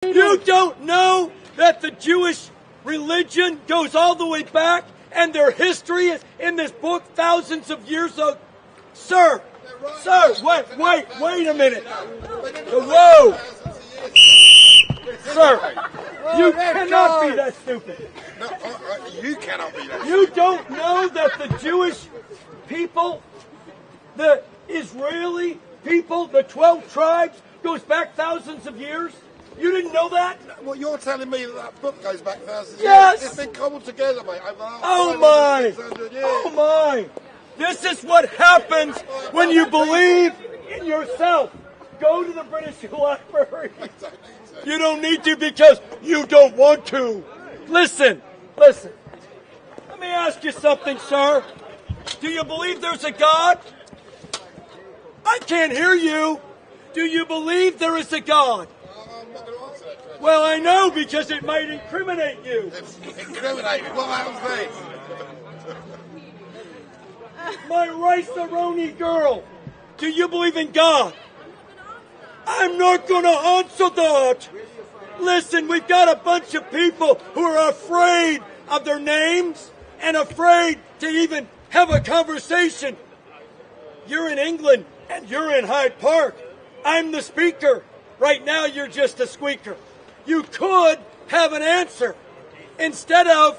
You don't know that the Jewish religion goes all the way back and their history is in this book thousands of years ago? Sir, wait a minute. Whoa. Sir, you cannot be that stupid. No, you cannot be that stupid. You don't know that the Jewish people, the Israeli people, the 12 tribes, goes back thousands of years? You didn't know that? Well, you're telling me that book goes back thousands of years? Yes! It's been cobbled together, mate. Oh my! Oh my! This is what happens when you believe in yourself. Go to the British Library. You don't need to because you don't want to. Listen. Let me ask you something, sir. Do you believe there's a God? I can't hear you. Do you believe there is a God? I'm not going to answer that question. Well, I know because it might incriminate you. Incriminate me? What happens then? My rice-a-roni girl, do you believe in God? I'm not going to answer that. Listen, we've got a bunch of people who are afraid of their names and afraid to even have a conversation. You're in England and you're in Hyde Park. I'm the speaker. Right now, you're just a squeaker. You could have an answer instead of,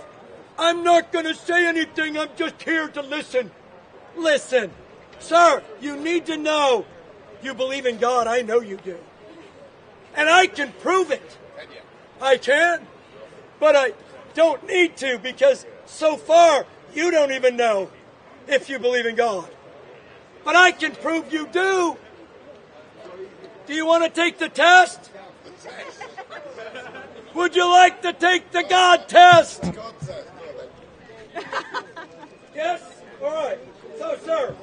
I'm not going to say anything, I'm just here to listen. Listen, sir, you need to know you believe in God. I know you do. And I can prove it. I can. But I don't need to because so far you don't even know if you believe in God. But I can prove you do. Do you want to take the test? Would you like to take the God test? Yes? All right. So, sir,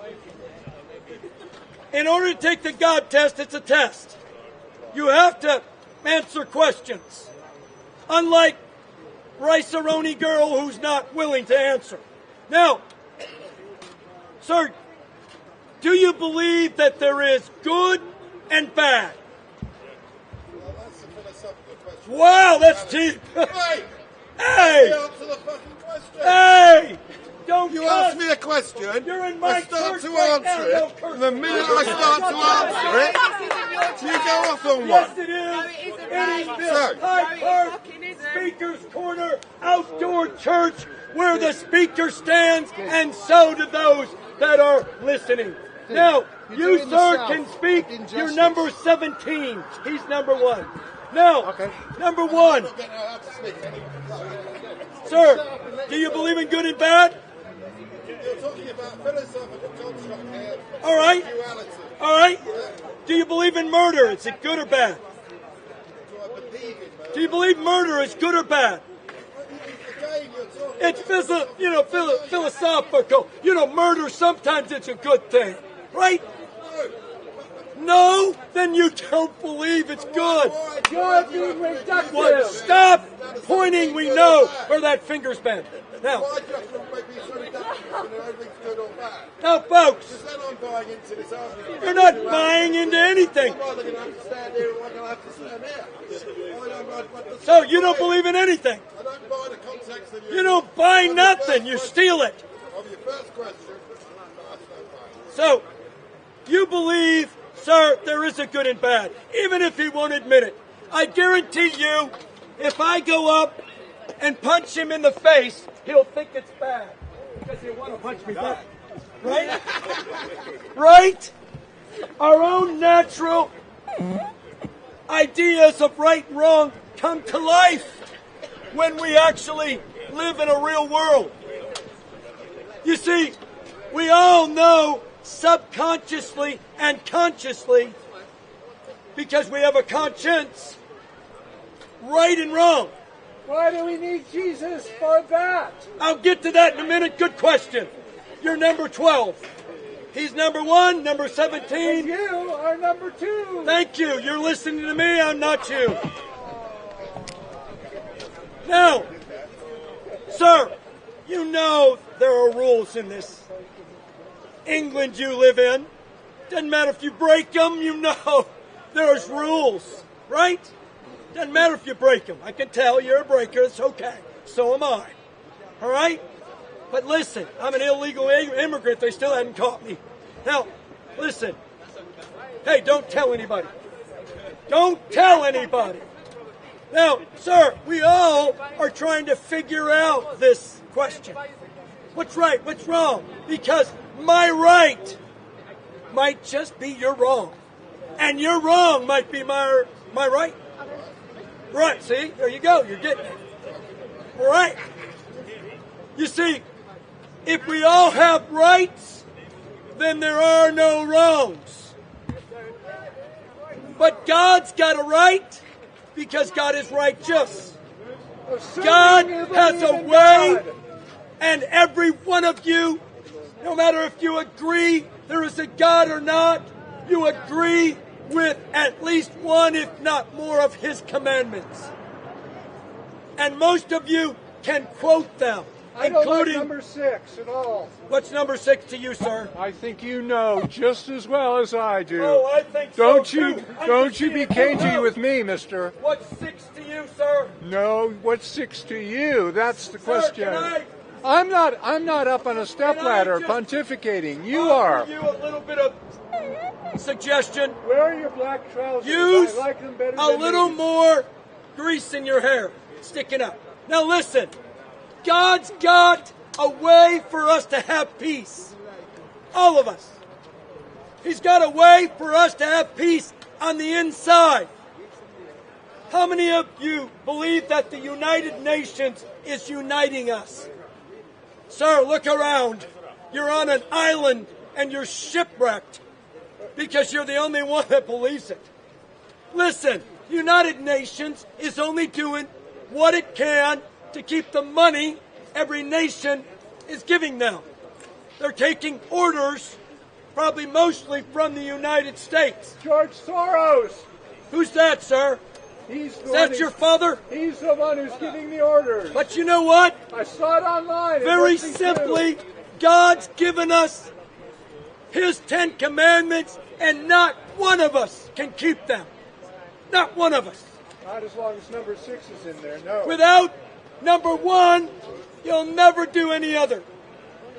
in order to take the God test, it's a test. You have to answer questions. Unlike rice-a-roni girl who's not willing to answer. Now, sir, do you believe that there is good and bad? Well, that's a philosophical question. Wow, that's deep. Hey! Hey! Answer the fucking question. Hey! Don't You cuss. ask me a question, You're in my I start church to right answer now, it, no cursing. and the minute I start to answer it, you go off on Yes, one. it is. It is So- this Hyde Park Speaker's Corner outdoor church where the speaker stands and so do those that are listening. Now, you, sir, can speak. You're number 17. He's number 1. Now, number 1. Sir, do you believe in good and bad? You're talking about philosophical construct here. All right. Duality. All right. Do you believe in murder? Is it good or bad? Do I believe in murder? Do you believe murder is good or bad? Again, you're talking It's philosophical. Murder, sometimes it's a good thing. Right? No? Then you don't believe it's good. You're being reductive. What? Stop pointing. We know where that finger's bent. Now, why do you have to make me so reductive when everything's good or bad? now, folks, Because then I'm buying into this argument. you're not buying into anything. I'm either going to have to stand here or I'm going to have to stand here. So you don't believe in anything. I don't buy the context of your... You don't buy nothing. You steal it. Of your first question, So, you believe, sir, there is a good and bad, even if he won't admit it. I guarantee you, if I go up and punch him in the face, he'll think it's bad because he'll want to punch me back. Right? Right? Our own natural ideas of right and wrong come to life when we actually live in a real world. You see, we all know subconsciously and consciously, because we have a conscience, right and wrong. Why do we need Jesus for that? I'll get to that in a minute. Good question. You're number 12. He's number 1, number 17. And you are number 2. Thank you. You're listening to me. I'm not you. Now, sir, you know there are rules in this England you live in. Doesn't matter if you break them, you know there's rules, right? Doesn't matter if you break them. I can tell you're a breaker. It's okay. So am I. All right? But listen, I'm an illegal immigrant. They still hadn't caught me. Now, listen. Hey, don't tell anybody. Don't tell anybody. Now, sir, we all are trying to figure out this question. What's right? What's wrong? Because my right might just be your wrong. And your wrong might be my right. Right, see? There you go. You're getting it. All right. You see, if we all have rights, then there are no wrongs. But God's got a right because God is righteous. God has a way, and every one of you, no matter if you agree there is a God or not, you agree with at least one, if not more, of His commandments. And most of you can quote them. I don't like number 6 at all. What's number 6 to you, sir? I think you know just as well as I do. Oh, I think so too. Don't you be cagey with me, mister. What's 6 to you, sir? No, what's 6 to you? That's the question. Sir, I'm not up on a stepladder pontificating. You are. You a little bit of suggestion. Where are your black trousers? Use I like them better a little more grease in your hair, sticking up. Now listen. God's got a way for us to have peace. All of us. He's got a way for us to have peace on the inside. How many of you believe that the United Nations is uniting us? Sir, look around. You're on an island and you're shipwrecked because you're the only one that believes it. Listen, the United Nations is only doing what it can to keep the money every nation is giving them. They're taking orders, probably mostly from the United States. George Soros. Who's that, sir? Is that your father? He's the one who's giving the orders. But you know what? I saw it online. Very simply, God's given us His 10 commandments, and not one of us can keep them. Not one of us. Not as long as number 6 is in there, no. Without number 1, you'll never do any other.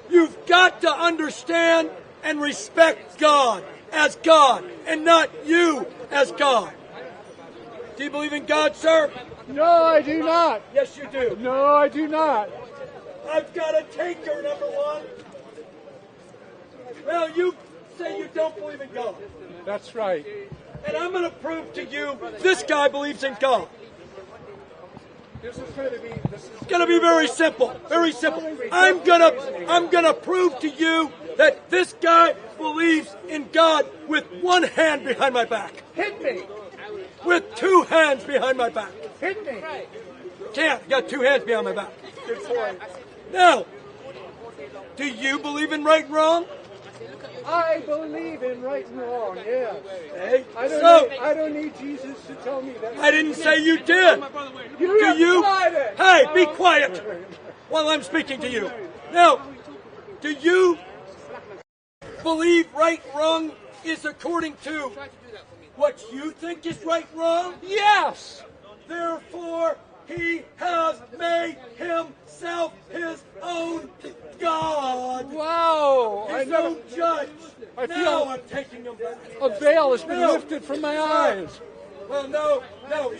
You've got to understand and respect God as God, and not you as God. Do you believe in God, sir? No, I do not. Yes, you do. No, I do not. I've got a taker, number 1. Well, you say you don't believe in God. That's right. And I'm going to prove to you this guy believes in God. This is going to be very simple. Very simple. I'm going to prove to you that this guy believes in God with one hand behind my back. Hit me. With 2 hands behind my back. Hit me. Can't. I got 2 hands behind my back. Good point. Now, do you believe in right and wrong? I believe in right and wrong, yes. Hey, I don't need Jesus to tell me that. I didn't say you did. Do you? Hey, be quiet while I'm speaking to you. Now, do you believe right and wrong is according to what you think is right and wrong? Yes. Therefore, He has made Himself His own God. Wow. His own judge. Now I'm taking Him back. A veil has been lifted from my eyes. Well, no,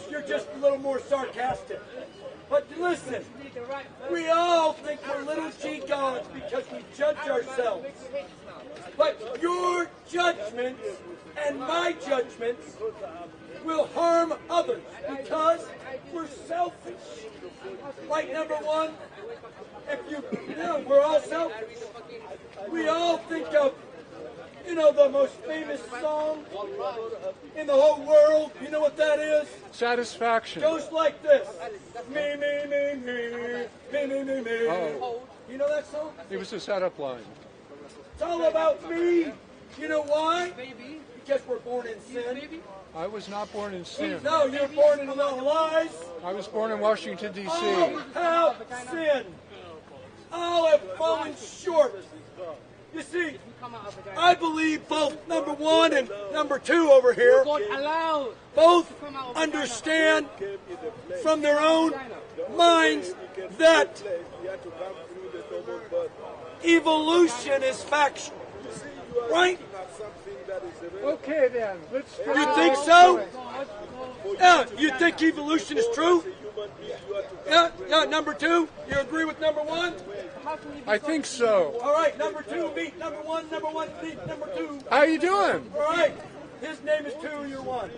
you're just a little more sarcastic. But listen, we all think we're little g gods because we judge ourselves. But your judgments and my judgments will harm others because we're selfish. Right, number 1? We're all selfish. We all think of, the most famous song in the whole world. You know what that is? Satisfaction. Goes like this. Me, me, me, me, me, me, me, me. Oh. You know that song? It was a setup line. It's all about me. You know why? Because we're born in sin. I was not born in sin. No, you're born in lies. I was born in Washington, D.C. All have sinned. All have fallen short You see, I believe both number one and number two over here both understand from their own minds that evolution is factual. Right? Okay then, You think so? Yeah, you think evolution is true? Yeah, number two? You agree with number one? I think so. All right, number two beat number one beat number two. How you doing? All right, his name is two, you're one.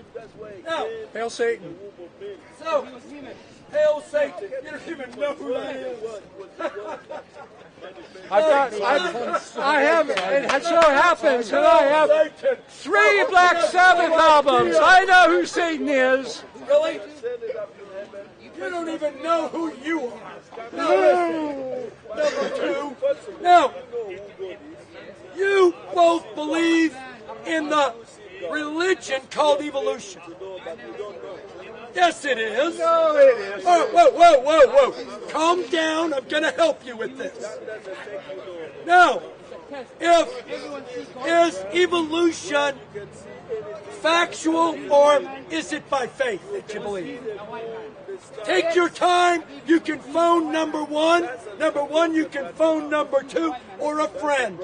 Now, Hail Satan. so, hail Satan. You don't even know who that is. I have, it so happens that I have 3 Black Sabbath albums. I know who Satan is. Really? You don't even know who you are. No. Number two. Now, you both believe in the religion called evolution. Yes, it is. No, it is. Whoa. Calm down. I'm going to help you with this. Now, is evolution factual or is it by faith that you believe? Take your time. You can phone number one. Number one, you can phone number two or a friend.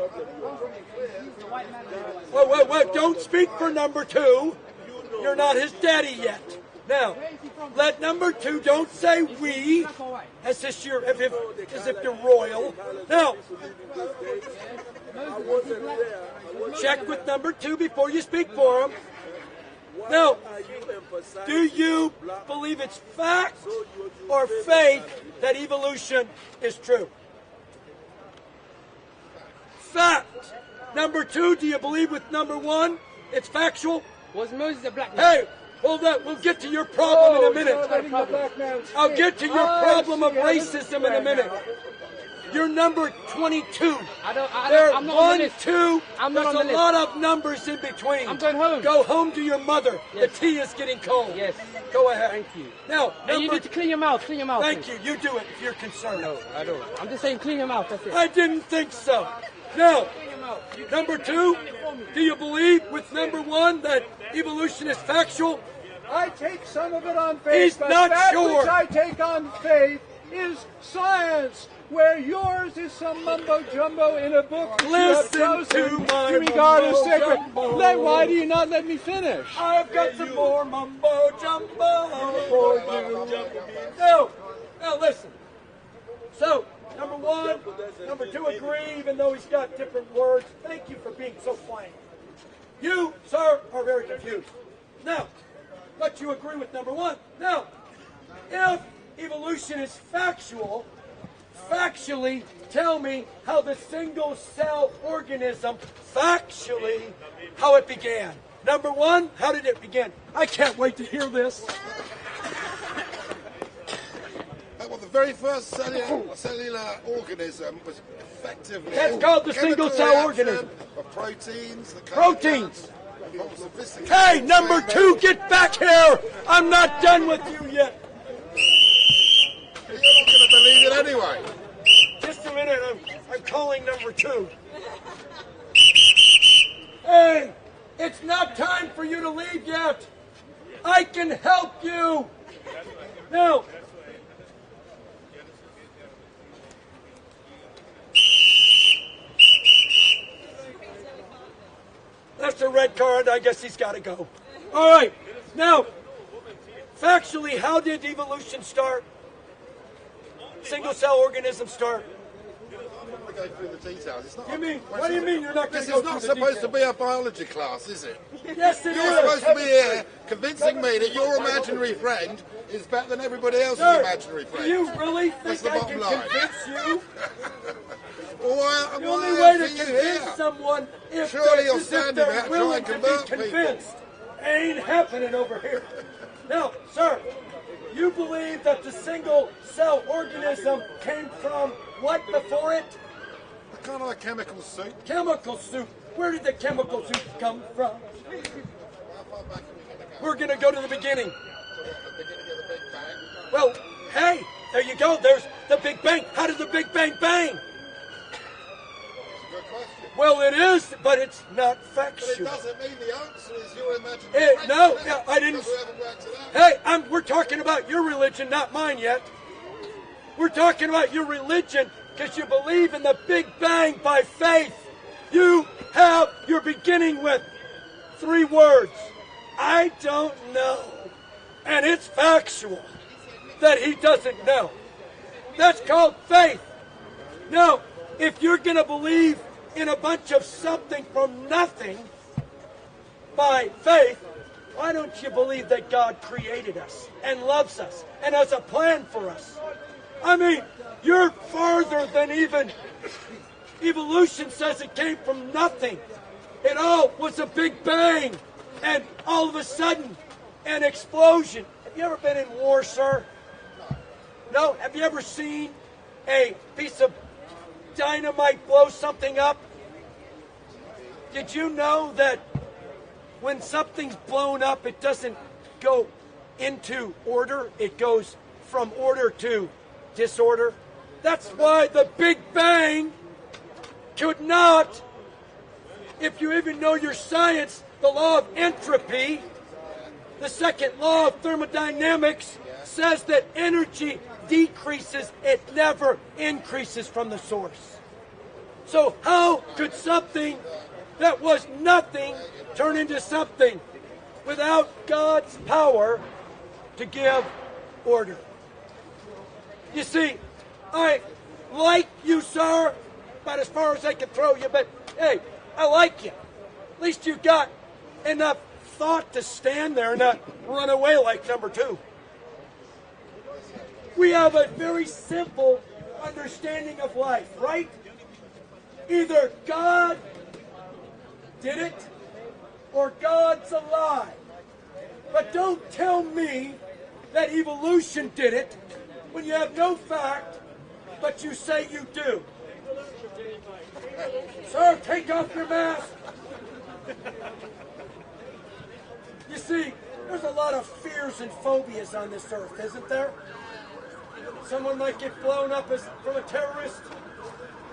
Whoa. Don't speak for number two. You're not his daddy yet. Now, let number two, don't say we, as if you're royal. Now, check with number two before you speak for him. Now, do you believe it's fact or faith that evolution is true? Fact. Number two, do you believe with number one it's factual? Was Moses a black man? Hey, hold that. We'll get to your problem in a minute. I'll get to your problem of racism in a minute. You're number 22. I'm not on the list. 2. I'm not There's on the a list. lot of numbers in between. I'm going home. Go home to your mother. Yes. The tea is getting cold. Yes. Go ahead. Thank you. Now, And you need to clean your mouth. Clean your mouth. thank please. you. You do it if you're concerned. No, I don't. I'm just saying clean your mouth. That's it. I didn't think so. Now, Clean your mouth. number two, do you believe with number one that evolution is factual? I take some of it on faith, He's but not that sure. which I take on faith is science, where yours is some mumbo jumbo in a book that Listen you have to chosen my to regard as mumbo sacred. jumbo. Why do you not let me finish? I've got some more mumbo jumbo for you. No, now listen. So, number one, number two agree, even though he's got different words. Thank you for being so plain. You, sir, are very confused. Now, but you agree with number one. Now, if evolution is factual, factually tell me how the single cell organism, factually, how it began. Number one, how did it begin? I can't wait to hear this. Well, the very first cellular organism was effectively... That's called the single cell organism. Of proteins. Proteins. Hey, number two, get back here! I'm not done with you yet. You're not going to believe it anyway. Just a minute, I'm calling number two. Hey, it's not time for you to leave yet. I can help you. Now, that's a red card. I guess he's got to go. All right. Now, factually, how did evolution start? Single cell organisms start? I'm going to go through the details. It's not. What do you mean you're not going This to go is not through the supposed to details? be a biology class, is it? Yes, it is. You're supposed to be here convincing me that your imaginary friend is better than everybody else's Sir, imaginary do friend. you really That's think the I can bottom line. convince you? Why The only else way are to you convince here? someone if Surely you're they're standing there trying willing to to be convert people. convinced. Ain't happening over here. Now, sir, you believe that the single cell organism came from what before it? Kind of a chemical soup. Chemical soup. Where did the chemical soup come from? We're going to go to the beginning. The beginning of the Big Bang. Well, hey, there you go. There's the Big Bang. How did the Big Bang bang? Good question. Well, it is, but it's not But it factual. doesn't mean the answer is your imagination. No, I didn't. Because we haven't worked it out. Hey, we're talking about your religion, not mine yet. We're talking about your religion because you believe in the Big Bang by faith. You're beginning with 3 words. I don't know. And it's factual that he doesn't know. That's called faith. Now, if you're going to believe in a bunch of something from nothing by faith, why don't you believe that God created us and loves us and has a plan for us? I mean, you're farther than even evolution says it came from nothing. It all was a big bang, and all of a sudden, an explosion. Have you ever been in war, sir? No? Have you ever seen a piece of dynamite blow something up? Did you know that when something's blown up, it doesn't go into order? It goes from order to disorder. That's why the Big Bang could not, if you even know your science, the law of entropy, the second law of thermodynamics, says that energy decreases, it never increases from the source. So how could something that was nothing turn into something without God's power to give order? You see, I like you, sir, about as far as I can throw you, but hey, I like you. At least you got enough thought to stand there and not run away like number 2. We have a very simple understanding of life, right? Either God did it or God's a lie. But don't tell me that evolution did it when you have no fact, but you say you do. Sir, take off your mask. You see, there's a lot of fears and phobias on this earth, isn't there? Someone might get blown up from a terrorist.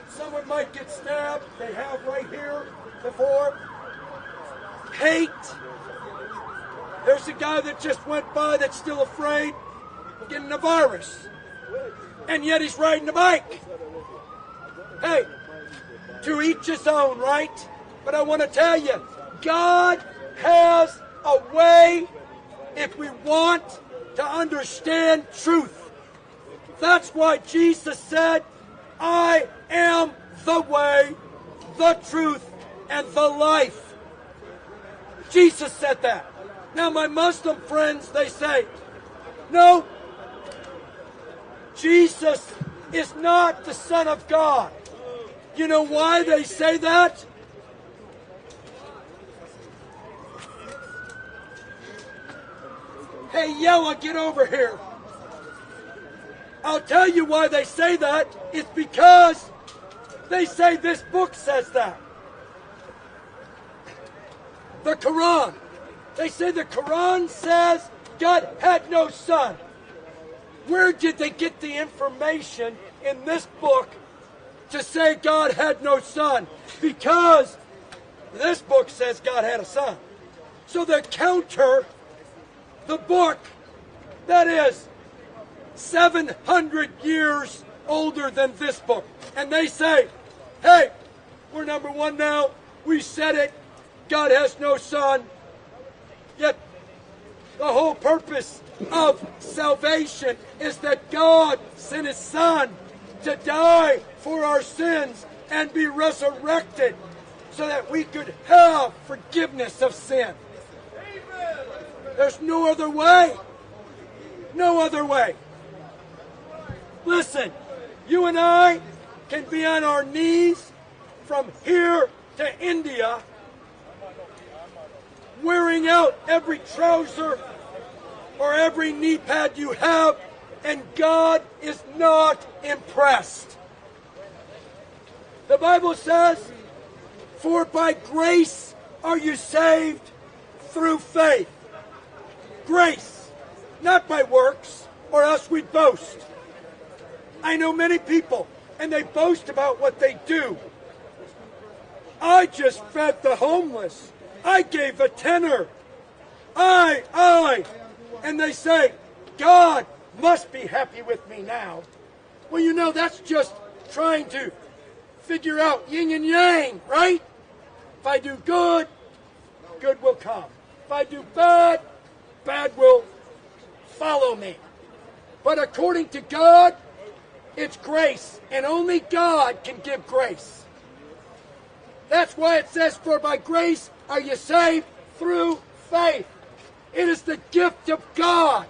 Someone might get stabbed. They have right here before. Hate. There's a guy that just went by that's still afraid of getting a virus. And yet he's riding a bike. Hey, to each his own, right? But I want to tell you, God has a way if we want to understand truth. That's why Jesus said, I am the way, the truth, and the life. Jesus said that. Now my Muslim friends, they say, no, Jesus is not the Son of God. You know why they say that? Hey, Yella, get over here. I'll tell you why they say that. It's because they say this book says that. The Quran. They say the Quran says God had no son. Where did they get the information in this book to say God had no son? Because this book says God had a son. So they counter the book that is 700 years older than this book. And they say, hey, we're number 1 now. We said it. God has no son. Yet the whole purpose of salvation is that God sent his son to die for our sins and be resurrected so that we could have forgiveness of sin. There's no other way. No other way. Listen, you and I can be on our knees from here to India, wearing out every trouser or every knee pad you have, and God is not impressed. The Bible says, for by grace are you saved through faith. Grace, not by works, or else we'd boast. I know many people, and they boast about what they do. I just fed the homeless. I gave a tenner. And they say, God must be happy with me now. Well, you know, that's just trying to figure out yin and yang, right? If I do good, good will come. If I do bad, bad will follow me. But according to God, it's grace, and only God can give grace. That's why it says, for by grace are you saved through faith. It is the gift of God.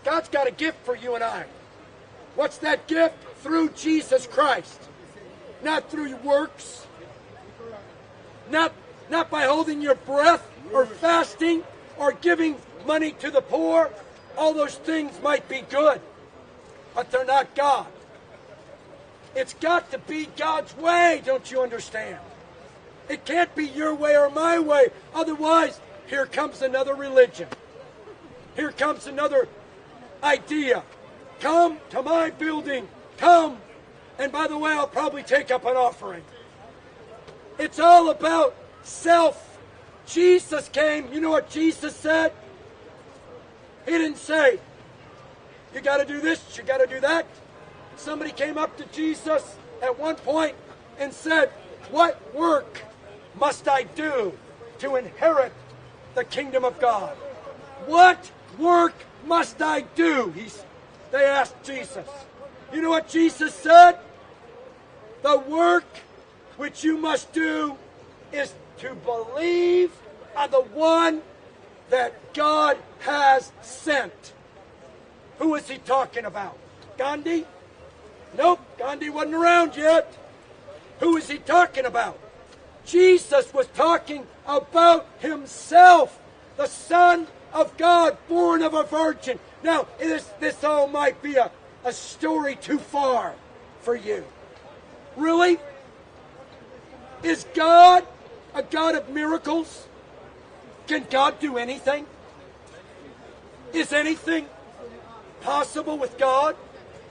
God's got a gift for you and I. What's that gift? Through Jesus Christ. Not through your works. Not by holding your breath or fasting or giving money to the poor. All those things might be good, but they're not God. It's got to be God's way, don't you understand? It can't be your way or my way. Otherwise, here comes another religion. Here comes another idea. Come to my building. Come. And by the way, I'll probably take up an offering. It's all about self. Jesus came. You know what Jesus said? He didn't say, you got to do this, you got to do that. Somebody came up to Jesus at one point and said, what work must I do to inherit the kingdom of God? What work must I do? They asked Jesus. You know what Jesus said? The work which you must do is to believe on the one that God has sent. Who is he talking about? Gandhi? Nope, Gandhi wasn't around yet. Who is he talking about? Jesus was talking about himself, the Son of God, born of a virgin. Now, this all might be a story too far for you. Really? Is God a God of miracles? Can God do anything? Is anything possible with God?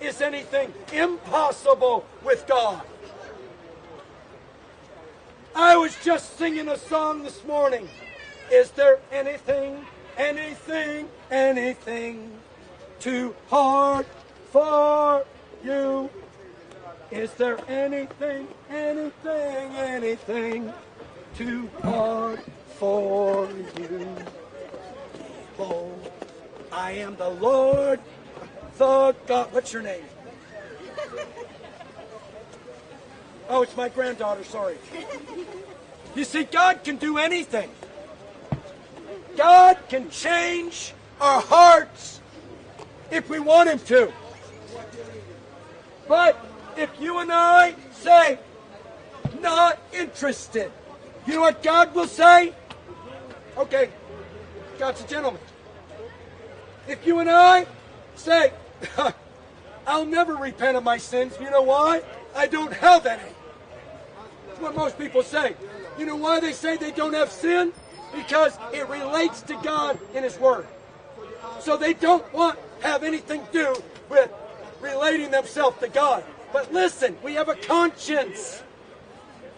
Is anything impossible with God? I was just singing a song this morning. Is there anything too hard for you? Is there anything too hard for you? Oh, I am the Lord, the God. What's your name? Oh, it's my granddaughter, sorry. You see, God can do anything. God can change our hearts if we want him to. But if you and I say, not interested, you know what God will say? Okay, God's a gentleman. If you and I say, I'll never repent of my sins, you know why? I don't have any. That's what most people say. You know why they say they don't have sin? Because it relates to God in his word. So they don't have anything to do with relating themselves to God. But listen, we have a conscience.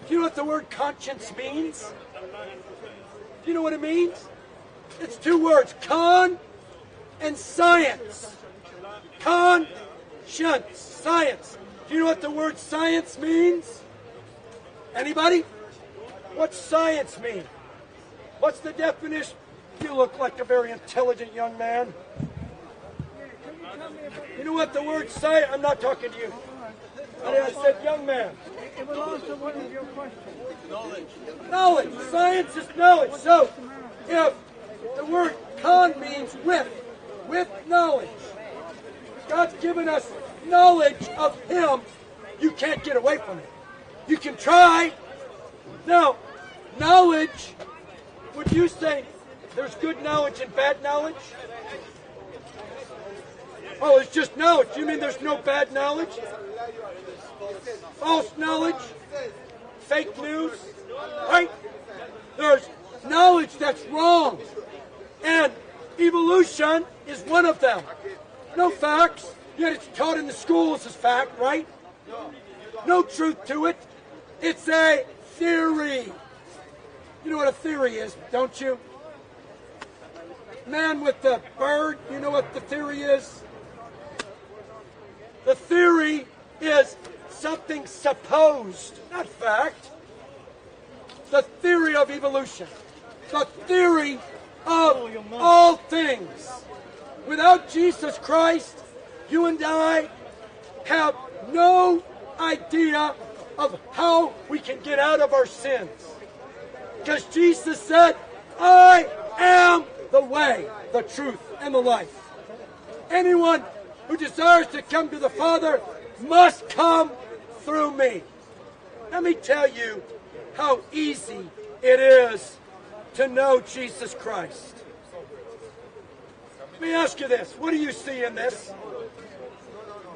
Do you know what the word conscience means? Do you know what it means? It's two words, con and science. Conscience, science. Do you know what the word science means? Anybody? What's science mean? What's the definition? You look like a very intelligent young man. You know what the word science... I'm not talking to you. I said young man. It will answer one of your questions. Knowledge. Science is knowledge. So, if the word con means with knowledge. God's given us knowledge of him. You can't get away from it. You can try. Now, knowledge, would you say there's good knowledge and bad knowledge? Oh, it's just knowledge. You mean there's no bad knowledge? False knowledge? Fake news? Right? There's knowledge that's wrong. And evolution is one of them. No facts, yet it's taught in the schools as fact, right? No truth to it. It's a theory. You know what a theory is, don't you? Man with the bird, you know what the theory is? The theory is something supposed, not fact. The theory of evolution. The theory of all things. Without Jesus Christ, you and I have no idea of how we can get out of our sins. Because Jesus said, I am the way, the truth, and the life. Anyone who desires to come to the Father must come through me. Let me tell you how easy it is to know Jesus Christ. Let me ask you this. What do you see in this?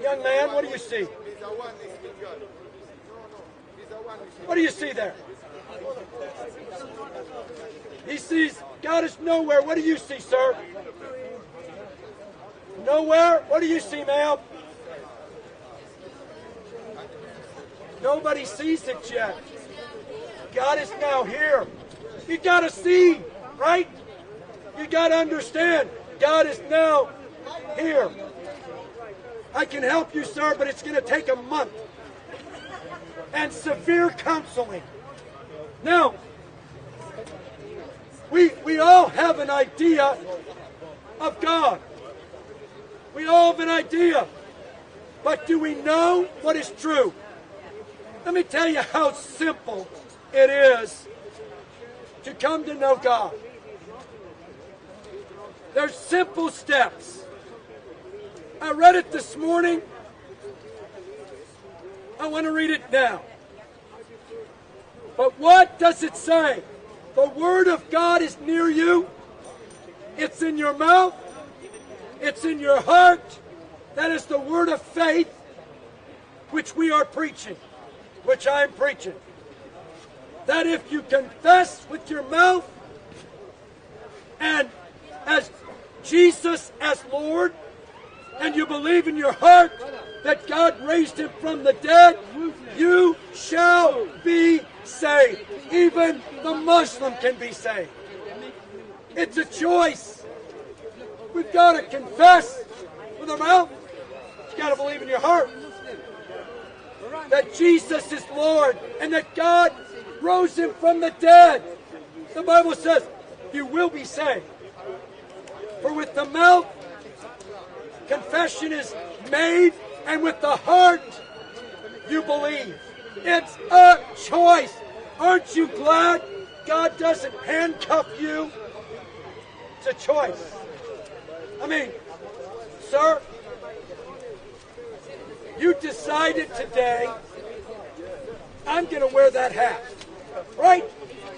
Young man, what do you see? What do you see there? He sees God is nowhere. What do you see, sir? Nowhere? What do you see, ma'am? Nobody sees it yet. God is now here. You got to see, right? You got to understand. God is now here. I can help you, sir, but it's going to take a month. And severe counseling. Now, we all have an idea of God. We all have an idea. But do we know what is true? Let me tell you how simple it is to come to know God. There's simple steps. I read it this morning. I want to read it now. But what does it say? The Word of God is near you. It's in your mouth. It's in your heart. That is the word of faith which we are preaching, which I am preaching. That if you confess with your mouth and as Jesus as Lord, and you believe in your heart that God raised him from the dead, you shall be saved. Even the Muslim can be saved. It's a choice. We've got to confess with our mouth. You've got to believe in your heart that Jesus is Lord and that God rose him from the dead. The Bible says you will be saved. For with the mouth, confession is made, and with the heart, you believe. It's a choice. Aren't you glad God doesn't handcuff you? It's a choice. I mean, sir, you decided today, I'm going to wear that hat, right?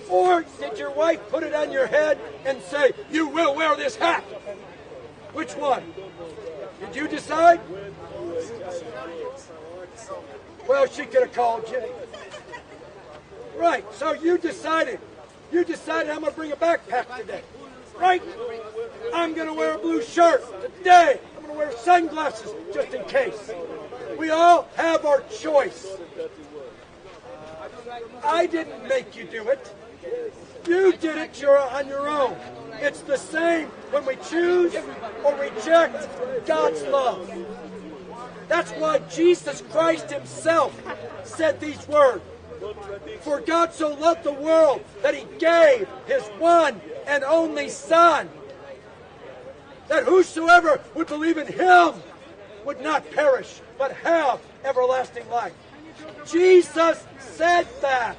Or did your wife put it on your head and say, you will wear this hat? Which one? Did you decide? Well, she could have called you. Right, so you decided. You decided I'm going to bring a backpack today. Right? I'm going to wear a blue shirt today. I'm going to wear sunglasses just in case. We all have our choice. I didn't make you do it. You did it on your own. It's the same when we choose or reject God's love. That's why Jesus Christ himself said these words. For God so loved the world that he gave his one and only Son, that whosoever would believe in him would not perish, but have everlasting life. Jesus said that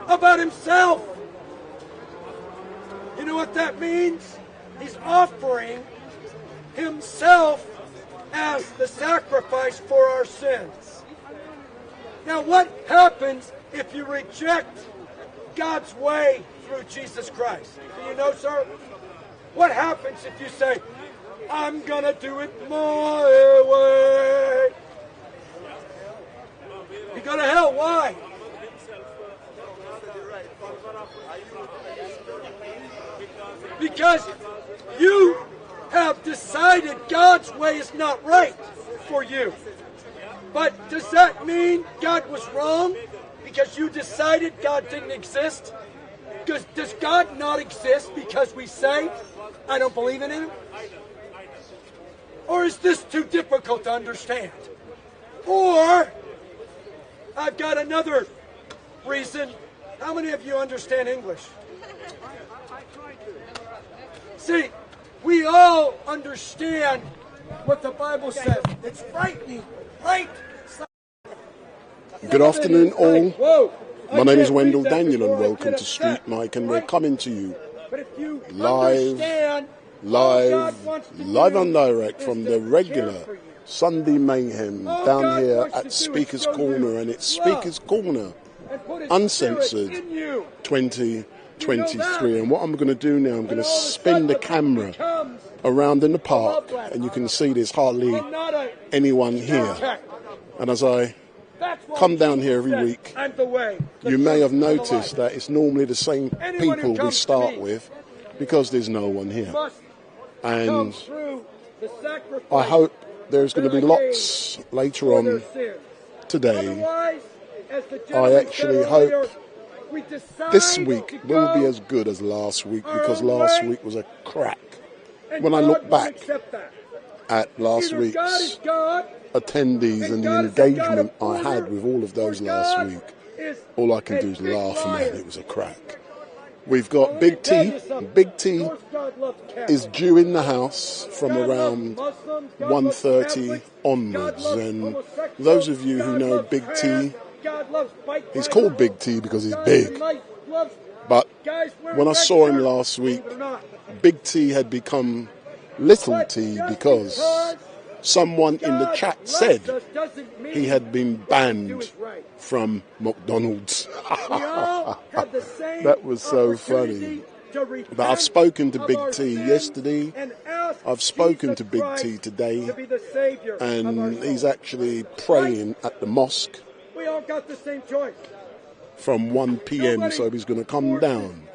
about himself. You know what that means? He's offering himself as the sacrifice for our sins. Now, what happens if you reject God's way through Jesus Christ? Do you know, sir? What happens if you say, I'm going to do it my way? You go to hell. Why? Because you have decided God's way is not right for you. But does that mean God was wrong? because you decided God didn't exist? Does God not exist because we say, I don't believe in him? Or is this too difficult to understand? Or, I've got another reason. How many of you understand English? See, we all understand what the Bible says. It's frightening, right? Good afternoon, all. My name is Wendell Daniel, and welcome to StreetMic, and we're coming to you live and direct from the regular Sunday mayhem down here at Speaker's Corner, and it's Speaker's Corner Uncensored 2023. And what I'm going to do now, I'm going to spin the camera around in the park, and you can see there's hardly anyone here. And as I come down here every week, you may have noticed that it's normally the same people we start with because there's no one here. And I hope there's going to be lots later on today. I actually hope this week will be as good as last week, because last week was a crack. When I look back at last week's attendees and the engagement I had with all of those last week, all I can do is laugh, man. It was a crack. We've got Big T. Big T is due in the house from around 1:30 onwards. And those of you who know Big T, he's called Big T because he's big. But when I saw him last week, Big T had become Little T because someone in the chat said he had been banned from McDonald's. That was so funny. But I've spoken to Big T yesterday. I've spoken to Big T today. And he's actually praying at the mosque from 1 p.m. So he's going to come down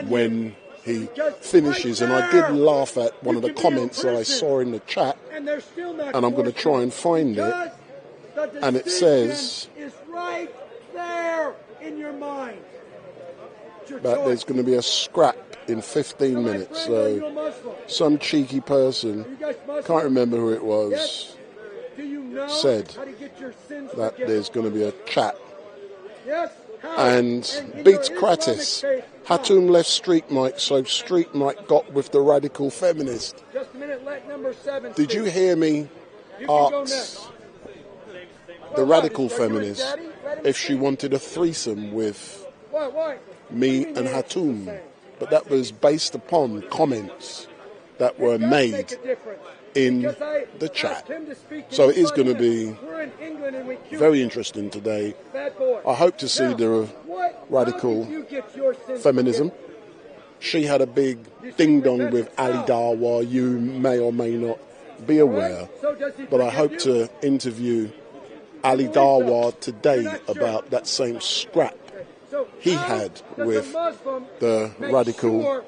when he finishes. And I did laugh at one of the comments that I saw in the chat, and I'm going to try and find it. And it says that there's going to be a scrap in 15 minutes. So some cheeky person, can't remember who it was, said that there's going to be a chat. And beats Kratis. Hatun left StreetMic, so StreetMic got with the radical feminist. Did you hear me ask the radical feminist if she wanted a threesome with me and Hatun? But that was based upon comments that were made in the chat. So it is going to be very interesting today. I hope to see the radical feminism. She had a big ding-dong with Ali Dawa. You may or may not be aware. But I hope to interview Ali Dawa today about that same scrap he had with the radical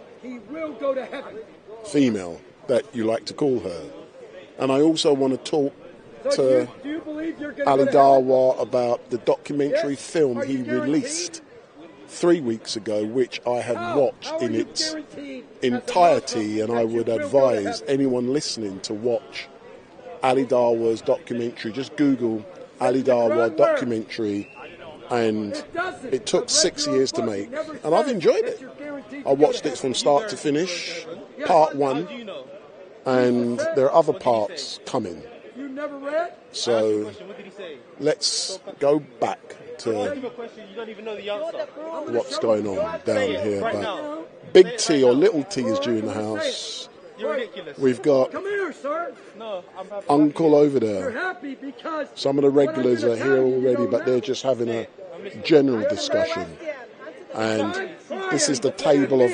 female that you like to call her. And I also want to talk to Ali Dawa about the documentary film he released 3 weeks ago, which I have watched in its entirety, and I would advise anyone listening to watch Ali Dawa's documentary. Just Google Ali Dawa documentary, and it took 6 years to make, and I've enjoyed it. I watched it from start to finish, part one, and there are other parts coming. So let's go back to what's going on down here. But Big T or Little T is due in the house. We've got Uncle over there. Some of the regulars are here already, but they're just having a general discussion. And this is the table of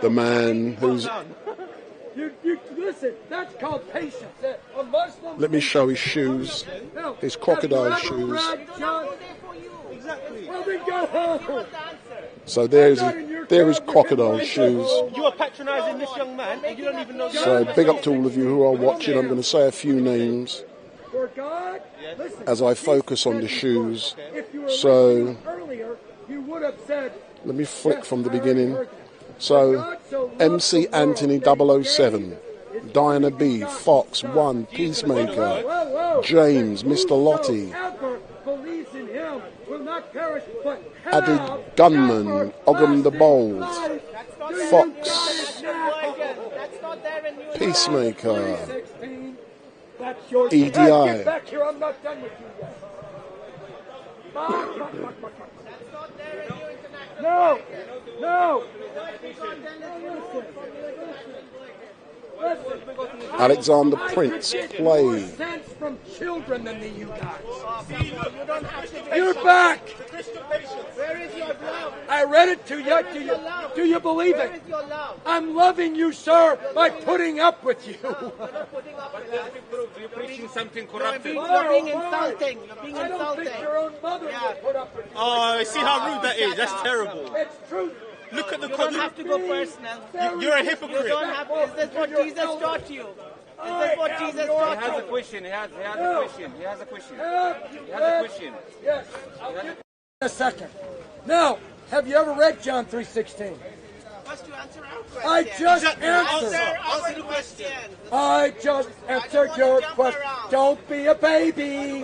the man who's... Listen, that's called patience. Let me show his shoes, his crocodile shoes. So there is crocodile shoes. You are patronising this young man, and you don't even know. So big up to all of you who are watching. I'm going to say a few names. For God, listen, as I focus on the shoes. if you were So listening earlier, you would have said, let me flick yes, from the I already beginning. heard that. So God so loved MC the world Anthony that he 007, gave his Diana only B, begotten Fox Son. 1, Peacemaker, Whoa. James, That Mr. Lottie, whosoever believes in him will not perish, but Added have Gunman, Ogham the everlasting Bold, life. Do you Fox, get it now? That's not there in New Peacemaker, 16, that's your EDI. Hey, get back here, I'm not done with you yet. No. Listen. Alexander I Prince, could get more Play. sense from children than you guys. You're back. Where is your love? I read it to you. Do you believe Where it? is your love? I'm loving you, sir, by putting up with you. You're not putting up with us. You're preaching something You're corrupted. being insulting. You're being I don't insulting. think your own mother would put up with you. Oh, see how rude that is. That's terrible. It's truth. Look at the You don't have to go personal. You're a You hypocrite. don't have. Is this what Jesus taught you? Is this what Jesus He taught has a you? question. He has a question. He has a question. He has a question. Yes. I'll give you in a second. Now, have you ever read John 3:16? Must you answer our question? I just answered. Answer our question. I just answered your question. Don't be a baby.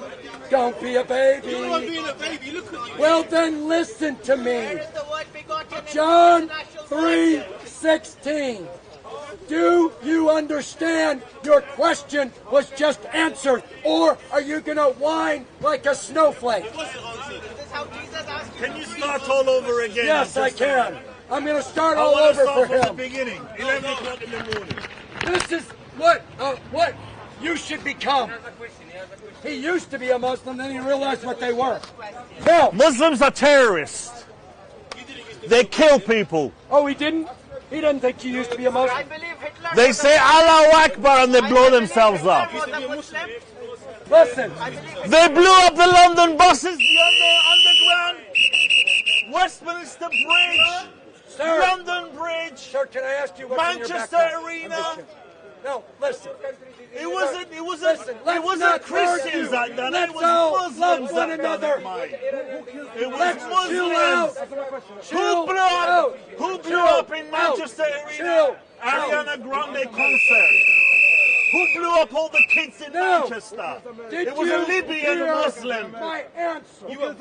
Don't be a baby. You're not being a baby. Look at you. Well, then listen to me. Where is the word begotten in John international version? 3:16. Do you understand your question was just answered, or are you going to whine like a snowflake? Is this how Jesus asked you? Can you start all over again? Yes, I can. I'm going to start I all want to over for start from the him. beginning. 11 o'clock in the morning. This is what you should become. He used to be a Muslim, then he realized what they were. Now, Muslims are terrorists. They kill people. oh, he didn't? He didn't think he used to be a I Muslim. believe Hitler They was say a- Allahu Akbar and they blow I believe themselves Hitler up. was a Muslim. Listen, I believe They blew up the London buses, the underground, Westminster Bridge, sir, London Bridge. sir, can I ask you what's in your Manchester background? Arena. Ambition. No, listen. It wasn't Listen, let's not Christians argue. that done it. Let's It was all Muslims love one that done another. it, mate. It was Let's chill out. Muslims. Chill Who out. blew Chill up in out. Manchester Chill Arena? out. Ariana Grande concert. Who blew up all the kids in No. Manchester? Did It was you a Libyan hear Muslim. my answer? you For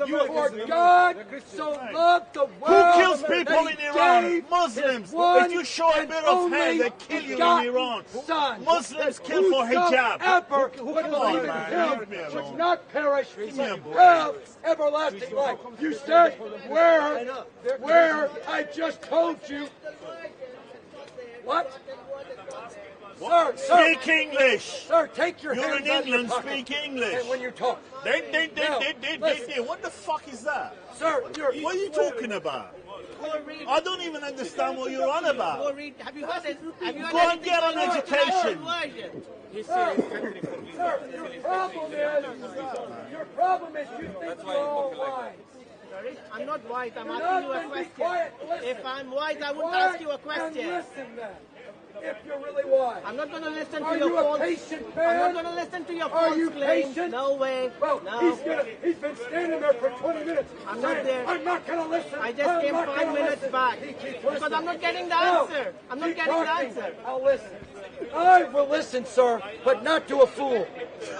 God so loved the Who world kills people that in he Iran? gave Muslims. his one If you show a and bit of only hair, they kill you in begotten Iran. Son. Muslims That kill for hijab. whosoever Who would come on, believe in man. him Leave me should alone. not perish, me a but break. have everlasting life. You said where I just told you. What? Sir, Speak English. sir, take your You're hands in out of your England, pocket speak English. and when you talk. Listen. What the fuck is that? Sir, What are you talking about? I don't even understand what you're on about. Go read. Have you heard it? Have you heard Go and anything get an about the education. version? Sir, your problem is you think you're all wise. Sorry? I'm not white. I'm You're asking you not, a then be question. quiet. Listen. If I'm white, I wouldn't Quiet ask you a and question. listen then, if you're really wise. I'm not going to listen Are to your you a false. patient I'm man? not going to listen to your Are false you claims. patient? No way. Well, No. he's been standing there for 20 minutes. I'm not saying, there. I'm not going to listen. I just I'm came not 5 gonna minutes listen. back. He keeps Because listening. I'm not getting the No, answer. I'm not keep getting the talking. answer. I'll listen. I will listen, sir, but not to a fool.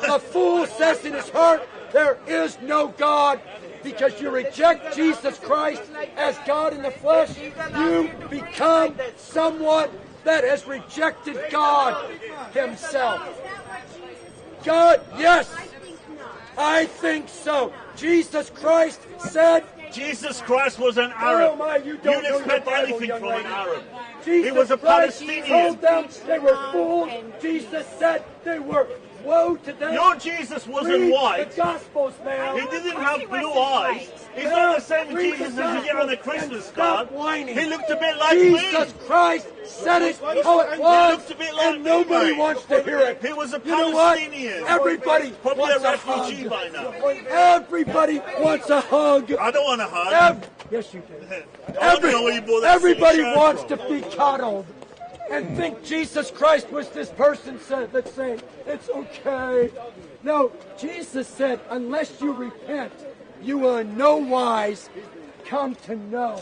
A fool says in his heart, there is no God. Because you reject Jesus Christ as God in the flesh, you become someone that has rejected God himself. God, yes, I think so. Jesus Christ said, Jesus Christ was an oh Arab. my, you don't You'd know your expect Bible, anything young from an lady. Arab. Jesus He was a Christ Palestinian. told them they were fools. Jesus said they were woe to them. Your Jesus wasn't Read white. the Gospels, man. He didn't have blue eyes. He's not the same Read Jesus the as you get on a Gospels Christmas and card. stop whining. He looked a bit like me. Jesus Christ said it how it He was, looked a bit like and me, nobody mate. wants to hear it. He was a You know what? Palestinian. Everybody Probably wants a a refugee hug. by now. Everybody wants a hug. I don't want a hug. Yes, you do. I don't know where you bought that Everybody silly shirt wants from. to be coddled. and think Jesus Christ was this person that's saying, it's okay. No, Jesus said, unless you repent, you will in no wise come to know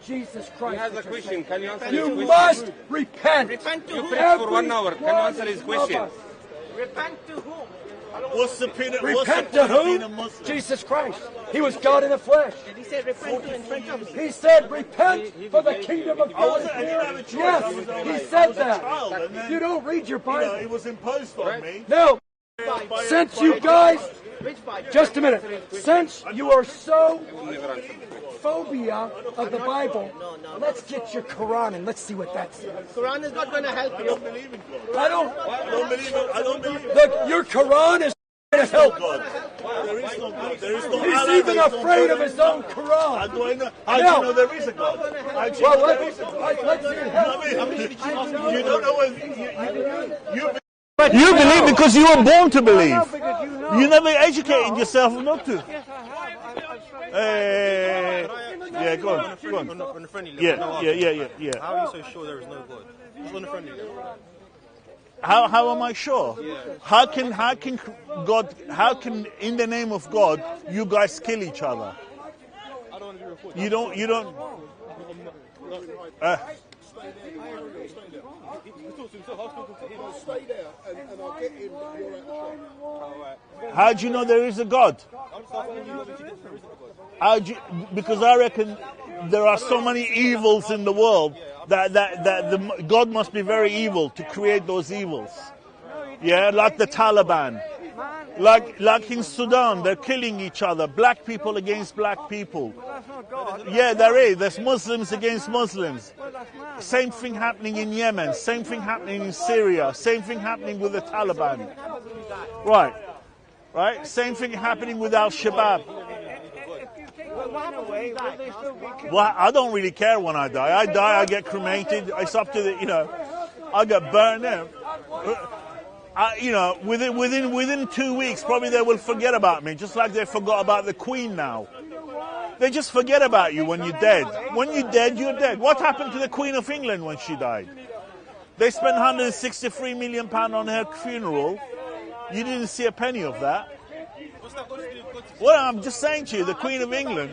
Jesus Christ. He has a question. Can you answer his You question? must repent. Repent to You whom? preach for 1 hour. Can you answer his question? Repent to whom? What's the point Repent to of being a whom? Muslim? Jesus Christ. He was God in the flesh. Did he say repent to in front of me? He said, repent for the kingdom of God is I didn't have a near. choice. I Yes, was he I said was a that. child, and then, You don't read your you know, Bible. it was imposed on me. No, since you guys, Which Bible? just a minute, since you are so phobia of the Bible, let's get your Quran and let's see what that says. Quran is not going to help you. I don't, I don't believe it. I don't believe it. look, your Quran is going to help. God. There is no God. There is no He's Allah, even there is no afraid God. of his own How Quran. do I know? How do No. you know there is a God? How do you Well, know there is a God? let's hear it. You don't know what you believe because you were born to believe. You never educated yourself not to. Yeah, go on. Go on. On the friendly Yeah. How are you so sure there is no God? Just on the friendly level. How am I sure? How can God? How can in the name of God you guys kill each other? I don't want to be recorded. You don't. Stay there and I'll get him. You're at the shop. How do you know there is a God? How do you, because I reckon there are so many evils in the world that God must be very evil to create those evils. Yeah, like the Taliban. Like in Sudan, they're killing each other. Black people against black people. Yeah, there is. There's Muslims against Muslims. Same thing happening in Yemen. Same thing happening in Syria. Same thing happening with the Taliban. Right? Same thing happening with Al-Shabaab. Well, I don't really care when I die. I get cremated. It's up to the, I get burned there. Within 2 weeks, probably they will forget about me, just like they forgot about the Queen now. They just forget about you when you're dead. When you're dead, you're dead. What happened to the Queen of England when she died? They spent £163 million on her funeral. You didn't see a penny of that. Well, I'm just saying to you, the Queen of England.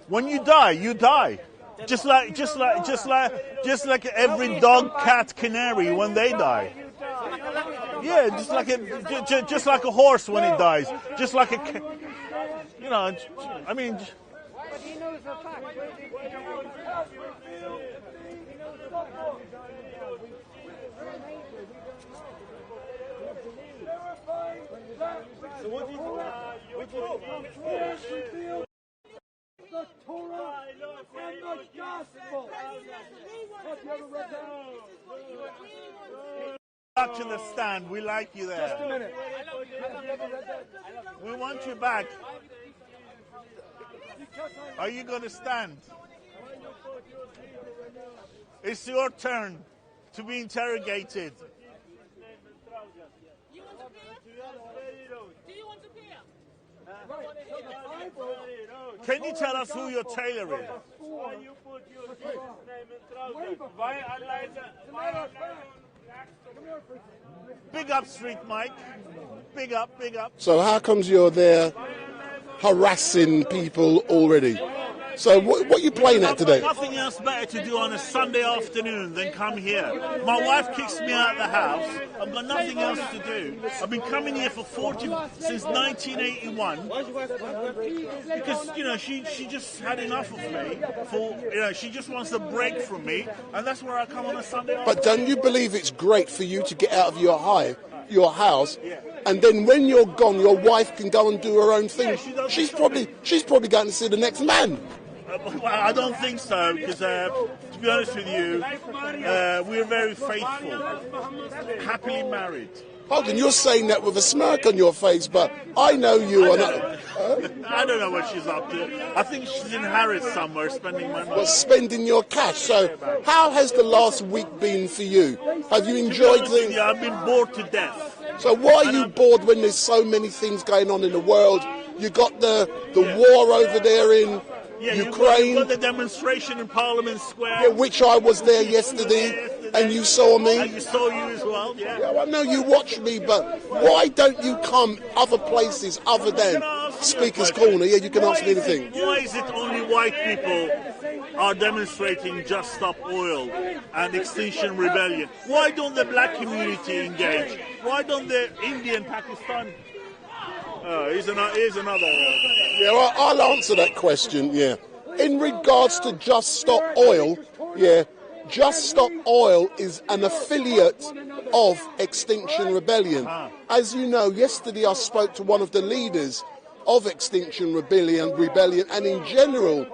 When you die, you die. Just like every dog, cat, canary when they die. Yeah, just like a horse when it dies. Just like I mean. So what do you the Torah and the gospel. Have you ever read that? Back to the stand. We like you there. Just a minute. Have you ever read that? We want you back. Are you going to stand? It's your turn to be interrogated. Can you tell us who your tailor is? Why you put your name in trousers? Big up, StreetMic. Big up, big up. So how comes you're there harassing people already? So what are you playing at today? Nothing else better to do on a Sunday afternoon than come here. My wife kicks me out of the house. I've got nothing else to do. I've been coming here since 1981 because she just had enough of me. She just wants a break from me, and that's where I come on a Sunday afternoon. But don't you believe it's great for you to get out of your house, and then when you're gone, your wife can go and do her own thing? She's probably going to see the next man. Well, I don't think so, because to be honest with you, we're very faithful, happily married. Hogan, you're saying that with a smirk on your face, but I know you are not. I don't know what she's up to. I think she's in Harrods somewhere spending my money. Well, spending your cash. So how has the last week been for you? Have you enjoyed things? Yeah, I've been bored to death. So why are you bored when there's so many things going on in the world? You got the war over there in Ukraine. You got the demonstration in Parliament Square. Yeah, which I was there yesterday, and you saw me. And you saw you as well, yeah. Yeah, I know you watched me, but why don't you come other places other than Speaker's Corner? Yeah, you can ask me anything. Why is it only white people are demonstrating Just Stop Oil and Extinction Rebellion? Why don't the black community engage? Why don't the Indian, Pakistan? Here's another. Yeah, I'll answer that question, yeah. In regards to Just Stop Oil, yeah, Just Stop Oil is an affiliate of Extinction Rebellion. As you know, yesterday I spoke to one of the leaders of Extinction Rebellion, and in general,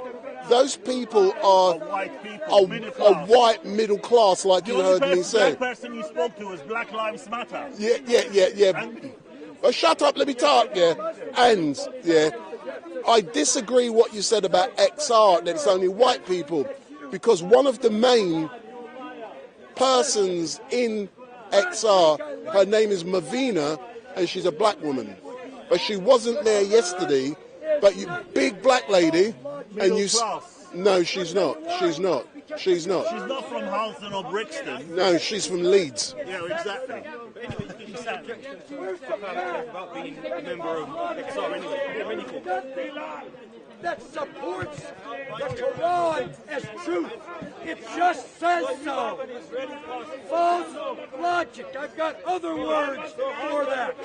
those people are white middle class, like you heard me say. The person you spoke to was Black Lives Matter. Yeah. Well, shut up, let me talk, yeah. And, yeah, I disagree what you said about XR, that it's only white people, because one of the main persons in XR, her name is Mavina, and she's a black woman. But she wasn't there yesterday, but big black lady, and you... No, she's not. She's not. She's not from Halton or Brixton. No, she's from Leeds. Yeah, exactly. About being a member of XR anyway. That supports the Quran as truth. It just says so. False logic. I've got other words for that.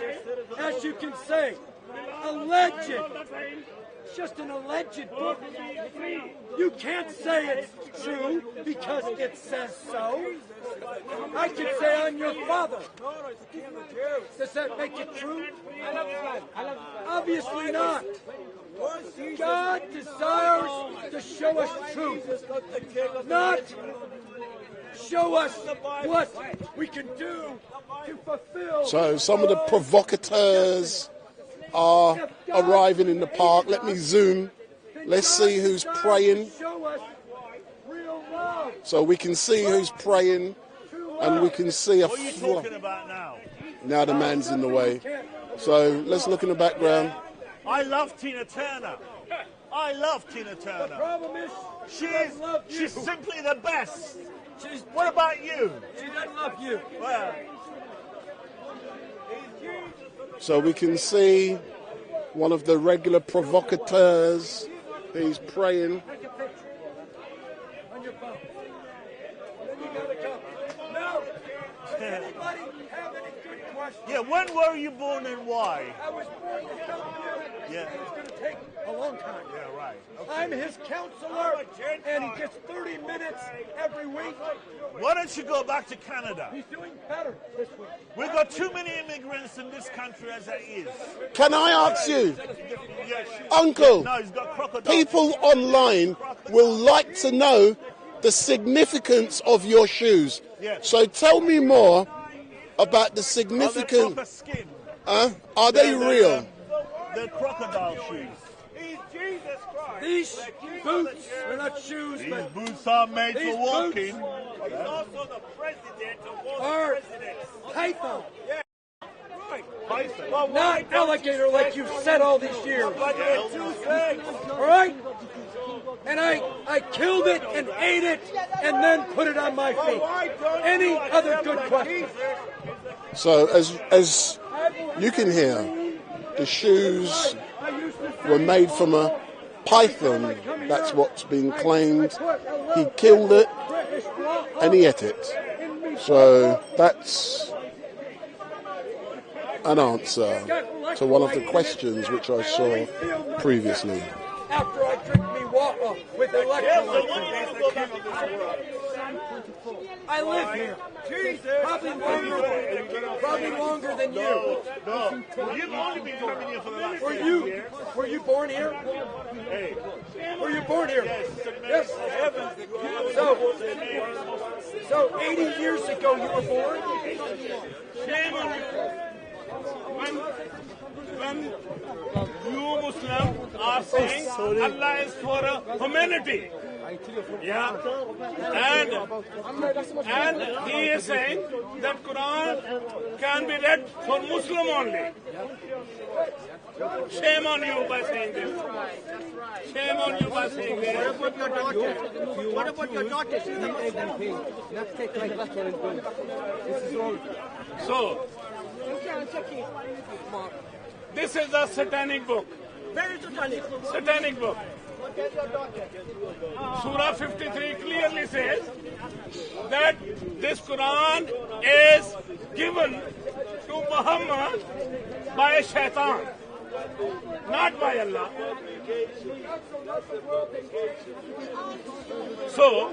As you can say, alleged. It's just an alleged book. You can't say it's true because it says so. I can say I'm your father. Does that make it true? Obviously not. God desires to show us truth, not show us what we can do to fulfill. So some of the provocateurs are arriving in the park. Let me zoom. Let's see who's praying. So we can see who's praying, and we can see a What are you talking about now? Now the man's in the way. So let's look in the background. I love Tina Turner. I love Tina Turner. The problem is, she's simply the best. What about you? She doesn't love you. Well, So we can see one of the regular provocateurs. He's praying. Take a picture on your phone. Then you gotta go. Now, does anybody have any good questions? yeah, when were you born and why? I was born to help you. Yeah. It's going to take a long time. Yeah, right. I'm his counselor, and he gets 30 minutes every week. Why don't you go back to Canada? He's doing better this week. We've got too many immigrants in this country as it is. Can I ask you, Yeah, Uncle, no, he's got crocodile. people online will like to know the significance of your shoes. Yeah. So tell me more about the Are they significance. proper skin? Are they real? They're crocodile shoes. These boots are not shoes, These but boots are made these for walking. boots Also the president of all are presidents. python, Python. not alligator like you've said all these years. All right? And I killed it and ate it and then put it on my feet. Any other good questions? So as you can hear, the shoes were made from a python. That's what's been claimed. He killed it and he ate it. So that's an answer to one of the questions which I saw previously. After I drink me water with electrolytes. I live here. Probably longer than you. No, you've only been coming here for the last Were you born here? Hey. Were you born here? Yes. So 80 years ago you were born? When you Muslims are saying Allah is for humanity, Yeah. And he is saying that Quran can be read for Muslim only. Shame on you by saying this. Shame on you by saying this. What about your daughter? She's a Muslim. Let's take like that one and go. This is wrong. So, this is a satanic book. Very satanic. Satanic book. Surah 53 clearly says that this Quran is given to Muhammad by a shaitan, not by Allah. So,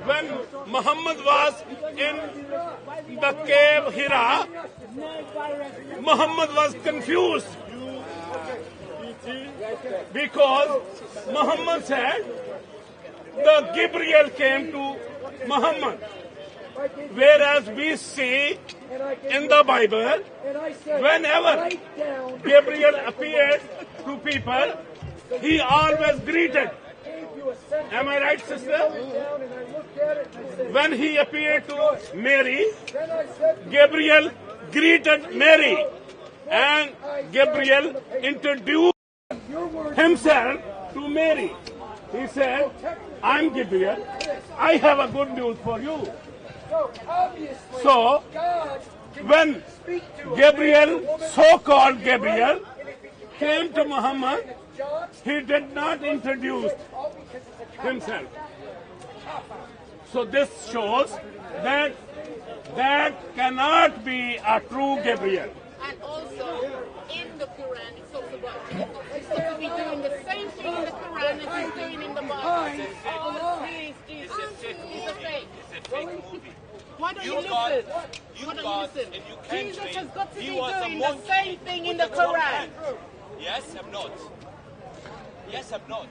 when Muhammad was in the cave Hira, Muhammad was confused because Muhammad said the Gabriel came to Muhammad, whereas we see in the Bible whenever Gabriel appeared to people, he always greeted. Am I right, sister? When he appeared to Mary, Gabriel greeted Mary, and Gabriel introduced himself to Mary. He said, I'm Gabriel. I have a good news for you. So, when Gabriel, so-called Gabriel, came to Muhammad, he did not introduce himself. So this shows that that cannot be a true Gabriel. And also, in the Quran, it talks about he's supposed to be doing the same thing in the Quran as he's doing in the Bible. All this is a fake. It's a fake movie. Why don't you listen? Why don't you listen? Jesus has got to be doing the same thing in the Quran. Yes, I'm not. Yes, I'm not.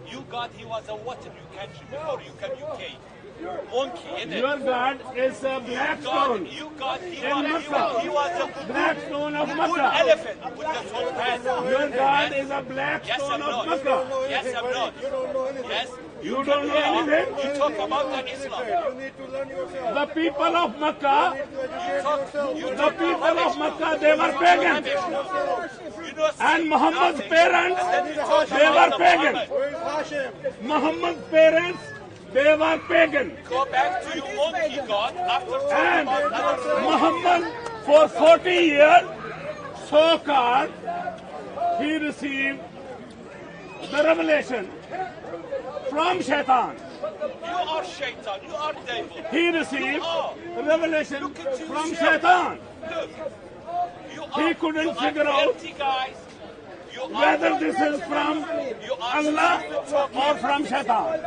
You God, he was a what in your country before you came UK? Monkey, isn't it? Your God is a black stone. You God, he was a black stone of good Makkah. elephant with the top head. Your God is a black stone of Makkah. Yes, I'm not. Yes. You don't know anything? You talk about the Islam. The people of Makkah, they were pagan. And Muhammad's parents, they were pagan. Muhammad's parents, they were pagan. Go back to your monkey God after and Muhammad, for 40 years, so-called, he received the revelation from Shaitan. You are Shaitan, you are devil. He received revelation from Shaitan. He couldn't figure out whether this is from Allah or from Shaitan.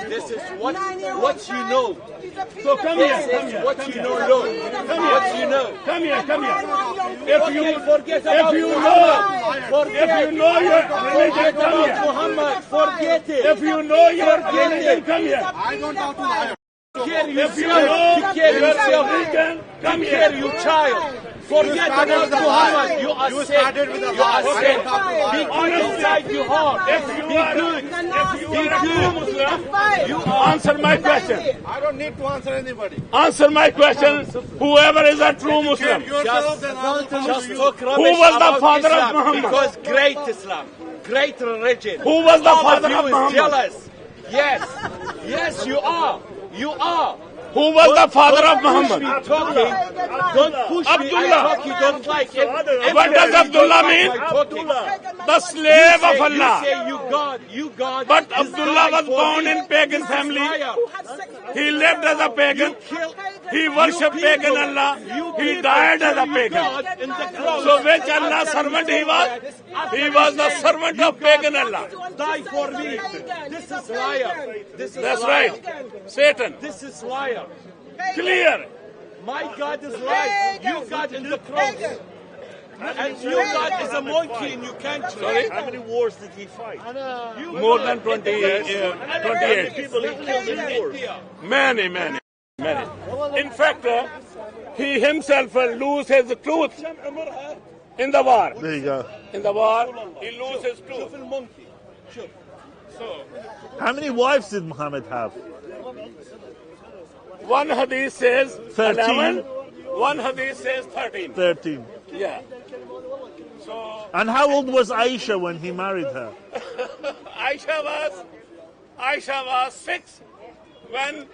This is what you know. So come here. What you know, Lord. What you know. Come here. If you know your religion, come here. Muhammad, forget it. If you know your religion, come here. I don't talk to him. If you know your religion, come here. You child. Forget about Muhammad. You are sick. You are sick. Be good inside your heart. If you are a true Muslim, you answer my question. I don't need to answer anybody. Answer my question. Whoever is a true Muslim. Just talk rubbish. Who was the father Islam? of Muhammad? Because great Islam, great religion. Who was the father of Muhammad? Jealous. Yes. Yes, you are. You are. Who was the father of Muhammad? Don't push me. I talk, you don't like it. What does Abdullah mean? The slave of Allah. You God. But Abdullah was born in pagan family. He lived as a pagan. He worshipped pagan Allah. He died as a pagan. So which Allah's servant he was? He was the servant of pagan Allah. Die for me. This is liar. That's right. Satan. This is liar. Clear. My God is light. You God in the cross. And you God is a monkey in your country. Sorry? How many wars did he fight? More than 28. People he killed in wars. Many. In fact, he himself will lose his clothes. in the war. There you go. In the war, he loses two. So, How many wives did Muhammad have? one hadith says 13. 11, one hadith says 13. 13. Yeah. So, And how old was Aisha when he married her? Aisha was 6 when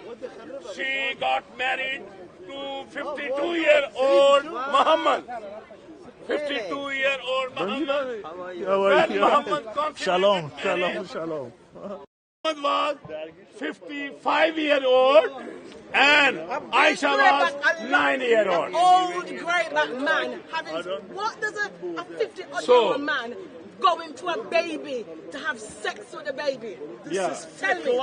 she got married to 52-year-old Muhammad. 52-year-old Muhammad. When Muhammad Shalom, conceived shalom, shalom. Muhammad was 55-year-old and Aisha was 9-year-old. Old grey-back man having what does a 50-odd-year-old man go into a baby to have sex with a baby? Tell me.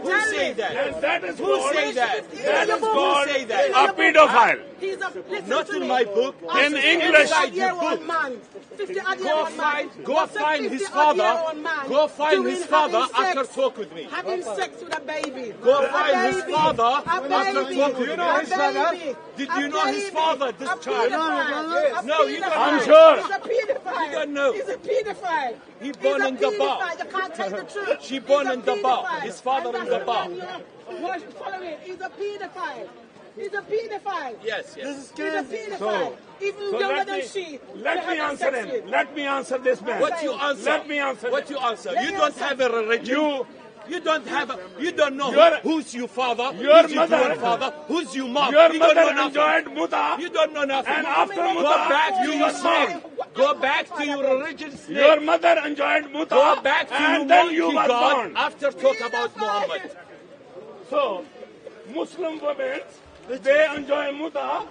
Who say that? And that is Who called, say that? That is called Say that? a pedophile. He's a listen Not to in me. my book. In English. 50-odd-year-old man. 50-odd-year-old man. Go find his father. Go find his father after talk with me. Having sex with a baby. Go find his father A after baby. talk with me. You know his father? Did you know his father, this child? No, you don't I'm know. sure. He's a pedophile. You don't know. He's a pedophile. He born in the bar. You can't take the truth. She born He's in a the bar. pedophile. His father And in the that's bar. when you're following. He's a pedophile. He's a pedophile. Yes, yes. He's a pedophile. Even younger than she. Let me answer him. Let me answer this man. What you answer? Let me answer. What you answer? You don't have a religion. You don't have a, you don't know who's your father, Your who's mother. your grandfather, who's your mom. Your you mother don't know enjoyed nothing. muta. You don't know nothing. And after go muta, back to you your were snake. Go back to your religion snake. Your mother enjoyed muta. Go back to and your then monkey you were god born. after talk about Muhammad. So, Muslim women, they enjoy muta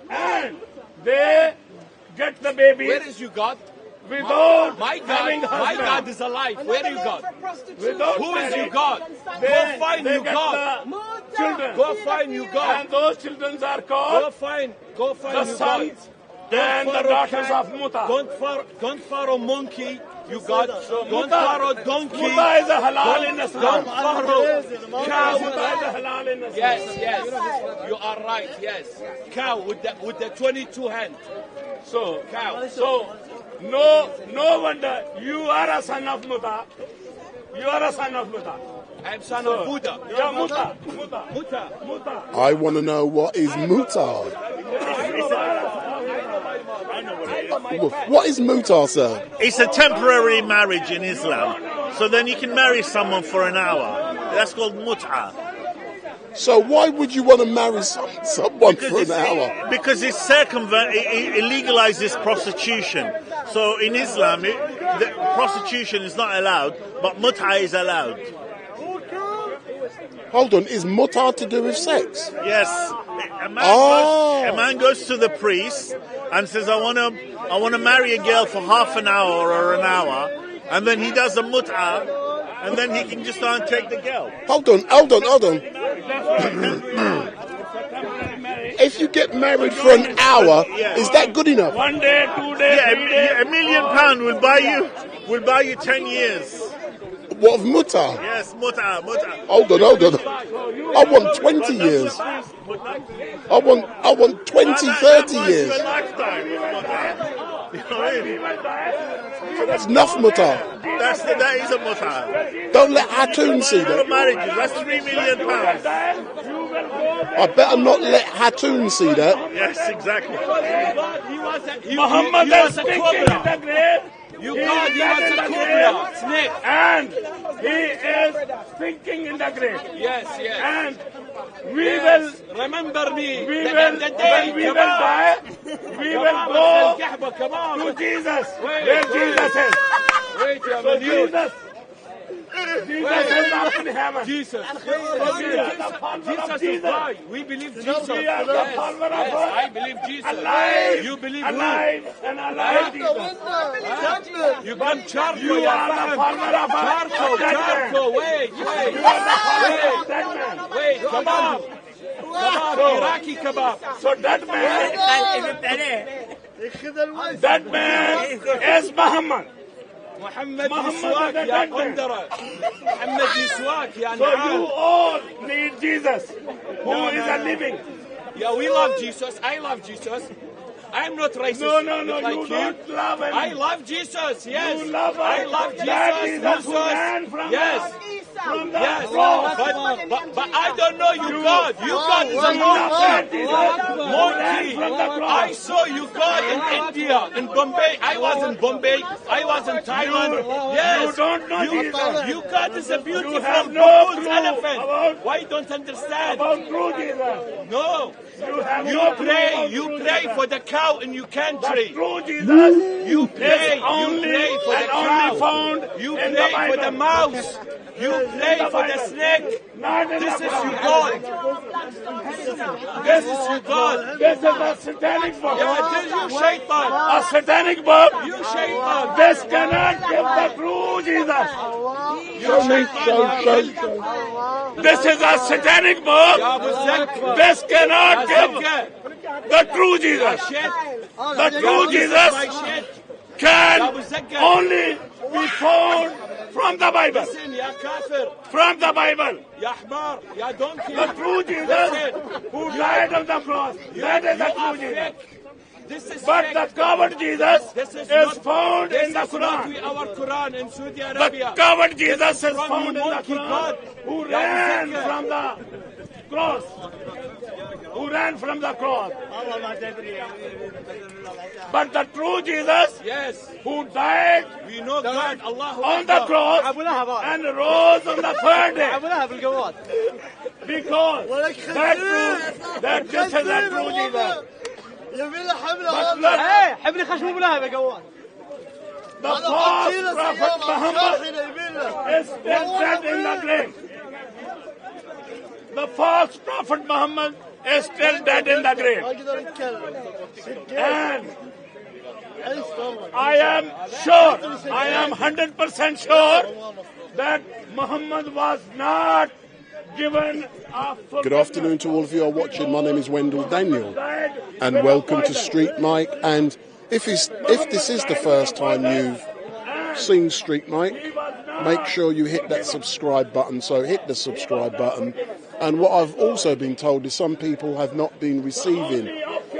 and they get the baby. Where is your God? Without my having God, my husband. God is alive. Where are you God? Without Who is your marriage. God? Go find they your get God. the children. Go find your God. And those children are Go called find the your God. sons and the daughters of muta. Don't follow monkey. You God. Don't muta- follow donkey. Muta is a halal in Islam. Don't follow cow. Muta is a halal in Islam. Yes, yes. You are right. Yes. Cow with the 22 hand. So, Cow. So, no wonder you are a son of muta. You are a son of muta. I am son of Buddha. Yeah, muta. Muta. I want to know what is mutar. What is mutar, sir? It's a temporary marriage in Islam. So then you can marry someone for an hour. That's called mut'ah. So why would you want to marry someone for an hour? Because it legalizes prostitution. So in Islam, prostitution is not allowed, but mut'ah is allowed. Hold on, is mutar to do with sex? Yes. A man goes to the priest and says, I want to marry a girl for half an hour or an hour, and then he does a mut'ah, and then he can just go and take the girl. Hold on. If you get married for an hour, is that good enough? 1 day, 2 days, 3 days. £1 million will buy you 10 years. What, of mutar? Yes, mut'ah. Hold on. I want 20 years. I want 20, 30 years. So that's enough mutar. That is a mut'ah. Don't let Hatun see that. Marriages, that's £3 million. I better not let Hatun see that. Yes, exactly. Muhammad is thinking in the grave. You God, he was a cobra, snake. And he is thinking in the grave. Yes. And we will remember me. When we will die, we will go to Jesus. Where Jesus is. So Jesus is up in heaven. Jesus is God. We believe Jesus. We are the follower of God. I believe Jesus. Alive. You believe alive and alive Jesus. You come Charco. You are the follower of God. Charco. Wait. Kebab. Iraqi kebab. So that man is Muhammad. محمد يسواك يا قندرة محمد يسواك يا So نعام. you all need Jesus who is a living. Yeah, we love Jesus. I love Jesus. I'm not racist. No, like you don't love him. I love Jesus, yes. You love him. I love Jesus. That Jesus who ran from yes. From the yes. cross. But I don't know you God. You God is a monkey. I saw you God in India, in Bombay. I was in Bombay. I was in Thailand. Yes. You don't know Jesus. You God is a beauty You from have no Babu's clue elephant. about- Why don't understand? About true Jesus. No. You have no clue about You true pray Jesus. for the cow in your country. True Jesus You pray. is only You pray for the and cow. only found You in pray the Bible. for the mouse. You pray for the snake. Not in This the is Bible. your God. This is your God. This is a satanic book. Yeah, this is your shaitan. A satanic book. You shaitan. This cannot give the true Jesus. You shaitan. This is a satanic book. This cannot give the true Jesus. The true Jesus can only be found from the Bible. Listen, ya kafir. From the Bible. Ya hmar. Ya donkey. The true Jesus who died on the cross. That is the true Jesus. This is But fake. the covered Jesus This is not- found this in the is not Quran. our Quran in Saudi Arabia. The covered Jesus is from found in the monkey Quran. God. Who Ya ran Muzakkar. from the cross. Who ran from the cross. But the true Jesus Yes. who died We know God. Allah on the cross and rose on the third day. Because that proves that this is the true Jesus. But look, the false prophet Muhammad is still dead in the grave. The false prophet Muhammad is still dead in the grave. And I am sure, I am 100% sure that Muhammad was not given a full. Good afternoon to all of you who are watching. My name is Wendell Daniel, and welcome to StreetMic. And if this is the first time you've seen StreetMic, make sure you hit that subscribe button. So hit the subscribe button. And what I've also been told is some people have not been receiving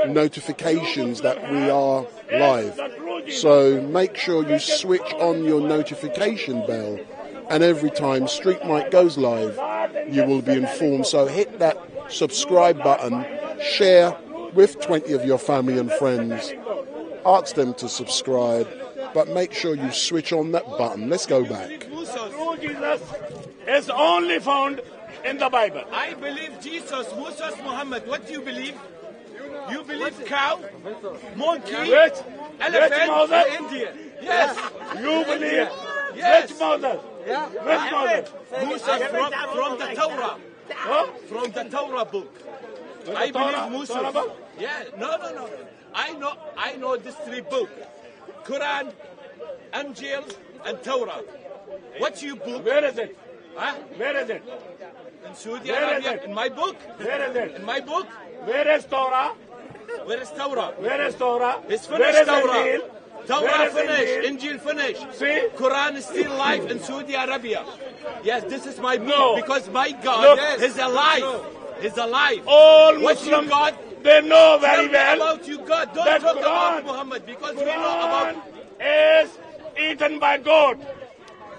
notifications that we are live. So make sure you switch on your notification bell, and every time StreetMic goes live, you will be informed. So hit that subscribe button, share with 20 of your family and friends, ask them to subscribe, but make sure you switch on that button. Let's go back. True Jesus is only found in the Bible. I believe Jesus, Moses, Muhammad. What do you believe? You believe cow, monkey, elephant, Moses? Indian. Yes. You believe Yes. which Moses? Which Moses? Moses from the Torah. Huh? From the Torah book. I believe Moses. Torah book? Yeah, no. I know these three books. Quran, Injil, and Torah. What's your book? Where is it? Huh? Where is it? In Saudi Where is Arabia. it? In my book? Where is it? In my book? Where is Torah? Where is Torah? Where is Torah? It's Where finished is Torah. Injil? Torah Where is finished. Injil? Injil finished. See? Quran is still alive in Saudi Arabia. Yes, this is my book No. because my God Look. is alive. He's alive. All What's your Muslims, God? they know Tell very me well about you God. Don't that talk Quran- about Muhammad because we know about Quran is eaten by goat.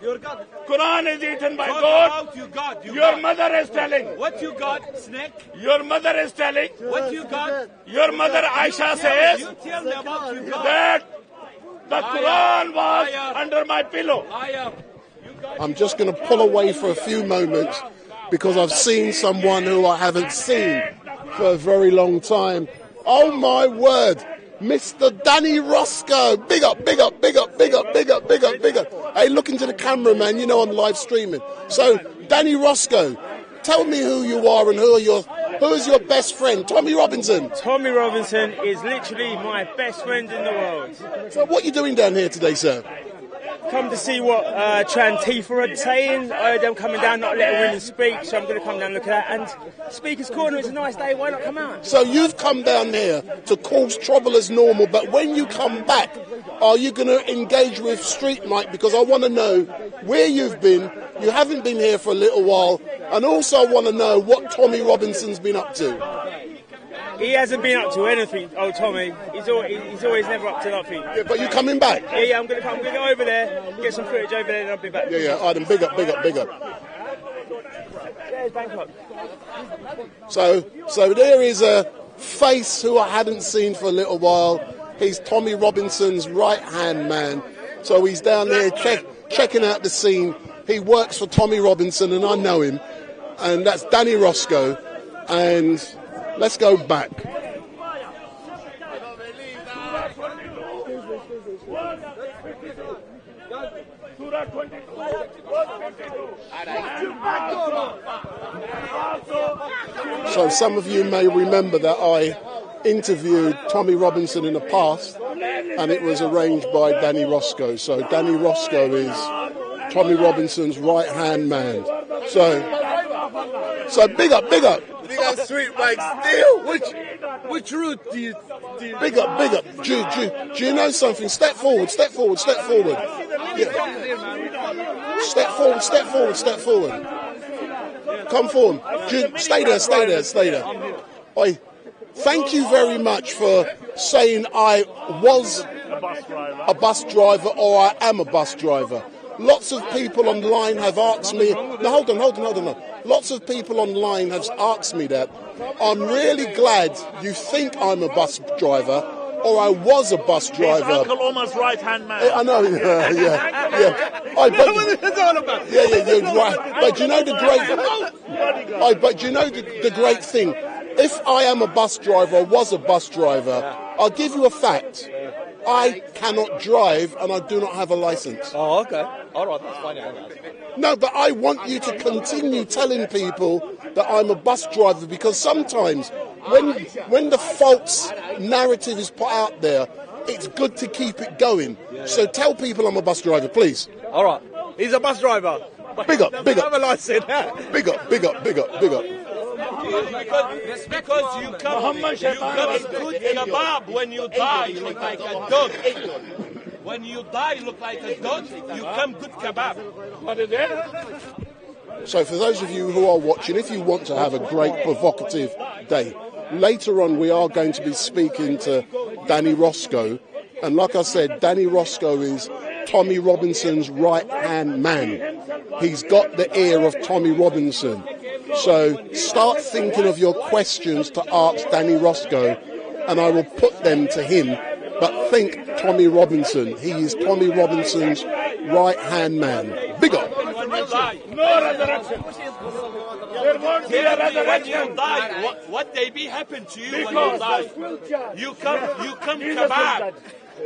your God. Quran is eaten by Talk goat. about you God. You Your God. mother is telling. What you got? Snake? Your mother is telling. What you got? Your mother Aisha says You tell me about you God. that the Quran was Ayah. under my pillow. I am. I'm just going to pull away for a few moments because I've seen someone who I haven't seen for a very long time. Oh my word, Mr. Danny Roscoe. Big up, big up, big up, big up, big up, big up, big up. Hey, look into the camera, man. You know I'm live streaming. So, Danny Roscoe, tell me who you are and who is your best friend? Tommy Robinson. Tommy Robinson is literally my best friend in the world. So what are you doing down here today, sir? Come to see what Antifa are saying. They're coming down, not letting women speak, so I'm going to come down and look at that. And Speaker's Corner, it's a nice day, why not come out? So you've come down here to cause trouble as normal, but when you come back, are you going to engage with StreetMic? Because I want to know where you've been. You haven't been here for a little while. And also I want to know what Tommy Robinson's been up to. He hasn't been up to anything, old Tommy. He's always never up to nothing. Yeah, but you coming back? Yeah, I'm gonna go over there, get some footage over there, and I'll be back. Yeah. All right, then big up. Yeah, it's Bangkok. So there is a face who I hadn't seen for a little while. He's Tommy Robinson's right-hand man. So he's down there checking out the scene. He works for Tommy Robinson, and I know him. And that's Danny Roscoe. And let's go back. So some of you may remember that I interviewed Tommy Robinson in the past, and it was arranged by Danny Roscoe. So Danny Roscoe is Tommy Robinson's right-hand man. So big up. Big up StreetMic still. Which route do you... Big up. Do you know something? Step forward. Yeah. Step forward. Come forward. Stay there. Oi, thank you very much for saying I was a bus driver or I am a bus driver. Lots of people online have asked me... No, hold on. Lots of people online have asked me that. I'm really glad you think I'm a bus driver or I was a bus driver. He's Uncle Omar's right-hand man. I know, yeah. What it's all about. Yeah, you're right. But you know the great thing? If I am a bus driver or was a bus driver, I'll give you a fact. I cannot drive and I do not have a license. Oh, okay. All right, that's fine. No, but I want you to continue telling people that I'm a bus driver, because sometimes when the false narrative is put out there, it's good to keep it going. So tell people I'm a bus driver, please. All right. He's a bus driver. Big up. Have a license. Big up. Because you come in good kebab when you die, you look like a dog. When you die, you look like a dog, you come good kebab. What is it? So for those of you who are watching, if you want to have a great provocative day, later on we are going to be speaking to Danny Roscoe. And like I said, Danny Roscoe is Tommy Robinson's right-hand man. He's got the ear of Tommy Robinson. So start thinking of your questions to ask Danny Roscoe, and I will put them to him. But think Tommy Robinson. He is Tommy Robinson's right-hand man. Big up. No resurrection. When you die, what they be happen to you when you die? You come kebab.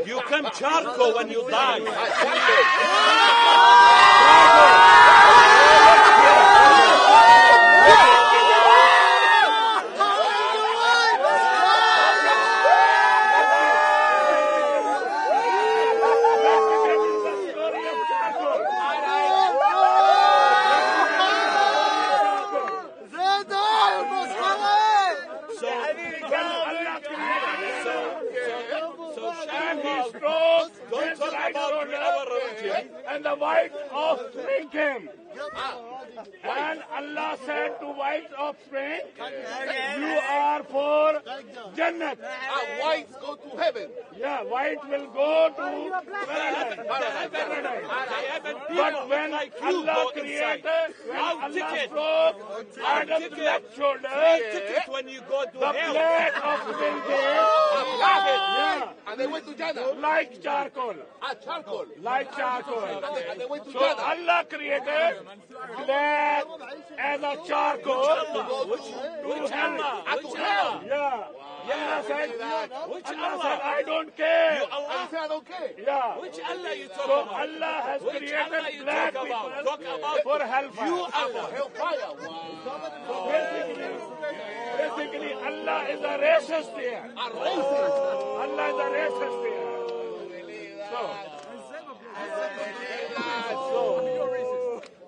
You come charcoal when you die. And the white offspring came. And Allah said to white offspring, you are for Jannat. Whites go to heaven. Yeah, white will go to paradise. But when Allah created, Allah broke Adam's left shoulder, when you go to the plate of building, and they went to Jannah. like charcoal. Charcoal. Like charcoal. And they went to So Jannah. Allah created black as a charcoal to hell. Yeah. Allah said, I don't care. Allah said, I don't care. Yeah. Which Allah you talk So about? Allah has Which created Allah you black talk people about? Talk about for hellfire. you Allah. Hellfire. So basically, Allah is a racist here. A racist. Allah is a racist here.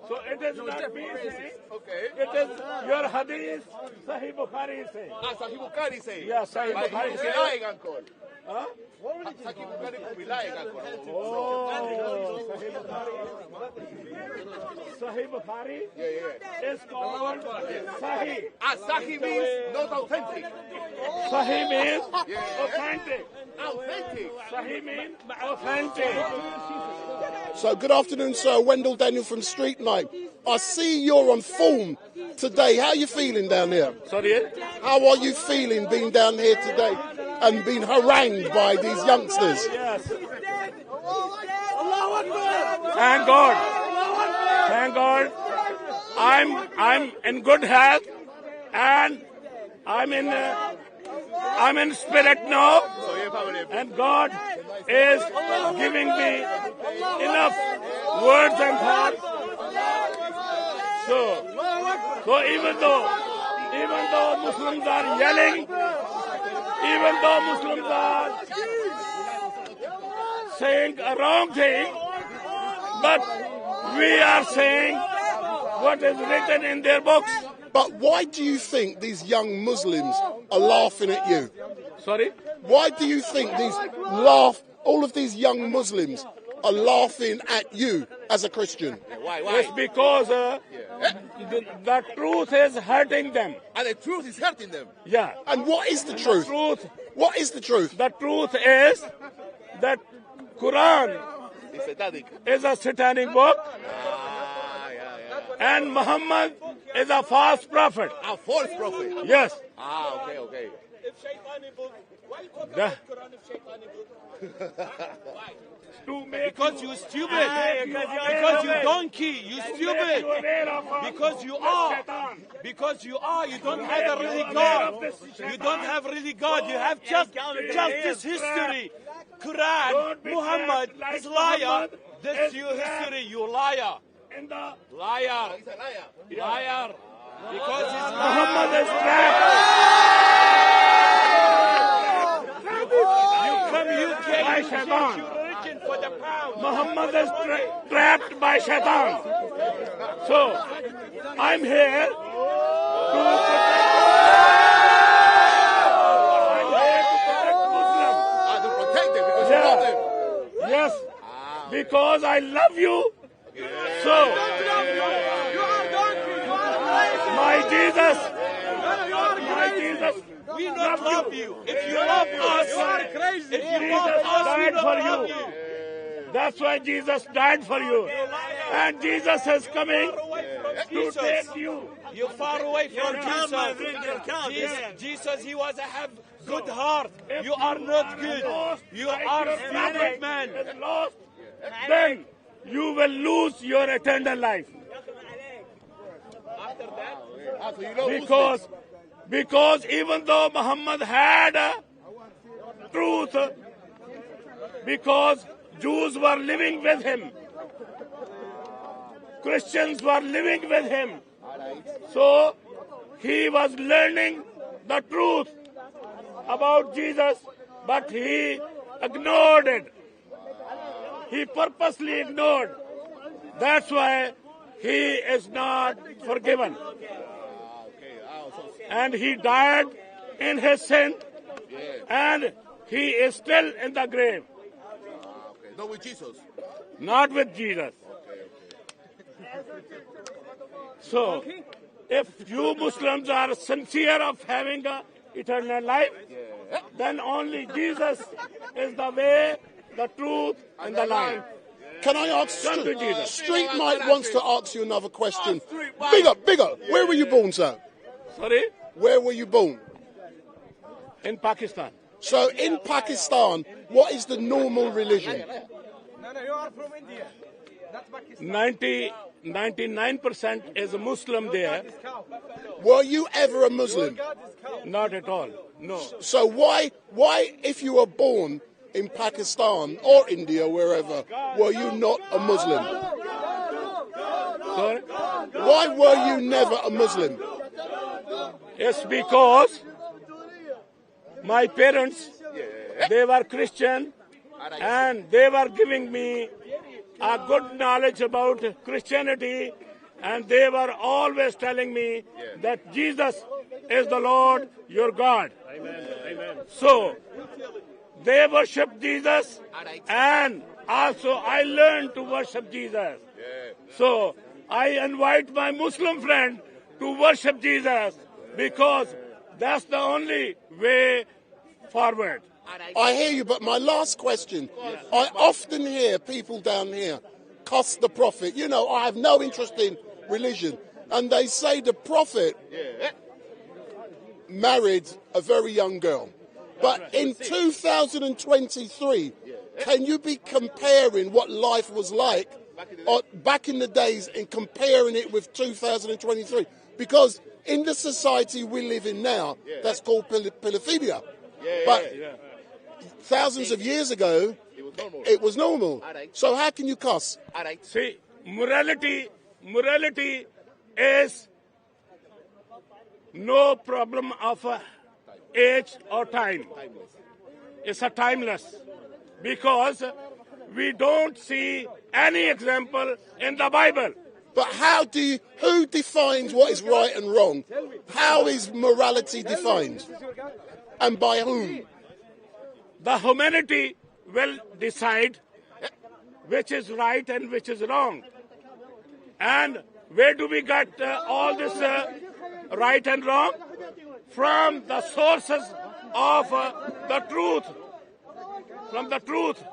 So it is not me saying. Okay. It is your hadith, Sahih Bukhari saying. Sahih Bukhari saying. Yeah, Sahih Bukhari saying. Sahih Bukhari is called Sahih. Sahih means not authentic. Sahih means authentic. Authentic. Sahih means authentic. So good afternoon, sir. Wendell Daniel from StreetMic. I see you're on form today. How are you feeling down here? Sorry? How are you feeling being down here today and being harangued by these youngsters? Yes. Thank God. Thank God. I'm in good health and I'm in spirit now, and God is giving me enough words and thoughts. So even though Muslims are yelling, even though Muslims are saying a wrong thing, but we are saying what is written in their books. But why do you think these young Muslims are laughing at you? Sorry? Why do you think all of these young Muslims are laughing at you as a Christian? Why? It's because the truth is hurting them. And the truth is hurting them. Yeah. And what is the truth? What is the truth? The truth is that Quran is a satanic book. And Muhammad is a false prophet. A false prophet? Yes. Okay. If Shaitani book, why talk about Quran if Shaitani book? Why? Because you stupid. Because you donkey. You stupid. Because you are. Because you are. You don't have a really God. You don't have really God. You have just this history. Quran, Muhammad is liar. This your history. You liar. Liar. Liar. Because he's Muhammad is trapped. You come UK by Shaitan. for the pound. Muhammad is trapped by Shaitan. So I'm here to protect them because you love them. Yes, because I love you. So my Jesus, we don't love you. If you love us, you are crazy. If you love us, we died don't for love you. you. That's why Jesus died for you. And Jesus is coming to take you. You're far away from Jesus. Jesus, he was a have good heart. You are not good. You are a stupid man. Then you will lose your eternal life. Because even though Muhammad had truth, because Jews were living with him, Christians were living with him, so he was learning the truth about Jesus, but he ignored it. He purposely ignored. That's why he is not forgiven. And he died in his sin, and he is still in the grave. Not with Jesus. Not with Jesus. So, if you Muslims are sincere of having an eternal life, then only Jesus is the way, the truth, and the life. Can I ask? Come to Jesus. StreetMic wants to ask you another question. Big up. Where were you born, sir? Sorry? Where were you born? In Pakistan. So in Pakistan, what is the normal religion? No, you are from India. Not Pakistan. 99% is a Muslim there. Were you ever a Muslim? Not at all. No. So why, if you were born in Pakistan or India, wherever, were you not a Muslim? Sorry? Why were you never a Muslim? It's because my parents, they were Christian, and they were giving me a good knowledge about Christianity, and they were always telling me that Jesus is the Lord, your God. Amen. So, they worship Jesus, and also I learned to worship Jesus. So I invite my Muslim friend to worship Jesus because that's the only way forward. I hear you, but my last question, I often hear people down here cuss the Prophet. You know, I have no interest in religion. And they say the Prophet married a very young girl. But in 2023, can you be comparing what life was like back in the days and comparing it with 2023? Because in the society we live in now, that's called pedophilia. But thousands of years ago, it was normal. So how can you cuss? See, morality is no problem of age or time. It's a timeless, because we don't see any example in the Bible. But who defines what is right and wrong? How is morality defined? And by whom? The humanity will decide which is right and which is wrong. And where do we get all this right and wrong? From the sources of the truth. From the truth.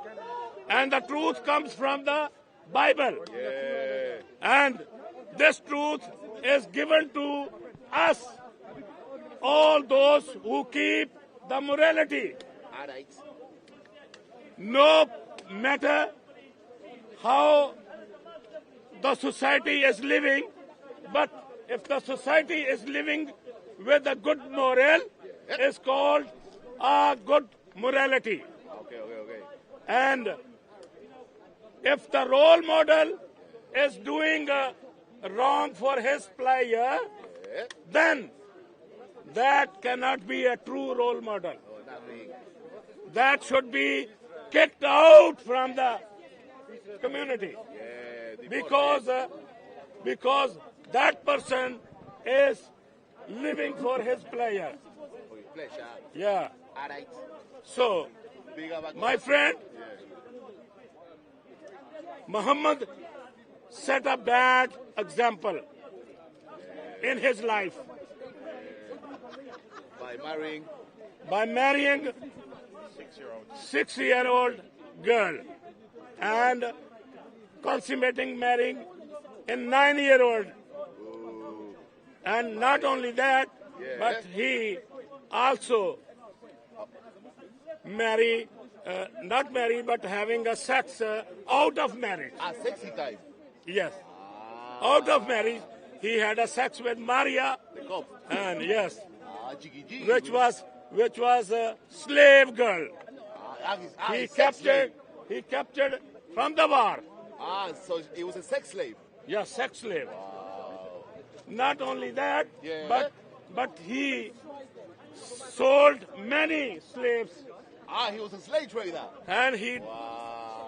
And the truth comes from the Bible. And this truth is given to us, all those who keep the morality. No matter how the society is living, but if the society is living with a good moral, it's called a good morality. And if the role model is doing wrong for his player, then that cannot be a true role model. That should be kicked out from the community, because that person is living for his player. Yeah. So, my friend, Muhammad set a bad example in his life by marrying 6-year-old girl and consummating marrying a 9-year-old. And not only that, but he also not married, but having a sex out of marriage. Sexy time? Yes. Out of marriage, he had a sex with Maria, and yes, which was a slave girl. He captured from the war. So he was a sex slave? Yes, sex slave. Not only that, but he sold many slaves. He was a slave trader. And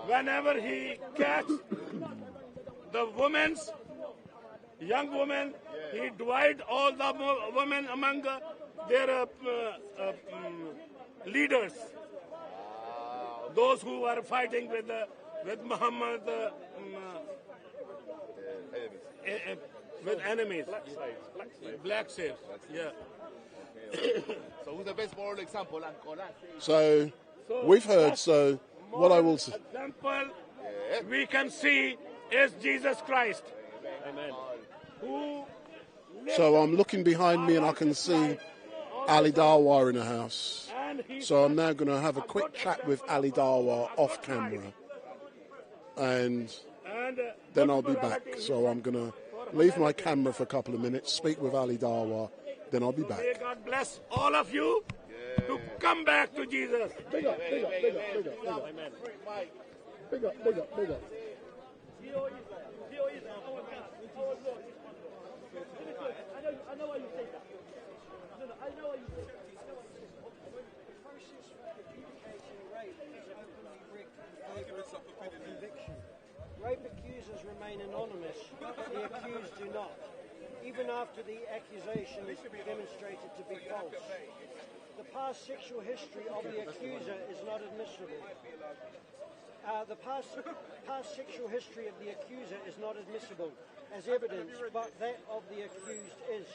whenever he catch the young women, he divide all the women among their leaders. Those who are fighting with Muhammad, with enemies. Black slaves. Yeah. So who's the best moral example? So we've heard. So what I will say. Example we can see is Jesus Christ. Amen. So I'm looking behind me and I can see Ali Dawa in the house. So I'm now going to have a quick chat with Ali Dawa off camera, and then I'll be back. So I'm going to leave my camera for a couple of minutes, speak with Ali Dawa, then I'll be back. May God bless all of you to come back to Jesus. Big up, big up, big up, big up, big up. Amen. Big up, big up, big up. Rape accusers remain anonymous. The accused do not, even after the accusation is demonstrated to be false. The past sexual history of the accuser is not admissible. The past sexual history of the accuser is not admissible as evidence, but that of the accused is.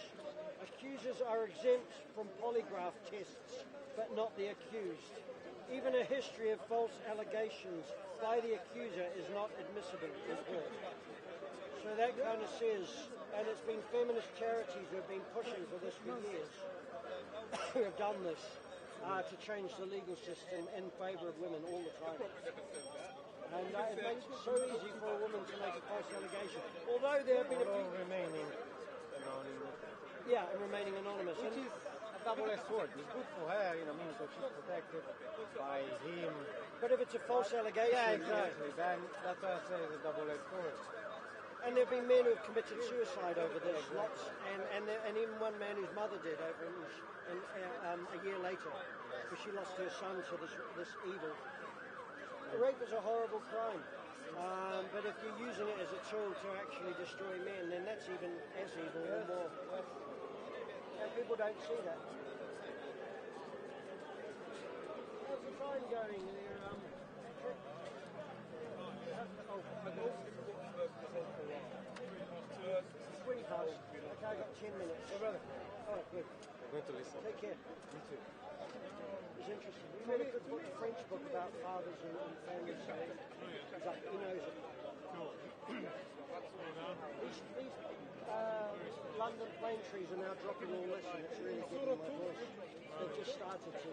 Accusers are exempt from polygraph tests, but not the accused. Even a history of false allegations by the accuser is not admissible as well. So that kind of says, and it's been feminist charities who have been pushing for this for years, who have done this to change the legal system in favour of women all the time. And it makes it so easy for a woman to make a false allegation. Although there have been a few... remaining anonymous. Yeah, and remaining anonymous. Which is a double-edged sword. It's good for her, you know, means that she's protected by him. But if it's a false allegation... Yeah, exactly. Then that's why I say it's a double-edged sword. And there have been men who have committed suicide over this, lots, and even one man whose mother did over a year later, because she lost her son to this evil. Rape is a horrible crime, but if you're using it as a tool to actually destroy men, then that's even as evil or more. And people don't see that. How's the time going there? 20 past. Okay, I've got 10 minutes. Oh, good. I'm going to listen. Take care. Me too. It's interesting. We read a good book, a French book about fathers and families. So he's like, he knows it. These London plane trees are now dropping all this, and it's really giving my voice. They've just started to.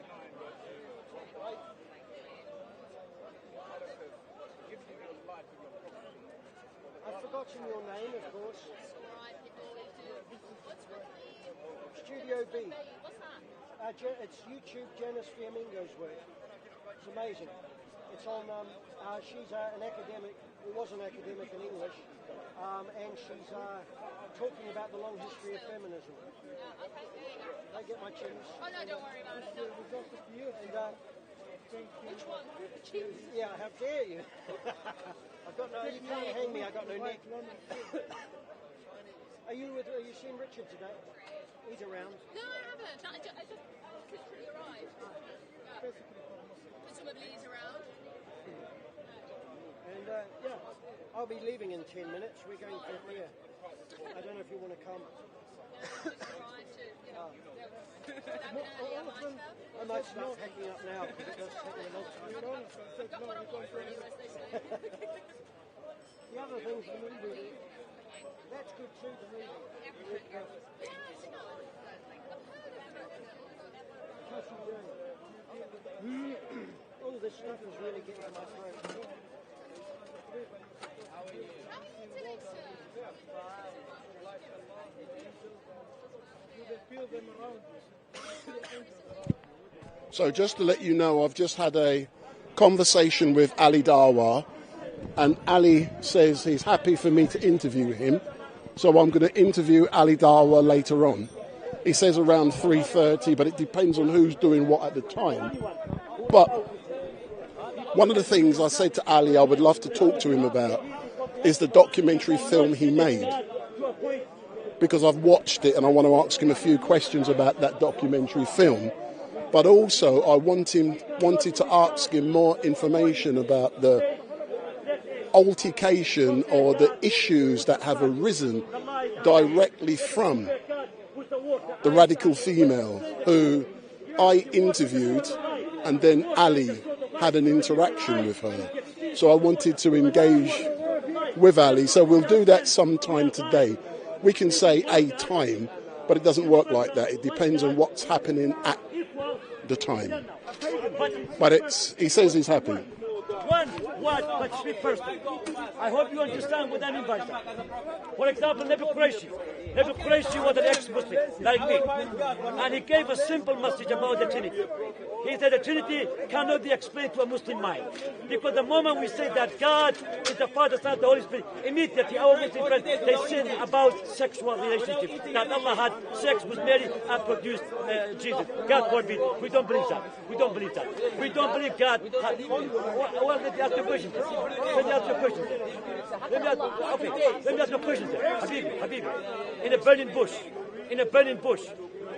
I've forgotten your name, of course. Studio B. It's YouTube, Janice Fiamingo's work. It's amazing. It's on, she's an academic, who was an academic in English, and she's talking about the long history of feminism. I get my chins. Oh no, don't worry about it. No. And, which one? The chins? yeah, how dare you? I've got no, you can't hang me, I've got no neck. Are you seeing Richard today? He's around. No, I haven't. I just literally arrived. Presumably he's around. And yeah, I'll be leaving in 10 minutes. We're going to here. I don't know if you want to come. I might start packing up now because it does take me a long time. The other things the movie, that's good too, the movie. Oh, this stuff is really getting to my throat. So just to let you know, I've just had a conversation with Ali Dawa, and Ali says he's happy for me to interview him. So I'm going to interview Ali Dawa later on. He says around 3:30, but it depends on who's doing what at the time. But one of the things I said to Ali I would love to talk to him about is the documentary film he made, because I've watched it and I want to ask him a few questions about that documentary film. But also I wanted to ask him more information about the altercation or the issues that have arisen directly from the radical female who I interviewed, and then Ali had an interaction with her. So I wanted to engage with Ali. So we'll do that sometime today. We can say a time, but it doesn't work like that. It depends on what's happening at the time. But he says he's happy. One word, but speak first. I hope you understand what I mean by that. For example, Nabi Quraishi was an ex-Muslim, like me, and he gave a simple message about the Trinity. He said the Trinity cannot be explained to a Muslim mind, because the moment we say that God is the Father, Son, the Holy Spirit, immediately our Muslim friends, they say about sexual relationships, that Allah had sex with Mary and produced Jesus. God forbid. We don't believe that. We don't believe that. We don't believe God had... Well, let me ask you a question. Let me ask you a question. Let me ask you a question. Habibi, in a burning bush,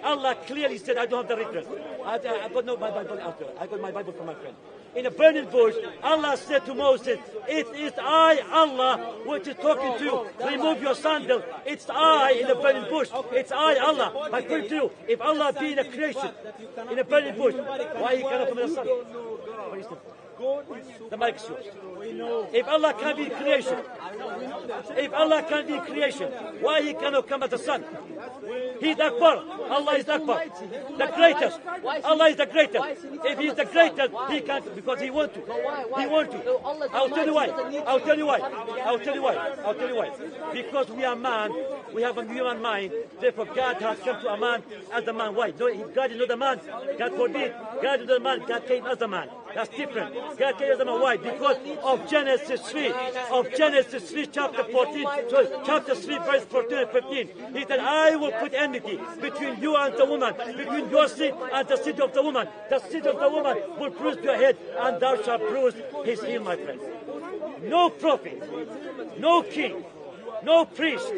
Allah clearly said, I don't have the reference. I got no my Bible out there. I got my Bible from my friend. In a burning bush, Allah said to Moses, it is I, Allah, which is talking to you. Remove your sandal. It's I in the burning bush. It's I, Allah. I put to you, if Allah be in a creation, in a burning bush, why he cannot come in the sun? The mic is yours. If Allah can be creation, why he cannot come as the sun? He's Akbar. Allah is Akbar. The greatest. Allah is the greatest. If he's the greatest, he can't, because he wants to. He wants to. I'll tell you why. Because we are man, we have a human mind, therefore God has come to a man as a man. Why? No, God is not a man. God forbid. God is not a man. God came as a man. That's different. God came as a man. Why? Because of Genesis 3. Chapter 3, verse 14 and 15. He said, I will put enmity between you and the woman, between your seed and the seed of the woman. The seed of the woman will bruise your head, and thou shalt bruise his heel, my friend. No prophet, no king, no priest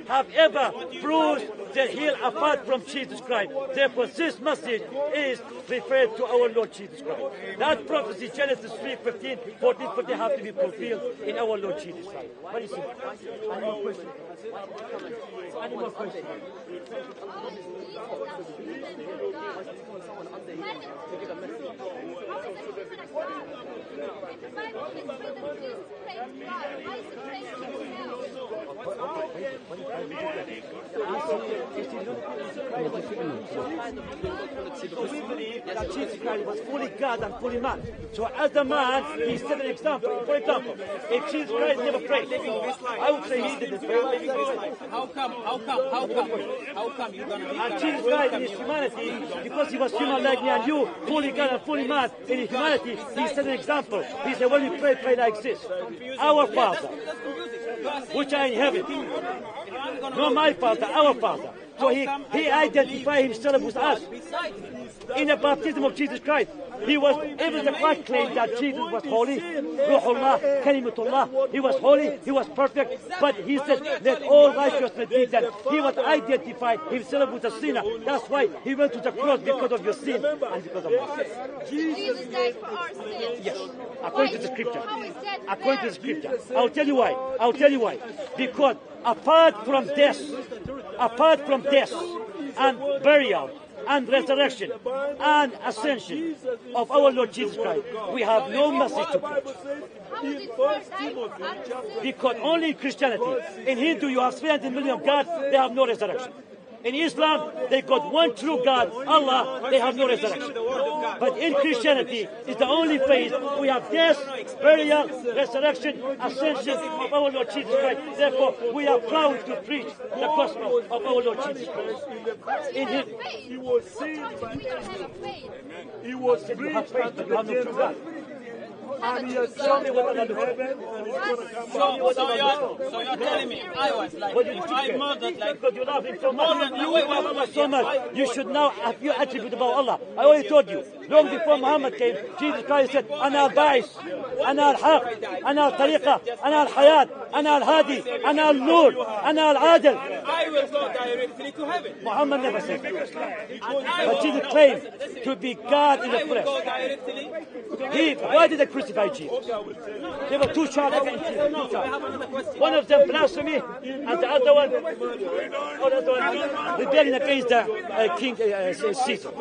have ever bruised their heel apart from Jesus Christ. Therefore, this message is referred to our Lord Jesus Christ. That prophecy, Genesis 3:15, 14, have to be fulfilled in our Lord Jesus Christ. What is it? Any more questions? Any more questions? We believe that Jesus Christ was fully God and fully man. So as a man, he set an example. For example, if Jesus Christ never prayed, I would say he didn't pray. How come you're going to be? And Jesus Christ in his humanity, because he was human like me and you, fully God and fully man, in his humanity, he set an example. He said, when you pray like this. Our Father, which are in heaven. Not my Father, our Father. So he identified himself with us. In the baptism of Jesus Christ, he was able to claim that Jesus was holy, Ruhullah, Kalimatullah. He was holy, he was perfect, but he said, let all righteousness be done. He was identified himself with a sinner. That's why he went to the cross, because of your sin and because of my sin. Jesus died for our sins. Yes, according to the scripture. According to the scripture. I'll tell you why. Because apart from death and burial and resurrection and ascension of our Lord Jesus Christ, we have no message to preach. Because only in Christianity, in Hindu you have 300 million gods, they have no resurrection. In Islam, they got one true God, Allah, they have no resurrection. But in Christianity, it's the only faith we have death, burial, resurrection, ascension of our Lord Jesus Christ. Therefore, we are proud to preach the gospel of our Lord Jesus Christ. In Him, He was saved by He was preached unto the Gentiles. And he has shown me what I'm going to heaven, and he's going to come back. So you're telling me I was like, I murdered like, because you love him so much. You love Allah so much. You should now have your attribute about Allah. I already told you. Long before Muhammad came, Jesus Christ said, Ana al-Ba'is, Ana al-Haq, Ana al-Tariqa, Ana al-Hayat, Ana al-Hadi, Ana al-Nur, Ana al-Adil. I will go directly to heaven. Muhammad never said that. But Jesus claimed to be God in the flesh. Why did they crucify Jesus? There were two charges against Jesus. One of them blasphemy, and the other one rebellion against the King Caesar.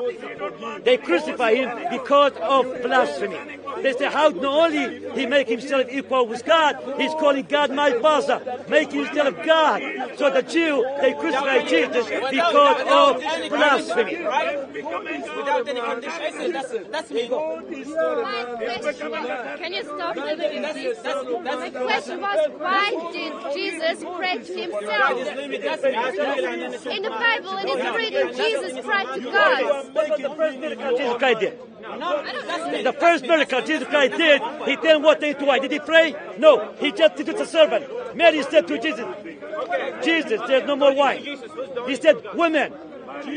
They crucify him because of blasphemy. They say, how not only he make himself equal with God, he's calling God my Father, making himself God. So the Jew, they crucify Jesus because of blasphemy. Without any condition. That's me. Can you stop? My question was, why did Jesus pray to himself? In the Bible, it is written, Jesus prayed to God. The first miracle Jesus Christ did. The first miracle Jesus Christ did, he turned water into wine. Did he pray? No. He just did it to the servant. Mary said to Jesus, Jesus, there's no more wine. He said, women,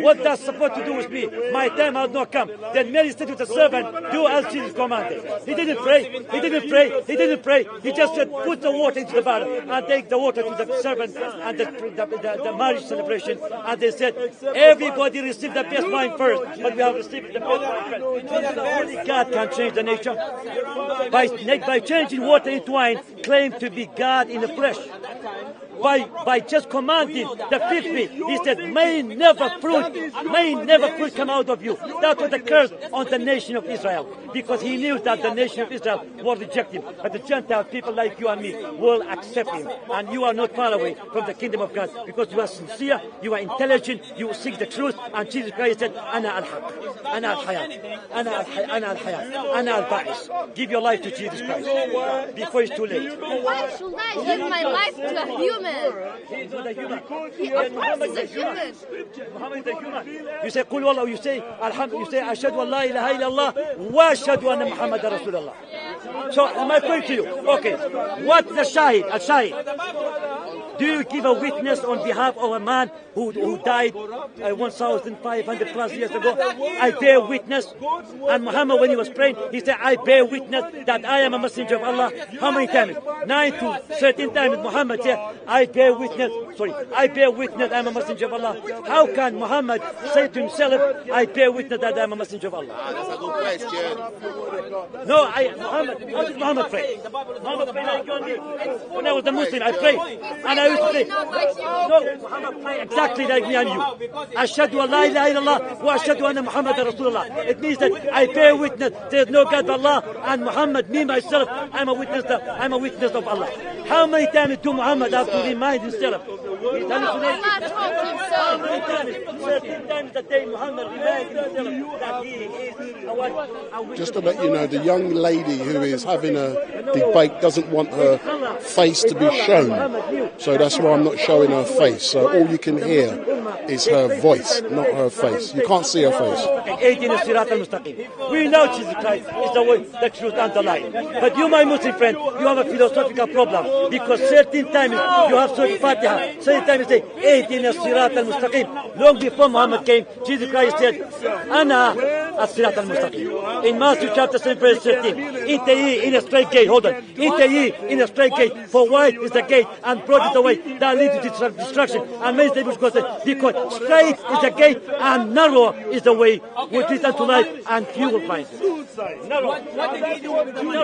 What that's supposed to do with me? My time has not come. Then Mary said to the servant, do as Jesus commanded. He didn't pray. He didn't pray. He didn't pray. He just said, put the water into the barrel and take the water to the servant and the marriage celebration. And they said, everybody received the best wine first, but we have received the best wine first. Only God can change the nature. By changing water into wine, claim to be God in the flesh. By just commanding the fig tree, he said, may never fruit come out of you. That was the curse on the nation of Israel, because he knew that the nation of Israel will reject him. But the Gentile people like you and me will accept him. And you are not far away from the kingdom of God, because you are sincere, you are intelligent, you seek the truth. And Jesus Christ said, Ana al-Haq, Ana al-Hayat, Ana al-Hayat, Ana al-Ba'is. Give your life to Jesus Christ before it's too late. Why should I give my life to a human? He's not a human. Of course he's a human. Muhammad is a human. You say, Qul Wallah, you say, Alhamdulillah, you say, Ashhadu an la ilaha illallah, wa ashhadu anna Muhammad Rasulullah. So, my point to you, okay, what the Shahid, al-Shahid? Do you give a witness on behalf of a man who died 1,500 plus years ago? I bear witness. And Muhammad, when he was praying, he said, I bear witness that I am a messenger of Allah. How many times? 9 to 13 times Muhammad said, I bear witness I am a messenger of Allah. How can Muhammad say to himself, I bear witness that I am a messenger of Allah? That's a good question. No, how did Muhammad pray? Muhammad prayed like you and me. When I was a Muslim, I prayed. And I used to say, no, Muhammad prayed exactly like me and you. Ashhadu an la ilaha illallah wa ashhadu anna Muhammad Rasulullah. It means that I bear witness there is no God but Allah, and Muhammad, me myself, I'm a witness of Allah. How many times do Muhammad have to remind himself? He's hallucinating. How many times? 13 times a day Muhammad reminds himself that he is a witness. Just to let you know, the young lady who is having a debate doesn't want her face to be shown. So that's why I'm not showing her face. So all you can hear is her voice, not her face. You can't see her face. We know Jesus Christ is the way, the truth, and the life. But you, my Muslim friend, you have a philosophical problem, because 13 times you have Surah Fatiha, 13 times you say, Ehdina as-sirat al-mustaqim. Long before Muhammad came, Jesus Christ said, Ana as-sirat al-mustaqim. In Matthew chapter 7, verse 13, enter ye in a straight gate, hold on, enter ye in a straight gate, for wide is the gate, and broad is the way that leads to destruction. And many people go say, because straight is the gate, and narrow is the way which leads unto life, and few will find it. Narrow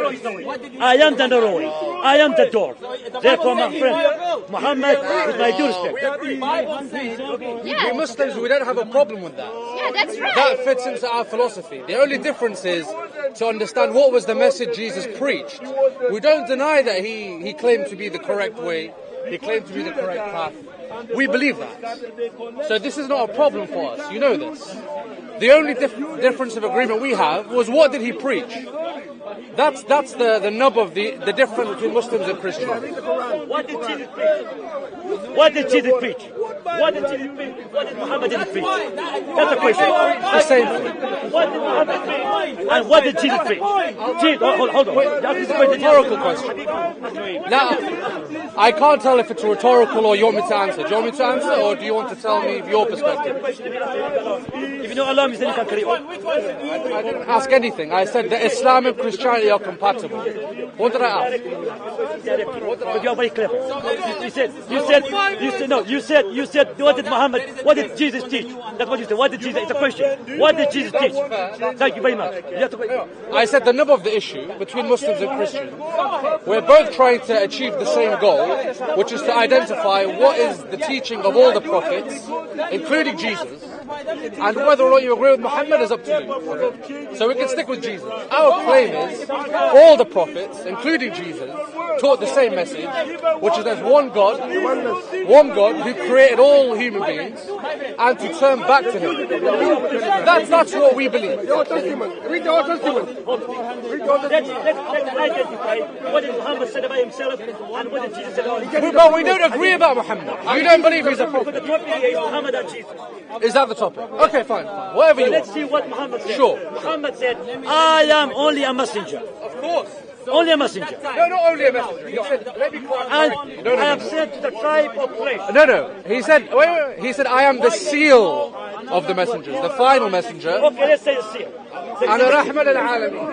is the way. I am the narrow way. I am the door. Therefore, my friend, Muhammad is my due respect. We Muslims, we don't have a problem with that. Yeah, that's right. That fits into our philosophy. The only difference is to understand what was the message Jesus preached. We don't deny that he claimed to be the correct way. He claimed to be the correct path. We believe that. So this is not a problem for us. You know this. The only difference of agreement we have was, what did he preach? That's the nub of the difference between Muslims and Christians. What did Jesus preach? What did Jesus preach? What did Jesus preach? What did Muhammad preach? That's the question. The same thing. What did Muhammad preach? And what did Jesus preach? Hold on. That's a rhetorical question. Now, I can't tell if it's rhetorical or you want me to answer. Do you want me to answer, or do you want to tell me your perspective? If you know Allah, then you can carry on. I didn't ask anything. I said that Islam and Christianity are compatible. What did I ask? But you are very clever. You said, what did Muhammad, what did Jesus teach? That's what you said. What did Jesus, it's a question. What did Jesus teach? Thank you very much. I said the nub of the issue between Muslims and Christians, we're both trying to achieve the same goal, which is to identify what is the teaching of all the prophets, including Jesus, and whether or not you agree with Muhammad is up to you. So we can stick with Jesus. Our claim is all the prophets, including Jesus, taught the same message, which is there's one God who created all human beings, and to turn back to Him. That's what we believe. Let's identify what did Muhammad said about himself and what did Jesus say about himself. But we don't agree about Muhammad. You don't believe he's a prophet. The topic is Muhammad and Jesus. Is that the topic? Okay, fine. Whatever you want. Let's see what Muhammad said. Sure. Muhammad said, I am only a messenger. Of course. Only a messenger. No, not only a messenger. He said, let me and I have sent to the tribe of Quraysh. No. He said, wait. He said, I am the seal of the messengers. The final messenger. Okay, let's say it's seal. أنا رحمة للعالمين.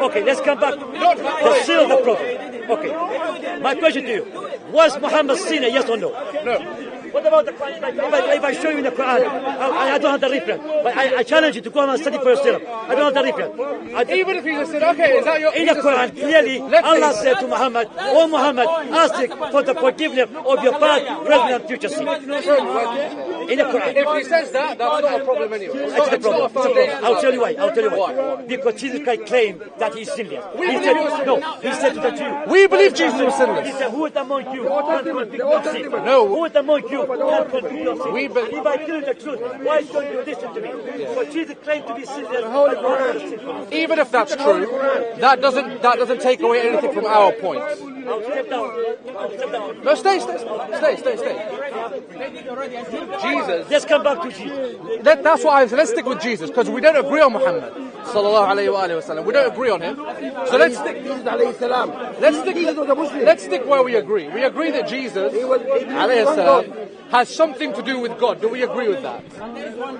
Okay, let's come back. The seal of the prophet. Okay. My question to you. Was Muhammad sinner, yes or no? No. What about the Quran? If I show you in the Quran, I don't have the reference. But I challenge you to go and study for yourself. I don't have the reference. Even if you just said, okay, is that your... In the Quran, clearly, Allah said to Muhammad, "O Muhammad, ask for the forgiveness of your past, present, and future sins." In the Quran. If he says that, that's not a problem anyway. It's a problem. I'll tell you why. Because Jesus Christ claimed that he's sinless. He said to the Jews. We believe Jesus was sinless. He said, "Who is among you can convict of sin?" No. Who is among you can convict of sin? If I tell you the truth, why don't you listen to me? Because Jesus claimed to be sinless. Even if that's true, that doesn't take away anything from our point. I'll step down. No, stay. Jesus. Let's come back to Jesus. That's what I said. Let's stick with Jesus because we don't agree on Muhammad. Sallallahu alayhi wa sallam. We don't agree on him. So let's stick where we agree. We agree that Jesus alayhi salam has something to do with God. Do we agree with that?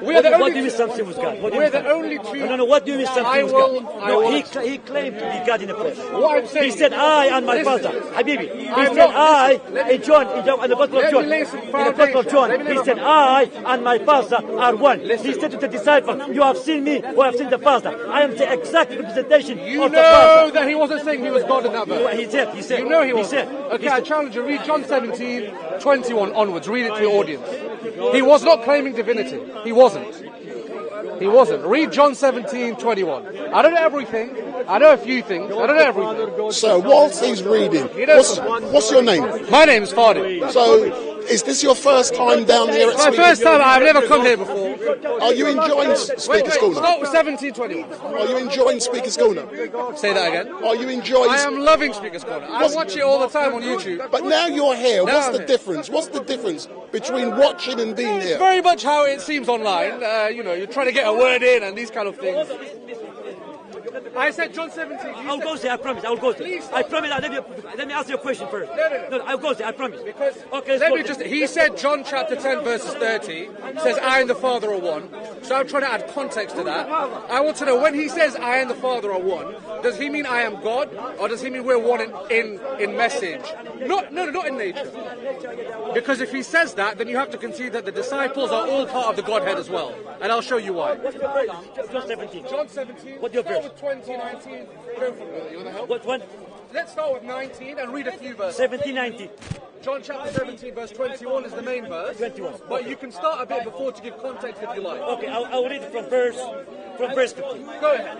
What do you mean something with God? We're the only two. No. What do you mean something with God? No, he claimed to be God in the flesh. What I'm saying, he said, "I and my Father." Habibi. He said, "I." In John, in the Gospel of John. In the Gospel of John, he said, "I and my Father are one." He said to the disciples, "You have seen me, who have seen the Father." I am the exact representation of the Father. You know that he wasn't saying he was God in that verse. He said. You know he was. Okay, I challenge you. Read John 17:21 onwards. Read it to your audience. He was not claiming divinity. He wasn't. Read John 17:21. I don't know everything. I know a few things. I don't know everything. So whilst he's reading, what's your name? My name's Fadi. So is this your first time down here at My first time. I've never come here before. Are you enjoying Speaker School now? Start with 1721. Are you enjoying Speaker School now? Say that again. Are you enjoying... I am loving Speaker School. I watch it all the time on YouTube. But now you're here. What's the difference? What's the difference between watching and being here? Very much how it seems online. You're trying to get a word in and these kind of things. I said John 17. I'll go there, I promise. I'll go there. I promise. Let me ask you a question first. No, I'll go there, I promise. Because okay, he said John chapter 10 verses 30 says I and the Father are one. So I'm trying to add context to that. I want to know when he says I and the Father are one, does he mean I am God or does he mean we're one in message? Not in nature. Because if he says that, then you have to concede that the disciples are all part of the Godhead as well. And I'll show you why. John 17. John 17. What's your verse? 20, 19. Go from there. You want to help? What one? Let's start with 19 and read a few verses. 17, 19. John chapter 17 verse 21 is the main verse. 21. But you can start a bit before to give context if you like. Okay, I'll read from verse 15. Go ahead.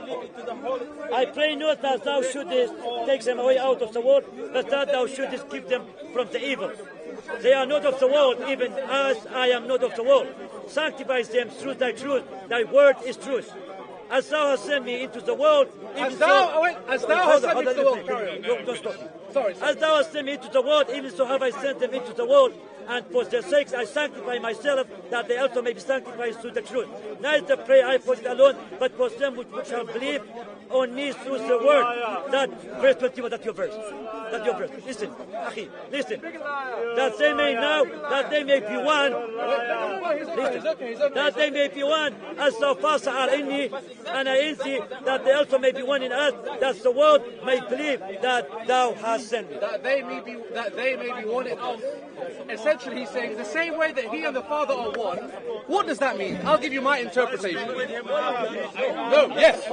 I pray not that thou shouldest take them away out of the world, but that thou shouldest keep them from the evil. They are not of the world, even as I am not of the world. Sanctify them through thy truth. Thy word is truth. As thou hast sent me into the world, as thou hast sent me into the world. Don't stop. Sorry. As thou hast sent me into the world, even so have I sent them into the world. And for their sakes I sanctify myself, that they also may be sanctified through the truth. Neither pray I for it alone, but for them which shall believe on me through the word. That verse 21, that's your verse. That's your verse. Listen, Akhi, listen. That they may know, that they may be one. Listen. That they may be one, as thou Father art in me, and I in thee, that they also may be one in us, that the world may believe that thou hast sent me. That they may be one in us. Essentially, he's saying the same way that he and the Father are one. What does that mean? I'll give you my interpretation. No, yes.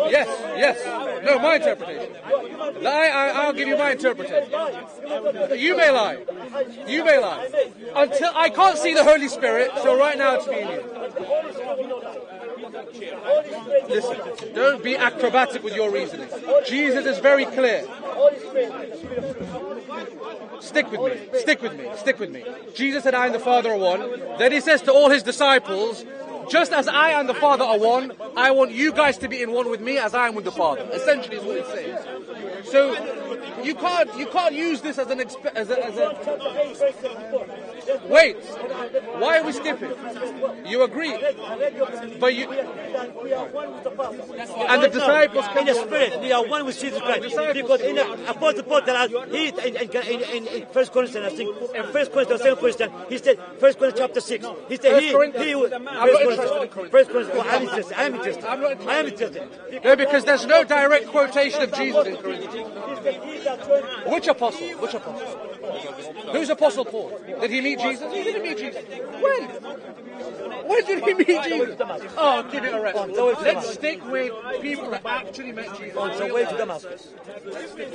No, my interpretation. I'll give you my interpretation. You may lie. Until I can't see the Holy Spirit, so right now it's me and you. Listen, don't be acrobatic with your reasoning. Jesus is very clear. Stick with me. Jesus said, I and the Father are one. Then he says to all his disciples, just as I and the Father are one, I want you guys to be in one with me as I am with the Father. Essentially is what he's saying. So you can't use this as an Wait, why are we skipping? You agree, but you and the disciples in the spirit. We are one with Jesus Christ. Because in Apostle Paul tells us in 1 Corinthians, I think, in 1 Corinthians, 2 Corinthians, he said, 1 Corinthians chapter 6, he said, he I'm interested. No, because there's no direct quotation of Jesus in Corinthians. Which apostle? Who's Apostle Paul? Did he meet Jesus? He didn't meet Jesus. When? When did he meet Jesus? Oh, give it a rest. Let's stick with people that actually met Jesus. On the way to Damascus,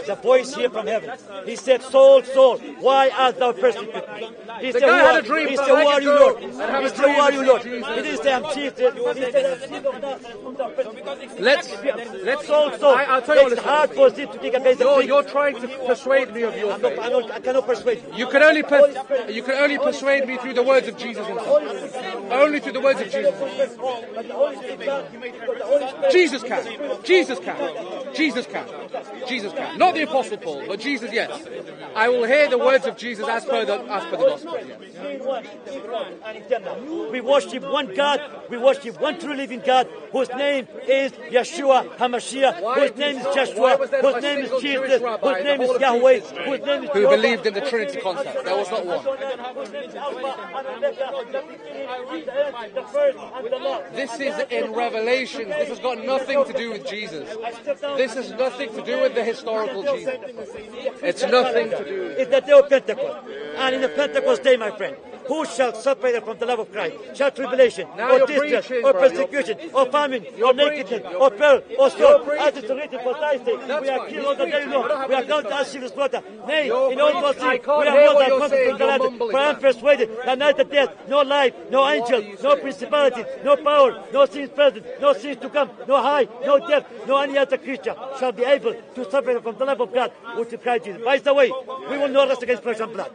the voice here from heaven, he said, Saul, Saul, why art thou persecuting me? He said, had a dream. He said, who are you, Lord? He said, who are you, Lord? He didn't say, I'm Jesus. He said, I'm Jesus of Nazareth. Let's Saul, I'll tell you what, it's hard for thee to take against the king. You're trying to persuade me of your faith. I cannot persuade you. You can only persuade me through the words of Jesus himself. Only through the words of Jesus. Jesus can. Not the Apostle Paul, but Jesus, yes. I will hear the words of Jesus as per the gospel. Yes. We worship one God. We worship one true living God, whose name is Yeshua HaMashiach, whose name is Joshua, whose name is Jesus, whose name is Yahweh, whose name is who believed in the Trinity concept. There was not one. This is in Revelation. This has got nothing to do with Jesus. This has nothing to do with the historical Jesus. It's nothing to do with it. It's the day of Pentecost. And in the Pentecost day, my friend, who shall separate us from the love of Christ? Shall tribulation, or distress, or persecution, or famine, or nakedness, or peril, or sword? As it is written for thy sake, we are killed all the day long. We are counted as sheep to slaughter. Nay, in all those things, we are more than conquerors from the land. For I am persuaded that neither death, nor life, no angel, no principality, no power, no things present, no things to come, no height, no depth, no any other creature shall be able to separate us from the love of God, which is Christ Jesus. By the way, we will not rest against flesh and blood.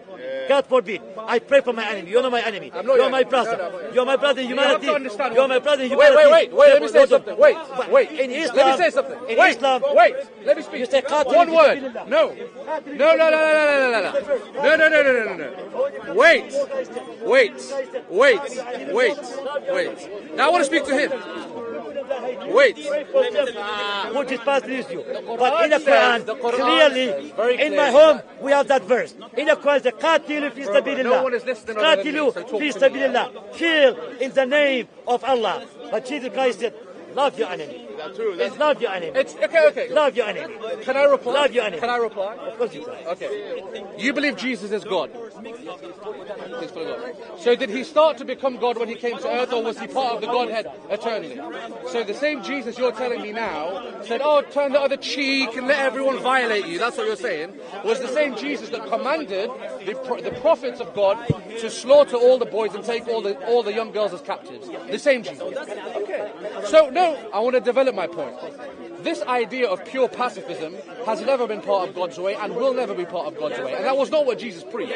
God forbid. I pray for my enemy. You're not my enemy. You're my brother. You're my brother in humanity. You're my brother in humanity. Wait. Let me say something. Wait. In Islam, let me say something. In Islam, let me speak. You say one word. No. Wait. Now I want to speak to him. Wait. Which is past issue. But in the Quran, clearly, in my home, we have that verse. In the Quran, the Qatilu fi sabilillah. Qatilu fi sabilillah. Kill in the name of Allah. But Jesus Christ said, love your enemy. It's love your enemy. It's okay. Love your enemy. Can I reply? Love your enemy. Can I reply? Of course you can. Okay. You believe Jesus is God? So did he start to become God when he came to earth, or was he part of the Godhead eternally? So the same Jesus you're telling me now said, oh, turn the other cheek and let everyone violate you. That's what you're saying. Was the same Jesus that commanded the prophets of God to slaughter all the boys and take all the young girls as captives. The same Jesus. Okay. So no, I want to develop my point. This idea of pure pacifism has never been part of God's way and will never be part of God's way. And that was not what Jesus preached.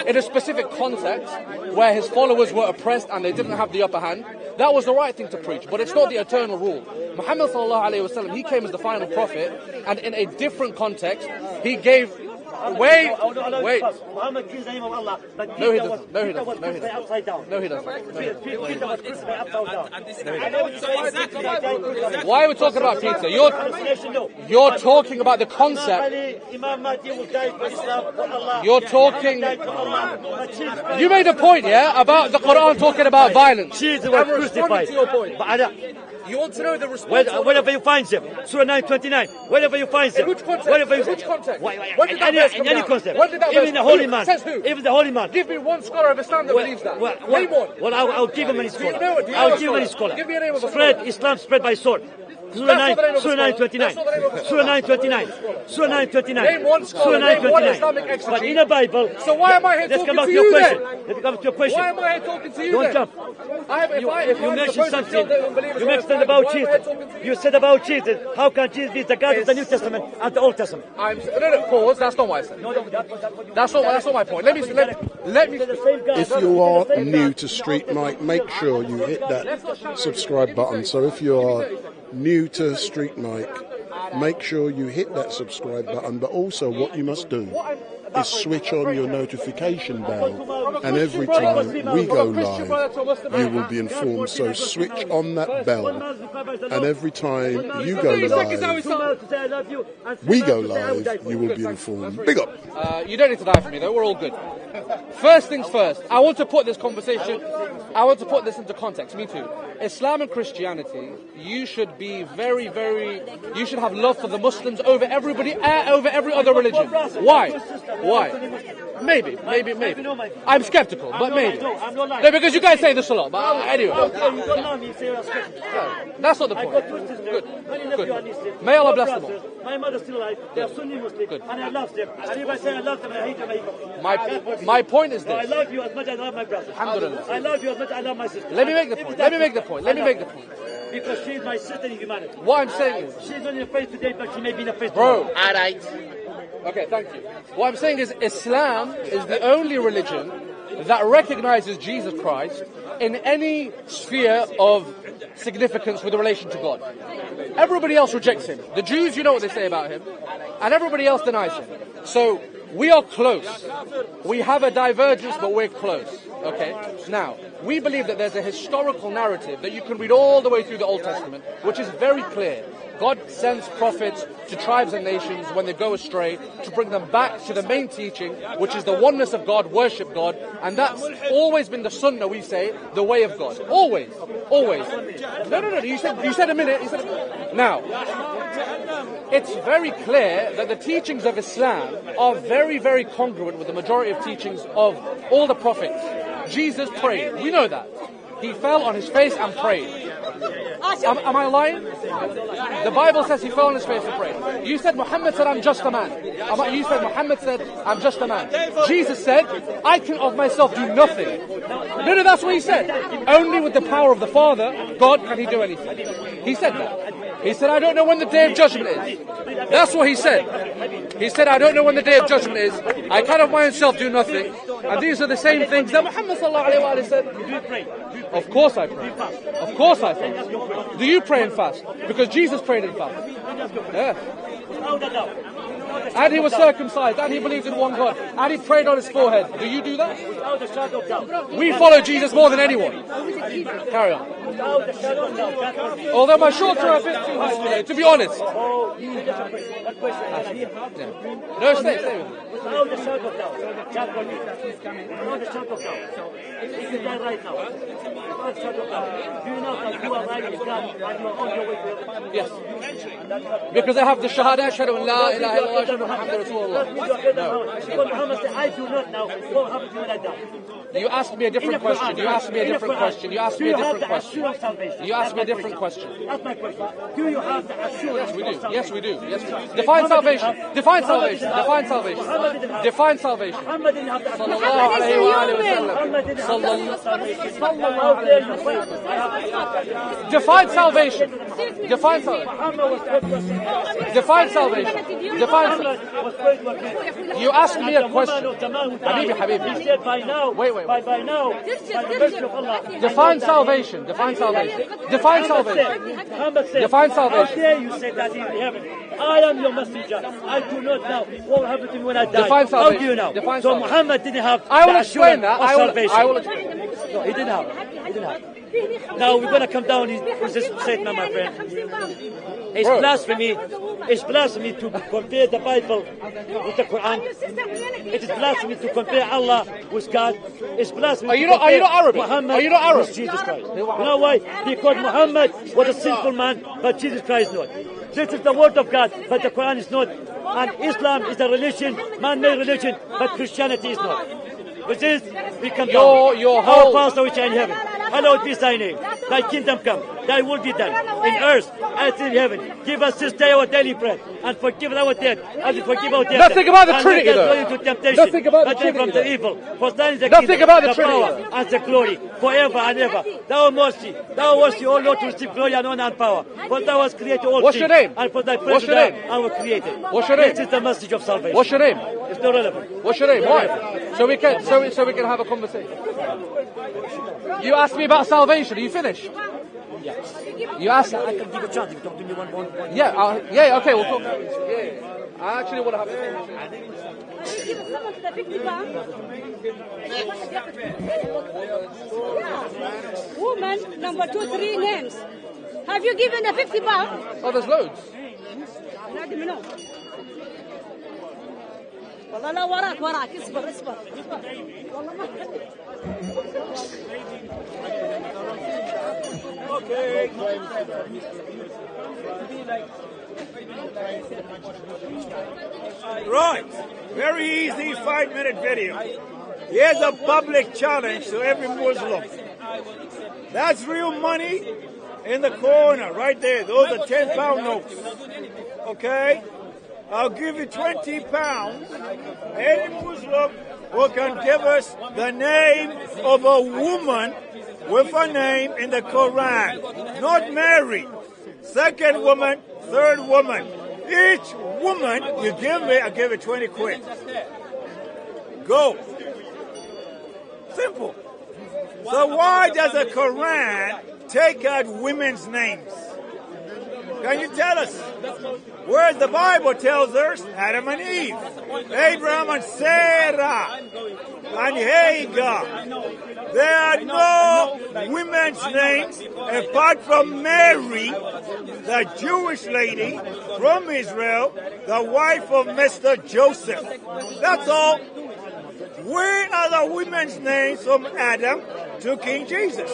In a specific context where his followers were oppressed and they didn't have the upper hand, that was the right thing to preach. But it's not the eternal rule. Muhammad sallallahu alayhi wa sallam, he came as the final prophet, and in a different context, he gave... Wait. Muhammad kills the name of Allah. No, he doesn't. No, he doesn't. Why are we talking about pizza? You're talking about the concept. You're talking... You made a point, yeah, about the Quran talking about violence. Jesus was crucified. To your point. You want to know the response? Wherever you find them. Surah 929. Wherever you find them. In which context? Which context? In any concept. When did that even the holy man. Says who? Even the holy man. Give me one scholar of Islam that believes that. Name one. Well, I'll give him any scholar. I'll give him any scholar. Give me a name of a scholar. Islam spread by sword. Surah 929. Surah 929. Surah 929. Name one scholar. Surah 929. Name one Islamic exegete. But in the Bible. So why am I here talking to you then? Let's come to your question. Why am I here talking to you Don't then? jump. You mentioned something. You mentioned about Jesus. You said about Jesus. How can Jesus be the God of the New Testament and the Old Testament? Pause. That's not what I said. That's not my point. Let me. If you are new to StreetMic, make sure you hit that subscribe button. So if you are new to StreetMic, make sure you hit that subscribe button, but also what you must do is switch on your notification bell, and every time we go live, you will be informed. So switch on that bell, and every time you go live, we go live, you will be informed. Big up. You don't need to die for me, though. We're all good. First things first, I want to put this conversation, I want to put this into context. Me too. Islam and Christianity, you should be very, very, you should have love for the Muslims over everybody, over every other religion. Why? Why? Maybe. I'm skeptical, but maybe. No, because you guys say this a lot, but anyway. That's not the point. Good. May Allah bless them all. My mother's still alive. They are Sunni Muslim. Good. And I love them. And if I say I love them, I hate them. My point is this. I love you as much as I love my brother. Alhamdulillah. I love you as much as I love my sister. Let me make the point. Because she is my sister in humanity. What I'm saying is, she's not in the face today, but she may be in the face tomorrow. Bro. All right. Okay, thank you. What I'm saying is, Islam is the only religion that recognizes Jesus Christ in any sphere of significance with relation to God. Everybody else rejects him. The Jews, you know what they say about him, and everybody else denies him. So we are close. We have a divergence, but we're close. Okay? Now, we believe that there's a historical narrative that you can read all the way through the Old Testament, which is very clear. God sends prophets to tribes and nations when they go astray to bring them back to the main teaching, which is the oneness of God, worship God, and that's always been the sunnah, we say, the way of God. Always. No. You said a minute. Now, it's very clear that the teachings of Islam are very, very congruent with the majority of teachings of all the prophets. Jesus prayed. We know that. He fell on his face and prayed. Am I lying? The Bible says he fell on his face and prayed. You said Muhammad said, I'm just a man. You said Muhammad said, I'm just a man. Jesus said, I can of myself do nothing. No, that's what he said. Only with the power of the Father, God, can he do anything. He said that. He said, I don't know when the day of judgment is. That's what he said. He said, I don't know when the day of judgment is. I can of myself do nothing. And these are the same things that Muhammad said. Do you pray? Of course I pray. Of course I fast. Do you pray and fast? Because Jesus prayed and fasted. Yeah. And he was circumcised, and he believed in one God, and he prayed on his forehead. Do you do that? We follow Jesus more than anyone. Carry on. Although my shorts are a bit too high today, to be honest. No, stay with me. Without the shadow of doubt, without the shadow of doubt. If you die right now, without the shadow of doubt, do you know that you are right with God and you are on your way to heaven? Yes. Because I have the Shahada, Ashhadu an la ilaha illallah, Ashhadu Muhammadan Rasulullah. No. Because Muhammad said, I do not know what happened to you when I die. You asked me a different question. You asked me a different question. That's my question. Do you have the assurance? Yes, we do. Define salvation. Define salvation. Muhammad didn't have the Sallallahu alayhi wa Define salvation. You asked me a question. Habibi. He said by now. Wait. By now. Define salvation. Muhammad said, how dare you say that in heaven? I am your messenger. I do not know what will happen to me when I die. How do you know? So Muhammad didn't have I will explain that. I will explain. No, he didn't have. Now we're going to come down with this statement, my friend. It's blasphemy. It's blasphemy to compare the Bible with the Quran. It is blasphemy to compare Allah with God. It's blasphemy. Are you not Arabic? Muhammad Are you not Arab? with Jesus Christ. You know why? Because Muhammad was a sinful man, but Jesus Christ is not. This is the word of God, but the Quran is not. And Islam is a religion, man-made religion, but Christianity is not. With this, we come down. Our Father which art in heaven, hallowed be thy name. Thy kingdom come, thy will be done, in earth as in heaven. Give us this day our daily bread, and forgive our debt, as we forgive our debtors. Nothing about the Trinity, though. Into temptation, Nothing about the Trinity, from the evil. For thine is the Nothing kingdom, about the power, Trinity, and the glory, forever and ever. Thou mercy, O Lord, to receive glory and honor and power. For thou hast created all What's things. your name? And for thy What's your pleasure name? thou art created. What's your name? This is the message of salvation. What's your name? It's not relevant. What's your name? Why? So we can have a conversation. You asked me about salvation. Are you finished? Yes. You asked. I can give a chance if you talk to me one. Yeah. Yeah. Okay. We'll talk. Yeah. I actually want to have a conversation. Give someone to the 50 pounds. Woman, number 2, 3 names. Have you given the 50 pounds? Oh, there's loads. Let me know. والله لا وراك اصبر والله ما Okay. Right. Very easy 5-minute video. Here's a public challenge to every Muslim. That's real money in the corner, right there. Those are 10-pound notes. Okay? I'll give you 20 pounds. Any Muslim who can give us the name of a woman with a name in the Quran. Not Mary. Second woman, third woman. Each woman you give me, I'll give you 20 quid. Go. Simple. So why does the Quran take out women's names? Can you tell us? Whereas the Bible tells us Adam and Eve, Abraham and Sarah, and Hagar. There are no women's names apart from Mary, the Jewish lady from Israel, the wife of Mr. Joseph. That's all. Where are the women's names from Adam to King Jesus?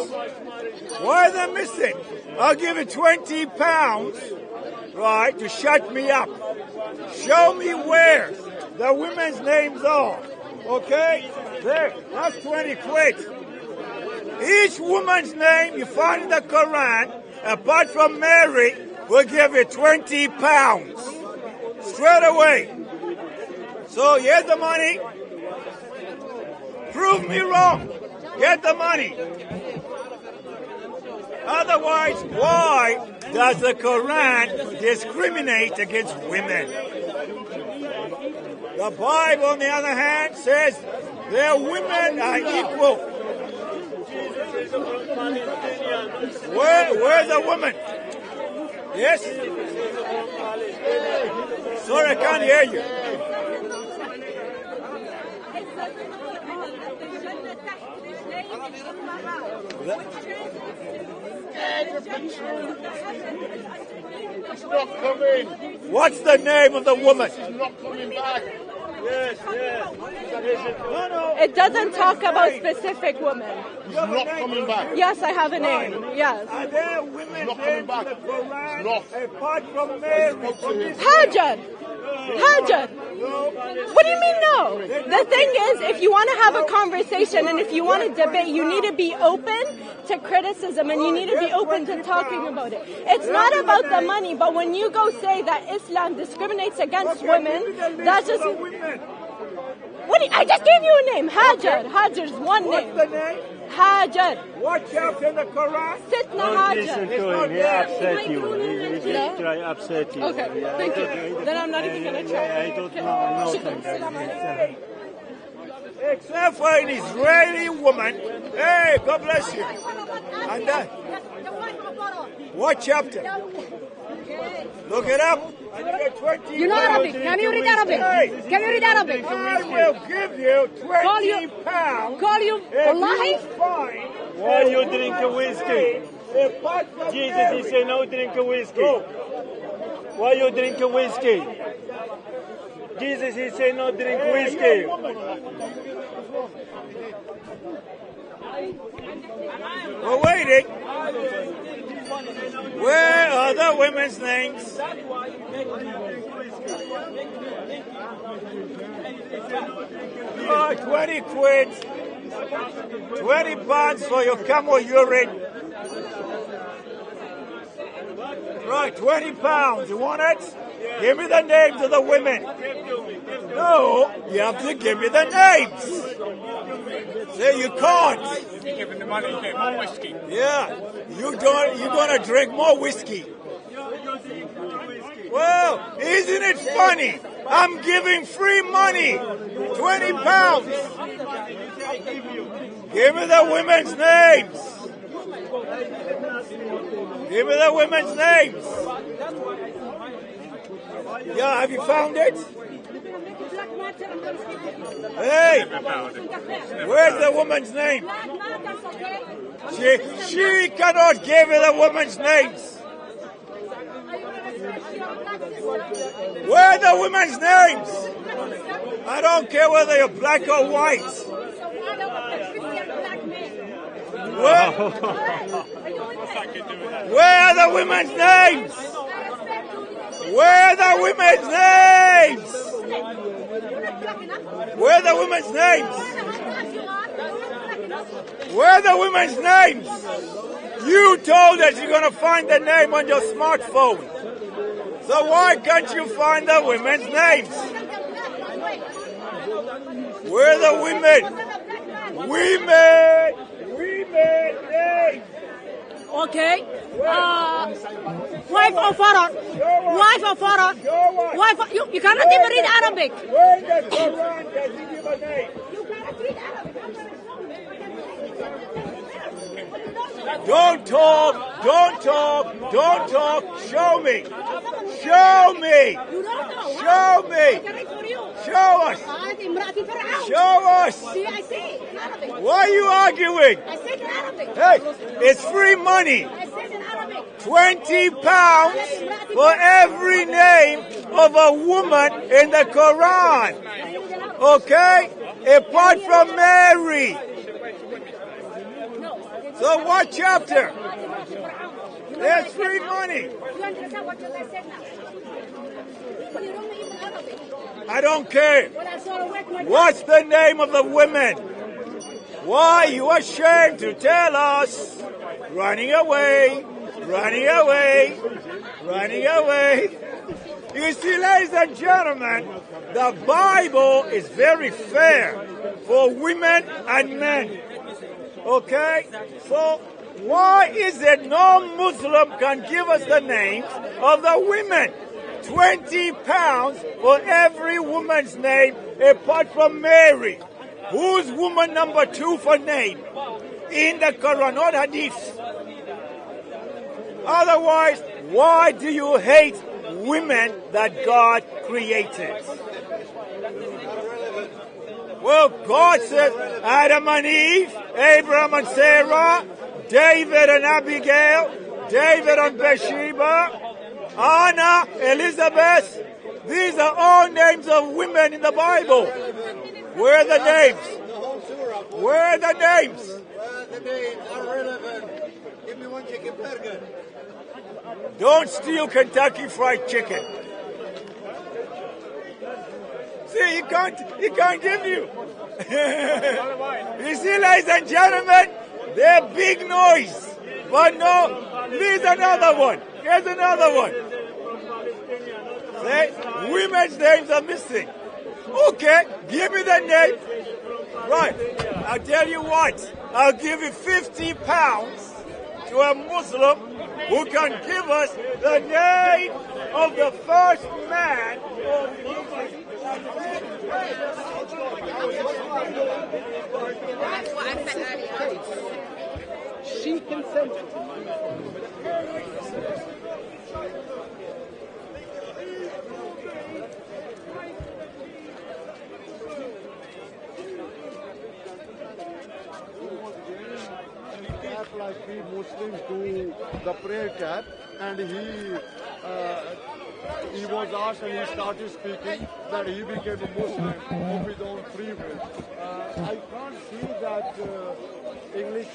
Why are they missing? I'll give you 20 pounds, right, to shut me up. Show me where the women's names are. Okay? There, that's 20 quid. Each woman's name you find in the Quran, apart from Mary, will give you 20 pounds. Straight away. So here's the money. Prove me wrong. Get the money. Otherwise, why does the Quran discriminate against women? The Bible, on the other hand, says their women are equal. Where's the woman? Yes? Sorry, I can't hear you. It's not coming. What's the name of the woman? She's not coming back. Yes. No. It doesn't talk about specific women. She's not coming back. Yes, I have a name. Yes. Are there women not coming back. Not. Apart from Mary. Hajar. What do you mean no? The thing is, if you want to have a conversation and if you want to debate, you need to be open to criticism and you need to be open to talking about it. It's not about the money, but when you go say that Islam discriminates against women, that's just... I just gave you a name, Hajar. Hajar's one name. What's the name? Hajar. What chapter in the Quran? Sitna Hajar. Listen to him. He upset you. He try to upset you. Okay, thank you. Then I'm not even going to try. I don't know. Except for an Israeli woman. Hey, God bless you. And that. What chapter? Look it up. You know Arabic. Can you read Arabic? Can you read Arabic? I will give you 20 pounds. Call you. Wallahi? Why you drink a whiskey? Jesus, he said no drink a whiskey. Why you drink a whiskey? Jesus, he said no drink whiskey. We're waiting. Where are the women's names? 20 quid. 20 pounds for your camel urine. Right, 20 pounds. You want it? Give me the names of the women. No, you have to give me the names. Say you can't. You give him the money, you get more whiskey. Yeah, you're gonna drink more whiskey. Well, isn't it funny? I'm giving free money. 20 pounds. Give me the women's names. Give me the women's names. Yeah, have you found it? Hey, where's the woman's name? She cannot give me the women's names. Where are the women's names? I don't care whether you're black or white. Where are the women's names? Where are the women's names? Where are the women's names? Where are the women's names? You told us you're going to find the name on your smartphone. So why can't you find the women's names? Where are the women? Women names. Okay. Wife of Pharaoh. Wife of Pharaoh. Wife of, you cannot even read Arabic. Where in the Quran does he give a name? You cannot read Arabic. Don't talk. Show me. Show me. Show us. Why are you arguing? I said in Arabic. Hey, it's free money. I said in Arabic. £20 for every name of a woman in the Quran. Okay? Apart from Mary. So what chapter? There's free money. You understand what I said now? You don't even Arabic. I don't care. What's the name of the women? Why are you ashamed to tell us? Running away. You see, ladies and gentlemen, the Bible is very fair for women and men. Okay? So, why is it no Muslim can give us the names of the women? £20 for every woman's name apart from Mary. Who's woman number 2 for name? In the Quran, not Hadith. Otherwise, why do you hate women that God created? Well, God says Adam and Eve, Abraham and Sarah, David and Abigail, David and Bathsheba, Anna, Elizabeth. These are all names of women in the Bible. Where are the names? Where are the names? The names are relevant. Give me one chicken burger. Don't steal Kentucky Fried Chicken. See, he can't give you. You see, ladies and gentlemen, they're big noise. But no, here's another one. Here's another one. See, women's names are missing. Okay, give me the name. Right, I'll tell you what. I'll give you £50 to a Muslim who can give us the name of the first man of That's what I said earlier. She consented. Like we Muslims do the prayer tap, and he was asked and he started speaking that he became a Muslim of his own free will. I can't see that English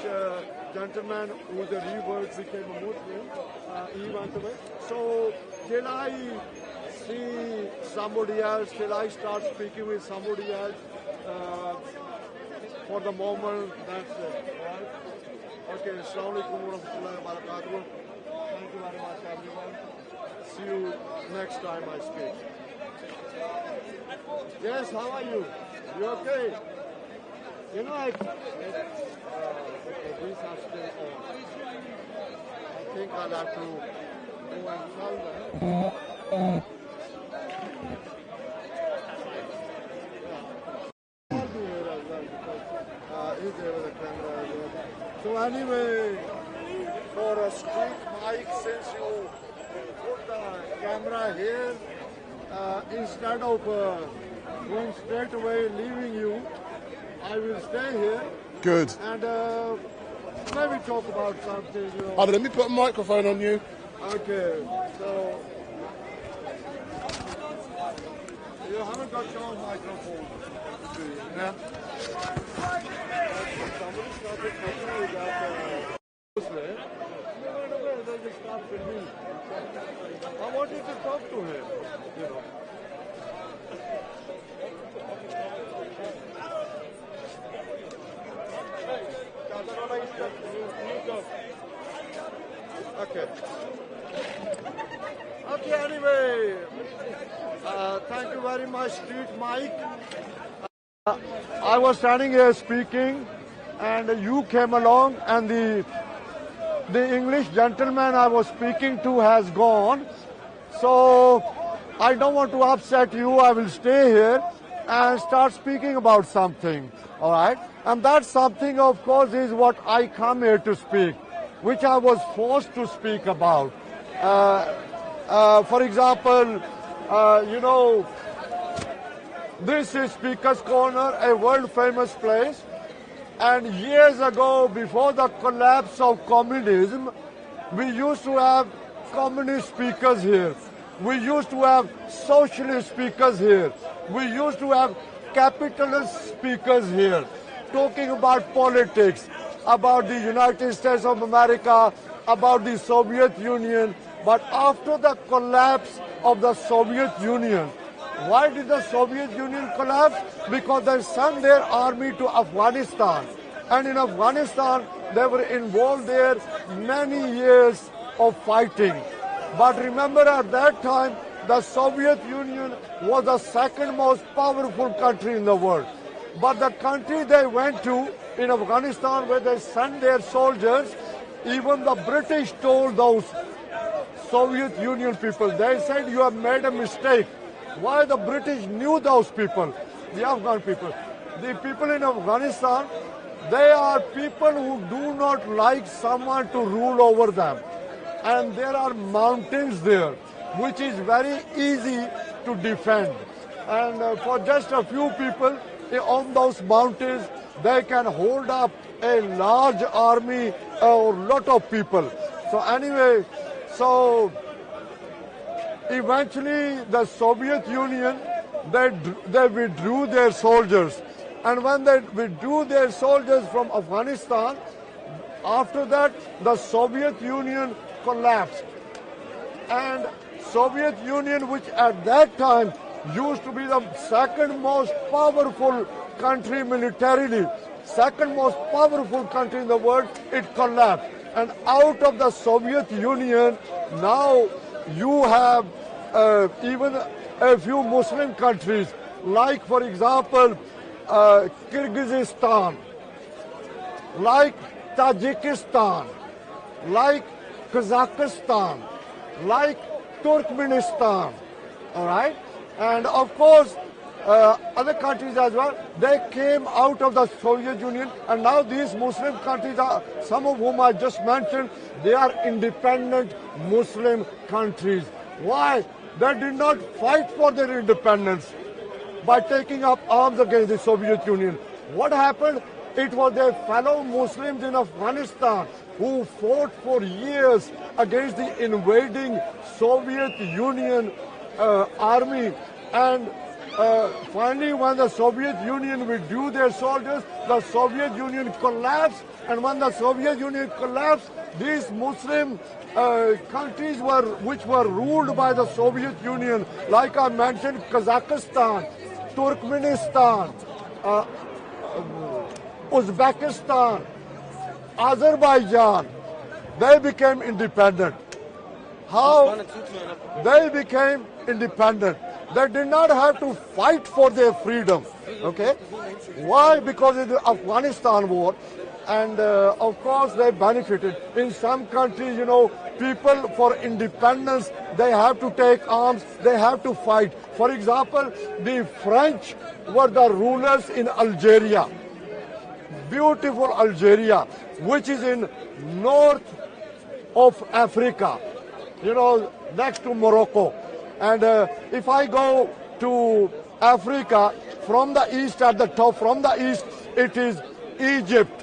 gentleman who's a revert became a Muslim. He went away. So till I see somebody else, till I start speaking with somebody else, for the moment, that's it. Right? Okay, Assalamualaikum warahmatullahi wabarakatuh. Thank you very much, everyone. See you next time I speak. Yes, how are you? You okay? You know, okay, these are still on. I think I'll have to go and tell them. He's there with the camera as well. So anyway, for a street mic, since you put the camera here, instead of going straight away, leaving you, I will stay here. Good. And maybe talk about something. You know. Let me put a microphone on you. Okay, so you haven't got your microphone. Yeah. Somebody started talking about I wanted to talk to him, you know. Okay. Okay, anyway, thank you very much, StreetMic. I was standing here speaking, and you came along, and the English gentleman I was speaking to has gone. So I don't want to upset you. I will stay here and start speaking about something. All right? And that something, of course, is what I come here to speak, which I was forced to speak about. For example, you know, this is Speaker's Corner, a world-famous place. And years ago, before the collapse of communism, we used to have communist speakers here. We used to have socialist speakers here. We used to have capitalist speakers here, talking about politics, about the United States of America, about the Soviet Union. But after the collapse of the Soviet Union, why did the Soviet Union collapse? Because they sent their army to Afghanistan. And in Afghanistan, they were involved there many years of fighting. But remember, at that time, the Soviet Union was the second most powerful country in the world. But the country they went to, in Afghanistan, where they sent their soldiers, even the British told those Soviet Union people, they said, you have made a mistake. Why? The British knew those people, the Afghan people. The people in Afghanistan, they are people who do not like someone to rule over them. And there are mountains there, which is very easy to defend. And for just a few people on those mountains, they can hold up a large army or lot of people. So anyway, so eventually the Soviet Union, they withdrew their soldiers. And when they withdrew their soldiers from Afghanistan, after that, the Soviet Union collapsed. And Soviet Union, which at that time used to be the second most powerful country militarily, second most powerful country in the world, it collapsed. And out of the Soviet Union, now you have even a few Muslim countries, like, for example, Kyrgyzstan, like Tajikistan, like Kazakhstan, like Turkmenistan, all right? And of course, other countries as well, they came out of the Soviet Union, and now these Muslim countries are, some of whom I just mentioned, they are independent Muslim countries. Why? They did not fight for their independence by taking up arms against the Soviet Union. What happened? It was their fellow Muslims in Afghanistan who fought for years against the invading Soviet Union army. And finally, when the Soviet Union withdrew their soldiers, the Soviet Union collapsed. And when the Soviet Union collapsed, these Muslim countries which were ruled by the Soviet Union, like I mentioned, Kazakhstan, Turkmenistan, Uzbekistan, Azerbaijan, they became independent. How? They became independent. They did not have to fight for their freedom. Okay? Why? Because of the Afghanistan war. And of course they benefited. In some countries, you know, people for independence, they have to take arms, they have to fight. For example, the French were the rulers in Algeria. Beautiful Algeria, which is in of Africa, next to Morocco. And if I go to Africa, from the east at the top, from the east, it is Egypt,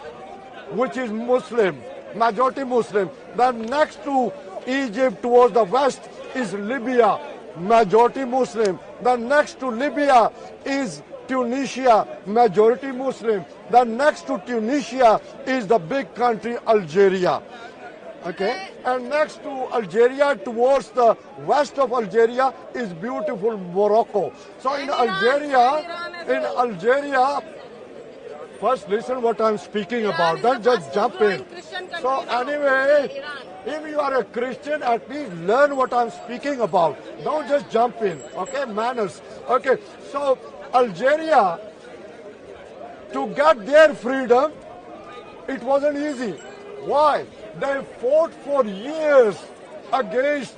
which is Muslim, majority Muslim. Then next to Egypt towards the west is Libya, majority Muslim. Then next to Libya is Tunisia, majority Muslim. Then next to Tunisia is the big country Algeria. Okay, and next to Algeria, towards the west of Algeria, is beautiful Morocco. So in Algeria, first listen what I'm speaking about, don't just jump in. So anyway, if you are a Christian, at least learn what I'm speaking about. Don't just jump in, okay, manners. Okay, so Algeria, to get their freedom, it wasn't easy. Why? They fought for years against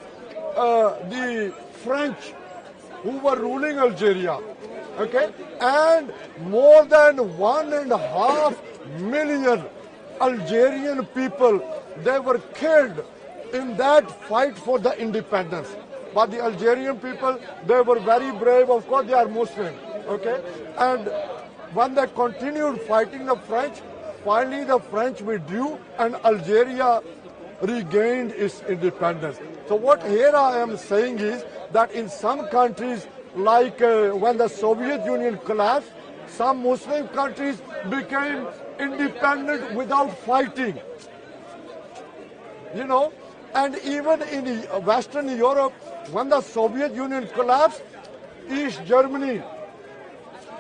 the French who were ruling Algeria. Okay? And more than 1.5 million Algerian people, they were killed in that fight for the independence. But the Algerian people, they were very brave. Of course, they are Muslim. Okay? And when they continued fighting the French, finally the French withdrew and Algeria regained its independence. So what here I am saying is that in some countries, like when the Soviet Union collapsed, some Muslim countries became independent without fighting. And even in Western Europe, when the Soviet Union collapsed, East Germany,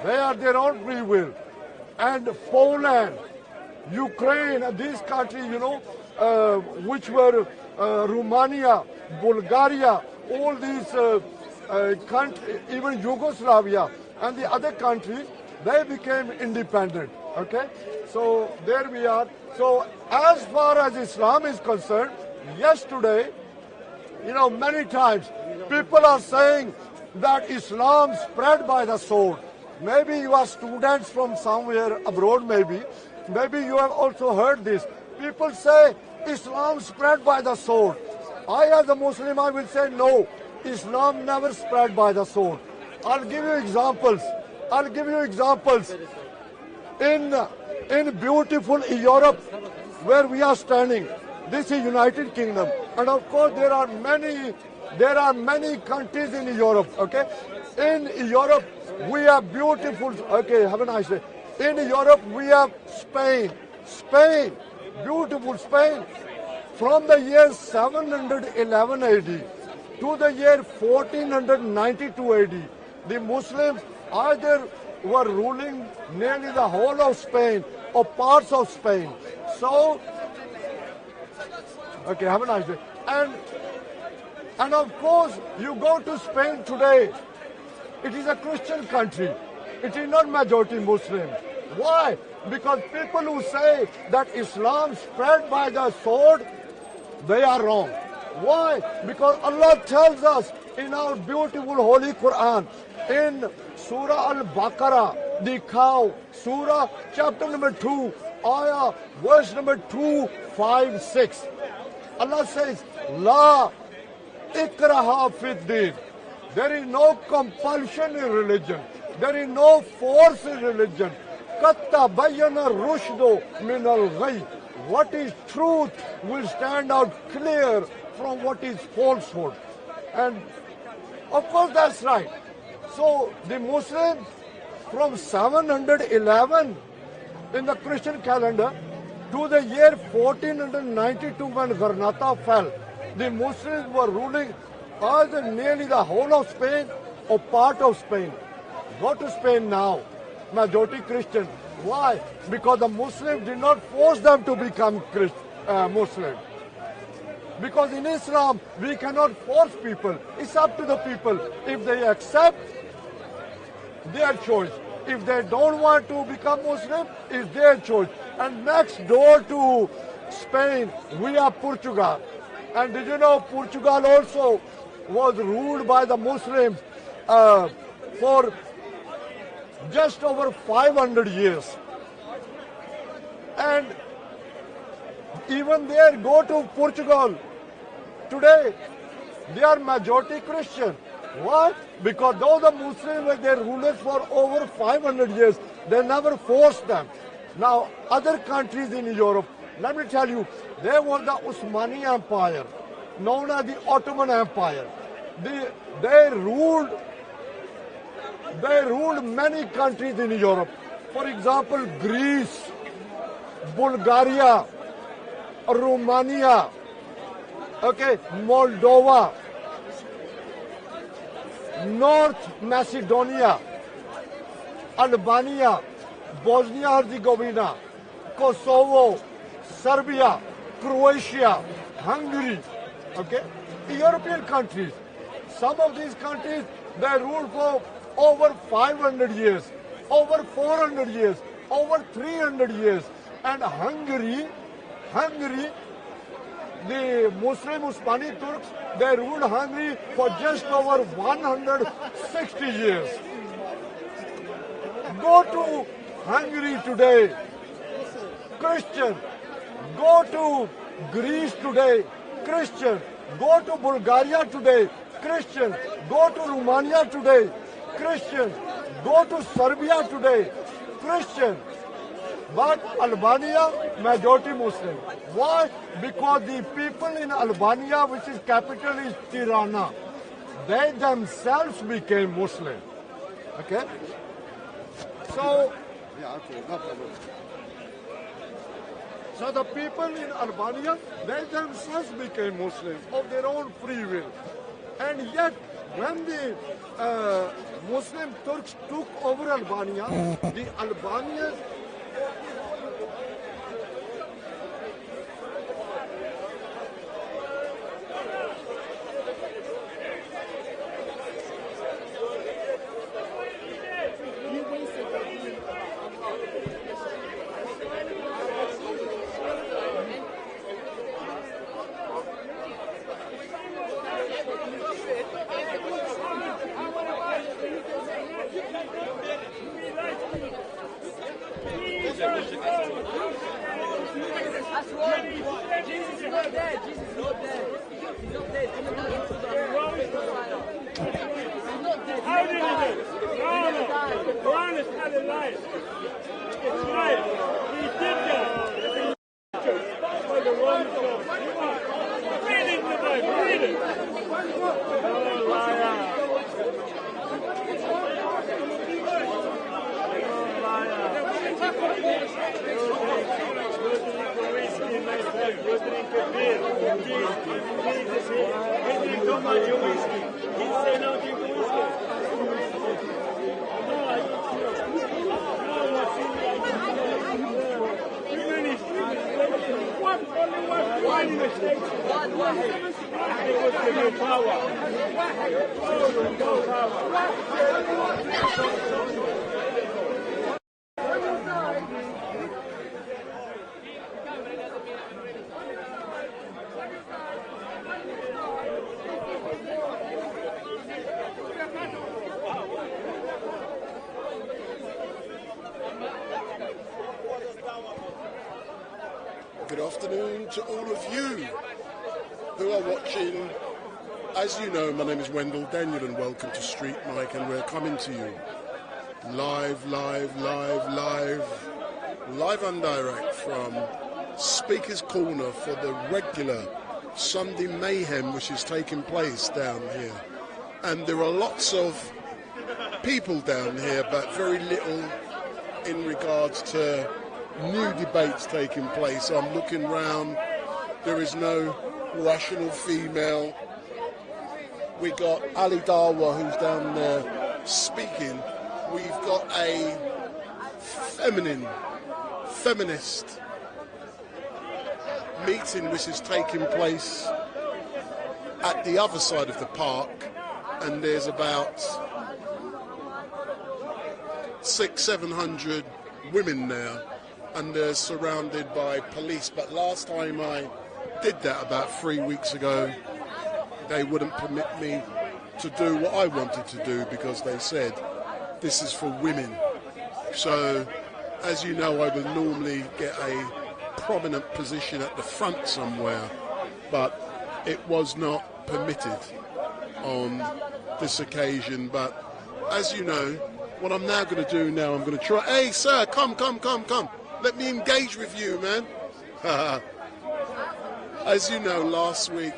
they are their own free will. And Poland, Ukraine, these countries, which were Romania, Bulgaria, all these countries, even Yugoslavia and the other countries, they became independent. Okay? So there we are. So as far as Islam is concerned, yesterday, many times people are saying that Islam spread by the sword. Maybe you are students from somewhere abroad, maybe you have also heard this. People say Islam spread by the sword. I as a Muslim, I will say no, Islam never spread by the sword. I'll give you examples. In beautiful Europe, where we are standing, this is United Kingdom, and of course there are many countries in Europe. Okay, in Europe we have beautiful. Okay, have a nice day. In Europe we have Spain, beautiful Spain. From the year 711 AD to the year 1492 AD, the Muslims either were ruling nearly the whole of Spain or parts of Spain. So, okay, have a nice day. And of course, you go to Spain today, it is a Christian country. It is not majority Muslim. Why? Because people who say that Islam spread by the sword, they are wrong. Why? Because Allah tells us in our beautiful Holy Quran, in Surah Al-Baqarah, the cow, Surah chapter number 2, ayah, verse number 256. Allah says, La ikraha fid din. There is no compulsion in religion. There is no force in religion. Katta bayana rushdo min al-ghayb. What is truth will stand out clear from what is falsehood. And of course that's right. So the Muslims from 711 in the Christian calendar to the year 1492 when Granada fell, the Muslims were ruling either nearly the whole of Spain or part of Spain. Go to Spain now, majority Christian. Why? Because the Muslims did not force them to become Muslim. Because in Islam, we cannot force people. It's up to the people. If they accept, their choice. If they don't want to become Muslim, it's their choice. And next door to Spain, we have Portugal. And did you know Portugal also was ruled by the Muslims for just over 500 years. And Even there, go to Portugal. Today, they are majority Christian. Why? Because those are Muslims were their rulers for over 500 years. They never forced them. Now, other countries in Europe, let me tell you, there was the Osmani Empire, known as the Ottoman Empire. They ruled many countries in Europe. For example, Greece, Bulgaria, Romania, okay, Moldova, North Macedonia, Albania, Bosnia-Herzegovina, Kosovo, Serbia, Croatia, Hungary, okay, European countries. Some of these countries, they ruled for over 500 years, over 400 years, over 300 years. And Hungary, the Muslim Usmani Turks, they ruled Hungary for just over 160 years. Go to Hungary today, Christian. Go to Greece today, Christian. Go to Bulgaria today, Christian. Go to Romania today, Christian. Go to Serbia today, Christian. But Albania, majority Muslim. Why? Because the people in Albania, which is capital is Tirana, they themselves became Muslim. Okay? So, so the people in Albania, they themselves became Muslim of their own free will. And yet, when the Muslim Turks took over Albania, the Albanians Good afternoon to all of you who are watching. As you know, my name is Wendell Daniel and welcome to StreetMic, and we're coming to you live and direct from Speaker's Corner for the regular Sunday mayhem which is taking place down here. And there are lots of people down here, but very little in regards to new debates taking place. I'm looking round, there is no rational female. We got Ali Dawa who's down there speaking. We've got a feminist meeting which is taking place at the other side of the park, and there's about 600-700 women there, and they're surrounded by police. But last time I did that about 3 weeks ago, they wouldn't permit me to do what I wanted to do because they said this is for women. So, as you know, I would normally get a prominent position at the front somewhere, but it was not permitted on this occasion. But as you know, what I'm now going to do now, I'm going to try. Hey, sir, come. Let me engage with you, man. As you know, last week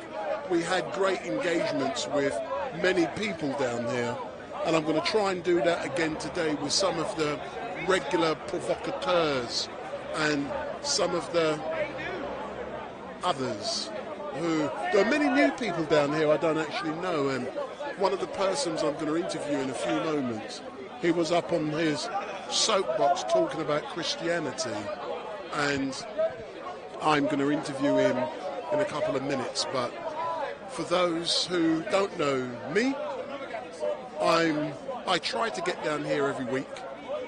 we had great engagements with many people down here, and I'm going to try and do that again today with some of the regular provocateurs and some of the others who... There are many new people down here I don't actually know, and one of the persons I'm going to interview in a few moments, he was up on his soapbox talking about Christianity, and I'm going to interview him in a couple of minutes. But for those who don't know me, I try to get down here every week,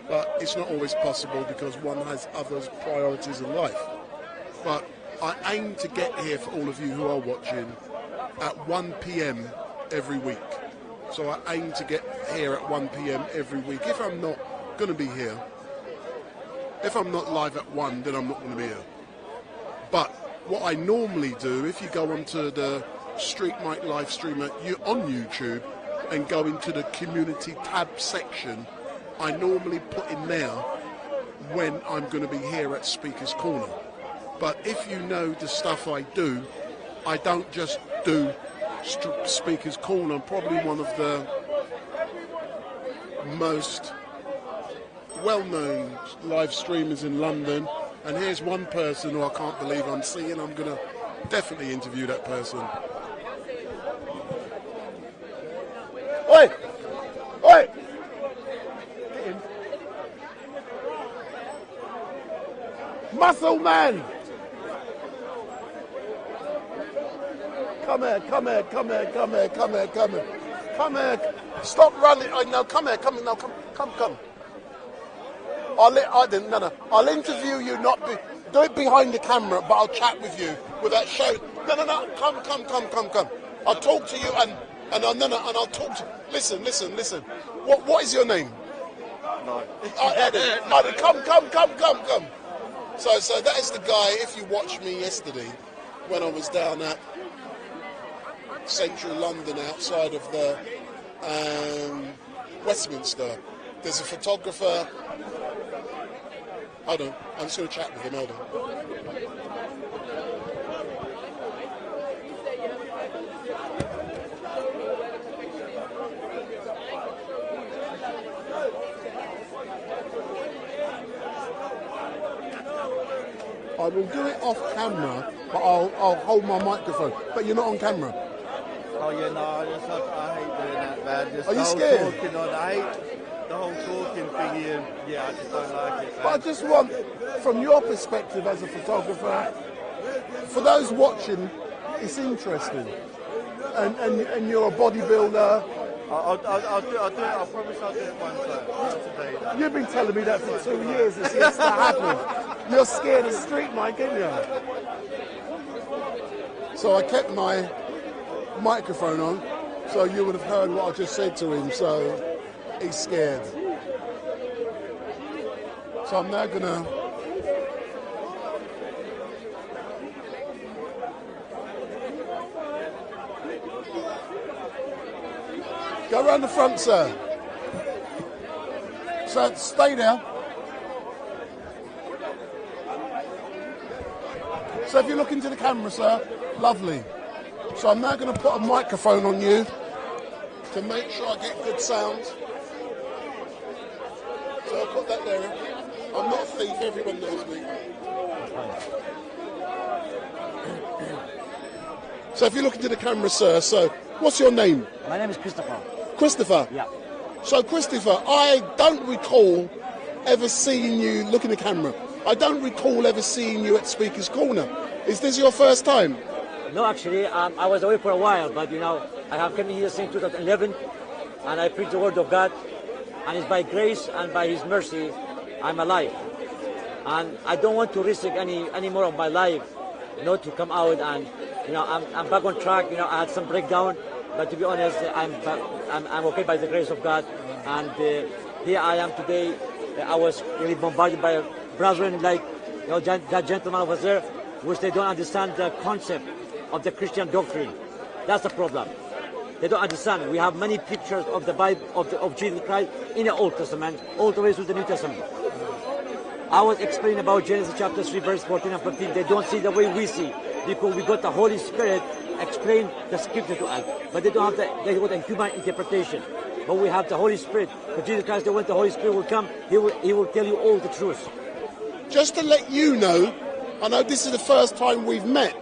but it's not always possible because one has other priorities in life. But I aim to get here for all of you who are watching at 1 p.m. every week. So I aim to get here at 1 p.m. every week. If I'm not going to be here, if I'm not live at 1, then I'm not going to be here. But what I normally do, if you go onto the StreetMic LiveStream on YouTube and go into the community tab section, I normally put in there when I'm going to be here at Speaker's Corner. But if you know the stuff I do, I don't just do Speaker's Corner. I'm probably one of the most well-known live streamers in London, and here's one person who I can't believe I'm seeing. I'm going to definitely interview that person. Oi! Oi! Muscle man! Come here. Stop running. No, come here. Come. I'll interview you, do it behind the camera, but I'll chat with you without showing. No. Come. I'll talk to you and I'll talk to you. Listen. What is your name? No. Come. So that is the guy, if you watched me yesterday, when I was down at central London outside of the Westminster. There's a photographer. Hold on, I'm just going to chat with him, hold on. I will do it off camera, but I'll hold my microphone. But you're not on camera. Oh yeah, no, I hate doing that, man. Just Are you scared? I hate the whole talking thing, I just don't like it, man. But I just want, from your perspective as a photographer, for those watching, it's interesting. And you're a bodybuilder. I'll do it. I promise I'll do it one time. Not today, though. You've been telling me that for 2 years. It's yet to happen. You're scared of StreetMic, aren't you? So I kept my microphone on, so you would have heard what I just said to him. So he's scared. So I'm now gonna. Go around the front, sir. So stay there. So if you look into the camera, sir, lovely. So I'm now going to put a microphone on you to make sure I get good sound. So I'll put that there. I'm not a thief, everyone knows me. So if you look into the camera, sir, so what's your name? My name is Christopher. Christopher? Yeah. So Christopher, I don't recall ever seeing you, look in the camera, I don't recall ever seeing you at Speaker's Corner. Is this your first time? No, actually, I was away for a while, but I have come here since 2011, and I preach the word of God, and it's by grace and by His mercy I'm alive. And I don't want to risk any more of my life, to come out and, I'm back on track. I had some breakdown, but to be honest, I'm okay by the grace of God. And here I am today. I was really bombarded by brethren like that gentleman over there, which they don't understand the concept of the Christian doctrine. That's the problem. They don't understand. We have many pictures of the Bible, of Jesus Christ in the Old Testament, all the way through the New Testament. I was explaining about Genesis chapter 3, verse 14 and 15. They don't see the way we see, because we got the Holy Spirit explain the scripture to us. But they don't have they got a human interpretation. But we have the Holy Spirit. For Jesus Christ, when the Holy Spirit will come, he will tell you all the truth. Just to let you know, I know this is the first time we've met.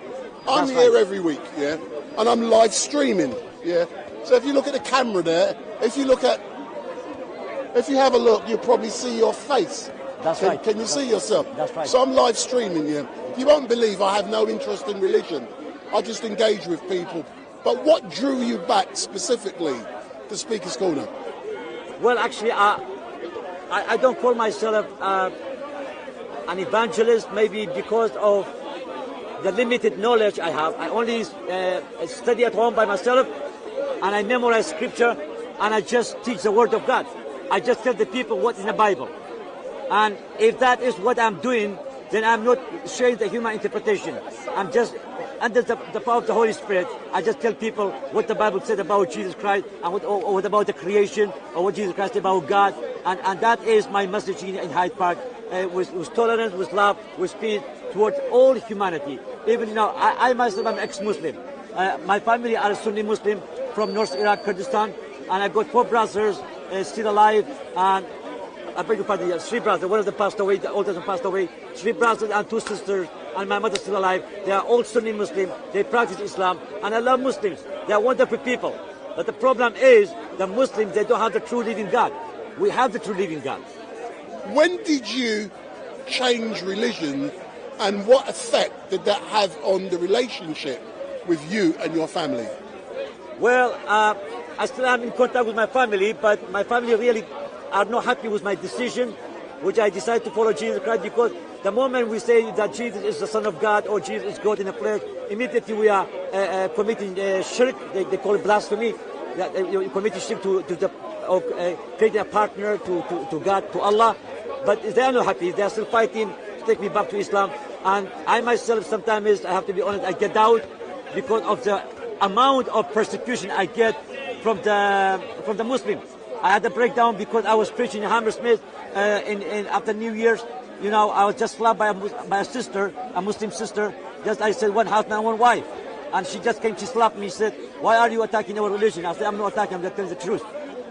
I'm here every week, yeah, and I'm live streaming, yeah. So if you look at the camera there, if you have a look, you'll probably see your face. That's right. Can you see yourself? That's right. So I'm live streaming, yeah. You won't believe I have no interest in religion. I just engage with people. But what drew you back specifically to Speaker's Corner? Well, actually, I don't call myself an evangelist, maybe because of the limited knowledge I have. I only study at home by myself, and I memorize scripture, and I just teach the word of God. I just tell the people what's in the Bible. And if that is what I'm doing, then I'm not sharing the human interpretation. I'm just, under the power of the Holy Spirit, I just tell people what the Bible said about Jesus Christ, and what about the creation, or what Jesus Christ said about God. And that is my message in Hyde Park, with tolerance, with love, with peace, towards all humanity. Even, I myself am ex-Muslim. My family are Sunni Muslim from North Iraq, Kurdistan, and I've got 4 brothers still alive, and I beg your pardon, 3 brothers. One of them passed away, the oldest one passed away. 3 brothers and 2 sisters, and my mother still alive. They are all Sunni Muslim. They practice Islam, and I love Muslims. They are wonderful people. But the problem is, the Muslims, they don't have the true living God. We have the true living God. When did you change religion, and what effect did that have on the relationship with you and your family? Well, I still am in contact with my family, but my family really are not happy with my decision, which I decided to follow Jesus Christ, because the moment we say that Jesus is the Son of God or Jesus is God in the flesh, immediately we are committing shirk. They call it blasphemy. You're committing shirk to creating a partner to God, to Allah. But they are not happy. They are still fighting to take me back to Islam. And I myself, sometimes, I have to be honest, I get out because of the amount of persecution I get from the Muslims. I had a breakdown because I was preaching in Hammersmith after New Year's. I was just slapped by a sister, a Muslim sister. Just I said, 1 husband, 1 wife. And she just came, she slapped me, said, why are you attacking our religion? I said, I'm not attacking, I'm just telling the truth.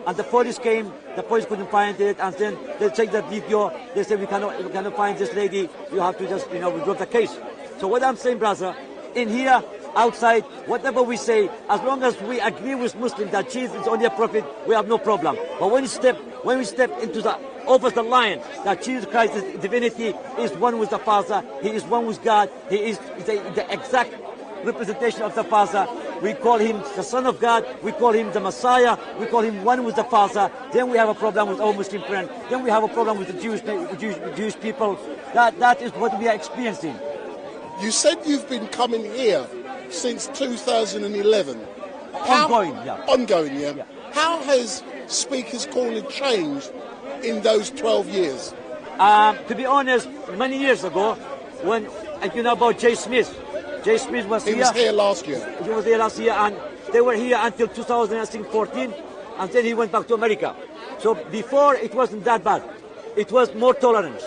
And the police came, the police couldn't find it, and then they checked the video, they said, we cannot find this lady, you have to just, withdraw the case. So what I'm saying, brother, in here, outside, whatever we say, as long as we agree with Muslims that Jesus is only a prophet, we have no problem. But when we step into over the line, that Jesus Christ is divinity, is one with the Father, he is one with God, he is the exact representation of the Father. We call him the Son of God, we call him the Messiah, we call him one with the Father. Then we have a problem with our Muslim friends. Then we have a problem with the Jewish people. That is what we are experiencing. You said you've been coming here since 2011. Ongoing, yeah. Ongoing, yeah. How has Speaker's Corner changed in those 12 years? To be honest, many years ago, when you know about Jay Smith. Jay Smith was here. He was here last year. He was here last year, and they were here until 2014, and then he went back to America. So before, it wasn't that bad. It was more tolerance.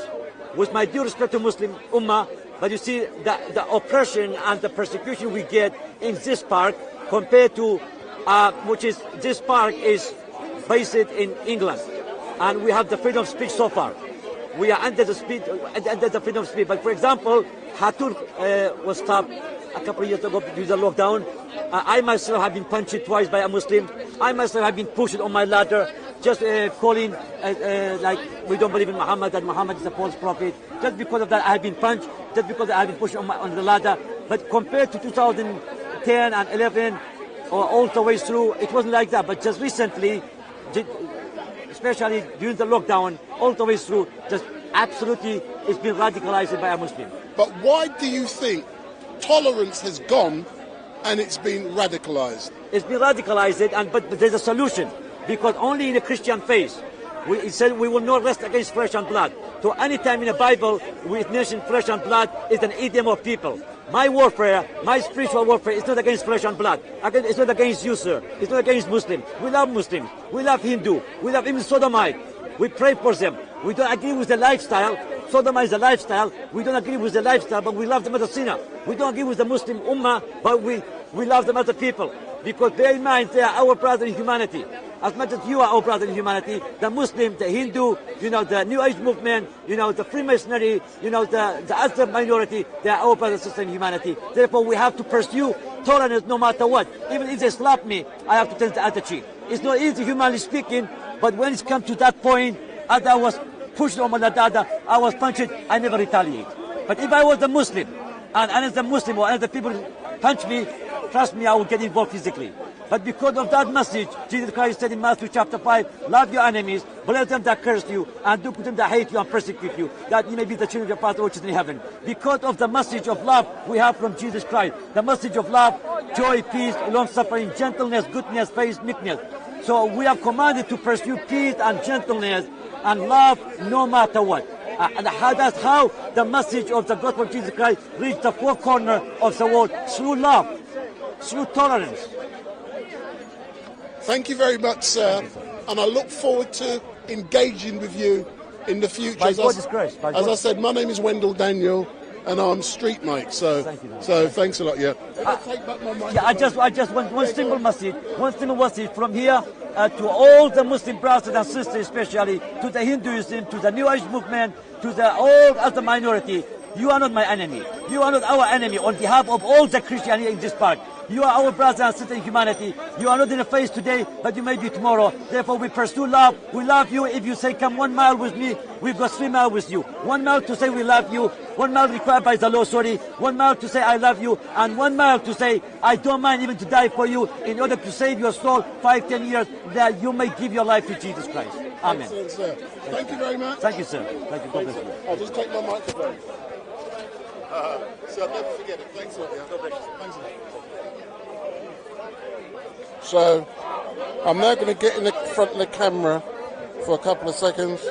With my due respect to Muslim Ummah, but you see, the oppression and the persecution we get in this park compared to, this park is based in England. And we have the freedom of speech so far. We are under the freedom of speech. But for example, Hatun was stopped a couple of years ago due to the lockdown. I myself have been punched twice by a Muslim. I myself have been pushed on my ladder, just calling like we don't believe in Muhammad, that Muhammad is a false prophet. Just because of that, I have been punched. Just because I have been pushed on the ladder. But compared to 2010 and 11, or all the way through, it wasn't like that. But just recently, especially during the lockdown, all the way through, just absolutely it's been radicalized by a Muslim. But why do you think tolerance has gone and it's been radicalized? It's been radicalized, but there's a solution. Because only in the Christian faith, it said we will not rest against flesh and blood. So anytime in the Bible we mention flesh and blood, it's an idiom of people. My warfare, my spiritual warfare is not against flesh and blood. It's not against you, sir. It's not against Muslims. We love Muslims. We love Hindu. We love even Sodomite. We pray for them. We don't agree with the lifestyle. Sodom is a lifestyle. We don't agree with the lifestyle, but we love them as a sinner. We don't agree with the Muslim Ummah, but we love them as a people. Because bear in mind, they are our brother in humanity. As much as you are our brother in humanity, the Muslim, the Hindu, the New Age movement, the Freemasonry, the other minority, they are our brother and sister in humanity. Therefore, we have to pursue tolerance no matter what. Even if they slap me, I have to turn the other cheek. It's not easy, humanly speaking, but when it's come to that point, as I was pushed on the other, I was punched, I never retaliate. But if I was a Muslim, and another Muslim or other people punch me, trust me, I will get involved physically. But because of that message, Jesus Christ said in Matthew chapter 5, love your enemies, bless them that curse you, and do to them that hate you and persecute you, that you may be the children of your Father which is in heaven. Because of the message of love we have from Jesus Christ, the message of love, joy, peace, long-suffering, gentleness, goodness, faith, meekness. So we are commanded to pursue peace and gentleness and love no matter what. And that's how the message of the gospel of Jesus Christ reached the four corners of the world, through love, through tolerance. Thank you very much, sir, and I look forward to engaging with you in the future. By God's grace. As I said, my name is Wendell Daniel, and I'm StreetMic. So thanks a lot. Yeah. I just want one simple message from here to all the Muslim brothers and sisters, especially to the Hinduism, to the New Age movement, to the all other minority. You are not my enemy. You are not our enemy. On behalf of all the Christianity in this part, you are our brothers and sisters in humanity. You are not in the face today, but you may be tomorrow. Therefore, we pursue love. We love you. If you say, come 1 mile with me, we go 3 miles with you. 1 mile to say we love you. 1 mile required by the law, 1 mile to say I love you. And 1 mile to say I don't mind even to die for you in order to save your soul 5-10 years, that you may give your life to Jesus Christ. Amen. Excellent, sir. Thank you very much. Thank you, sir. Thank you. God bless you. I'll just take my microphone. So I'll never forget it. Thanks a lot. Thanks a lot. So I'm now going to get in the front of the camera for a couple of seconds,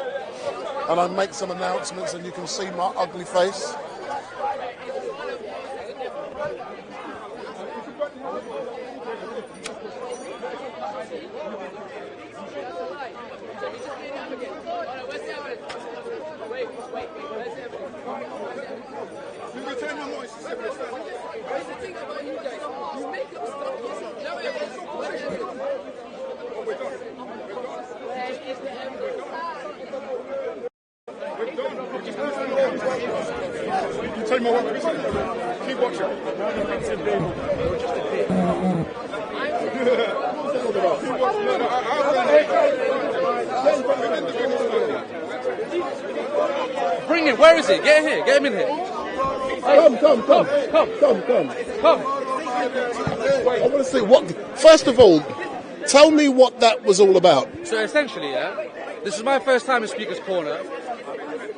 and I'll make some announcements, and you can see my ugly face. Tell me what. Keep watching. Bring him. Where is he? Get here. Get him in here. Come. I want to see what. First of all, tell me what that was all about. So essentially, this is my first time in Speaker's Corner.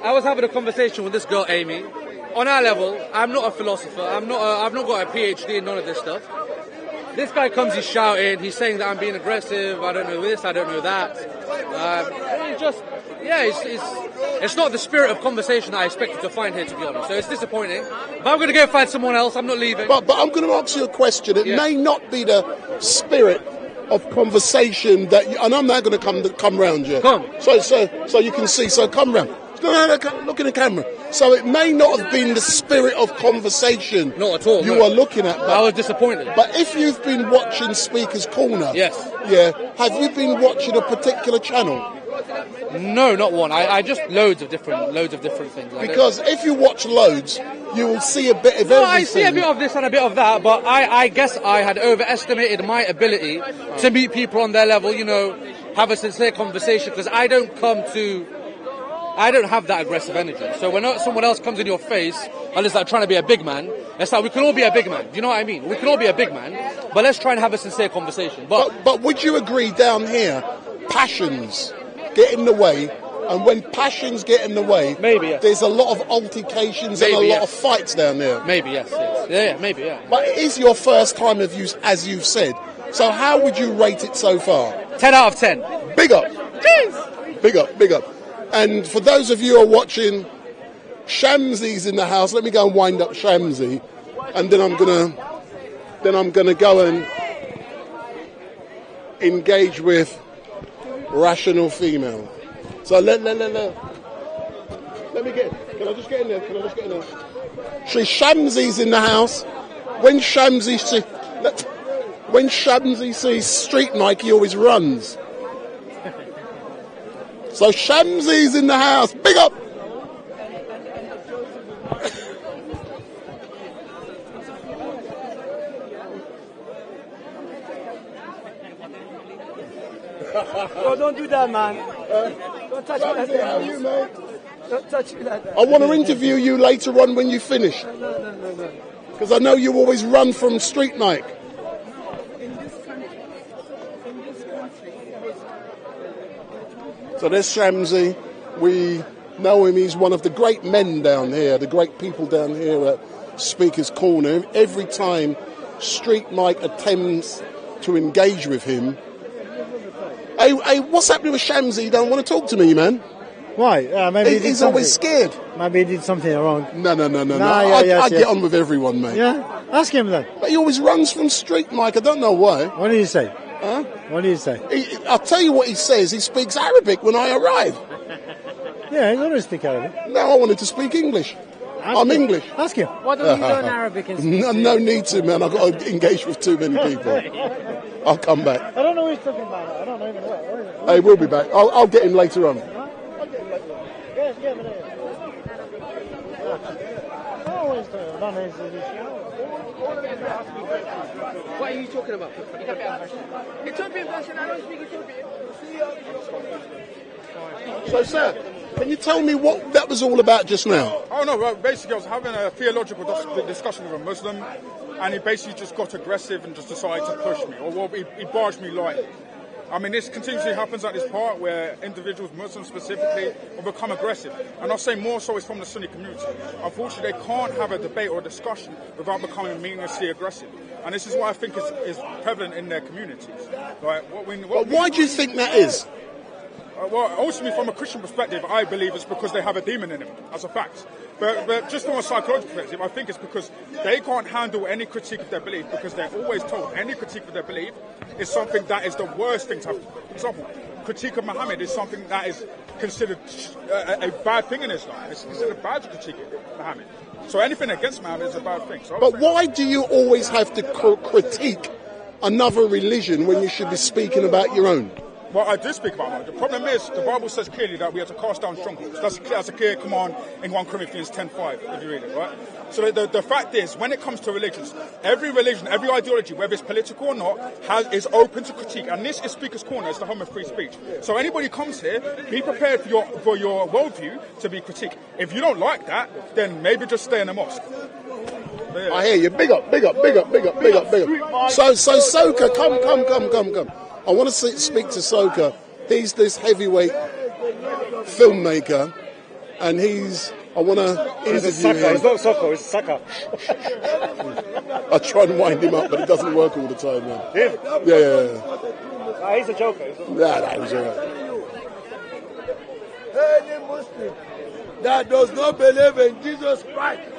I was having a conversation with this girl, Amy. On our level, I'm not a philosopher. I've not got a PhD in none of this stuff. This guy comes, he's shouting, he's saying that I'm being aggressive. I don't know this, I don't know that. It's not the spirit of conversation that I expected to find here, to be honest. So it's disappointing. But I'm going to go find someone else. I'm not leaving. But I'm going to ask you a question. It may not be the spirit of conversation that, and I'm now going to come round you. Come. So you can see. So come round. Look in the camera. So it may not have been the spirit of conversation. Not at all. You are looking at. I was disappointed. But if you've been watching Speaker's Corner, yes, have you been watching a particular channel? No, not one. I just loads of different things. Because if you watch loads, you will see a bit of everything. I see a bit of this and a bit of that, but I guess I had overestimated my ability to meet people on their level. Have a sincere conversation, because I don't have that aggressive energy. So when someone else comes in your face and it's like trying to be a big man, it's like we can all be a big man. Do you know what I mean? We can all be a big man, but let's try and have a sincere conversation. But would you agree down here, passions get in the way, and when passions get in the way, maybe there's a lot of altercations and a lot of fights down there. Maybe yes. Yeah, maybe yeah. But it is your first time of use, as you've said. So how would you rate it so far? 10 out of 10. Big up. Jeez. Big up. And for those of you who are watching, Shamsi's in the house. Let me go and wind up Shamsi, and then I'm gonna go and engage with rational female. So let me get. Can I just get in there? See, Shamsi's in the house. When Shamsi sees StreetMic, he always runs. So Shamsi's in the house. Big up. Oh, don't do that, man. Don't touch me like that. Don't touch me like that. I want to interview you later on when you finish. No. Because I know you always run from StreetMic. So there's Shamsi. We know him. He's one of the great men down here, the great people down here at Speaker's Corner. Every time StreetMic attempts to engage with him. Hey, what's happening with Shamsi? You don't want to talk to me, man. Why? Maybe he's always scared. Maybe he did something wrong. No. I get on with everyone, mate. Yeah? Ask him then. But he always runs from StreetMic. I don't know why. What did he say? Huh? What did he say? I'll tell you what he says. He speaks Arabic when I arrive. Yeah, he doesn't speak Arabic. No, I wanted to speak English. I'm English. Ask him. Why don't you learn Arabic and speak? No need to, man. I've got to engage with too many people. I'll come back. I don't know what he's talking about. I don't know even what. Hey, we'll be back. I'll get him later on. What are you talking about? Ethiopian version. I don't speak Ethiopian. So, sir, can you tell me what that was all about just now? Oh, no, well, basically I was having a theological discussion with a Muslim, and he basically just got aggressive and just decided to push me, or well, he barged me lightly. I mean, this continuously happens at this part where individuals, Muslims specifically, will become aggressive. And I'll say more so is from the Sunni community. Unfortunately, they can't have a debate or a discussion without becoming meaninglessly aggressive. And this is what I think is prevalent in their communities. Like, why do you think that is? Well, ultimately, from a Christian perspective, I believe it's because they have a demon in them, as a fact. But just from a psychological perspective, I think it's because they can't handle any critique of their belief, because they're always told any critique of their belief is something that is the worst thing to have. For example, critique of Muhammad is something that is considered a bad thing in Islam. It's considered bad to critique Muhammad. So anything against Muhammad is a bad thing. So but why do you always have to critique another religion when you should be speaking about your own? Well, I do speak about that. The problem is, the Bible says clearly that we have to cast down strongholds. That's a clear command in 1 Corinthians 10:5, if you read it, right? So the fact is, when it comes to religions, every religion, every ideology, whether it's political or not, is open to critique. And this is Speaker's Corner, it's the home of free speech. So anybody comes here, be prepared for your worldview to be critiqued. If you don't like that, then maybe just stay in the mosque. Yeah. I hear you. Big up. So Soka, come. I want to speak to Soka. He's this heavyweight filmmaker, and I want to interview him. It's not soccer, it's sucker. I try and wind him up, but it doesn't work all the time, man. Him? Yeah. He's a joker. Nah, he's all right. Any Muslim that does not believe in Jesus Christ.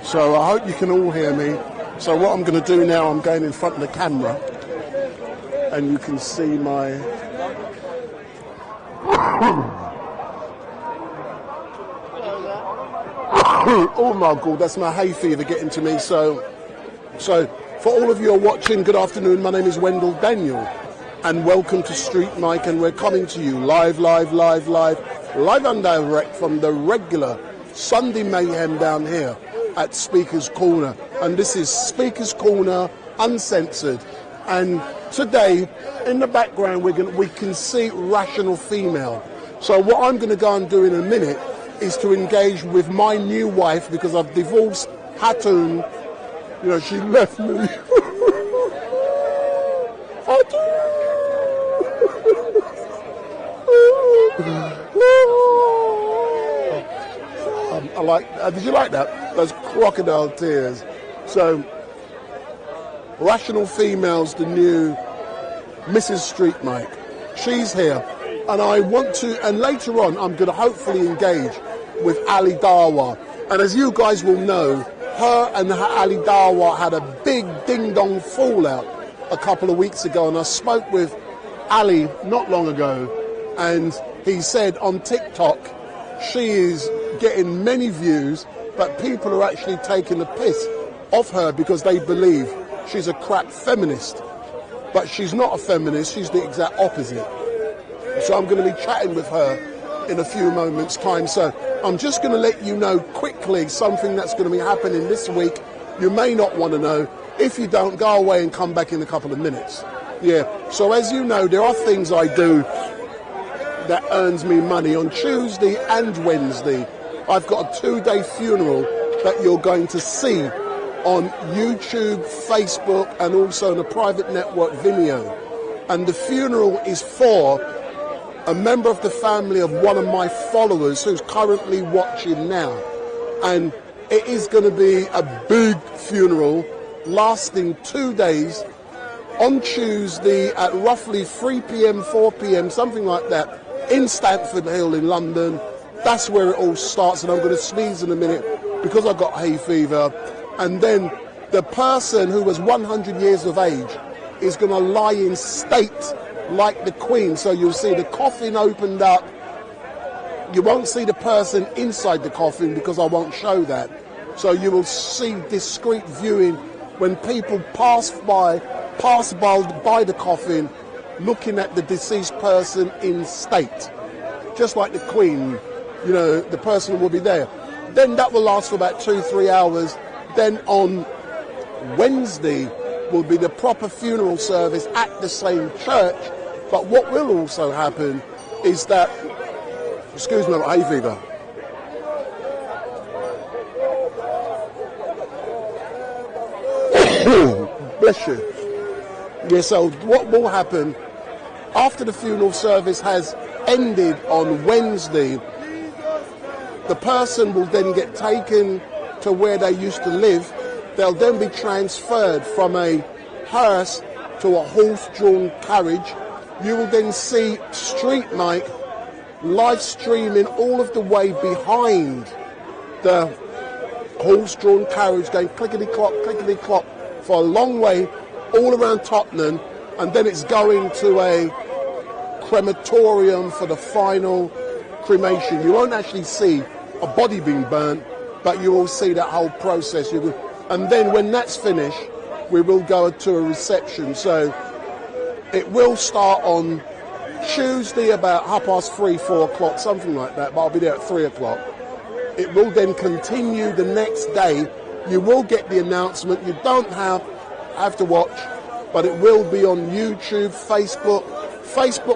So I hope you can all hear me. So what I'm going to do now, I'm going in front of the camera, and you can see my... oh my God, that's my hay fever getting to me. So for all of you who are watching, good afternoon. My name is Wendell Daniel, and welcome to StreetMic, and we're coming to you live and direct from the regular Sunday mayhem down here at Speaker's Corner. And this is Speaker's Corner Uncensored. And today, in the background, we can see Rational Female. So what I'm going to go and do in a minute is to engage with my new wife, because I've divorced Hatun. You know, she left me. I like. Did you like that? Those crocodile tears. So, Rational Female's the new Mrs. StreetMic. She's here, and I want to. And later on, I'm going to hopefully engage with Ali Dawa. And as you guys will know, her and Ali Dawa had a big ding-dong fallout a couple of weeks ago, and I spoke with Ali not long ago, and he said on TikTok she is getting many views, but people are actually taking the piss off her because they believe she's a crap feminist. But she's not a feminist, she's the exact opposite. So I'm going to be chatting with her in a few moments' time. So I'm just going to let you know quickly something that's going to be happening this week. You may not want to know. If you don't, go away and come back in a couple of minutes. Yeah, so as you know, there are things I do that earns me money. On Tuesday and Wednesday, I've got a 2-day funeral that you're going to see on YouTube, Facebook, and also in a private network Vimeo. And the funeral is for a member of the family of one of my followers who's currently watching now. And it is going to be a big funeral lasting 2 days. On Tuesday at roughly 3 p.m, 4 p.m, something like that, in Stamford Hill in London. That's where it all starts, and I'm going to sneeze in a minute because I've got hay fever. And then the person who was 100 years of age is going to lie in state like the Queen. So you'll see the coffin opened up. You won't see the person inside the coffin because I won't show that. So you will see discreet viewing when people pass by the coffin, looking at the deceased person in state. Just like the Queen, you know, the person will be there. Then that will last for about 2-3 hours. Then on Wednesday will be the proper funeral service at the same church. But what will also happen is that, excuse me, I've got hay fever. Bless you. Yeah, so what will happen after the funeral service has ended on Wednesday, the person will then get taken to where they used to live. They'll then be transferred from a hearse to a horse-drawn carriage. You will then see StreetMic live streaming all of the way behind the horse-drawn carriage, going clickety-clock for a long way all around Tottenham, and then it's going to a crematorium for the final cremation. You won't actually see a body being burnt, but you will see that whole process. And then when that's finished, we will go to a reception. So it will start on Tuesday about 3:30, 4 o'clock, something like that, but I'll be there at 3 o'clock. It will then continue the next day. You will get the announcement. You don't have to watch, but it will be on YouTube, Facebook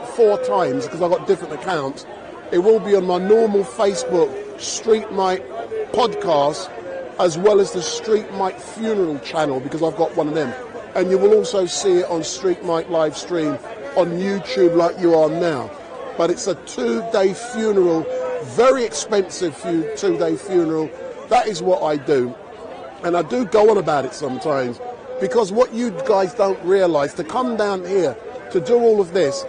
4 times because I've got different accounts. It will be on my normal Facebook StreetMic podcast, as well as the StreetMic funeral channel because I've got one of them. And you will also see it on StreetMic LiveStream on YouTube like you are now. But it's a 2-day funeral, very expensive 2-day funeral. That is what I do. And I do go on about it sometimes because what you guys don't realise, to come down here to do all of this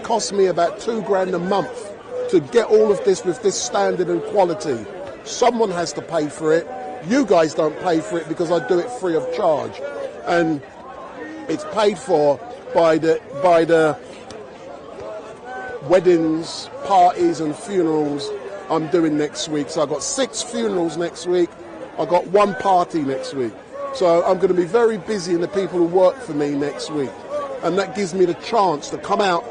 costs me about £2,000 a month to get all of this with this standard and quality. Someone has to pay for it. You guys don't pay for it because I do it free of charge. And it's paid for by the weddings, parties and funerals I'm doing next week. So I've got 6 funerals next week. I've got 1 party next week. So I'm going to be very busy in the people who work for me next week. And that gives me the chance to come out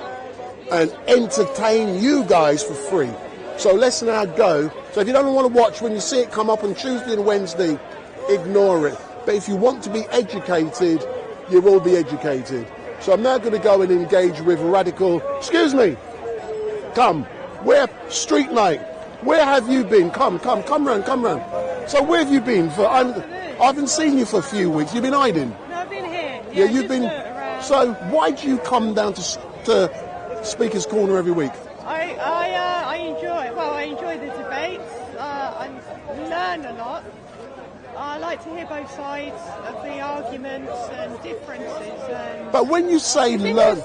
and entertain you guys for free. So let's now go. So if you don't want to watch, when you see it come up on Tuesday and Wednesday, ignore it. But if you want to be educated, you will be educated. So I'm now going to go and engage with Radical. Excuse me. Come. Where StreetMic? Where have you been? Come round. So where have you been for? I haven't seen you for a few weeks. You've been hiding. No, I've been here. Yeah, you've been. So why do you come down to Speaker's Corner every week? I enjoy. Well, I enjoy the debates. I learn a lot. I like to hear both sides of the arguments and differences. But when you say learn,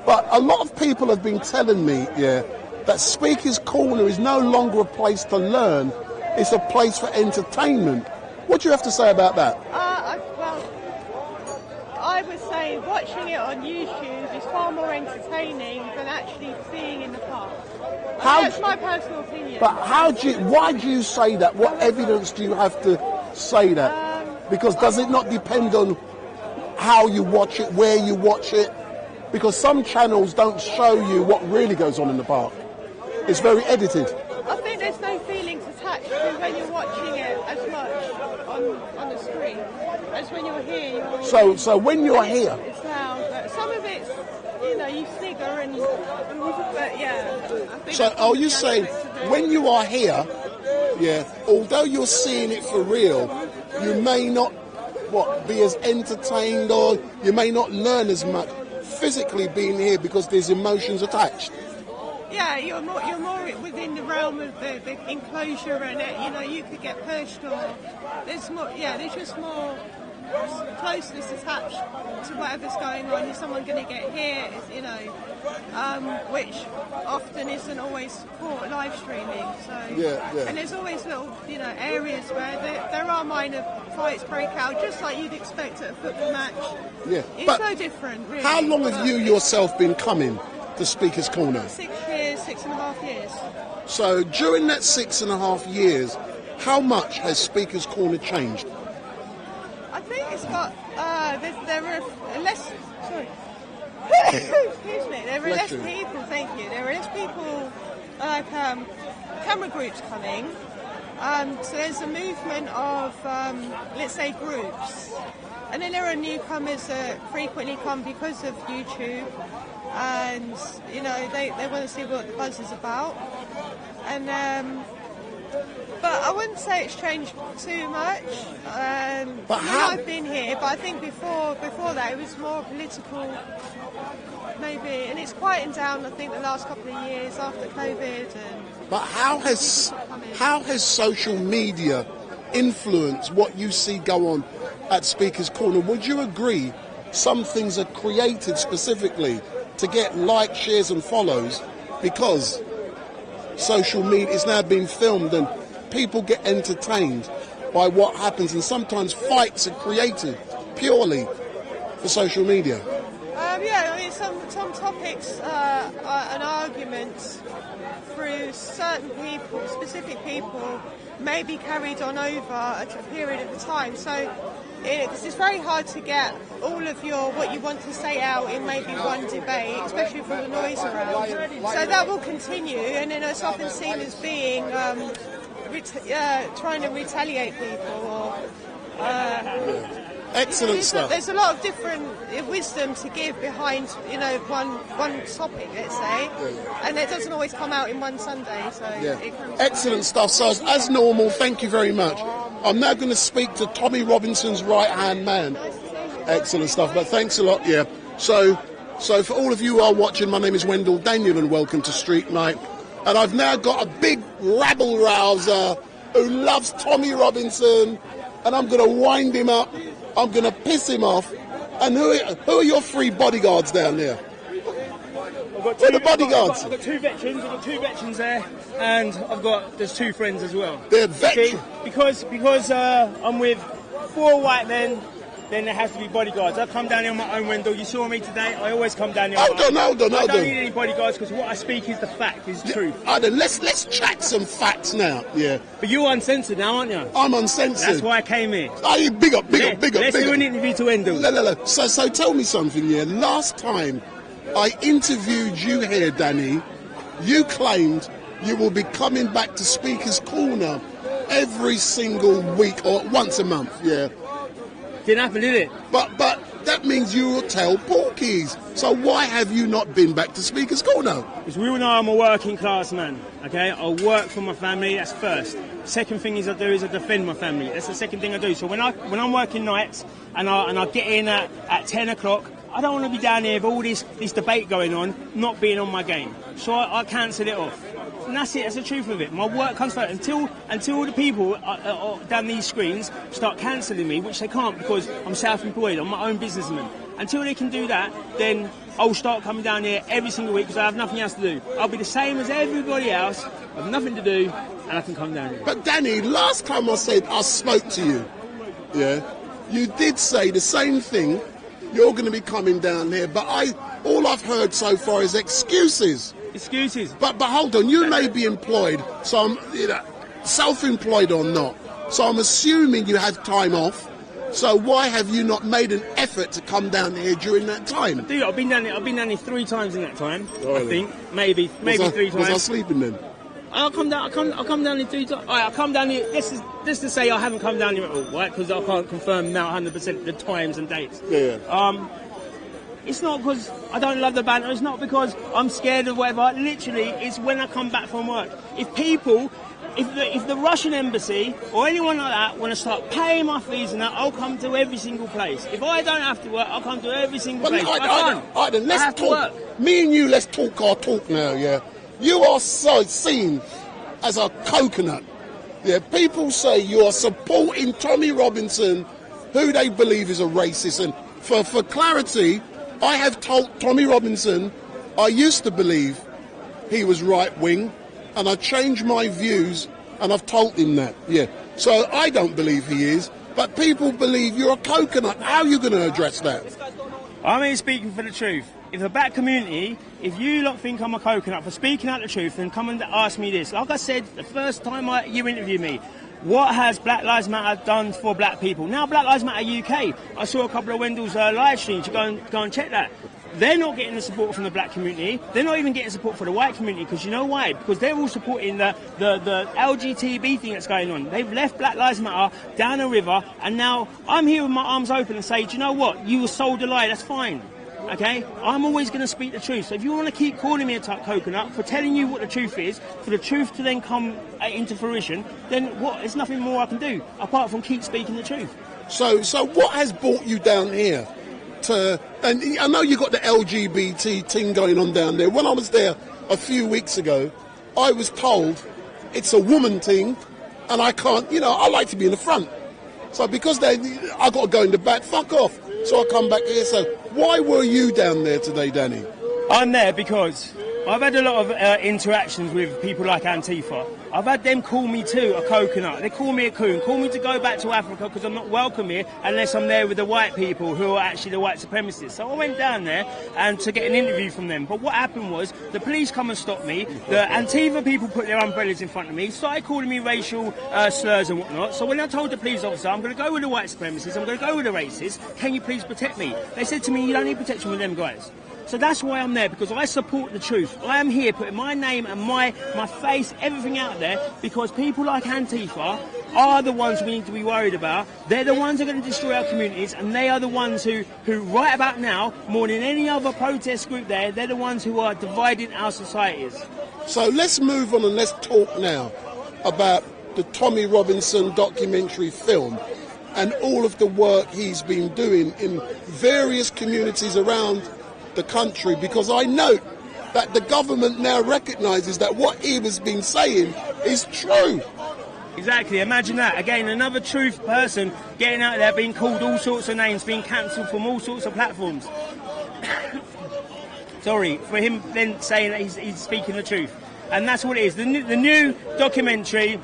but a lot of people have been telling me, that Speaker's Corner is no longer a place to learn; it's a place for entertainment. What do you have to say about that? I would say watching it on YouTube is far more entertaining than actually being in the park. That's my personal opinion. But why do you say that? What evidence do you have to say that? Because does it not depend on how you watch it, where you watch it? Because some channels don't show you what really goes on in the park. It's very edited. I think there's no feelings attached to when you're watching it as much on the screen as when you're here. So when you're here, it's loud. But some of it's, you snigger and but yeah. So are you saying when you are here, although you're seeing it for real, you may not be as entertained, or you may not learn as much physically being here because there's emotions attached? Yeah, you're more within the realm of the enclosure, and you could get pushed, or there's more. Yeah, there's just more closeness attached to whatever's going on. Is someone going to get hit? Which often isn't always caught live streaming. So and there's always little areas where there are minor fights break out, just like you'd expect at a football match. Yeah, it's no different, really. How long have you yourself been coming to Speaker's Corner? 6 years, 6.5 years. So during that 6.5 years, how much has Speaker's Corner changed? I think it's got there are less. Sorry. Excuse me. There are less people. Thank you. There are less people like camera groups coming. So there's a movement of let's say groups, and then there are newcomers that frequently come because of YouTube. And they want to see what the buzz is about, and but I wouldn't say it's changed too much. But I've been here, but I think before that it was more political, maybe, and it's quietened down. I think the last couple of years after COVID. But how has social media influenced what you see go on at Speaker's Corner? Would you agree some things are created specifically to get likes, shares and follows because social media is now being filmed and people get entertained by what happens, and sometimes fights are created purely for social media? Some topics and arguments through certain people, specific people, may be carried on over a period of time. So it's very hard to get all of what you want to say out in maybe one debate, especially with all the noise around. So that will continue, and then it's often seen as being trying to retaliate people. Excellent stuff. There's a lot of different wisdom to give behind one topic, let's say, and it doesn't always come out in one Sunday. So excellent stuff. So as normal, thank you very much. I'm now going to speak to Tommy Robinson's right-hand man. Excellent stuff, but thanks a lot. So for all of you who are watching, my name is Wendell Daniel and welcome to StreetMic. And I've now got a big rabble-rouser who loves Tommy Robinson, and I'm going to wind him up. I'm going to piss him off. And who are your 3 bodyguards down there? Where are the bodyguards? I've got 2 veterans. I've got 2 veterans there, and there's 2 friends as well. They're veterans? Okay? Because I'm with 4 white men, then there has to be bodyguards. I come down here on my own, Wendell. You saw me today. I always come down here. Hold on. I don't need any bodyguards because what I speak is the fact, is the truth. Let's chat some facts now. Yeah. But you're uncensored now, aren't you? I'm uncensored. That's why I came here. Oh, you big up. Let's do an interview to Wendell. No. So tell me something. Yeah. Last time I interviewed you here, Danny, you claimed you will be coming back to Speaker's Corner every single week or once a month. Yeah. Didn't happen, did it? But that means you will tell porkies. So why have you not been back to Speaker's Corner? all know. Because we all know I'm a working class man, okay? I work for my family, that's first. Second thing is I defend my family. That's the second thing I do. So when I'm working nights and I get in at 10 o'clock, I don't want to be down here with all this debate going on, not being on my game. So I cancel it off. And that's it, that's the truth of it. My work comes first. Until the people down these screens start cancelling me, which they can't because I'm self-employed, I'm my own businessman. Until they can do that, then I'll start coming down here every single week because I have nothing else to do. I'll be the same as everybody else, I have nothing to do, and I can come down here. But Danny, last time I said I spoke to you, yeah, you did say the same thing. You're going to be coming down here, but all I've heard so far is excuses. Excuses. But hold on, you may be employed, so I'm self-employed or not. So I'm assuming you had time off. So why have you not made an effort to come down here during that time? Dude, I've been down here 3 times in that time. Really? I think maybe 3 times. Was I sleeping then? I'll come down here 3 times. All right, I'll come down here. This to say I haven't come down here at all, right? Because I can't confirm now 100% the times and dates. Yeah. It's not because I don't love the banter. It's not because I'm scared of whatever. Literally, it's when I come back from work. If the Russian embassy or anyone like that want to start paying my fees and that, I'll come to every single place. If I don't have to work, I'll come to every single place. Let's talk. Me and you, let's talk our talk now, yeah? You are so seen as a coconut. Yeah, people say you are supporting Tommy Robinson, who they believe is a racist. And for clarity, I have told Tommy Robinson I used to believe he was right-wing, and I changed my views, and I've told him that, yeah. So I don't believe he is, but people believe you're a coconut. How are you going to address that? I'm here speaking for the truth. If the black community, if you lot think I'm a coconut for speaking out the truth, then come and ask me this. Like I said, the first time you interviewed me, what has Black Lives Matter done for black people? Now Black Lives Matter UK, I saw a couple of Wendell's live streams. You go and check that. They're not getting the support from the black community. They're not even getting support for the white community, because you know why? Because they're all supporting the LGTB thing that's going on. They've left Black Lives Matter down the river, and now I'm here with my arms open and say, do you know what? You were sold a lie, that's fine. Okay? I'm always going to speak the truth. So if you want to keep calling me a coconut for telling you what the truth is, for the truth to then come into fruition, then what? There's nothing more I can do apart from keep speaking the truth. So what has brought you down here? And I know you got the LGBT thing going on down there. When I was there a few weeks ago, I was told it's a woman thing, and I can't, I like to be in the front. So because I got to go in the back, fuck off. So I come back here. So why were you down there today, Danny? I'm there because I've had a lot of interactions with people like Antifa. I've had them call me too a coconut. They call me a coon, call me to go back to Africa because I'm not welcome here unless I'm there with the white people who are actually the white supremacists. So I went down there and to get an interview from them. But what happened was the police come and stopped me. The Antifa people put their umbrellas in front of me, started calling me racial slurs and whatnot. So when I told the police officer, I'm going to go with the white supremacists, I'm going to go with the racists, can you please protect me? They said to me, you don't need protection with them guys. So that's why I'm there, because I support the truth. I am here putting my name and my face, everything out there, because people like Antifa are the ones we need to be worried about. They're the ones who are going to destroy our communities, and they are the ones who right about now, more than any other protest group they're the ones who are dividing our societies. So let's move on and let's talk now about the Tommy Robinson documentary film and all of the work he's been doing in various communities around the country, because I note that the government now recognises that what he has been saying is true. Exactly, imagine that. Again, another truth person getting out there, being called all sorts of names, being cancelled from all sorts of platforms. Sorry, for him then saying that he's speaking the truth. And that's what it is. The new documentary,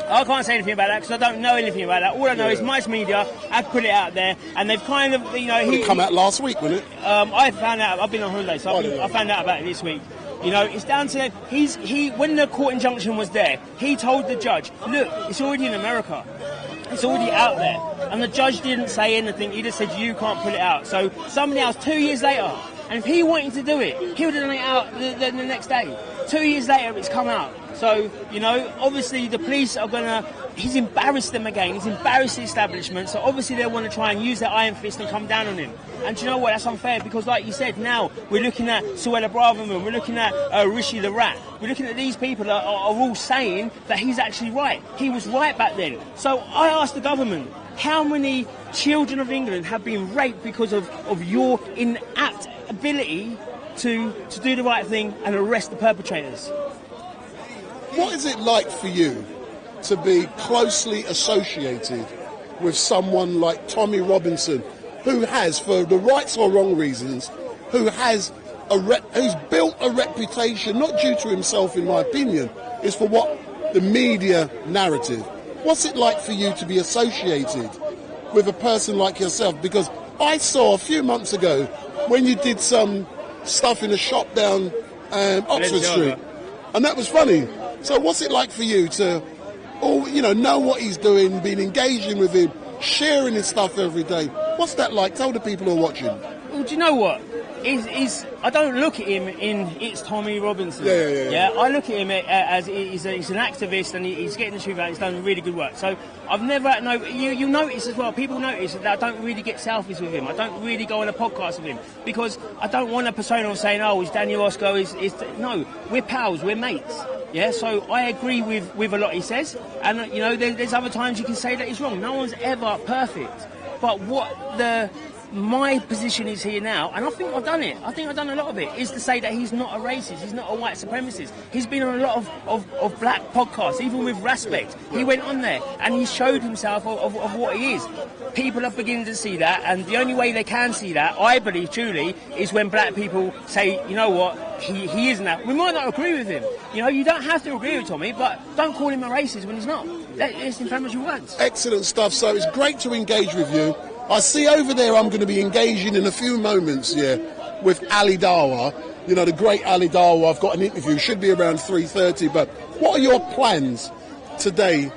I can't say anything about that because I don't know anything about that. All I know is Mice Media have put it out there, and they've kind of, It come out last week, wasn't it? I found out. I've been on holiday, so I found out about it this week. It's down to them. When the court injunction was there, he told the judge, look, it's already in America. It's already out there. And the judge didn't say anything. He just said, you can't put it out. So somebody else, 2 years later, and if he wanted to do it, he would have done it out the next day. 2 years later, it's come out. So, you know, obviously the police are going to... He's embarrassed them again. He's embarrassed the establishment. So obviously they want to try and use their iron fist and come down on him. And do you know what? That's unfair because, like you said, now we're looking at Suella Braverman, we're looking at Rishi the Rat. We're looking at these people that are all saying that he's actually right. He was right back then. So I asked the government, how many children of England have been raped because of your inapt ability to do the right thing and arrest the perpetrators? What is it like for you to be closely associated with someone like Tommy Robinson, who has, for the right or wrong reasons, who's built a reputation, not due to himself, in my opinion, is for what the media narrative. What's it like for you to be associated with a person like yourself? Because I saw a few months ago when you did some stuff in a shop down Oxford Street, and that was funny. So what's it like for you to, know what he's doing, being engaging with him, sharing his stuff every day? What's that like? Tell the people who are watching. Well, do you know what? I don't look at him in it's Tommy Robinson. Yeah. I look at him as he's an activist and he's getting the truth out. He's done really good work. So I've never you notice as well. People notice that I don't really get selfies with him. I don't really go on a podcast with him because I don't want a persona of saying, "Oh, it's Daniel Oscar." No, we're pals. We're mates. Yeah, so I agree with a lot he says, and there's other times you can say that he's wrong. No one's ever perfect, but my position is here now, and I think I've done it. I think I've done a lot of it, is to say that he's not a racist, he's not a white supremacist. He's been on a lot of black podcasts, even with Respect. He went on there, and he showed himself of what he is. People are beginning to see that, and the only way they can see that, I believe truly, is when black people say, you know what, he isn't that. We might not agree with him. You don't have to agree with Tommy, but don't call him a racist when he's not. It's inflammatory words. Excellent stuff. So it's great to engage with you. I see over there I'm going to be engaging in a few moments with Ali Dawa. The great Ali Dawa. I've got an interview, should be around 3:30. But what are your plans today?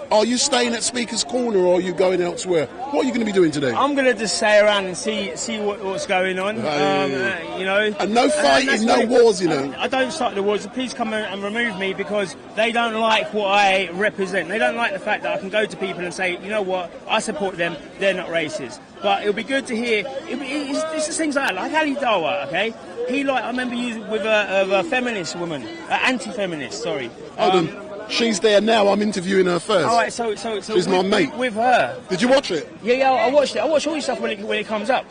Are you staying at Speaker's Corner or are you going elsewhere? What are you going to be doing today? I'm going to just stay around and see what's going on. And no fighting, no wars, I don't start the wars. Please come and remove me because they don't like what I represent. They don't like the fact that I can go to people and say, you know what, I support them, they're not racist. But it'll be good to hear. It's just things like Ali Dawa, okay? I remember you with a feminist woman, anti-feminist, sorry. Hold on. She's there now. I'm interviewing her first. All right, so she's my mate. With her. Did you watch it? Yeah, I watched it. I watch all your stuff when it comes up.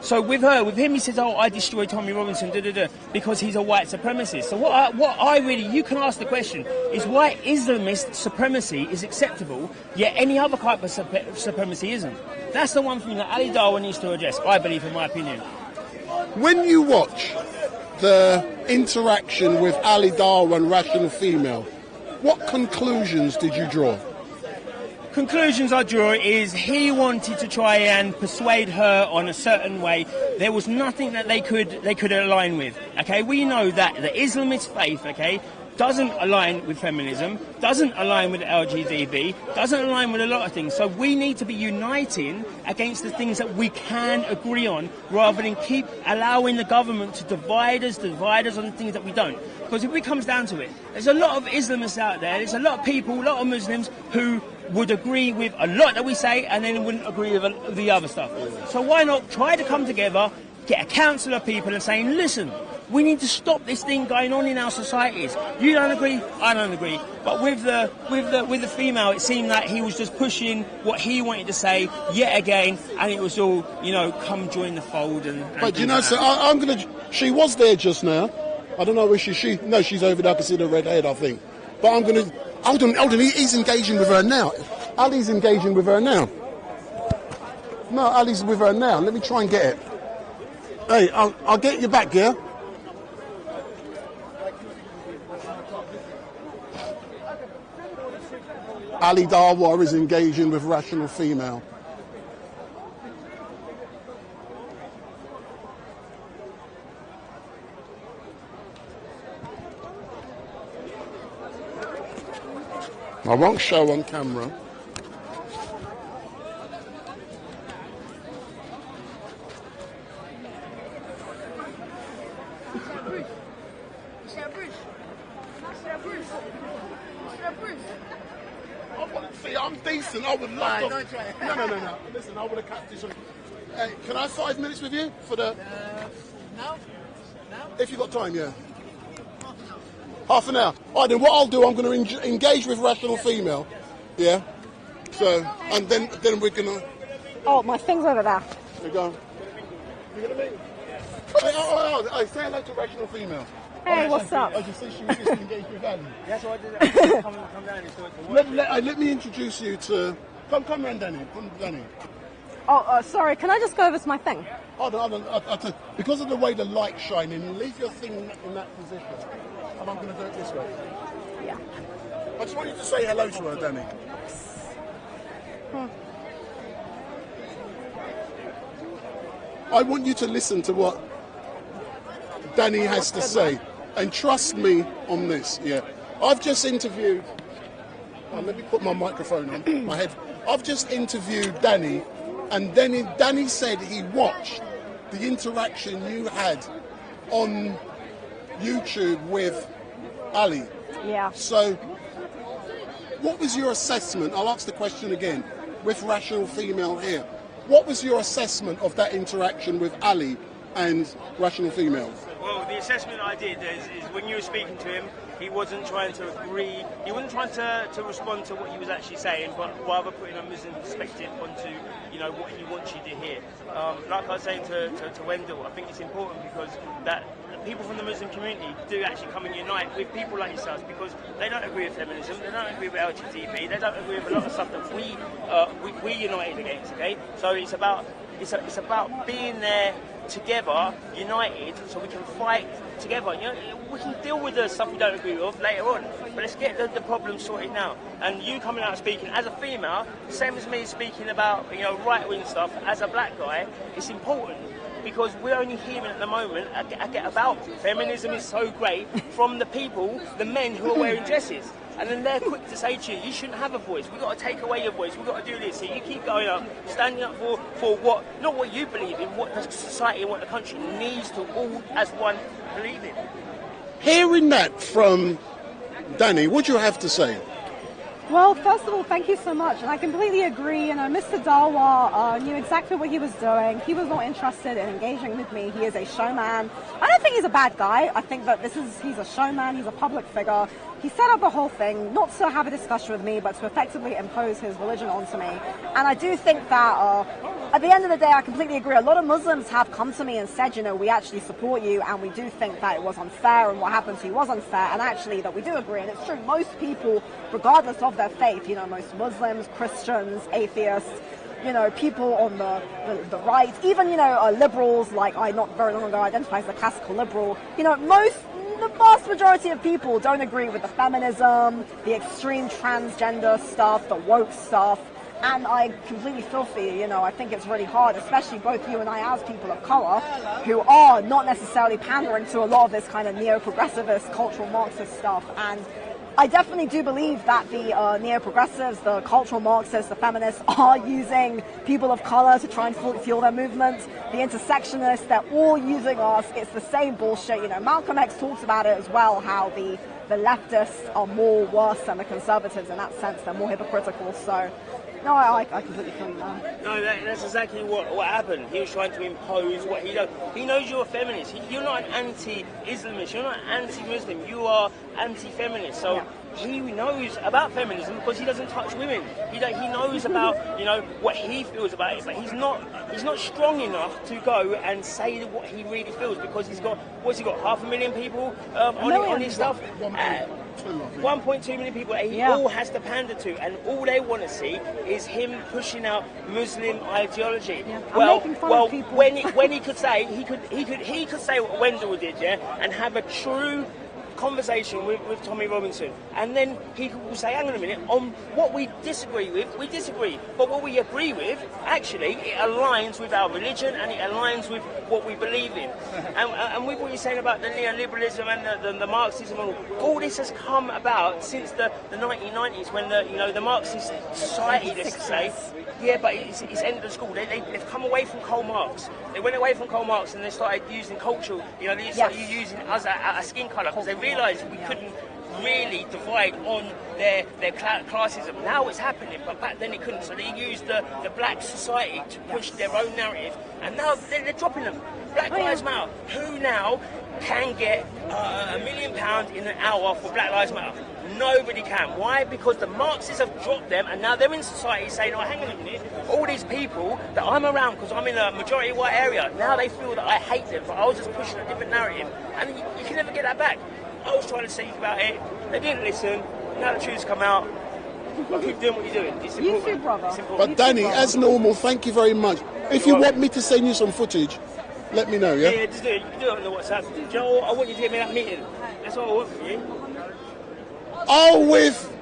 So with him, he says, "Oh, I destroyed Tommy Robinson, because he's a white supremacist." So you can ask the question is why Islamist supremacy is acceptable, yet any other type of supremacy isn't. That's the one thing that Ali Dawa needs to address, I believe, in my opinion. When you watch the interaction with Ali Dawa and Rational Female, what conclusions did you draw? Conclusions I draw is he wanted to try and persuade her on a certain way. There was nothing that they could align with. Okay, we know that the Islamist faith, doesn't align with feminism, doesn't align with LGBT, doesn't align with a lot of things. So we need to be uniting against the things that we can agree on, rather than keep allowing the government to divide us on the things that we don't. Because if it comes down to it, there's a lot of Islamists out there, there's a lot of people, a lot of Muslims who would agree with a lot that we say and then wouldn't agree with the other stuff. So why not try to come together, get a council of people and saying, listen, we need to stop this thing going on in our societies. You don't agree, I don't agree. But with the female, it seemed like he was just pushing what he wanted to say yet again, and it was all, come join the fold. But so she was there just now. I don't know where no, she's over there. I can see the red head, I think. But I'm going to, hold on, he's engaging with her now. Ali's engaging with her now. No, Ali's with her now. Let me try and get it. Hey, I'll get you back, yeah? Ali Dawa is engaging with Rational Female. I won't show on camera. See, I'm decent. I would love to. No. Listen, I would have kept this. Hey, can I have 5 minutes with you for the? No. If you got time, yeah. Half an hour. All right, then what I'll do, I'm going to engage with Rational Female. Yeah. So, and then we're gonna. Oh, my thing's over there. There you go. You gonna meet? Hey, say hello to Rational Female. Hey, what's up? I just see she was just engaged with Danny. That's what I did. Come down and do it. Let me introduce you to. Come round, Danny. Come, Danny. Oh, sorry. Can I just go over to my thing? Hold on. Because of the way the light's shining, leave your thing in that position. And I'm going to do it this way. Yeah. I just want you to say hello to her, Danny. I want you to listen to what Danny has to say. And trust me on this, yeah. I've just interviewed... let me put my microphone on, my head. I've just interviewed Danny, and then Danny said he watched the interaction you had on YouTube with Ali. Yeah. So, what was your assessment? I'll ask the question again, with Rational Female here. What was your assessment of that interaction with Ali and Rational Female? Well, the assessment I did is when you were speaking to him, he wasn't trying to agree, he wasn't trying to respond to what he was actually saying, but rather putting a Muslim perspective onto, what he wants you to hear. Like I was saying to Wendell, I think it's important because that people from the Muslim community do actually come and unite with people like yourselves because they don't agree with feminism, they don't agree with LGBT, they don't agree with a lot of stuff that we united against, okay? So it's about being there together, united, so we can fight together. We can deal with the stuff we don't agree with later on, but let's get the problem sorted now. And you coming out and speaking as a female, same as me speaking about right-wing stuff as a black guy, it's important because we're only hearing at the moment about feminism is so great from the people, the men who are wearing dresses. And then they're quick to say to you, you shouldn't have a voice. We've got to take away your voice. We've got to do this. So you keep going up, standing up for what, not what you believe in, what the society and what the country needs to all as one believe in. Hearing that from Danny, what do you have to say? Well, first of all, thank you so much. And I completely agree. Mr. Dawa knew exactly what he was doing. He was not interested in engaging with me. He is a showman. I don't think he's a bad guy. I think that he's a showman. He's a public figure. He set up the whole thing, not to have a discussion with me, but to effectively impose his religion onto me. And I do think that at the end of the day, I completely agree. A lot of Muslims have come to me and said, we actually support you, and we do think that it was unfair, and what happened to you was unfair, and actually that we do agree. And it's true, most people, regardless of their faith, most Muslims, Christians, atheists, people on the right, even, liberals, like I not very long ago identified as a classical liberal, the vast majority of people don't agree with the feminism, the extreme transgender stuff, the woke stuff, and I completely feel for you. I think it's really hard, especially both you and I as people of colour, who are not necessarily pandering to a lot of this kind of neo-progressivist, cultural Marxist stuff, and I definitely do believe that the neo-progressives, the cultural Marxists, the feminists are using people of colour to try and fuel their movement. The intersectionists, they're all using us. It's the same bullshit. Malcolm X talks about it as well, how the leftists are more worse than the conservatives in that sense. They're more hypocritical. So, no, I completely feel you now. No, that's exactly what happened. He was trying to impose what he does. He knows you're a feminist. You're not an anti-Islamist. You're not anti-Muslim. You are anti-feminist. So he knows about feminism because he doesn't touch women. He knows about what he feels about it, but he's not strong enough to go and say what he really feels because he's got 500,000 people on his stuff. 1.2 million people that he all has to pander to, and all they want to see is him pushing out Muslim ideology. Well, when he could say he could say what Wendell did, and have a true conversation with Tommy Robinson, and then he will say, hang on a minute, on what we disagree with, we disagree, but what we agree with, actually, it aligns with our religion and it aligns with what we believe in. And with what you're saying about the neoliberalism and the Marxism, and all this has come about since the 1990s when the Marxist society, let's say, but it's ended the school. They've come away from Karl Marx. They went away from Karl Marx and they started using culture. They started using us, our skin colour, because they realised we couldn't really divide on their classism. Now it's happening, but back then it couldn't. So they used the black society to push their own narrative, and now they're dropping them. Black Lives Matter. Who now can get £1 million in an hour for Black Lives Matter? Nobody can. Why? Because the Marxists have dropped them, and now they're in society saying, oh, hang on a minute, all these people that I'm around, because I'm in a majority white area, now they feel that I hate them, but I was just pushing a different narrative, and you can never get that back. I was trying to speak about it, they didn't listen, now the truth's come out, but keep doing what you're doing. It's important. You too, brother. But Danny, as normal, thank you very much. If you want me to send you some footage, let me know, yeah? Yeah, just do it. You can do it on the WhatsApp. Joe, I want you to get me that meeting. That's all I want from you. Oh, with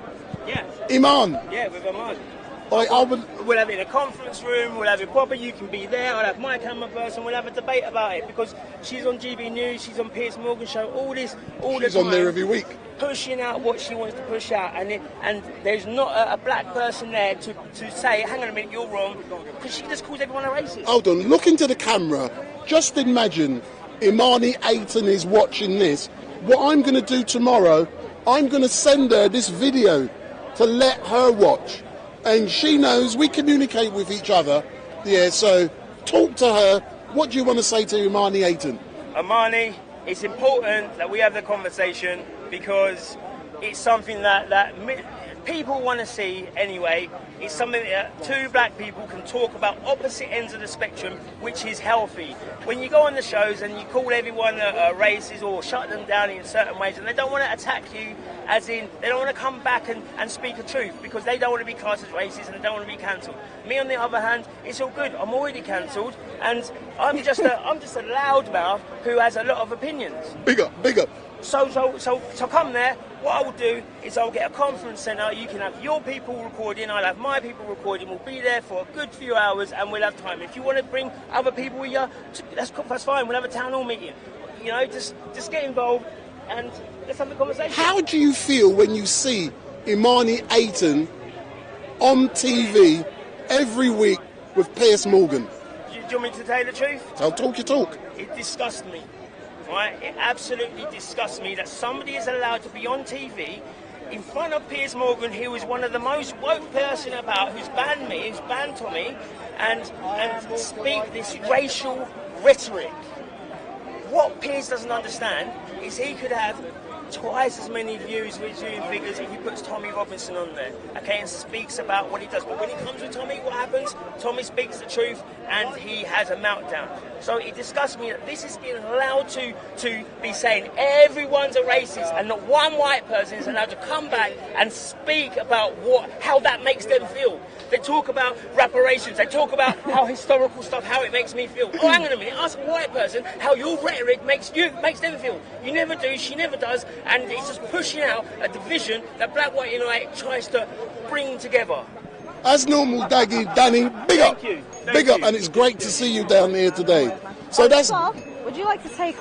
Iman? Yeah, with Iman. We'll have it in a conference room, we'll have it proper, you can be there, I'll have my camera person, we'll have a debate about it, because she's on GB News, she's on Piers Morgan show, all the time. She's on there every week. Pushing out what she wants to push out, and there's not a black person there to say, hang on a minute, you're wrong, because she just calls everyone a racist. Hold on, look into the camera. Just imagine Imani Aiton is watching this. What I'm going to do tomorrow, I'm going to send her this video to let her watch. And she knows we communicate with each other. Yeah, so talk to her. What do you want to say to Imani Aiton? Imani, it's important that we have the conversation, because it's something that people want to see anyway. It's something that two black people can talk about opposite ends of the spectrum, which is healthy. When you go on the shows and you call everyone a racist or shut them down in certain ways, and they don't want to attack you, as in they don't want to come back and speak the truth, because they don't want to be classed as racist and they don't want to be cancelled. Me, on the other hand, it's all good. I'm already cancelled, and I'm just a loudmouth who has a lot of opinions. Big up. So come there. What I will do is I'll get a conference centre. You can have your people recording. I'll have my people recording. We'll be there for a good few hours, and we'll have time. If you want to bring other people with you, that's fine. We'll have a town hall meeting. You know, just get involved and let's have a conversation. How do you feel when you see Imani Aiton on TV every week with Piers Morgan? Do you want me to tell you the truth? I'll talk your talk. It disgusts me. Right? It absolutely disgusts me that somebody is allowed to be on TV in front of Piers Morgan, who is one of the most woke person about, who's banned me, who's banned Tommy, and speak this racial rhetoric. What Piers doesn't understand is he could have twice as many views with viewing figures if he puts Tommy Robinson on there, okay, and speaks about what he does. But when he comes with Tommy, what happens? Tommy speaks the truth and he has a meltdown. So it disgusts me that this is being allowed to be saying everyone's a racist, and not one white person is allowed to come back and speak about how that makes them feel. They talk about reparations, they talk about how historical stuff, how it makes me feel. Oh, hang on a minute, ask a white person how your rhetoric makes them feel. You never do, she never does, and it's just pushing out a division that Black, White, United tries to bring together. As normal, Danny, big up. Thank you. Big up, and it's great to see you down here today. So would you like to take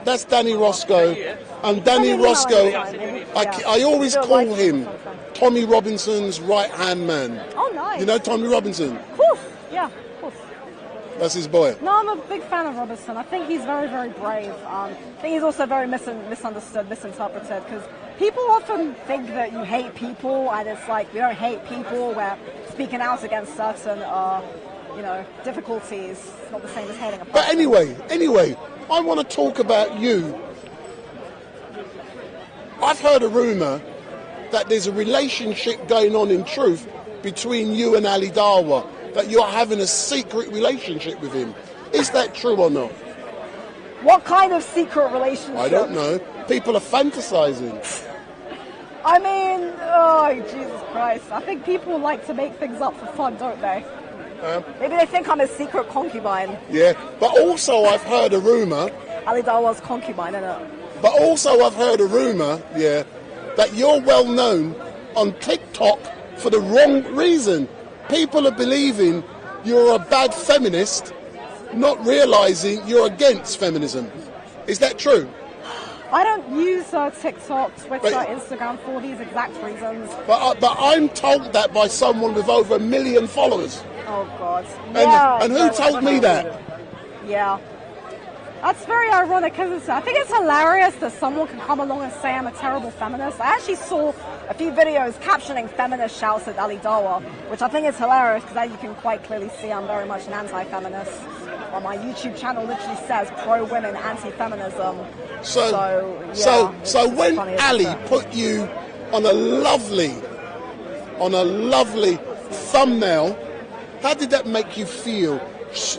that's Danny Roscoe, and Danny Roscoe, I always call him Tommy Robinson's right-hand man. Oh, nice. You know Tommy Robinson? Of course, yeah, of course. That's his boy. No, I'm a big fan of Robinson. I think he's very, very brave. I think he's also very misunderstood, misinterpreted, because people often think that you hate people, and it's like, we don't hate people, we're speaking out against certain difficulties. It's not the same as hating a person. But anyway, I want to talk about you. I've heard a rumour that there's a relationship going on in truth between you and Ali Dawa, that you're having a secret relationship with him. Is that true or not? What kind of secret relationship? I don't know. People are fantasizing. I mean, oh, Jesus Christ. I think people like to make things up for fun, don't they? Maybe they think I'm a secret concubine. Yeah, but also I've heard a rumour. Ali Dawa's concubine, innit? But also I've heard a rumour, that you're well known on TikTok for the wrong reason. People are believing you're a bad feminist, not realising you're against feminism. Is that true? I don't use TikTok, Twitter, Instagram for these exact reasons. But I'm told that by someone with over 1 million followers. Oh, God. And who told me that? Yeah. That's very ironic, isn't it? I think it's hilarious that someone can come along and say I'm a terrible feminist. I actually saw a few videos captioning feminist shouts at Ali Dawa, which I think is hilarious because as you can quite clearly see, I'm very much an anti-feminist. Well, my YouTube channel literally says pro-women, anti-feminism. So when Ali put you on a lovely thumbnail, how did that make you feel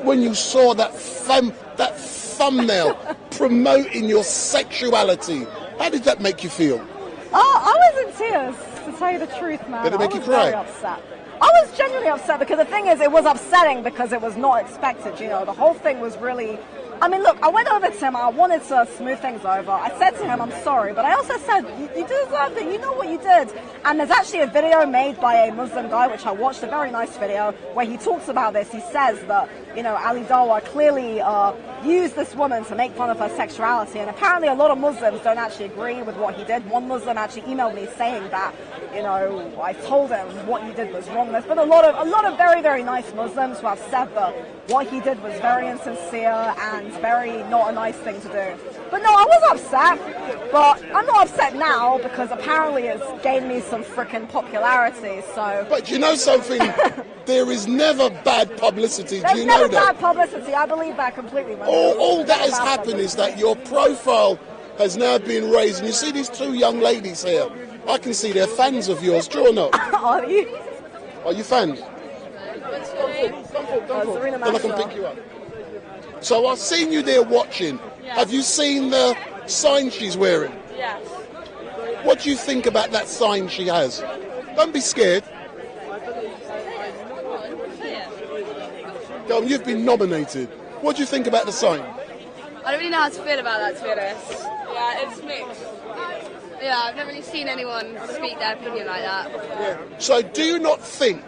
when you saw that thumbnail promoting your sexuality? How did that make you feel? Oh, I was in tears, to tell you the truth, man. Did it make you cry? I was very upset. I was genuinely upset because the thing is, it was upsetting because it was not expected, you know. The whole thing was really... I mean, look, I went over to him, I wanted to smooth things over. I said to him, I'm sorry, but I also said, you deserved it, you know what you did. And there's actually a video made by a Muslim guy, which I watched, a very nice video, where he talks about this. He says that, you know, Ali Dawa clearly used this woman to make fun of her sexuality, and apparently a lot of Muslims don't actually agree with what he did. One Muslim actually emailed me saying that, you know, I told him what he did was wrong. There's been a lot of very, very nice Muslims who have said that what he did was very insincere and very not a nice thing to do. But no, I was upset, but I'm not upset now because apparently it's gained me some freaking popularity, so... But you know something? There is never bad publicity, do you know that? There's never bad publicity, I believe that completely. All that has happened is that your profile has now been raised, and you see these two young ladies here, I can see they're fans of yours, true or not? Are you? Are you fans? Come forward. Then I can pick you up. So I've seen you there watching. Yes. Have you seen the sign she's wearing? Yes. What do you think about that sign she has? Don't be scared. Go on, you've been nominated. What do you think about the sign? I don't really know how to feel about that, to be honest. Yeah, it's mixed. Yeah, I've never really seen anyone speak their opinion like that. Yeah. So do you not think,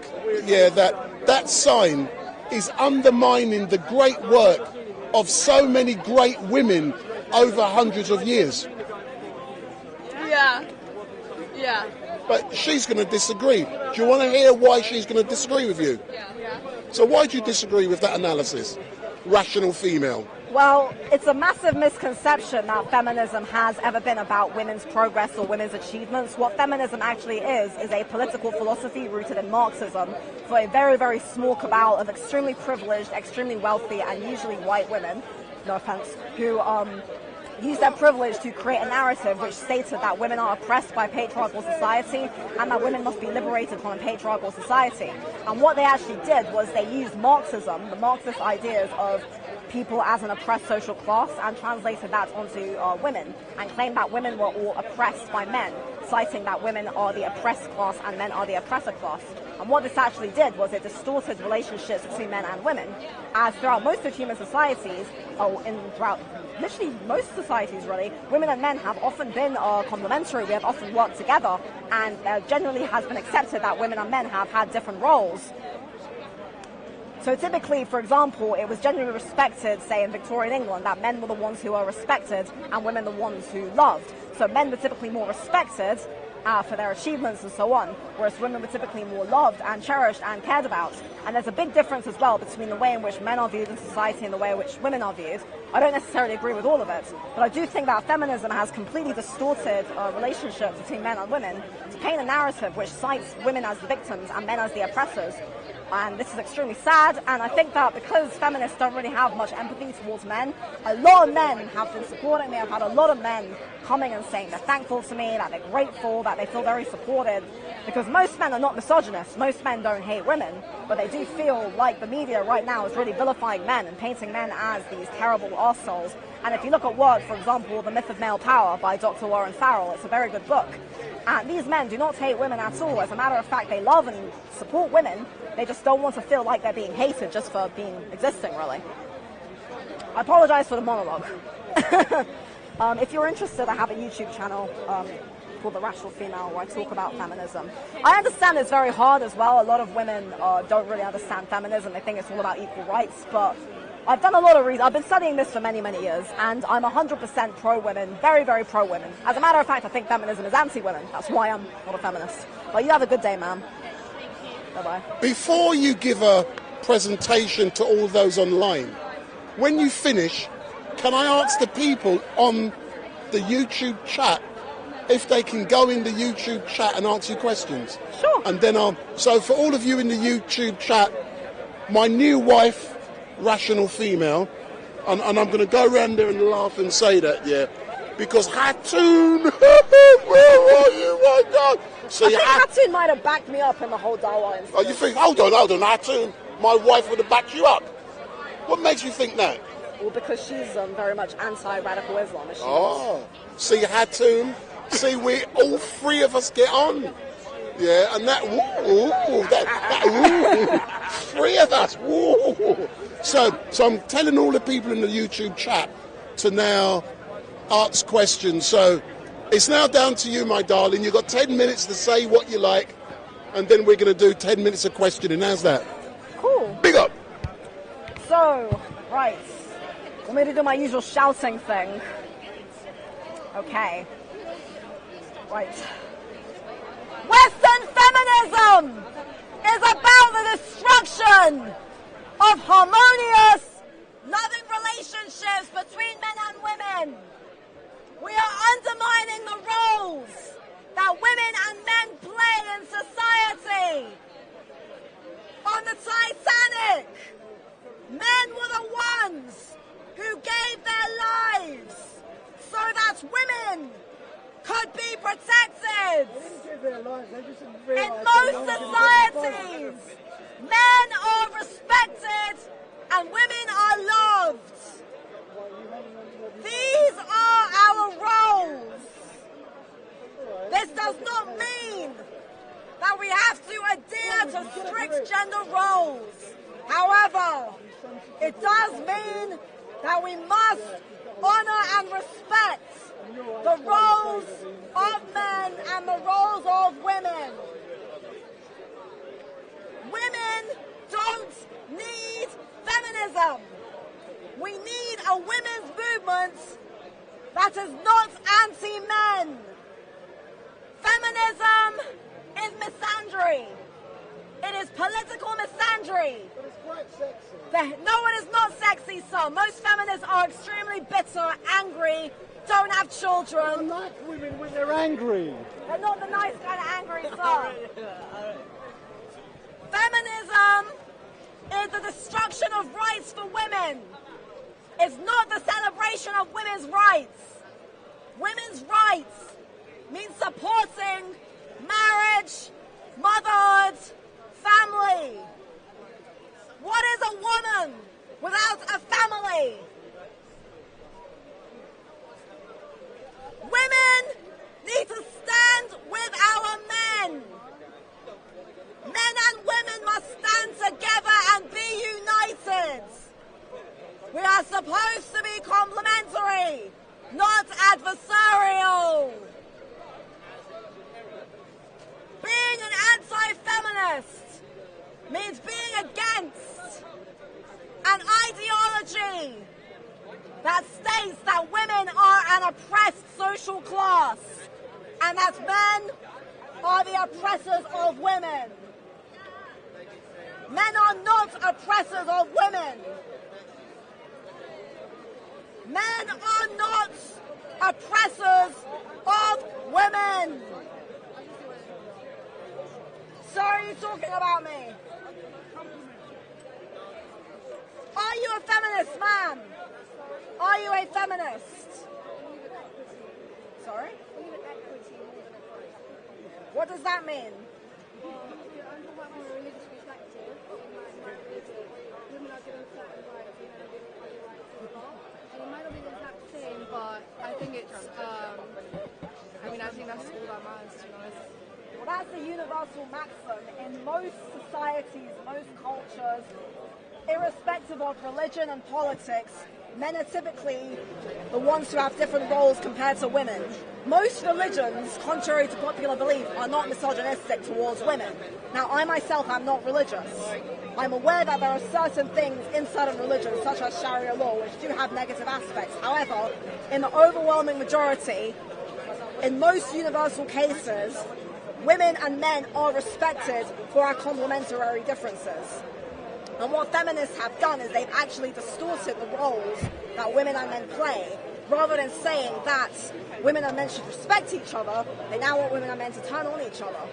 that sign is undermining the great work of so many great women over hundreds of years? Yeah. But she's going to disagree. Do you want to hear why she's going to disagree with you? Yeah. So why do you disagree with that analysis? Rational female. Well, it's a massive misconception that feminism has ever been about women's progress or women's achievements. What feminism actually is a political philosophy rooted in Marxism for a very, very small cabal of extremely privileged, extremely wealthy, and usually white women, no offense, who use their privilege to create a narrative which stated that women are oppressed by patriarchal society and that women must be liberated from a patriarchal society. And what they actually did was they used Marxism, the Marxist ideas of people as an oppressed social class, and translated that onto women, and claimed that women were all oppressed by men, citing that women are the oppressed class and men are the oppressor class. And what this actually did was it distorted relationships between men and women, as throughout most of human societies, throughout literally most societies really, women and men have often been complementary. We have often worked together, and generally has been accepted that women and men have had different roles. So typically, for example, it was generally respected, say in Victorian England, that men were the ones who were respected and women the ones who loved. So men were typically more respected for their achievements and so on, whereas women were typically more loved and cherished and cared about. And there's a big difference as well between the way in which men are viewed in society and the way in which women are viewed. I don't necessarily agree with all of it, but I do think that feminism has completely distorted relationships between men and women to paint a narrative which cites women as the victims and men as the oppressors. And this is extremely sad, and I think that because feminists don't really have much empathy towards men, a lot of men have been supporting me. I've had a lot of men coming and saying they're thankful to me, that they're grateful, that they feel very supported, because most men are not misogynists. Most men don't hate women, but they do feel like the media right now is really vilifying men and painting men as these terrible arseholes. And if you look at work, for example, The Myth of Male Power by Dr. Warren Farrell, it's a very good book. And these men do not hate women at all. As a matter of fact, they love and support women. They just don't want to feel like they're being hated just for existing, really. I apologize for the monologue. If you're interested, I have a YouTube channel called The Rational Female where I talk about feminism. I understand it's very hard as well. A lot of women don't really understand feminism. They think it's all about equal rights, but I've done a lot of research. I've been studying this for many, many years, and I'm 100% pro-women, very, very pro-women. As a matter of fact, I think feminism is anti-women. That's why I'm not a feminist. But you have a good day, ma'am. Bye-bye. Before you give a presentation to all those online, when you finish, can I ask the people on the YouTube chat if they can go in the YouTube chat and answer your questions? Sure. And then so for all of you in the YouTube chat, my new wife, rational female, and I'm going to go around there and laugh and say that, yeah, because Hatun, where are you, my God? So I think Hatun might have backed me up in the whole Dawa instance. Oh, you think, hold on, Hatun, my wife would have backed you up. What makes you think that? Well, because she's very much anti-radical Islam. See, Hatun, see, we all three of us get on. Yeah, and that three of us, So I'm telling all the people in the YouTube chat to now ask questions. So it's now down to you, my darling. You've got 10 minutes to say what you like, and then we're going to do 10 minutes of questioning. How's that? Cool. Big up. So, right. Want me to do my usual shouting thing? Okay. Right. Western feminism is about the destruction of harmonious, loving relationships between men and women. We are undermining the roles that women and men play in society. On the Titanic, men were the ones who gave their lives so that women could be protected. In most societies, men are respected and women are loved. These are our roles. This does not mean that we have to adhere to strict gender roles. However, it does mean that we must honor and respect the roles of men and the roles of women. Women don't need feminism. We need a women's movement that is not anti-men. Feminism is misandry. It is political misandry. But it's quite sexy. No, it is not sexy, sir. Most feminists are extremely bitter, angry, don't have children. I like women when they're angry. They're not the nice kind of angry, sir. Feminism is the destruction of rights for women. It's not the celebration of women's rights. Women's rights means supporting marriage, motherhood, family. What is a woman without a family? Women need to stand with our men. Men and women must stand together and be united. We are supposed to be complementary, not adversarial. Being an anti-feminist means being against an ideology that states that women are an oppressed social class and that men are the oppressors of women. Men are not oppressors of women. Men are not oppressors of women. So are you talking about me? Are you a feminist, ma'am? Are you a feminist? Sorry? What does that mean? It might not be the exact same, but I think it's, I think that's all that matters, to be honest. Well, that's a universal maxim in most societies, most cultures, irrespective of religion and politics. Men are typically the ones who have different roles compared to women. Most religions, contrary to popular belief, are not misogynistic towards women. Now, I myself am not religious. I'm aware that there are certain things in certain religions, such as Sharia law, which do have negative aspects. However, in the overwhelming majority, in most universal cases, women and men are respected for our complementary differences. And what feminists have done is they've actually distorted the roles that women and men play. Rather than saying that women and men should respect each other, they now want women and men to turn on each other.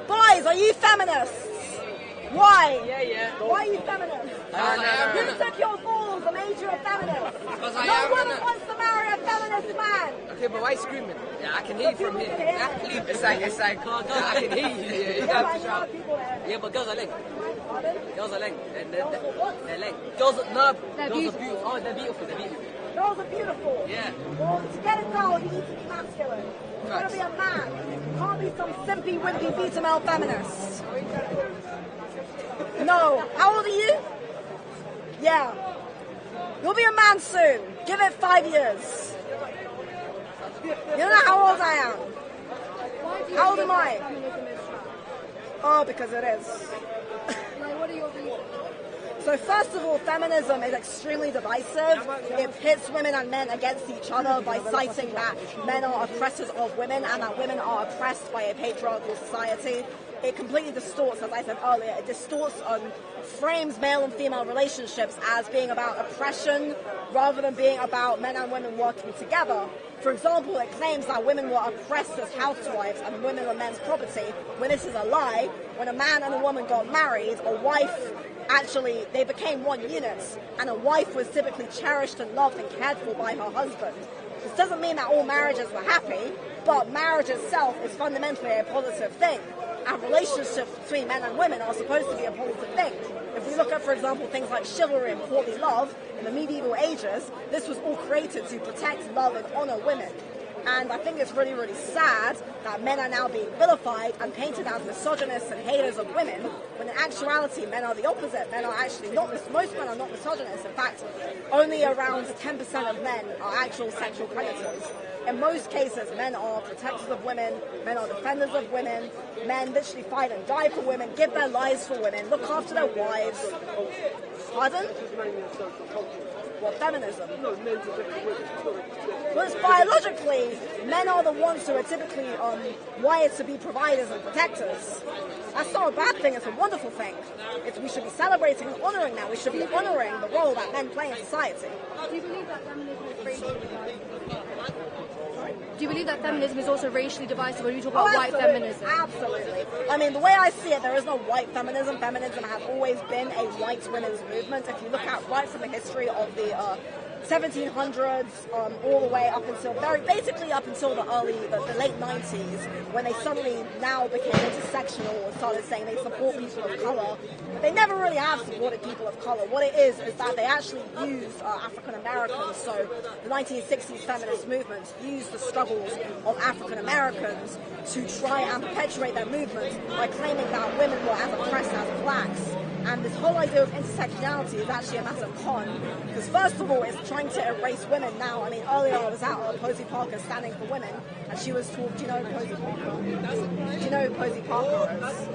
Boys, are you feminists? Why? Yeah. Why are you feminists? Who took your balls and made you a feminist? No one wants to marry a feminist man. Okay, but why screaming? Yeah, I can hear you from here. Yeah, it's like, I can hear you. You have to shout. Yeah, but girls are linked. Girls are linked. They're linked. Girls are beautiful. Oh, they're beautiful. Girls are beautiful. Yeah. Well, to get it down, you need to be masculine. You've got to be a man. You can't be some simpy, wimpy, beta male feminist. No. How old are you? Yeah. You'll be a man soon. Give it 5 years. You don't know how old I am. How old am I? Oh, because it is. What are your views? So first of all, feminism is extremely divisive. It pits women and men against each other by citing that men are oppressors of women and that women are oppressed by a patriarchal society. It completely distorts, as I said earlier, it distorts frames male and female relationships as being about oppression rather than being about men and women working together. For example, it claims that women were oppressed as housewives and women were men's property, when this is a lie. When a man and a woman got married, a wife actually, they became one unit, and a wife was typically cherished and loved and cared for by her husband. This doesn't mean that all marriages were happy, but marriage itself is fundamentally a positive thing. And relationships between men and women are supposed to be a positive thing. If we look at, for example, things like chivalry and courtly love in the medieval ages, this was all created to protect, love, and honor women. And I think it's really, really sad that men are now being vilified and painted as misogynists and haters of women, when in actuality men are the opposite. Men are actually not, most men are not misogynists. In fact, only around 10% of men are actual sexual predators. In most cases, men are protectors of women, men are defenders of women, men literally fight and die for women, give their lives for women, look after their wives. Pardon? What, feminism? Well, it's biologically, men are the ones who are typically wired to be providers and protectors. That's not a bad thing, it's a wonderful thing. We should be celebrating and honouring that. We should be honouring the role that men play in society. Do you believe that feminism is racially divisive? Do you believe that feminism is also racially divisive when you talk about white feminism? Absolutely. I mean, the way I see it, there is no white feminism. Feminism has always been a white women's movement. If you look at right from the history of the 1700s all the way up until basically up until the late 90s, when they suddenly now became intersectional and started saying they support people of colour. They never really have supported people of colour. What it is that they actually use African Americans. So the 1960s feminist movement used the struggles of African Americans to try and perpetuate their movement by claiming that women were as oppressed as blacks. And this whole idea of intersectionality is actually a massive con, because first of all, it's trying to erase women now. I mean, earlier I was at Posey Parker Standing for Women, and she was talking, do you know Posey Parker? Do you know who Posey Parker is?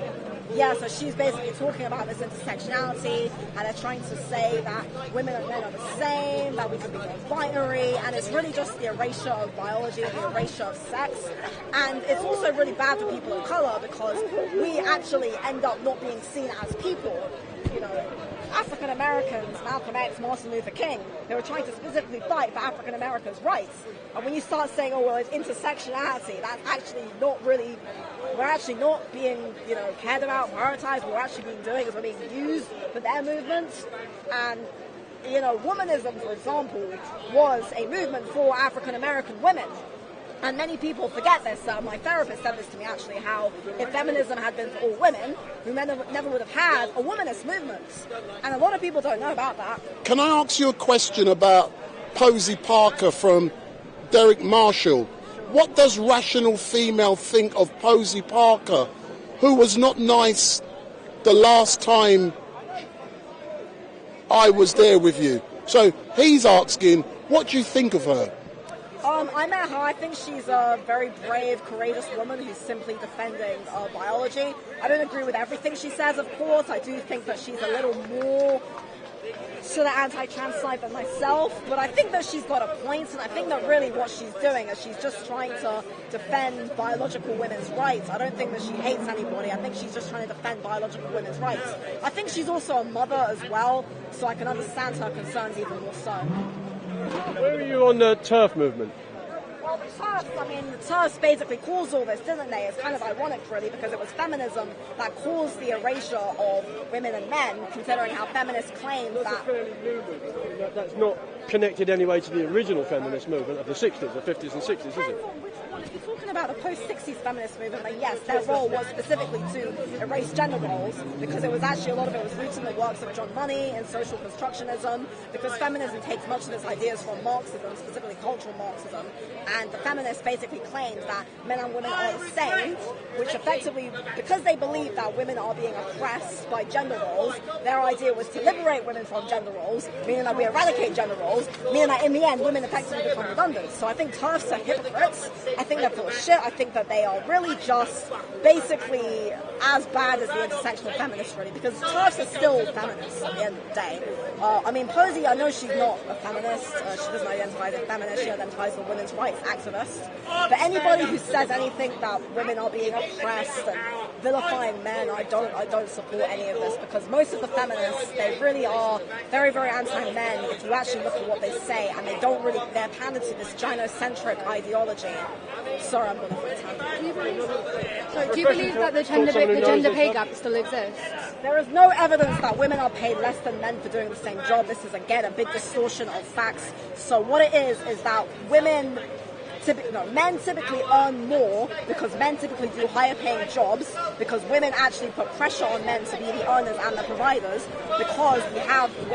Yeah, so she's basically talking about this intersectionality, and they're trying to say that women and men are the same, that we can be non-binary, and it's really just the erasure of biology, the erasure of sex. And it's also really bad for people of colour, because we actually end up not being seen as people. You know, African Americans, Malcolm X, Martin Luther King, they were trying to specifically fight for African Americans' rights. And when you start saying, oh, well, it's intersectionality, that's actually not really, we're actually not being, cared about, prioritized. What we're actually doing is we're being used for their movement. And, womanism, for example, was a movement for African American women. And many people forget this. My therapist said this to me, actually, how if feminism had been for all women, we never would have had a womanist movement. And a lot of people don't know about that. Can I ask you a question about Posey Parker from Derek Marshall? What does rational female think of Posey Parker, who was not nice the last time I was there with you? So he's asking, what do you think of her? I met her. I think she's a very brave, courageous woman who's simply defending biology. I don't agree with everything she says, of course. I do think that she's a little more sort of anti-trans side than myself, but I think that she's got a point, and I think that really what she's doing is she's just trying to defend biological women's rights. I don't think that she hates anybody. I think she's just trying to defend biological women's rights. I think she's also a mother as well, so I can understand her concerns even more so. Where are you on the TERF movement? Well, the TERFs basically caused all this, didn't they? It's kind of ironic, really, because it was feminism that caused the erasure of women and men, considering how feminists claim that... That's a fairly new movement. That's not connected anyway to the original feminist movement of the 60s, the 50s and 60s, is it? Which one? If you're talking about the post-60s feminist movement, then yes, their role was specifically to erase gender roles, because it was actually, a lot of it was rooted in the works of John Money and social constructionism, because feminism takes much of its ideas from Marxism, specifically cultural Marxism, and the feminists basically claimed that men and women are the same, which effectively, because they believed that women are being oppressed by gender roles, their idea was to liberate women from gender roles, meaning that we eradicate gender roles, meaning that in the end, women effectively become redundant. So I think TERFs are hypocrites. I think they're full of shit. I think that they are really just basically as bad as the intersectional feminists, really, because TERFs are still feminists at the end of the day. I mean, Posey, I know she's not a feminist. She doesn't identify as a feminist. She identifies as a women's rights activist. But anybody who says anything that women are being oppressed and vilifying men, I don't support any of this, because most of the feminists, they really are very, very anti-men if you actually look at what they say, and they're pandered to this gynocentric ideology. Sorry, I'm going to do you believe that the gender pay gap still exists? There is no evidence that women are paid less than men for doing the same job. This is, again, a big distortion of facts. So what it is that men typically earn more because men typically do higher paying jobs, because women actually put pressure on men to be the earners and the providers, because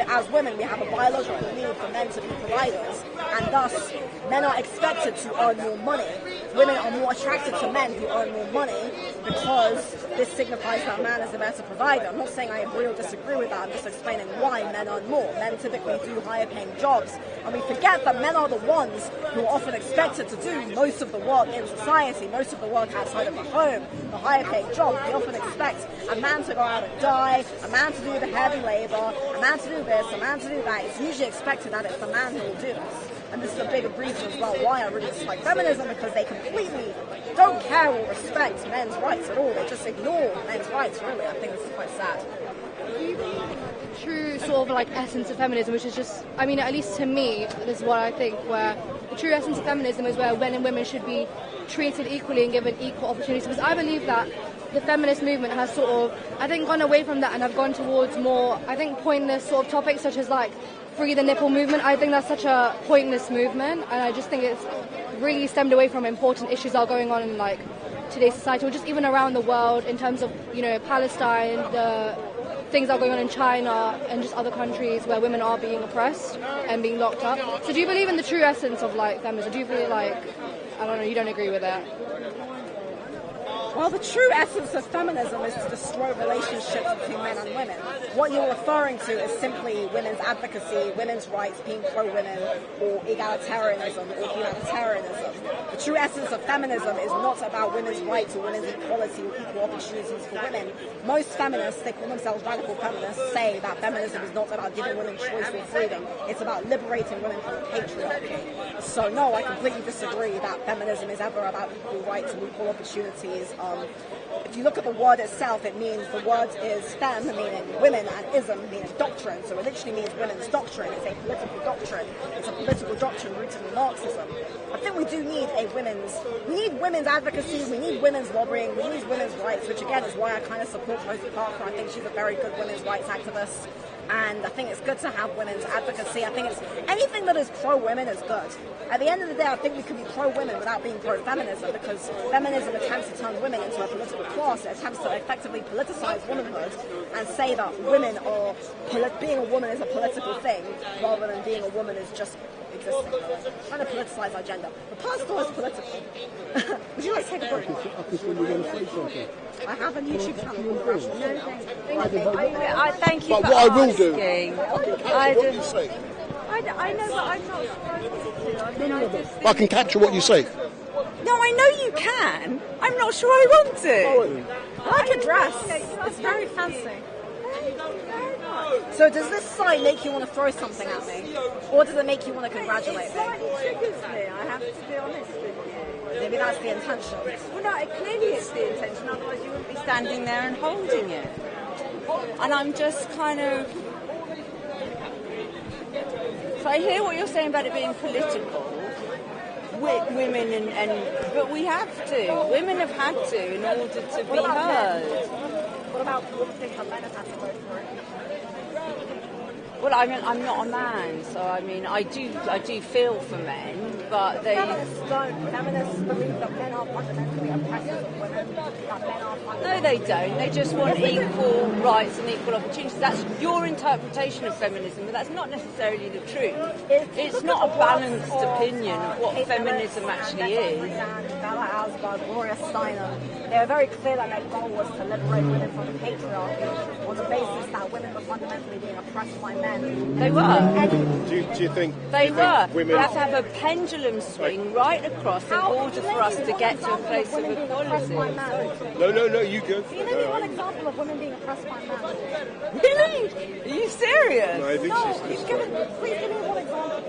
as women, we have a biological need for men to be providers, and thus men are expected to earn more money. Women are more attracted to men who earn more money because this signifies that man is the better provider. I'm not saying I agree or disagree with that, I'm just explaining why men earn more. Men typically do higher paying jobs, and we forget that men are the ones who are often expected to do most of the work in society, most of the work outside of the home, the higher paid jobs. We often expect a man to go out and dye, a man to do the heavy labour, a man to do this, a man to do that. It's usually expected that it's the man who will do this. And this is a big reason as well why I really dislike feminism, because they completely don't care or respect men's rights at all. They just ignore men's rights, really. I think this is quite sad. True sort of like essence of feminism, which is just, I mean, at least to me, this is what I think, where the true essence of feminism is where men and women should be treated equally and given equal opportunities. Because I believe that the feminist movement has sort of, I think, gone away from that and have gone towards more, I think, pointless sort of topics such as like free the nipple movement. I think that's such a pointless movement, and I just think it's really stemmed away from important issues that are going on in like today's society, or just even around the world in terms of, you know, Palestine, the things that are going on in China and just other countries where women are being oppressed and being locked up. So do you believe in the true essence of like feminism? Do you feel like, I don't know, you don't agree with that? Well, the true essence of feminism is to destroy relationships between men and women. What you're referring to is simply women's advocacy, women's rights, being pro-women, or egalitarianism, or humanitarianism. The true essence of feminism is not about women's rights or women's equality or equal opportunities for women. Most feminists, they call themselves radical feminists, say that feminism is not about giving women choice or freedom. It's about liberating women from patriarchy. So no, I completely disagree that feminism is ever about equal rights and equal opportunities. If you look at the word itself, it means the word is fem, meaning women, and ism, meaning doctrine. So it literally means women's doctrine. It's a political doctrine. It's a political doctrine rooted in Marxism. I think we do need we need women's advocacy, we need women's lobbying, we need women's rights, which again is why I kind of support Rosie Parker. I think she's a very good women's rights activist. And I think it's good to have women's advocacy. I think anything that is pro-women is good. At the end of the day, I think we can be pro-women without being pro-feminism, because feminism attempts to turn women into a political class. It attempts to effectively politicize womanhood and say that being a woman is a political thing, rather than being a woman is just existing. Trying to politicize our gender. The pastor is political. Would you like to take a break? I have a YouTube channel called The Rational. No, thank you. But for what I will do, asking. I know, but I'm not. I can capture what you say. No, I know you can. I'm not sure I want to. I like a dress. It's very fancy. So does this sign make you want to throw something at me? Or does it make you want to congratulate me? It triggers me, I have to be honest with you. Maybe that's the intention. Well, no, clearly it's the intention, otherwise you wouldn't be standing there and holding it. And I'm just kind of... So I hear what you're saying about it being political. Women but we have to. Women have had to in order to be heard. What about what things that men have had to go through? Well, I mean, I'm not a man, so I mean, I do feel for men, but they... Feminists believe that men are fundamentally oppressive of women, that men are fundamentally... No, they don't. They just want equal rights and equal opportunities. That's your interpretation of feminism, but that's not necessarily the truth. It's not a balanced opinion of what feminism actually is. Gloria Steinem, they were very clear that their goal was to liberate women from the patriarchy on the basis that women were fundamentally being oppressed by men. They were. Do you think they were? Women... We have to have a pendulum swing right across in order for us to get to a place of equality. No, you go. Can you give me one example of women being oppressed by men? Really? Are you serious? No, I think she's please give me one example.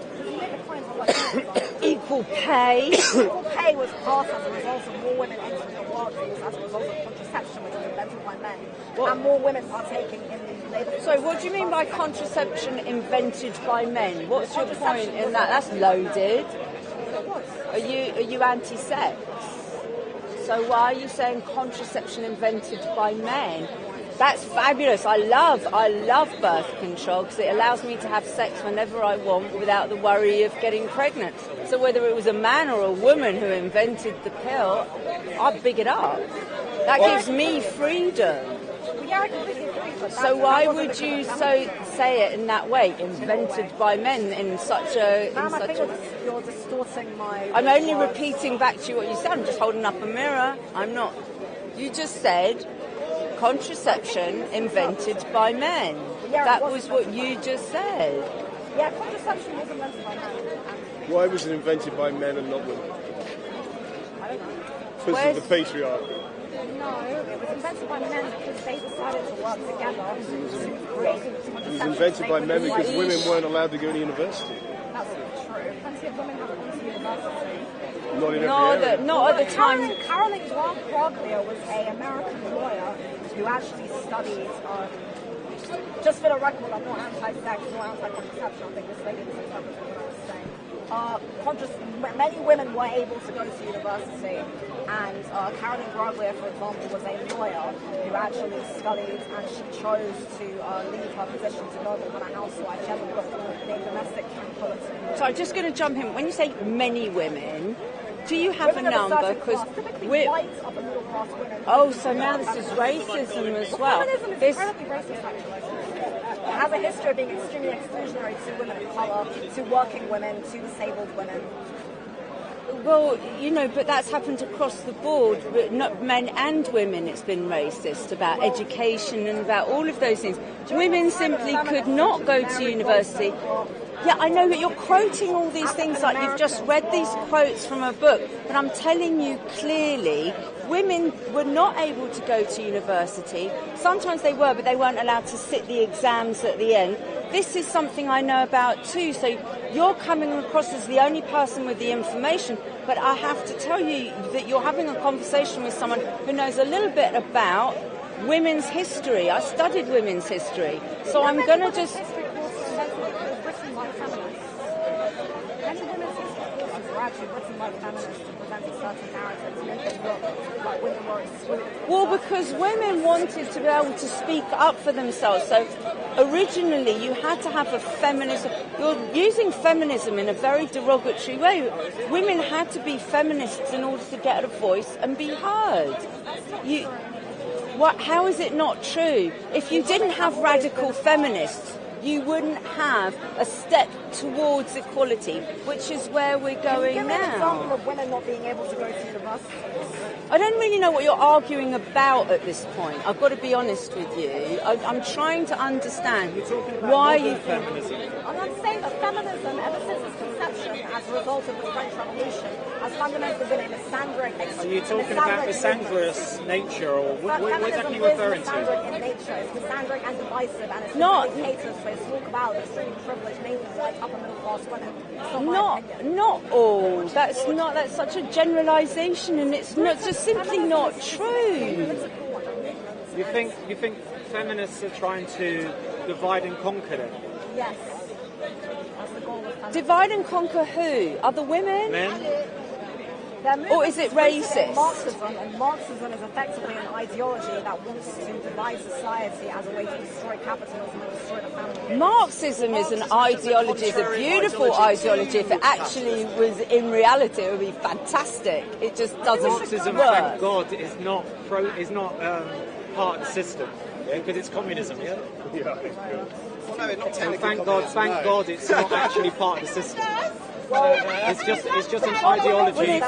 Equal pay. Equal pay was passed as a result of more women entering the workforce as a result of contraception, which was invented by men, and more women partaking in the labour. So what do you mean by contraception invented by men? What's your point in that? That's loaded. Are you anti-sex? So why are you saying contraception invented by men? That's fabulous. I love birth control because it allows me to have sex whenever I want without the worry of getting pregnant. So whether it was a man or a woman who invented the pill, I'd big it up. That gives me freedom. So why would you say it in that way? Invented by men in such a... You're distorting my... I'm only repeating back to you what you said. I'm just holding up a mirror. I'm not... You just said... contraception invented by men. That was what you just said. Yeah, contraception was invented by men. Why was it invented by men and not women? I don't know. Because of the patriarchy. No, it was invented by men because they decided to work together to create contraception. It was invented by men because women weren't allowed to go to university. That's not true. Plenty of women have gone to university. Not in every area. Not at the time. Caroline Groglia was an American lawyer who actually studied, just for the record, I'm not anti-sex, not anti-contraception, I think this lady misinterpreted what I was saying. Many women were able to go to university, and Caroline Groglia, for example, was a lawyer who actually studied, and she chose to leave her position to go and become a housewife. She has a book named Domestic Tranquility. So I'm just going to jump in. When you say many women, do you have a number? Because so now this is racism as well. Feminism is incredibly racist, actually. It has a history of being extremely exclusionary to women of colour, to working women, to disabled women. Well, but that's happened across the board, but not men and women. It's been racist about education and about all of those things. Women simply could not go to university. Yeah, I know, but you're quoting all these things like you've just read these quotes from a book. But I'm telling you clearly, women were not able to go to university. Sometimes they were, but they weren't allowed to sit the exams at the end. This is something I know about too. So you're coming across as the only person with the information, but I have to tell you that you're having a conversation with someone who knows a little bit about women's history. I studied women's history. So I'm going to just... Many women's history courses were actually written by feminists to present a certain narrative to make it look like women were excluded. Well, because women wanted to be able to speak up for themselves. So originally you had to have a feminism. You're using feminism in a very derogatory way. Women had to be feminists in order to get a voice and be heard. How is it not true? If you didn't have radical feminists, you wouldn't have a step towards equality, which is where we're going Can you give now. an example of women not being able to go to university? I don't really know what you're arguing about at this point. I've got to be honest with you. I'm trying to understand why you think... I'm not saying that feminism, ever since its conception as a result of the French Revolution, has fundamentally been a misandric... Are you talking about misandrous nature, or what are you referring to? Misandric in nature. It's misandric and divisive, and it's Not caters for its talk about extremely privileged, mainly white upper middle class women. Not all. That's such a generalisation, and it's not just simply not true. You think feminists are trying to divide and conquer them? Yes. That's the goal of feminism. Divide and conquer who? Other women? Men? Or is it racist? Marxism is effectively an ideology that wants to divide society as a way to destroy capitalism and destroy the family. Marxism is an ideology, it's a beautiful ideology. If it actually was in reality, it would be fantastic. It just doesn't Marxism, work. thank God, is not part of the system, because it's communism. Yeah. And thank God, it's not actually part of the system. It's just an ideology.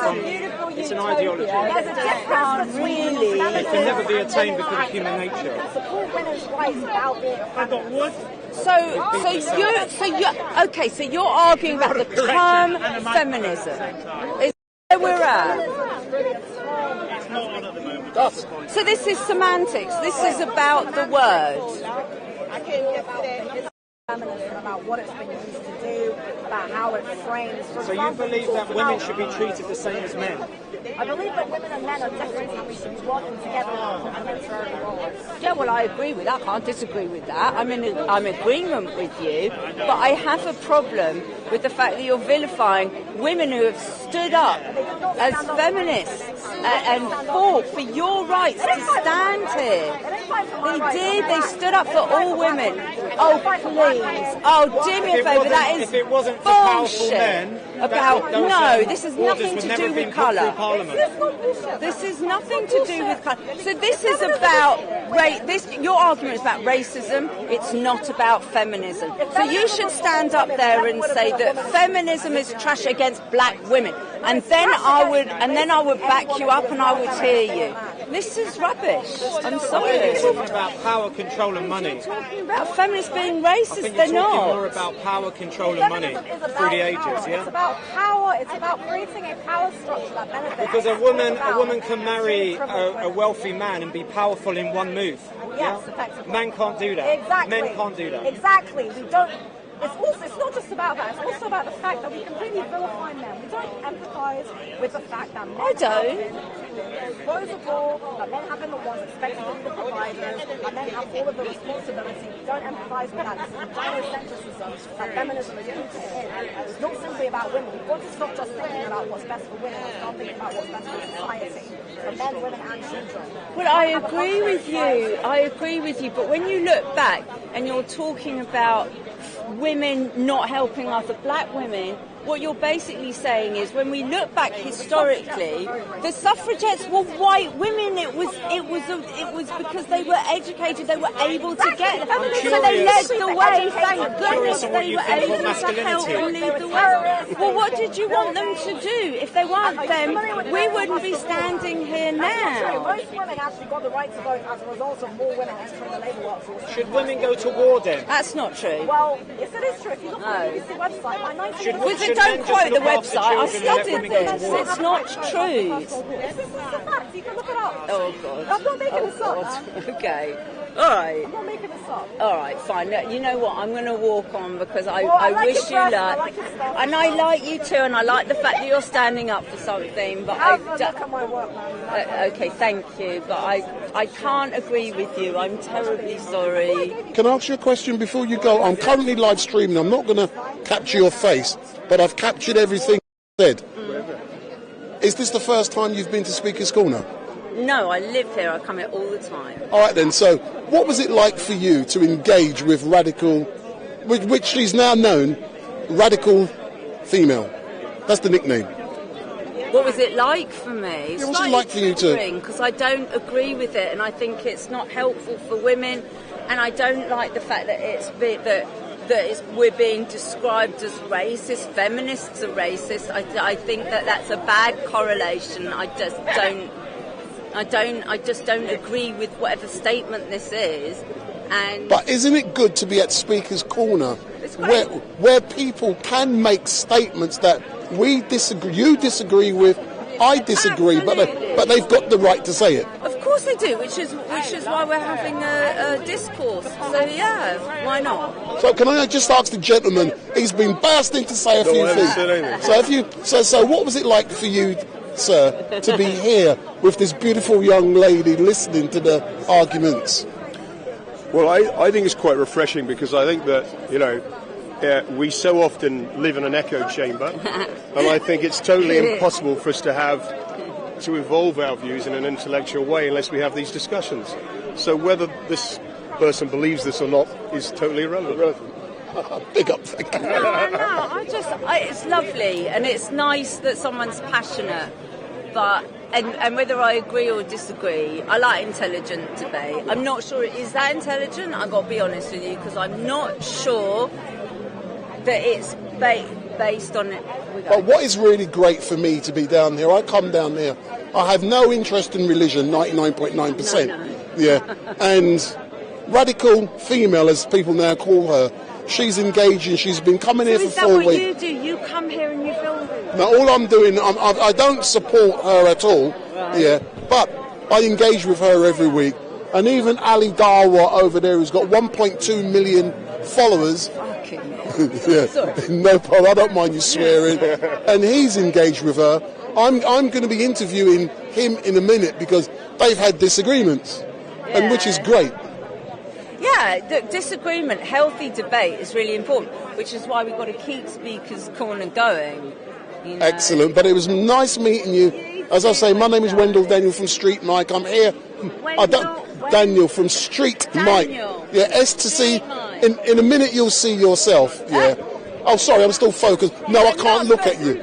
It's an ideology. There's a difference between really. It can never be attained because of human nature. Support women's rights without being a So you're arguing about the term feminism. Is where we're at? So this is semantics. This is about the word. I came yesterday. Feminism about what it's been used to do, about how it frames. So you believe that women should be treated the same as men? I believe that women and men are different and we should be working together in complementary roles. Yeah, well, I agree with that. I can't disagree with that. I'm in agreement with you, but I have a problem with the fact that you're vilifying women who have stood up as feminists and fought for your rights to stand here. They did. They stood up for all women. Oh, please. Oh, do me a favour. That is bullshit. No, this has nothing to do with colour. This is nothing to do with colour. So this is about your argument is about racism. It's not about feminism. So you should stand up there and say that feminism is trash against black women, and then I would back you up and I would hear you. This is rubbish. I'm sorry. You're talking about power, control, and money. You're talking about feminists being racist. They're not. Talking more about power, control, and money through the ages. Yeah. It's about power. It's about creating a power structure that benefits. Because a woman can marry a wealthy man and be powerful in one move. Yes, effectively. Men can't do that. Exactly. Men can't do that. Exactly. We don't. It's not just about that. It's also about the fact that we completely vilify men. We don't empathise with the fact that men disposable, that men have been the ones expected to be the providers, that men have all of the responsibility. We don't empathise with that. This is the gynocentrism that feminism is rooted in. It's not simply about women. We've got to stop just thinking about what's best for women and start thinking about what's best for society, for men, women and children. Well, I agree with you. I agree with you. But when you look back and you're talking about women not helping other black women, what you're basically saying is when we look back historically, the suffragettes were white women. It was because they were educated, they were able to get them. So they led the way. Thank goodness they were able to help and lead the way. Well, what did you want them to do? If they weren't them, we wouldn't be standing here now. Most women actually got the right to vote as a result of more women entering the labour workforce. Should women go to war then? That's not true. Well, yes, it is true. If you look at the BBC website, by 19... Don't quote the website. I studied this. It's not true. This is a fact. You can look it up. Oh, God. I'm not making this up. Okay. All right. I'm not making this up. All right, fine. You know what? I'm going to walk on because I wish you luck. And I like you too, and I like the fact that you're standing up for something. But look at my work, man. Okay, thank you. But I can't agree with you. I'm terribly sorry. Can I ask you a question before you go? I'm currently live streaming. I'm not going to capture your face, but I've captured everything you said. Is this the first time you've been to Speaker's Corner? No, I live here. I come here all the time. All right then, so what was it like for you to engage with radical, which she's now known, radical female? That's the nickname. What was it like for me? What was it like for you to... Because I don't agree with it, and I think it's not helpful for women. and I don't like the fact that we're being described as racist. Feminists are racist. I think that's a bad correlation. I just don't agree with whatever statement this is. But isn't it good to be at Speaker's Corner, where people can make statements that we disagree, you disagree with, I disagree, but they've got the right to say it. Of course they do, which is why we're having a discourse. So yeah, why not? So can I just ask the gentleman? He's been bursting to say a few things. So what was it like for you, sir, to be here with this beautiful young lady listening to the arguments? Well, I think it's quite refreshing, because I think that, we so often live in an echo chamber, and I think it's totally impossible for us to evolve our views in an intellectual way unless we have these discussions. So whether this person believes this or not is totally irrelevant. Big up. No, it's lovely, and it's nice that someone's passionate, but and whether I agree or disagree, I like intelligent debate. I'm not sure it is that intelligent, I've got to be honest with you, because I'm not sure that it's based on it. But what is really great for me to be down here, I come down here, I have no interest in religion, 99.9%. No. Yeah, and radical female, as people now call her, she's engaging, she's been coming here for 4 weeks. Is that what you do? You come here and you film her? No, all I'm doing, I don't support her at all, yeah, but I engage with her every week. And even Ali Dawa over there, who's got 1.2 million followers. Yeah, no problem, I don't mind you swearing. And he's engaged with her. I'm going to be interviewing him in a minute, because they've had disagreements, and which is great. Yeah, the disagreement, healthy debate is really important, which is why we've got to keep Speaker's Corner going. Excellent, but it was nice meeting you. As I say, my name is Wendell Daniel from StreetMic. I'm here. Daniel from StreetMic. Yeah, S to C. In a minute you'll see yourself. Yeah. Oh, sorry, I'm still focused. No, I can't look at you.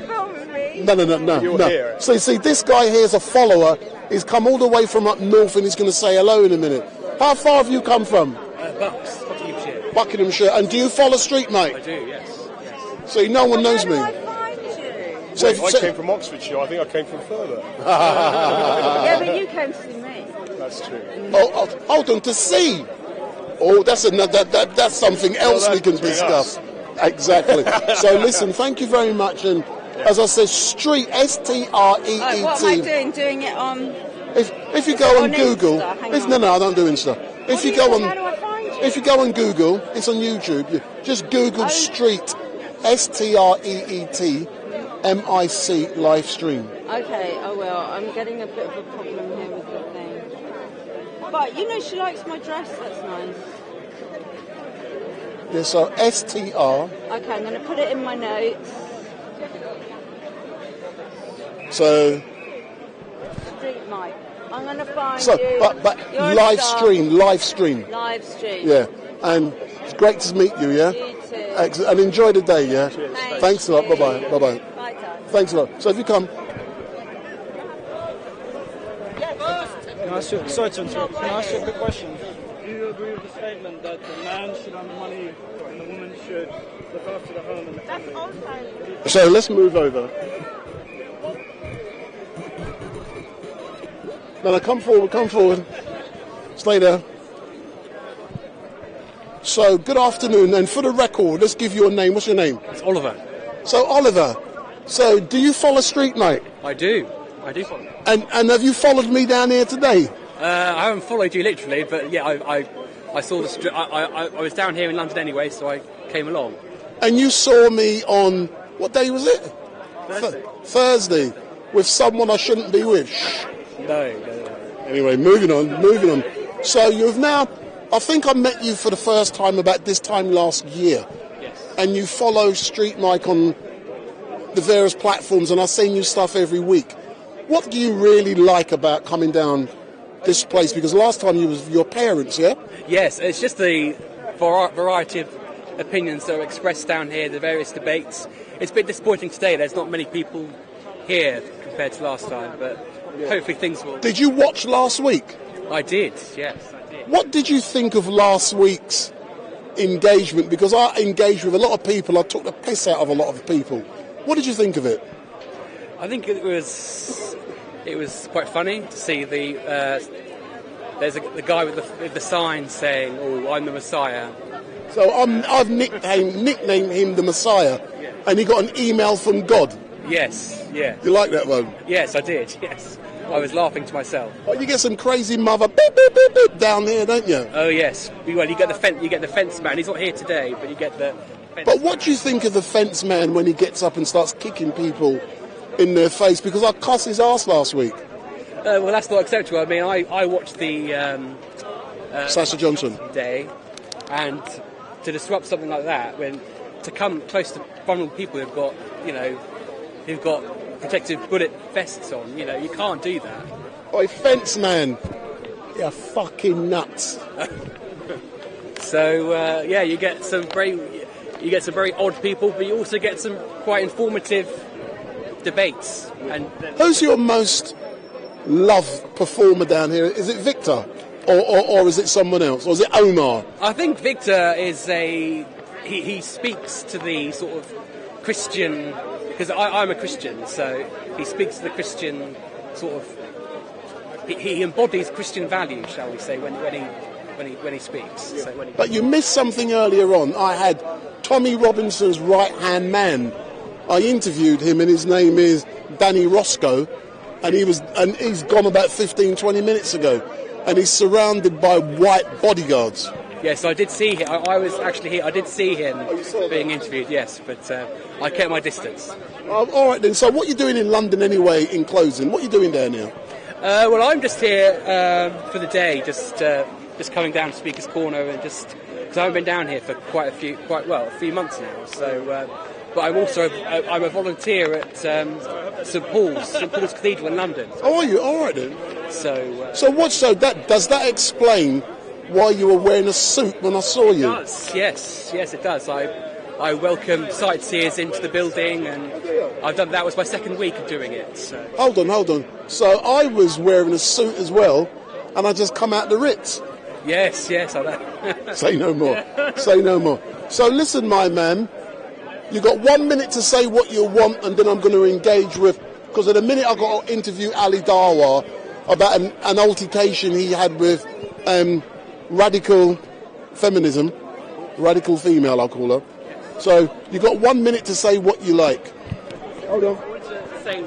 No. So see, this guy here is a follower. He's come all the way from up north, and he's going to say hello in a minute. How far have you come from? Buckinghamshire. Buckinghamshire. And do you follow StreetMic? I do, yes. So no one knows me. So I came from Oxfordshire. I think I came from further. Yeah, but you came to see me. That's true. Oh, hold on, to see. Oh, that's something else we can discuss. Exactly. So listen, thank you very much. And as I said, Street, S-T-R-E-E-T. What am I doing? Doing it on... If you go on Google... No, I don't do Insta. If you go on Google, it's on YouTube. Just Google Street, S-T-R-E-E-T, M-I-C LiveStream. Okay, I will. I'm getting a bit of a problem here with the thing. But, she likes my dress. That's nice. Yeah, so S-T-R... Okay, I'm going to put it in my notes. So... StreetMic. I'm going to find you. But LiveStream. Yeah, and it's great to meet you, yeah? You too. Excellent. And enjoy the day, yeah? Thanks a lot. Bye-bye. Bye, Thanks a lot. So if you come... Sorry to interrupt. Can I ask you a quick question? Do you agree with the statement that the man should earn the money and the woman should look after the home and the family? So let's move over. No, come forward. Stay there. So, good afternoon, and for the record, let's give you a name. What's your name? It's Oliver. So, Oliver, do you follow StreetMic? I do follow. And have you followed me down here today? I haven't followed you literally, but yeah, I saw the... I was down here in London anyway, so I came along. And you saw me on... What day was it? Thursday. With someone I shouldn't be with. No. Anyway, moving on. So you've now, I think I met you for the first time about this time last year. Yes. And you follow StreetMic on the various platforms, and I've seen you stuff every week. What do you really like about coming down this place? Because last time you was with your parents, yeah? Yes, it's just the variety of opinions that are expressed down here, the various debates. It's a bit disappointing today. There's not many people here compared to last time, but hopefully things will... Did you watch last week? I did, yes. What did you think of last week's engagement? Because I engaged with a lot of people. I took the piss out of a lot of people. What did you think of it? I think it was quite funny to see there's the guy with the sign saying, "Oh, I'm the Messiah." So I've nicknamed him the Messiah, and he got an email from God. Yes, yeah. You like that one? Yes, I did. Yes, I was laughing to myself. Oh, you get some crazy mother beep beep beep beep down there, don't you? Oh yes. Well, you get the fence man. He's not here today, but you get the. But what do you think of the fence man when he gets up and starts kicking people in their face? Because I cussed his ass last week. Well, that's not acceptable. I mean, I watched the Sasha Johnson day, and to disrupt something like that, to come close to vulnerable people who've got protective bullet vests on, you can't do that. Oi, fence man, you're fucking nuts. So you get some very odd people, but you also get some quite informative debates. And who's your most loved performer down here? Is it Victor, or is it someone else, or is it Omar? I think Victor is he speaks to the sort of Christian, because I'm a Christian, so he speaks to the Christian sort of. He embodies Christian values, shall we say, when he speaks. Yeah. So but you missed something earlier on. I had Tommy Robinson's right-hand man. I interviewed him, and his name is Danny Roscoe, and he's gone about 15-20 minutes ago, and he's surrounded by white bodyguards. Yes, I did see him. I was actually here. I did see him being interviewed. Yes, but I kept my distance. All right then. So what are you doing in London anyway? In closing, what are you doing there now? Well, I'm just here for the day, just coming down to Speaker's Corner, and just because I haven't been down here for a few months now. So, but I'm a volunteer at St Paul's Cathedral in London. Oh, are you? All right then. So does that explain why you were wearing a suit when I saw you? It does. Yes, it does. I welcome sightseers into the building, and that was my second week of doing it. So. Hold on. So I was wearing a suit as well, and I just come out the Ritz. Yes, I know. Say no more. Say no more. So listen, my man, you got 1 minute to say what you want, and then I'm going to engage with, because in a minute I've got to interview Ali Dawa about an altercation he had with radical feminism, radical female, I'll call her. So you've got 1 minute to say what you like. Hold on. I want to say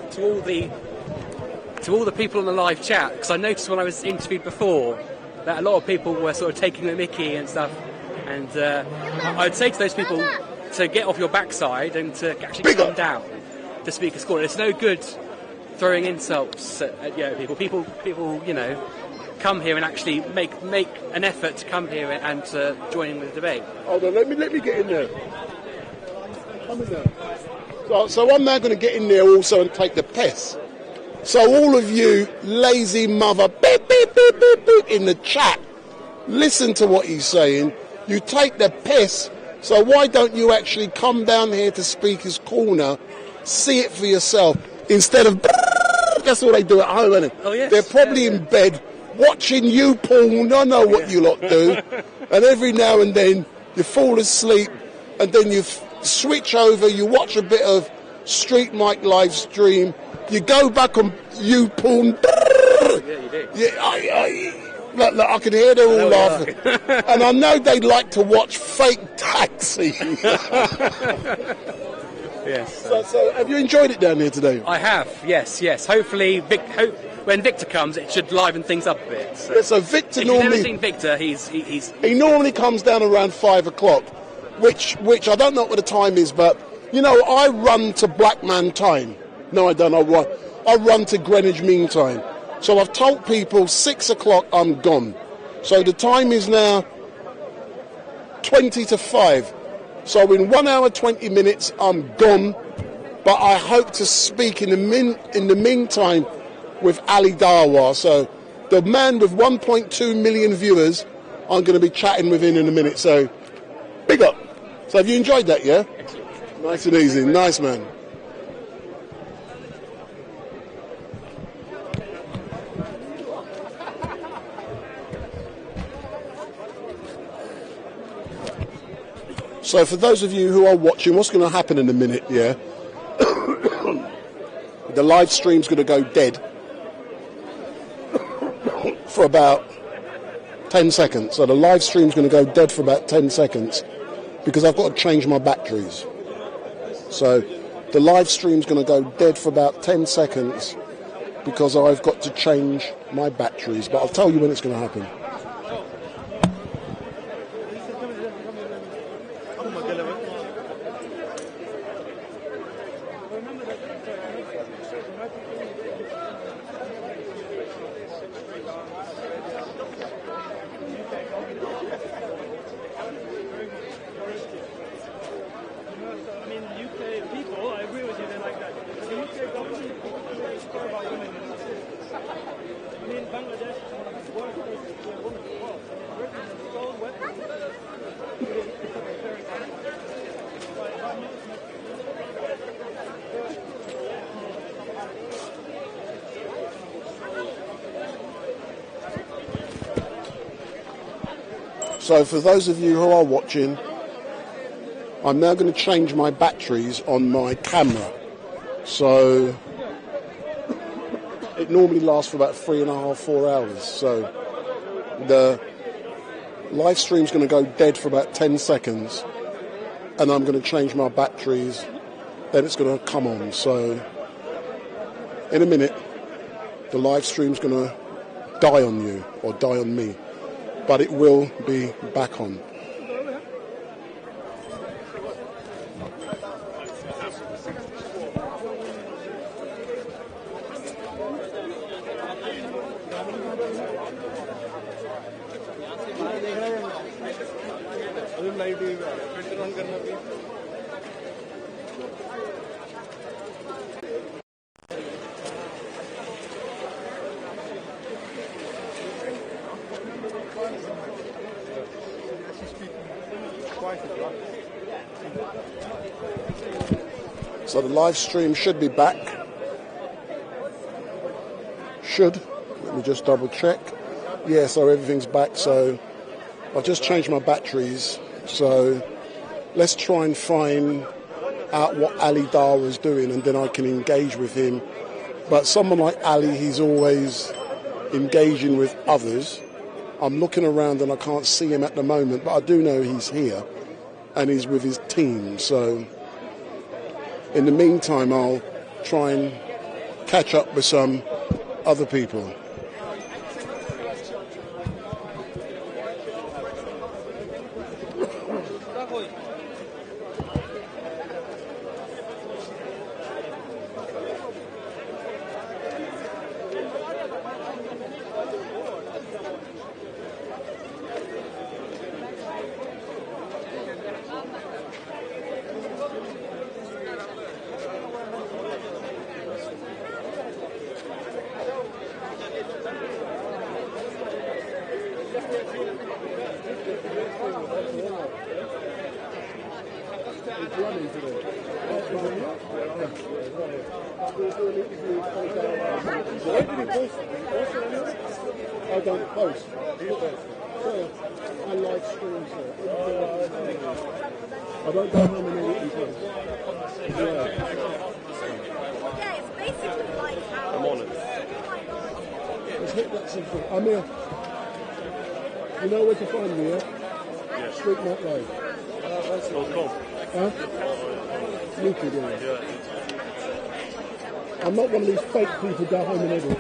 to all the people on the live chat, because I noticed when I was interviewed before that a lot of people were sort of taking the mickey and stuff, and I'd say to those people to get off your backside and to actually come down to Speaker's Corner. It's no good throwing insults at people. People, come here and actually make an effort to come here and to join in with the debate. Hold on, let me get in there. Come in there. So I'm now going to get in there also and take the piss. So all of you lazy mother beep, beep, beep, beep, beep, in the chat, listen to what he's saying. You take the piss, so why don't you actually come down here to Speaker's Corner, see it for yourself, instead of that's all they do at home, isn't it? Oh, yes. They're probably in bed watching you porn. I know what you lot do. And every now and then you fall asleep, and then you switch over, you watch a bit of StreetMic LiveStream, you go back on you porn. Yeah, you do. Yeah, look, I can hear they're all laughing. And I know they'd like to watch Fake Taxi. Yes. So have you enjoyed it down here today? I have, yes. Hopefully, when Victor comes, it should liven things up a bit. So Victor if normally... you've never seen Victor, he normally comes down around 5 o'clock, which I don't know what the time is, but, I run to Black Man time. No, I don't. I run to Greenwich Mean Time. So I've told people 6 o'clock I'm gone. So the time is now 20 to 5. So in 1 hour, 20 minutes, I'm gone. But I hope to speak in the meantime with Ali Dawa. So the man with 1.2 million viewers, I'm going to be chatting with him in a minute. So big up. So have you enjoyed that, yeah? Nice and easy. Nice, man. So for those of you who are watching, what's going to happen in a minute, yeah? The live stream's going to go dead for about 10 seconds. So the live stream's going to go dead for about 10 seconds because I've got to change my batteries. So the live stream's going to go dead for about 10 seconds because I've got to change my batteries. But I'll tell you when it's going to happen. So for those of you who are watching, I'm now going to change my batteries on my camera. So it normally lasts for about 3.5, 4 hours. So the live stream's going to go dead for about 10 seconds and I'm going to change my batteries, then it's going to come on. So in a minute, the live stream's going to die on you or die on me. But it will be back on. So the live stream should be back. Let me just double check. Yeah, so everything's back. So I've just changed my batteries. So let's try and find out what Ali Dawa is doing and then I can engage with him. But someone like Ali, he's always engaging with others. I'm looking around and I can't see him at the moment, but I do know he's here and he's with his team. So in the meantime, I'll try and catch up with some other people. I don't post. So I live stream. I don't know how many you post. Yeah, it's basically like how... I'm on it. Let's hit that simple. I'm here. You know where to find me, yeah? Yes. StreetMic Live. Huh? Lucky, yeah. I'm not one of these fake people go home and edit.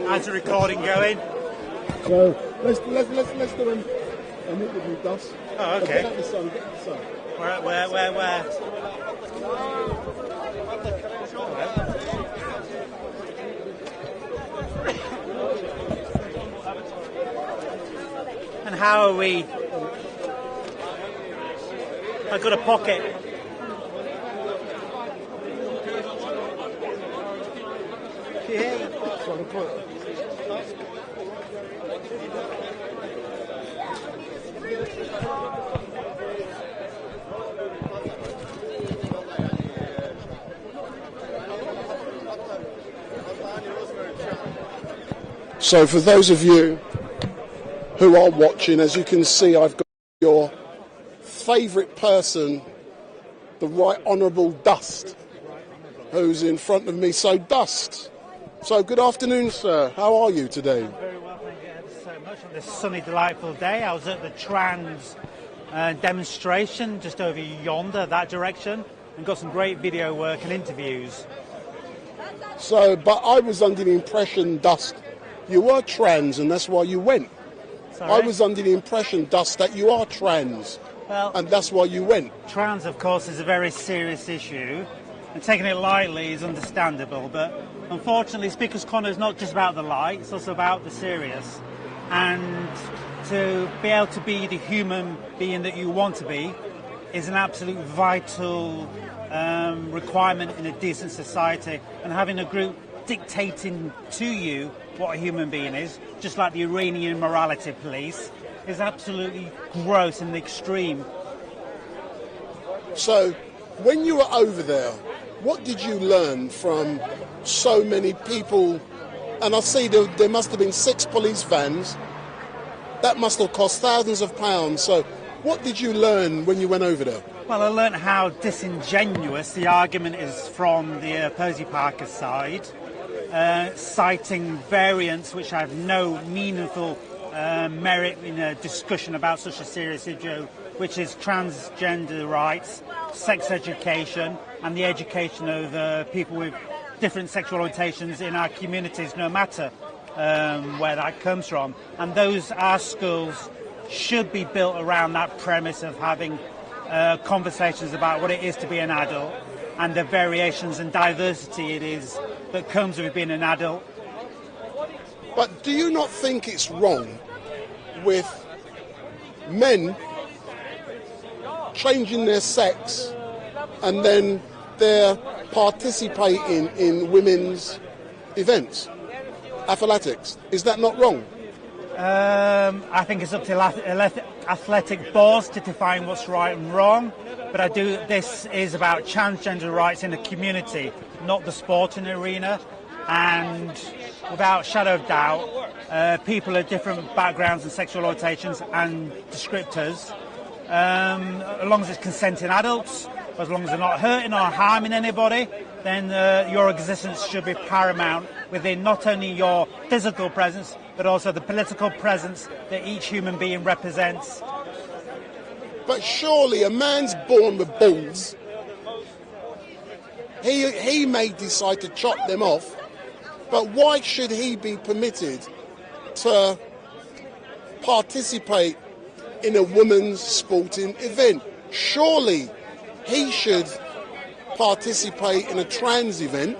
How's the recording going? So let's do an interview, Gus. Oh, okay. Get the sun. Where? And how are we? I've got a pocket. So for those of you who are watching, as you can see, I've got your favourite person, the Right Honourable Dust, who's in front of me. So, Dust, so good afternoon, sir. How are you today? Very well, thank you ever so much. On this sunny, delightful day, I was at the trans demonstration just over yonder, that direction, and got some great video work and interviews. So, but I was under the impression, Dust, you were trans and that's why you went. Sorry? I was under the impression, Dust, that you are trans, and that's why you went. Trans, of course, is a very serious issue, and taking it lightly is understandable, but unfortunately Speaker's Corner is not just about the light, it's also about the serious. And to be able to be the human being that you want to be is an absolute vital requirement in a decent society, and having a group dictating to you what a human being is, just like the Iranian morality police, is absolutely gross in the extreme. So, when you were over there, what did you learn from so many people? And I see there must have been 6 police vans. That must have cost thousands of pounds. So, what did you learn when you went over there? Well, I learned how disingenuous the argument is from the opposing party's side, citing variants which have no meaningful merit in a discussion about such a serious issue, which is transgender rights, sex education, and the education of people with different sexual orientations in our communities, no matter where that comes from. And our schools should be built around that premise of having conversations about what it is to be an adult and the variations and diversity it is that comes with being an adult. But do you not think it's wrong with men changing their sex and then they're participating in women's events, athletics? Is that not wrong? I think it's up to athletic boards to define what's right and wrong, but this is about transgender rights in the community, not the sporting arena, and without shadow of doubt, people of different backgrounds and sexual orientations and descriptors, as long as it's consenting adults, as long as they're not hurting or harming anybody, then your existence should be paramount within not only your physical presence, but also the political presence that each human being represents. But surely a man's born with balls. He may decide to chop them off, but why should he be permitted to participate in a women's sporting event? Surely he should participate in a trans event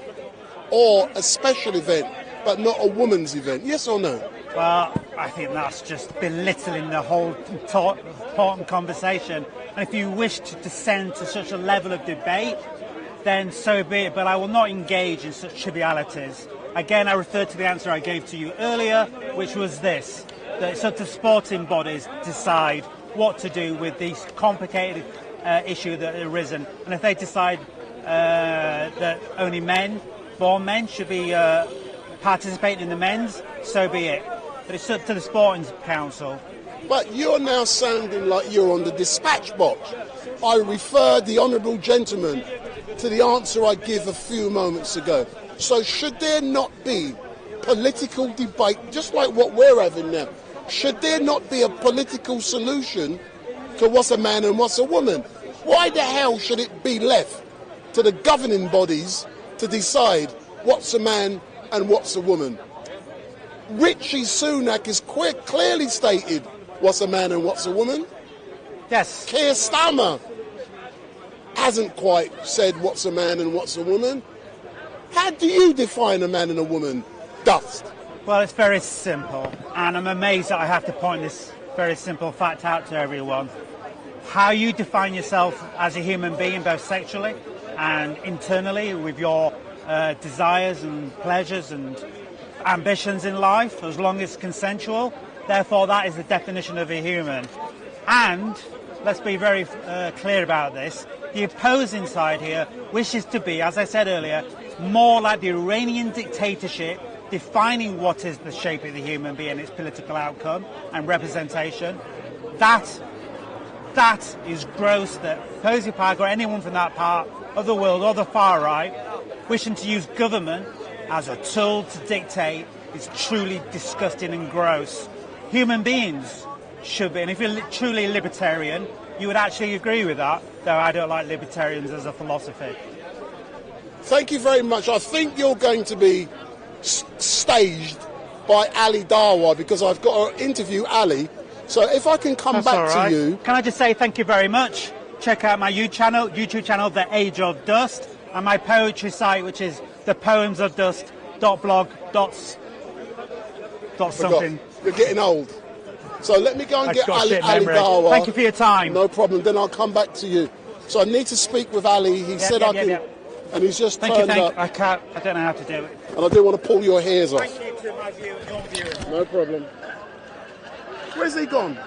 or a special event, but not a woman's event. Yes or no? Well, I think that's just belittling the whole important conversation. And if you wish to descend to such a level of debate, then so be it. But I will not engage in such trivialities. Again, I refer to the answer I gave to you earlier, which was this, that it's up to sporting bodies to decide what to do with these complicated issue that have arisen. And if they decide that only born men should be participating in the men's, so be it. But it's up to the Sporting Council. But you're now sounding like you're on the dispatch box. I referred the honourable gentleman to the answer I gave a few moments ago. So should there not be political debate, just like what we're having now? Should there not be a political solution to what's a man and what's a woman? Why the hell should it be left to the governing bodies to decide what's a man and what's a woman? Richie Sunak has clearly stated what's a man and what's a woman. Yes. Keir Starmer hasn't quite said what's a man and what's a woman. How do you define a man and a woman, Dust? Well, it's very simple, and I'm amazed that I have to point this very simple fact out to everyone. How you define yourself as a human being, both sexually and internally, with your desires and pleasures and ambitions in life, as long as it's consensual. Therefore, that is the definition of a human. And let's be very clear about this. The opposing side here wishes to be, as I said earlier, more like the Iranian dictatorship, defining what is the shape of the human being, its political outcome and representation. That that is gross, that Posey Park or anyone from that part of the world or the far right wishing to use government as a tool to dictate is truly disgusting and gross. Human beings should be, and if you're truly libertarian, you would actually agree with that, though I don't like libertarians as a philosophy. Thank you very much. I think you're going to be staged by Ali Dawa because I've got to interview Ali. So if I can come back to you... Can I just say thank you very much? Check out my YouTube channel, The Age of Dust, and my poetry site, which is thepoemsofdust.blog.something. You're getting old. So let me go and get Ali Dawa. Thank you for your time. No problem. Then I'll come back to you. So I need to speak with Ali. He said I can... And he's just turned up. I don't know how to do it. And I do want to pull your hairs off. Thank you to my viewer, your viewers. No problem. Where's he gone?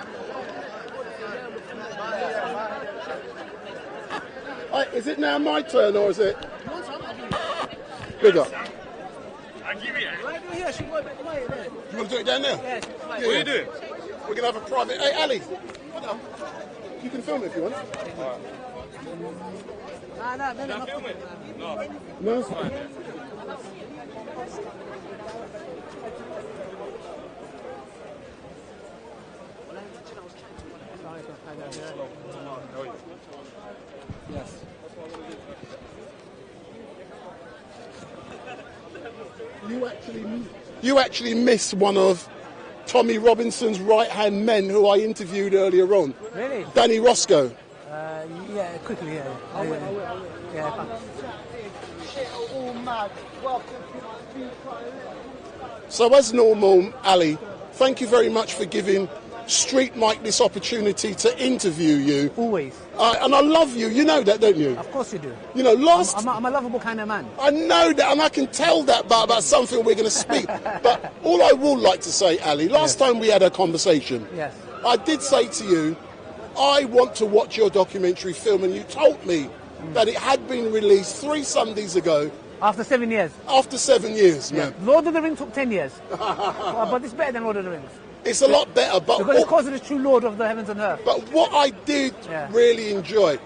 Is it now my turn or is it? Big up. I'll give you. You want to do it down there? Yes. Yeah, What are you doing? We're going to have a private... Hey, Ali. You can film it if you want. No. No? Yes. You actually missed one of Tommy Robinson's right-hand men who I interviewed earlier on. Really? Danny Roscoe. Yeah, quickly, yeah. Yeah. So as normal, Ali, thank you very much for giving StreetMic this opportunity to interview you. Always. And I love you. You know that, don't you? Of course you do. You know, I'm a lovable kind of man. I know that, and I can tell that about something we're going to speak. But all I would like to say, Ali, last time we had a conversation, yes, I did say to you, I want to watch your documentary film, and you told me that it had been released 3 Sundays ago. After 7 years. After 7 years, man. Lord of the Rings took 10 years. But it's better than Lord of the Rings. It's a lot better, but... Because it's because of the true Lord of the heavens and earth. But what I did really enjoy,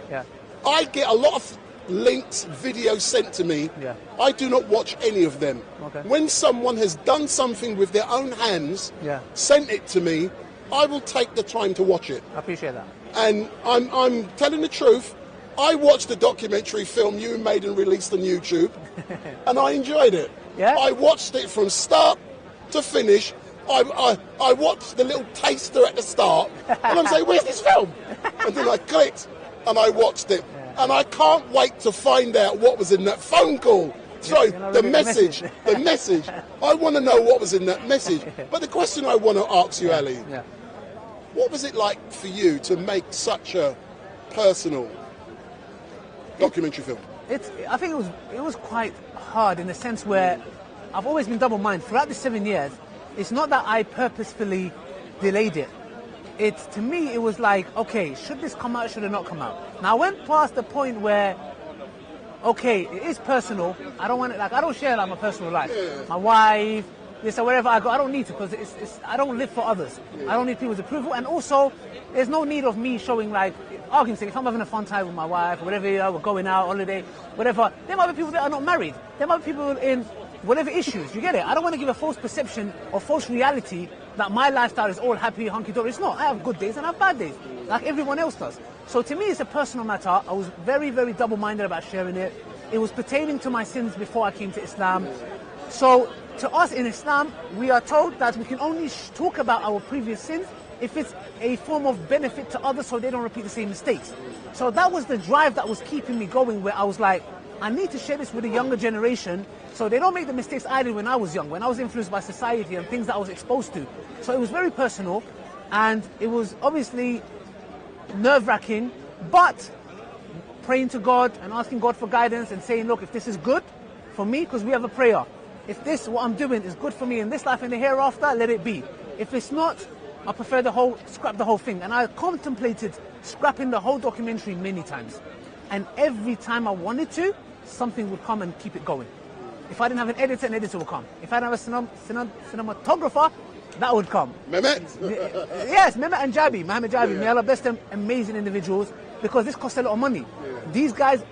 I get a lot of links, videos sent to me. Yeah. I do not watch any of them. Okay. When someone has done something with their own hands, sent it to me, I will take the time to watch it. I appreciate that. And I'm telling the truth, I watched the documentary film you made and released on YouTube, and I enjoyed it. Yeah? I watched it from start to finish. I watched the little taster at the start, and I'm saying, where's this film? And then I clicked, and I watched it. And I can't wait to find out what was in that phone call. So, the message, I want to know what was in that message. But the question I want to ask you, Ali, what was it like for you to make such a personal documentary film? I think it was quite hard in the sense where I've always been double-minded. Throughout the 7 years, it's not that I purposefully delayed it. To me, it was like, okay, should this come out, should it not come out? Now, I went past the point where, okay, it is personal. I don't want it, I don't share my personal life. My wife, this or wherever I go, I don't need to because I don't live for others. I don't need people's approval. And also, there's no need of me showing argument's sake, if I'm having a fun time with my wife or whatever, we're going out, holiday, whatever, there might be people that are not married. There might be people in whatever issues, you get it? I don't want to give a false perception or false reality that my lifestyle is all happy, hunky-dory. It's not. I have good days and I have bad days, like everyone else does. So to me, it's a personal matter. I was very, very double-minded about sharing it. It was pertaining to my sins before I came to Islam. So to us in Islam, we are told that we can only talk about our previous sins if it's a form of benefit to others so they don't repeat the same mistakes. So that was the drive that was keeping me going, where I was like, I need to share this with the younger generation so they don't make the mistakes I did when I was young, when I was influenced by society and things that I was exposed to. So it was very personal, and it was obviously nerve-wracking, but praying to God and asking God for guidance and saying, look, if this is good for me, because we have a prayer, if this, what I'm doing, is good for me in this life and the hereafter, let it be. If it's not, I prefer scrap the whole thing. And I contemplated scrapping the whole documentary many times. And every time I wanted to, something would come and keep it going. If I didn't have an editor would come. If I didn't have a cinematographer, that would come. Mehmet? Yes, Mehmet and Jabi, Mohammed Jabi. May Allah bless them, amazing individuals, because this costs a lot of money. These guys,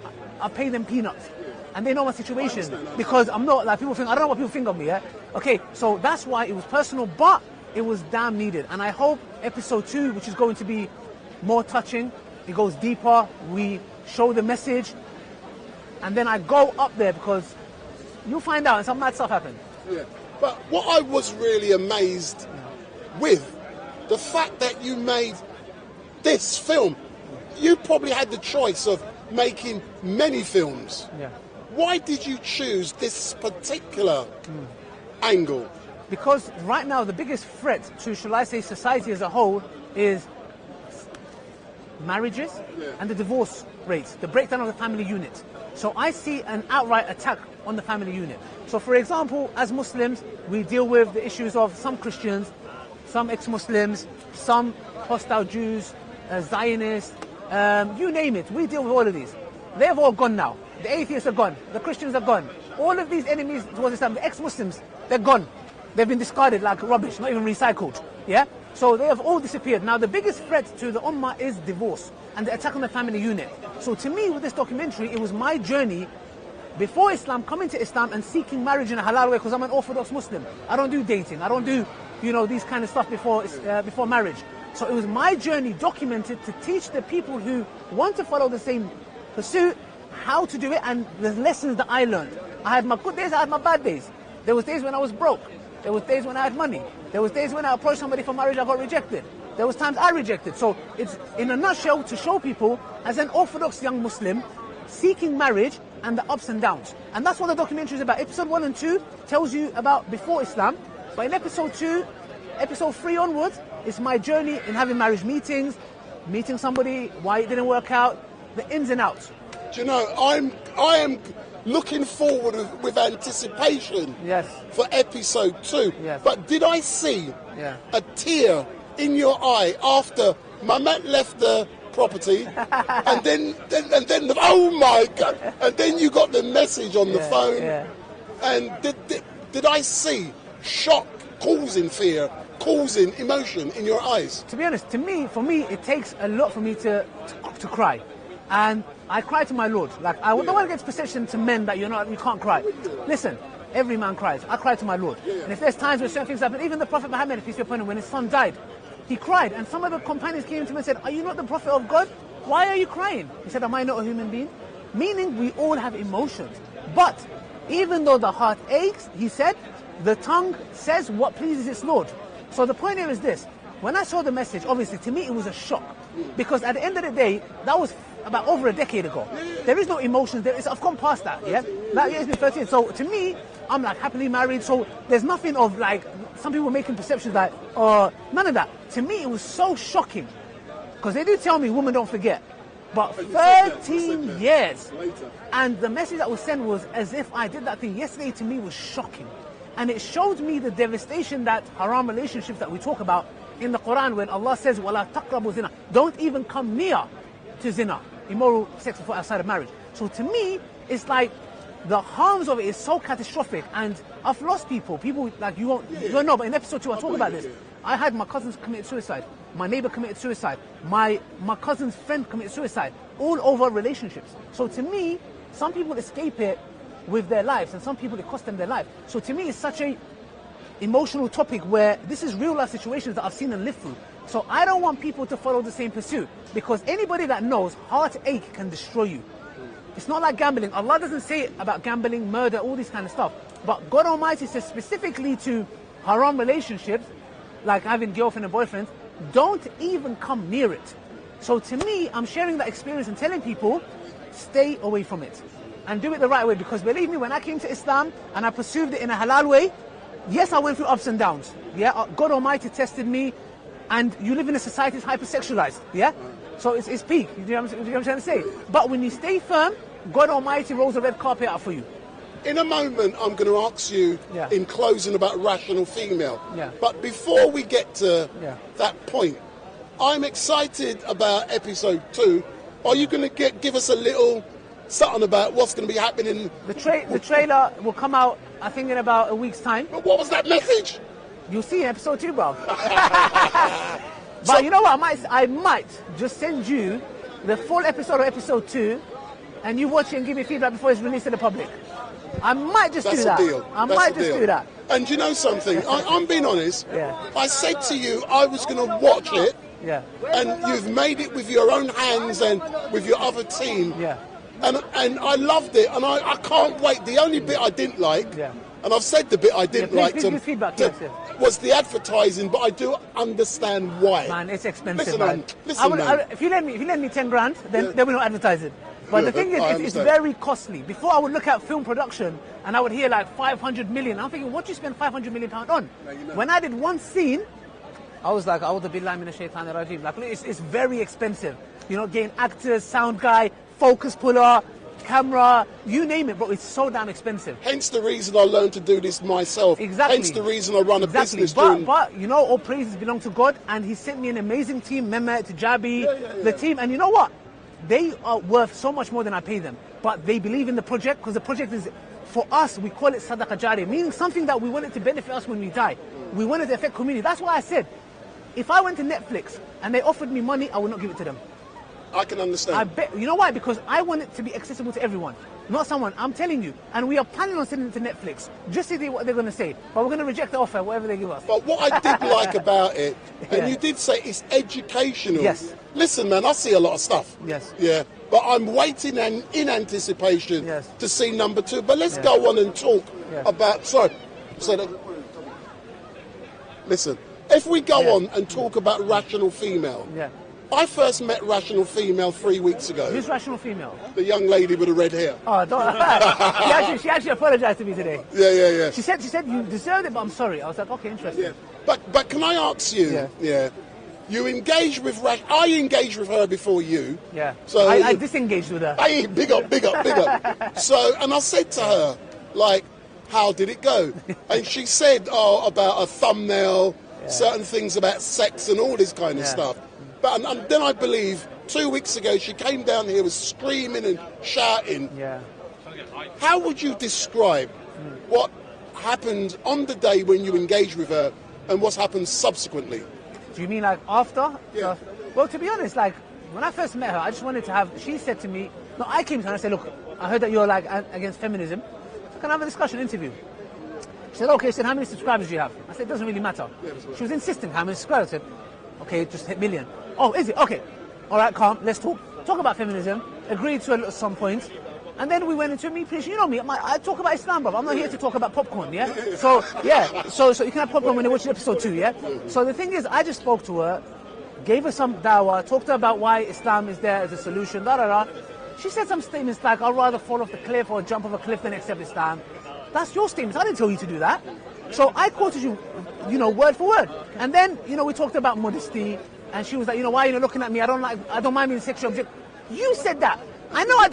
I pay them peanuts. And they know my situation, because I'm not, like, people think, I don't know what people think of me, yeah? Okay, so that's why it was personal, but it was damn needed. And I hope episode 2, which is going to be more touching, it goes deeper, we show the message, and then I go up there, because you'll find out, and some mad stuff happened. Yeah. But what I was really amazed with, the fact that you made this film, you probably had the choice of making many films. Yeah. Why did you choose this particular angle? Because right now the biggest threat to, shall I say, society as a whole is marriages and the divorce rates, the breakdown of the family unit. So I see an outright attack on the family unit. So for example, as Muslims, we deal with the issues of some Christians, some ex-Muslims, some hostile Jews, Zionists, you name it, we deal with all of these. They've all gone now. The atheists are gone, the Christians are gone. All of these enemies towards Islam, the ex-Muslims, they're gone. They've been discarded like rubbish, not even recycled. Yeah? So they have all disappeared. Now the biggest threat to the Ummah is divorce and the attack on the family unit. So to me, with this documentary, it was my journey before Islam, coming to Islam and seeking marriage in a halal way, because I'm an Orthodox Muslim. I don't do dating. I don't do, these kind of stuff before marriage. So it was my journey documented to teach the people who want to follow the same pursuit how to do it, and the lessons that I learned. I had my good days, I had my bad days. There was days when I was broke. There was days when I had money. There was days when I approached somebody for marriage, I got rejected. There was times I rejected. So it's, in a nutshell, to show people, as an Orthodox young Muslim, seeking marriage and the ups and downs. And that's what the documentary is about. Episode 1 and 2 tells you about before Islam. But in episode 2, episode 3 onwards, it's my journey in having marriage meetings, meeting somebody, why it didn't work out, the ins and outs. Do you know, I am looking forward with anticipation for episode 2. Yes. But did I see a tear in your eye after Mehmet left the property and then oh my God, and then you got the message on the phone, and did I see shock causing fear, causing emotion in your eyes? To be honest, for me, it takes a lot for me to cry. And I cry to my Lord. Like, I don't want to get perception to men that you can't cry. Listen, every man cries. I cry to my Lord. And if there's times where certain things happen, even the Prophet Muhammad, peace be upon him, when his son died, he cried. And some of the companions came to him and said, "Are you not the Prophet of God? Why are you crying?" He said, "Am I not a human being?" Meaning we all have emotions. But even though the heart aches, he said, the tongue says what pleases its Lord. So the point here is this. When I saw the message, obviously, to me, it was a shock. Because at the end of the day, that was about over a decade ago. There is no emotions. I've gone past that, yeah? That year's been 13. So to me, I'm like happily married. So there's nothing of like, some people making perceptions like, none of that. To me, it was so shocking. Because they do tell me women don't forget. But 13 years. And the message that was sent was as if I did that thing yesterday. To me was shocking. And it showed me the devastation that haram relationships that we talk about in the Quran, when Allah says, "Wala taqrabu zina," don't even come near to zina, immoral sex before outside of marriage. So to me, it's like the harms of it is so catastrophic, and I've lost people like you don't know, but in episode 2 I talk about this. I had my cousins committed suicide, my neighbor committed suicide, my cousin's friend committed suicide, all over relationships. So to me, some people escape it with their lives, and some people it costs them their life. So to me, it's such a emotional topic where this is real life situations that I've seen and lived through. So I don't want people to follow the same pursuit, because anybody that knows heartache can destroy you. It's not like gambling. Allah doesn't say about gambling, murder, all this kind of stuff. But God Almighty says specifically to haram relationships, like having girlfriend and boyfriend, don't even come near it. So to me, I'm sharing that experience and telling people, stay away from it. And do it the right way, because believe me, when I came to Islam and I pursued it in a halal way, yes, I went through ups and downs. Yeah, God Almighty tested me, and you live in a society that's hypersexualized. Yeah, so it's peak. You know what I'm trying to say? But when you stay firm, God Almighty rolls a red carpet out for you. In a moment, I'm going to ask you in closing about rational female. Yeah. But before we get to that point, I'm excited about episode 2. Are you going to give us a little something about what's going to be happening? The trailer will come out, I think, in about a week's time. But what was that message? You'll see in episode 2, bro. But you know what? I might just send you the full episode of episode 2, and you watch it and give me feedback before it's released to the public. I might just do that. That's a deal. I might just do that. And you know something? I'm being honest. Yeah. I said to you I was going to watch it. Yeah. And you've made it with your own hands and with your other team. Yeah. And I loved it, and I can't wait. The only bit I didn't like, and I've said the bit I didn't like, was the advertising. But I do understand why. Man, it's expensive. Listen, man. If you lend me 10 grand, then we're not advertising. But the thing is, it's very costly. Before I would look at film production, and I would hear like 500 million. I'm thinking, what do you spend 500 million pound on? When I did one scene, I was like, "A'udhu billahi minash shaitanir rajim." Like, it's very expensive. You know, getting actors, sound guy, focus puller, camera, you name it, bro. It's so damn expensive. Hence the reason I learned to do this myself. Exactly. Hence the reason I run a business. But you know, all praises belong to God, and He sent me an amazing team, Mehmet, Tijabi, the team, and you know what? They are worth so much more than I pay them. But they believe in the project, because the project is, for us, we call it Sadaqa Jariyah, meaning something that we want it to benefit us when we die. We want it to affect community. That's why I said, if I went to Netflix and they offered me money, I would not give it to them. I can understand. I bet. You know why? Because I want it to be accessible to everyone, not someone. I'm telling you. And we are planning on sending it to Netflix, just to see what they're going to say. But we're going to reject the offer, whatever they give us. But what I did like about it, and you did say it's educational. Yes. Listen, man, I see a lot of stuff. Yes. Yeah. But I'm waiting and in anticipation to see number 2. But let's go on and talk about. Sorry. Listen, if we go on and talk about Rational Female. Yeah. I first met Rational Female 3 weeks ago. Who's Rational Female? The young lady with the red hair. Oh, don't. She actually apologized to me today. Yeah. She said you deserved it, but I'm sorry. I was like, okay, interesting. Yeah. But can I ask you? Yeah. You engaged with I engaged with her before you. Yeah. So I disengaged with her. Hey, big up. So, and I said to her, like, how did it go? And she said, about a thumbnail, certain things about sex and all this kind of stuff. But and then I believe 2 weeks ago she came down here, was screaming and shouting. Yeah. How would you describe what happened on the day when you engaged with her and what's happened subsequently? Do you mean like after? Yeah. Well, to be honest, like when I first met her, I just wanted to have. She said to me, "No, I came to her and I said, look, I heard that you're like against feminism. So can I have a discussion interview?" She said, "Okay." She said, "How many subscribers do you have?" I said, "It doesn't really matter." She was insisting, "How many subscribers?" I said, "Okay, just hit million." "Oh, is it? Okay. All right, calm. Let's talk about feminism." Agreed to it at some point. And then we went into me, please. You know me, I talk about Islam, but I'm not here to talk about popcorn, yeah? So you can have popcorn when you watch episode 2, yeah? So the thing is, I just spoke to her, gave her some dawah, talked to her about why Islam is there as a solution, She said some statements like, I'd rather fall off the cliff or jump off a cliff than accept Islam. That's your statements. I didn't tell you to do that. So I quoted you, word for word. And then, we talked about modesty, and she was like, why are you looking at me? I don't mind being sexual object. You said that. I know I've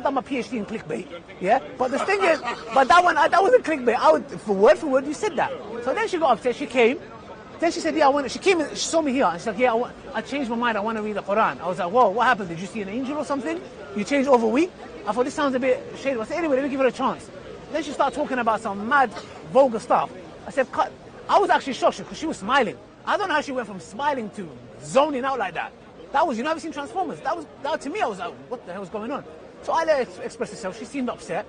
done my PhD in clickbait, yeah? But the thing is, that wasn't clickbait. For word, you said that. So then she got upset, she came. Then she said, she came and she saw me here. And she's like, I changed my mind, I want to read the Quran. I was like, whoa, what happened? Did you see an angel or something? You changed over a week? I thought, this sounds a bit shady. I said, anyway, let me give her a chance. Then she started talking about some mad, vulgar stuff. I said, cut. I was actually shocked because she was smiling. I don't know how she went from smiling to zoning out like that. That was, I've seen Transformers. That to me, I was like, what the hell is going on? So I let her express herself. She seemed upset.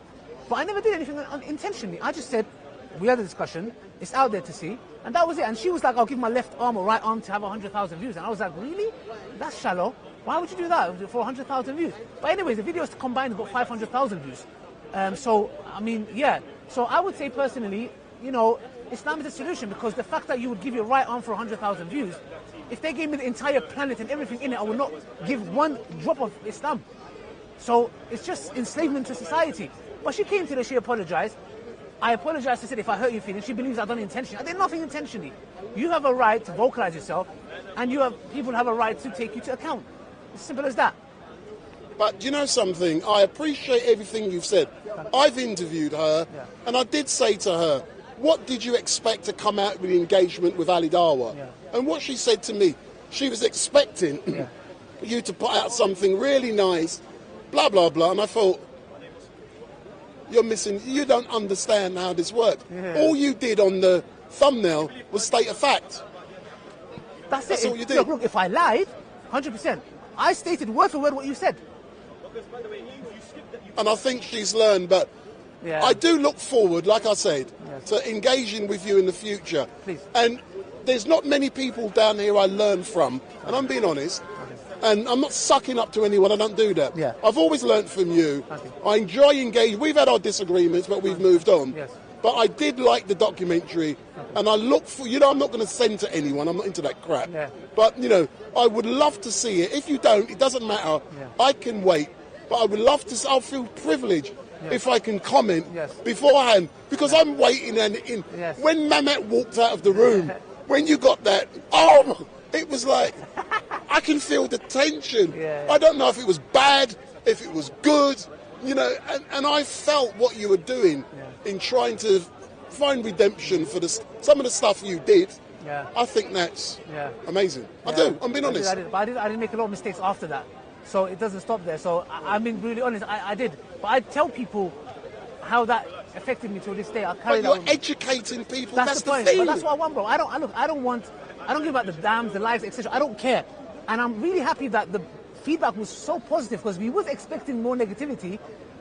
But I never did anything intentionally. I just said, we had a discussion. It's out there to see. And that was it. And she was like, I'll give my left arm or right arm to have 100,000 views. And I was like, really? That's shallow. Why would you do that for 100,000 views? But anyways, the videos combined got 500,000 views. So I would say personally, Islam is a solution, because the fact that you would give your right arm for 100,000 views, if they gave me the entire planet and everything in it, I would not give one drop of Islam. So it's just enslavement to society. But she came today, she apologized. I apologized, I said, if I hurt your feelings, she believes I've done it intentionally. I did nothing intentionally. You have a right to vocalize yourself, and people have a right to take you to account. It's simple as that. But you know something? I appreciate everything you've said. I've interviewed her, and I did say to her, what did you expect to come out with the engagement with Ali Dawa? And what she said to me, she was expecting you to put out something really nice, blah, blah, blah. And I thought, you don't understand how this works. All you did on the thumbnail was state a fact. That's all you did. Look, if I lied, 100%, I stated word for word what you said. And I think she's learned, but I do look forward, like I said, to engaging with you in the future. Please. And there's not many people down here I learn from, and I'm being honest. And I'm not sucking up to anyone, I don't do that. Yeah. I've always learned from you. I enjoy engaging. We've had our disagreements, but we've moved on. Yes. But I did like the documentary, and I look for, I'm not going to send to anyone, I'm not into that crap. Yeah. But, I would love to see it. If you don't, it doesn't matter. Yeah. I can wait. But I would love to, I'll feel privileged if I can comment beforehand, because I'm waiting, and when Mamet walked out of the room, when you got that, it was like, I can feel the tension. I don't know if it was bad, if it was good, and I felt what you were doing in trying to find redemption for some of the stuff you did. I think that's amazing. I do, I'm being honest. I didn't make a lot of mistakes after that. So it doesn't stop there. So I'm being really honest, I did. But I tell people how that affected me to this day. But you're educating people, that's the point. thing. But that's what I want, bro. I don't give about the dams, the lives, etc. I don't care. And I'm really happy that the feedback was so positive, because we was expecting more negativity,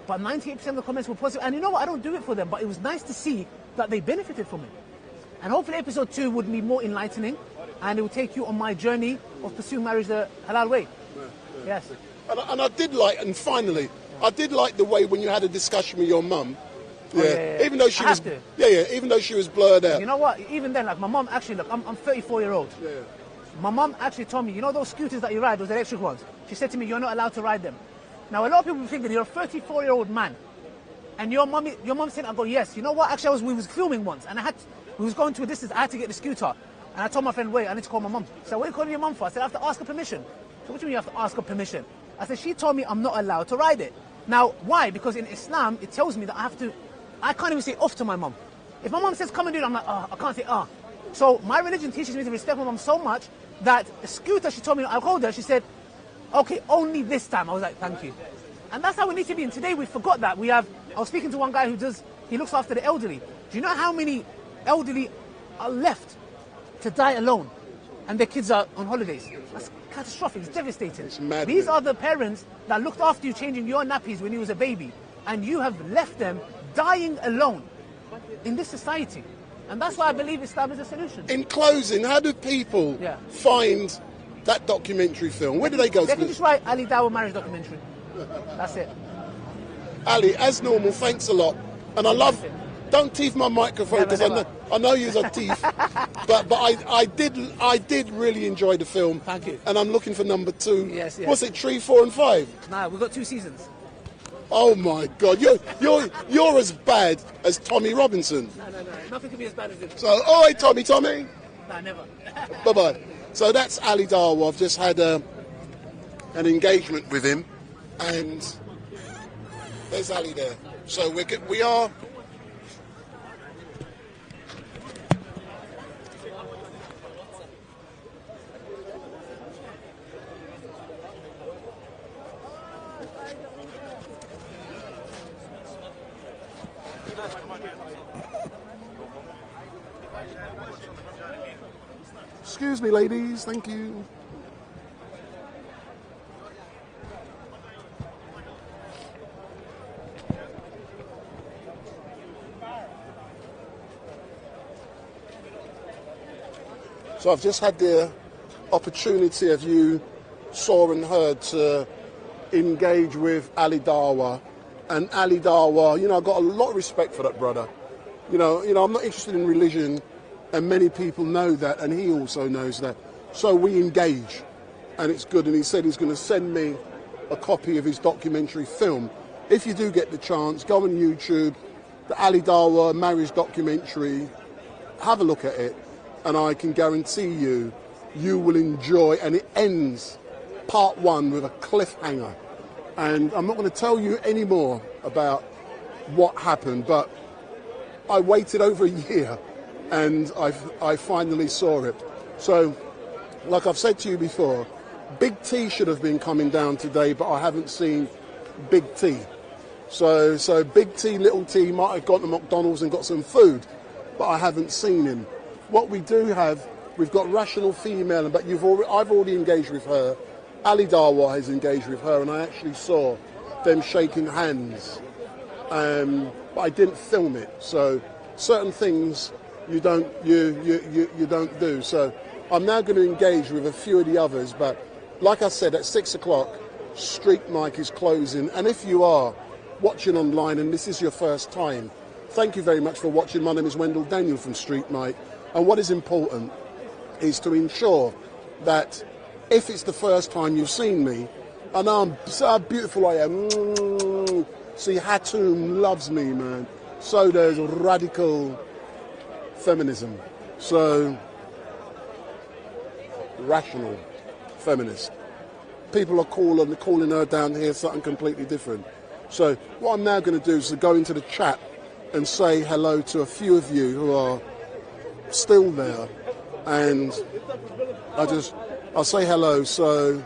but 98% of the comments were positive. And you know what? I don't do it for them, but it was nice to see that they benefited from it. And hopefully episode 2 would be more enlightening, and it will take you on my journey of pursuing marriage the halal way. Yes. And I did like, and finally, I did like the way when you had a discussion with your mum. Even though she was, even though she was blurred out. You know what? Even then, like my mum actually, look, I'm 34-year-old. My mum actually told me, those scooters that you ride, those electric ones. She said to me, you're not allowed to ride them. Now, a lot of people think that you're a 34-year-old man, and your mum said, I go, yes. You know what? Actually, we was filming once, and we was going to a distance. I had to get the scooter, and I told my friend, wait, I need to call my mum. So what are you calling your mum for? I said, I have to ask her permission. So what do you mean you have to ask her permission? I said, she told me I'm not allowed to ride it. Now, why? Because in Islam, it tells me that I can't even say off to my mum. If my mum says, come and do it, I'm like, I can't say, So my religion teaches me to respect my mum so much that a scooter, she told me, I called her, she said, okay, only this time. I was like, thank you. And that's how we need to be. And today we forgot that. I was speaking to one guy he looks after the elderly. Do you know how many elderly are left to die alone? And their kids are on holidays. That's catastrophic. It's devastating. It's mad. These are the parents that looked after you, changing your nappies when you was a baby, and you have left them dying alone in this society. And that's why I believe Islam is a solution. In closing, how do people find that documentary film? Where do they go? They can just write Ali Dawa marriage documentary. That's it. Ali, as normal, thanks a lot. And I love. Don't teeth my microphone, because I know you're a teeth. but I did really enjoy the film. Thank you. And I'm looking for number 2. Yes. What's it, 3, 4, and 5? Nah, we've got 2 seasons. Oh my God, you're as bad as Tommy Robinson. No. Nothing can be as bad as it. So, oi, Tommy. Nah, never. Bye. So that's Ali Dawa. I've just had an engagement with him, and there's Ali there. So we are. Excuse me, ladies. Thank you. So I've just had the opportunity, as you saw and heard, to engage with Ali Dawa. And Ali Dawa, I've got a lot of respect for that brother. I'm not interested in religion, and many people know that, and he also knows that. So we engage, and it's good. And he said he's going to send me a copy of his documentary film. If you do get the chance, go on YouTube, the Ali Dawa marriage documentary, have a look at it, and I can guarantee you will enjoy. And it ends part 1 with a cliffhanger. And I'm not going to tell you any more about what happened, but I waited over a year, and I finally saw it. So, like I've said to you before, Big T should have been coming down today, but I haven't seen Big T. So Big T, Little T might have gone to McDonald's and got some food, but I haven't seen him. what we do have, we've got Rational Female, but I've already engaged with her. Ali Dawa has engaged with her, and I actually saw them shaking hands. But I didn't film it, so certain things you don't do. So I'm now going to engage with a few of the others, but like I said, at 6 o'clock, StreetMic is closing, and if you are watching online and this is your first time, thank you very much for watching. My name is Wendell Daniel from StreetMic, and what is important is to ensure that if it's the first time you've seen me, and so how beautiful I am. See, Hatun loves me, man. So does radical feminism. So, rational feminist. People are calling her down here something completely different. So what I'm now going to do is to go into the chat and say hello to a few of you who are still there. And I'll say hello. So,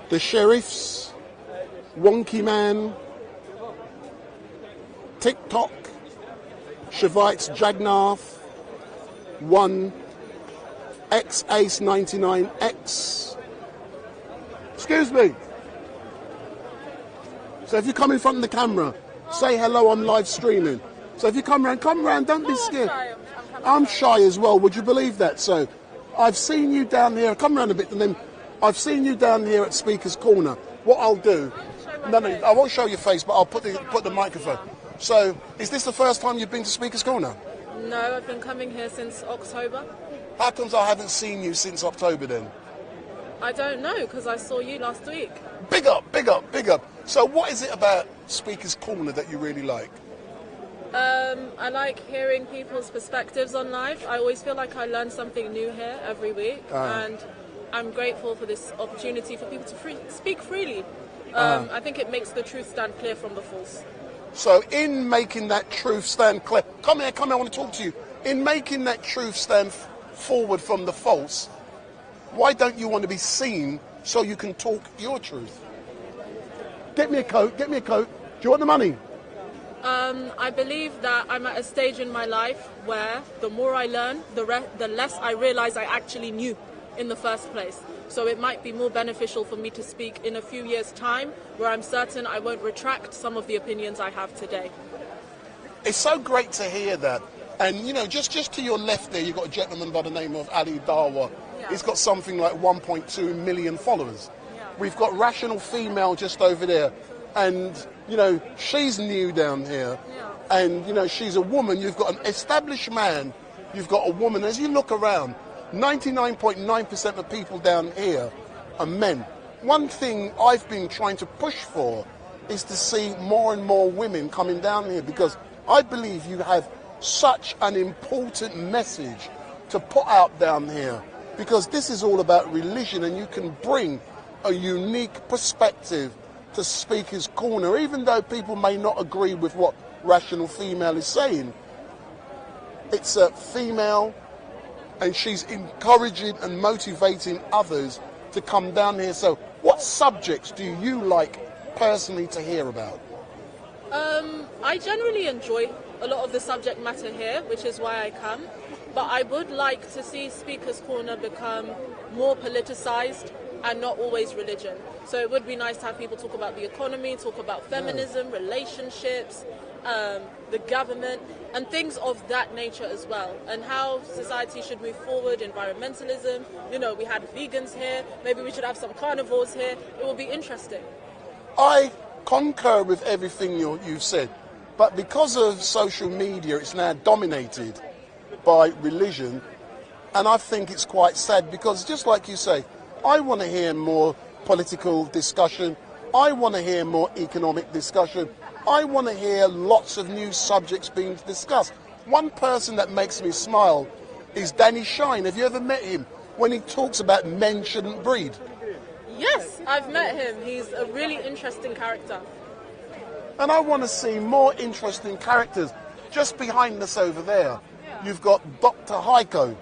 the Sheriffs, Wonky Man, TikTok, Shavites Jagnath, 1, X Ace 99X. Excuse me. So if you come in front of the camera, say hello, I'm live streaming. So if you come around, don't be scared. I'm shy as well, would you believe that? So I've seen you down here, come around a bit, and then I've seen you down here at Speaker's Corner. What I'll do, no, I won't show your face, but I'll put the microphone. So, is this the first time you've been to Speaker's Corner? No, I've been coming here since October. How comes I haven't seen you since October then? I don't know, because I saw you last week. Big up, big up, big up. So what is it about Speaker's Corner that you really like? I like hearing people's perspectives on life. I always feel like I learn something new here every week, and I'm grateful for this opportunity for people to speak freely. I think it makes the truth stand clear from the false. So in making that truth stand clear, come here, I want to talk to you. In making that truth stand forward from the false, why don't you want to be seen so you can talk your truth? Get me a coat. Do you want the money? I believe that I'm at a stage in my life where the more I learn, the less I realize I actually knew in the first place. So it might be more beneficial for me to speak in a few years' time, where I'm certain I won't retract some of the opinions I have today. It's so great to hear that. And, you know, just to your left there, you've got a gentleman by the name of Ali Dawa. Yeah. He's got something like 1.2 million followers. Yeah. We've got Rational Female just over there. And, you know, she's new down here. Yeah. And, you know, she's a woman. You've got an established man. You've got a woman. As you look around, 99.9% of people down here are men. One thing I've been trying to push for is to see more and more women coming down here, because I believe you have such an important message to put out down here, because this is all about religion, and you can bring a unique perspective to Speaker's Corner, even though people may not agree with what Rational Female is saying. It's a female, and she's encouraging and motivating others to come down here. So what subjects do you like personally to hear about? I generally enjoy a lot of the subject matter here, which is why I come. But I would like to see Speaker's Corner become more politicized and not always religion. So it would be nice to have people talk about the economy, talk about feminism, relationships, the government, and things of that nature as well, and how society should move forward, environmentalism. You know, we had vegans here, maybe we should have some carnivores here. It will be interesting. I concur with everything you've said, but because of social media, it's now dominated by religion, and I think it's quite sad, because just like you say, I want to hear more political discussion, I want to hear more economic discussion, I want to hear lots of new subjects being discussed. One person that makes me smile is Danny Shine. Have you ever met him? When he talks about men shouldn't breed. Yes, I've met him. He's a really interesting character. And I want to see more interesting characters. Just behind us over there, you've got Dr. Heiko. Okay.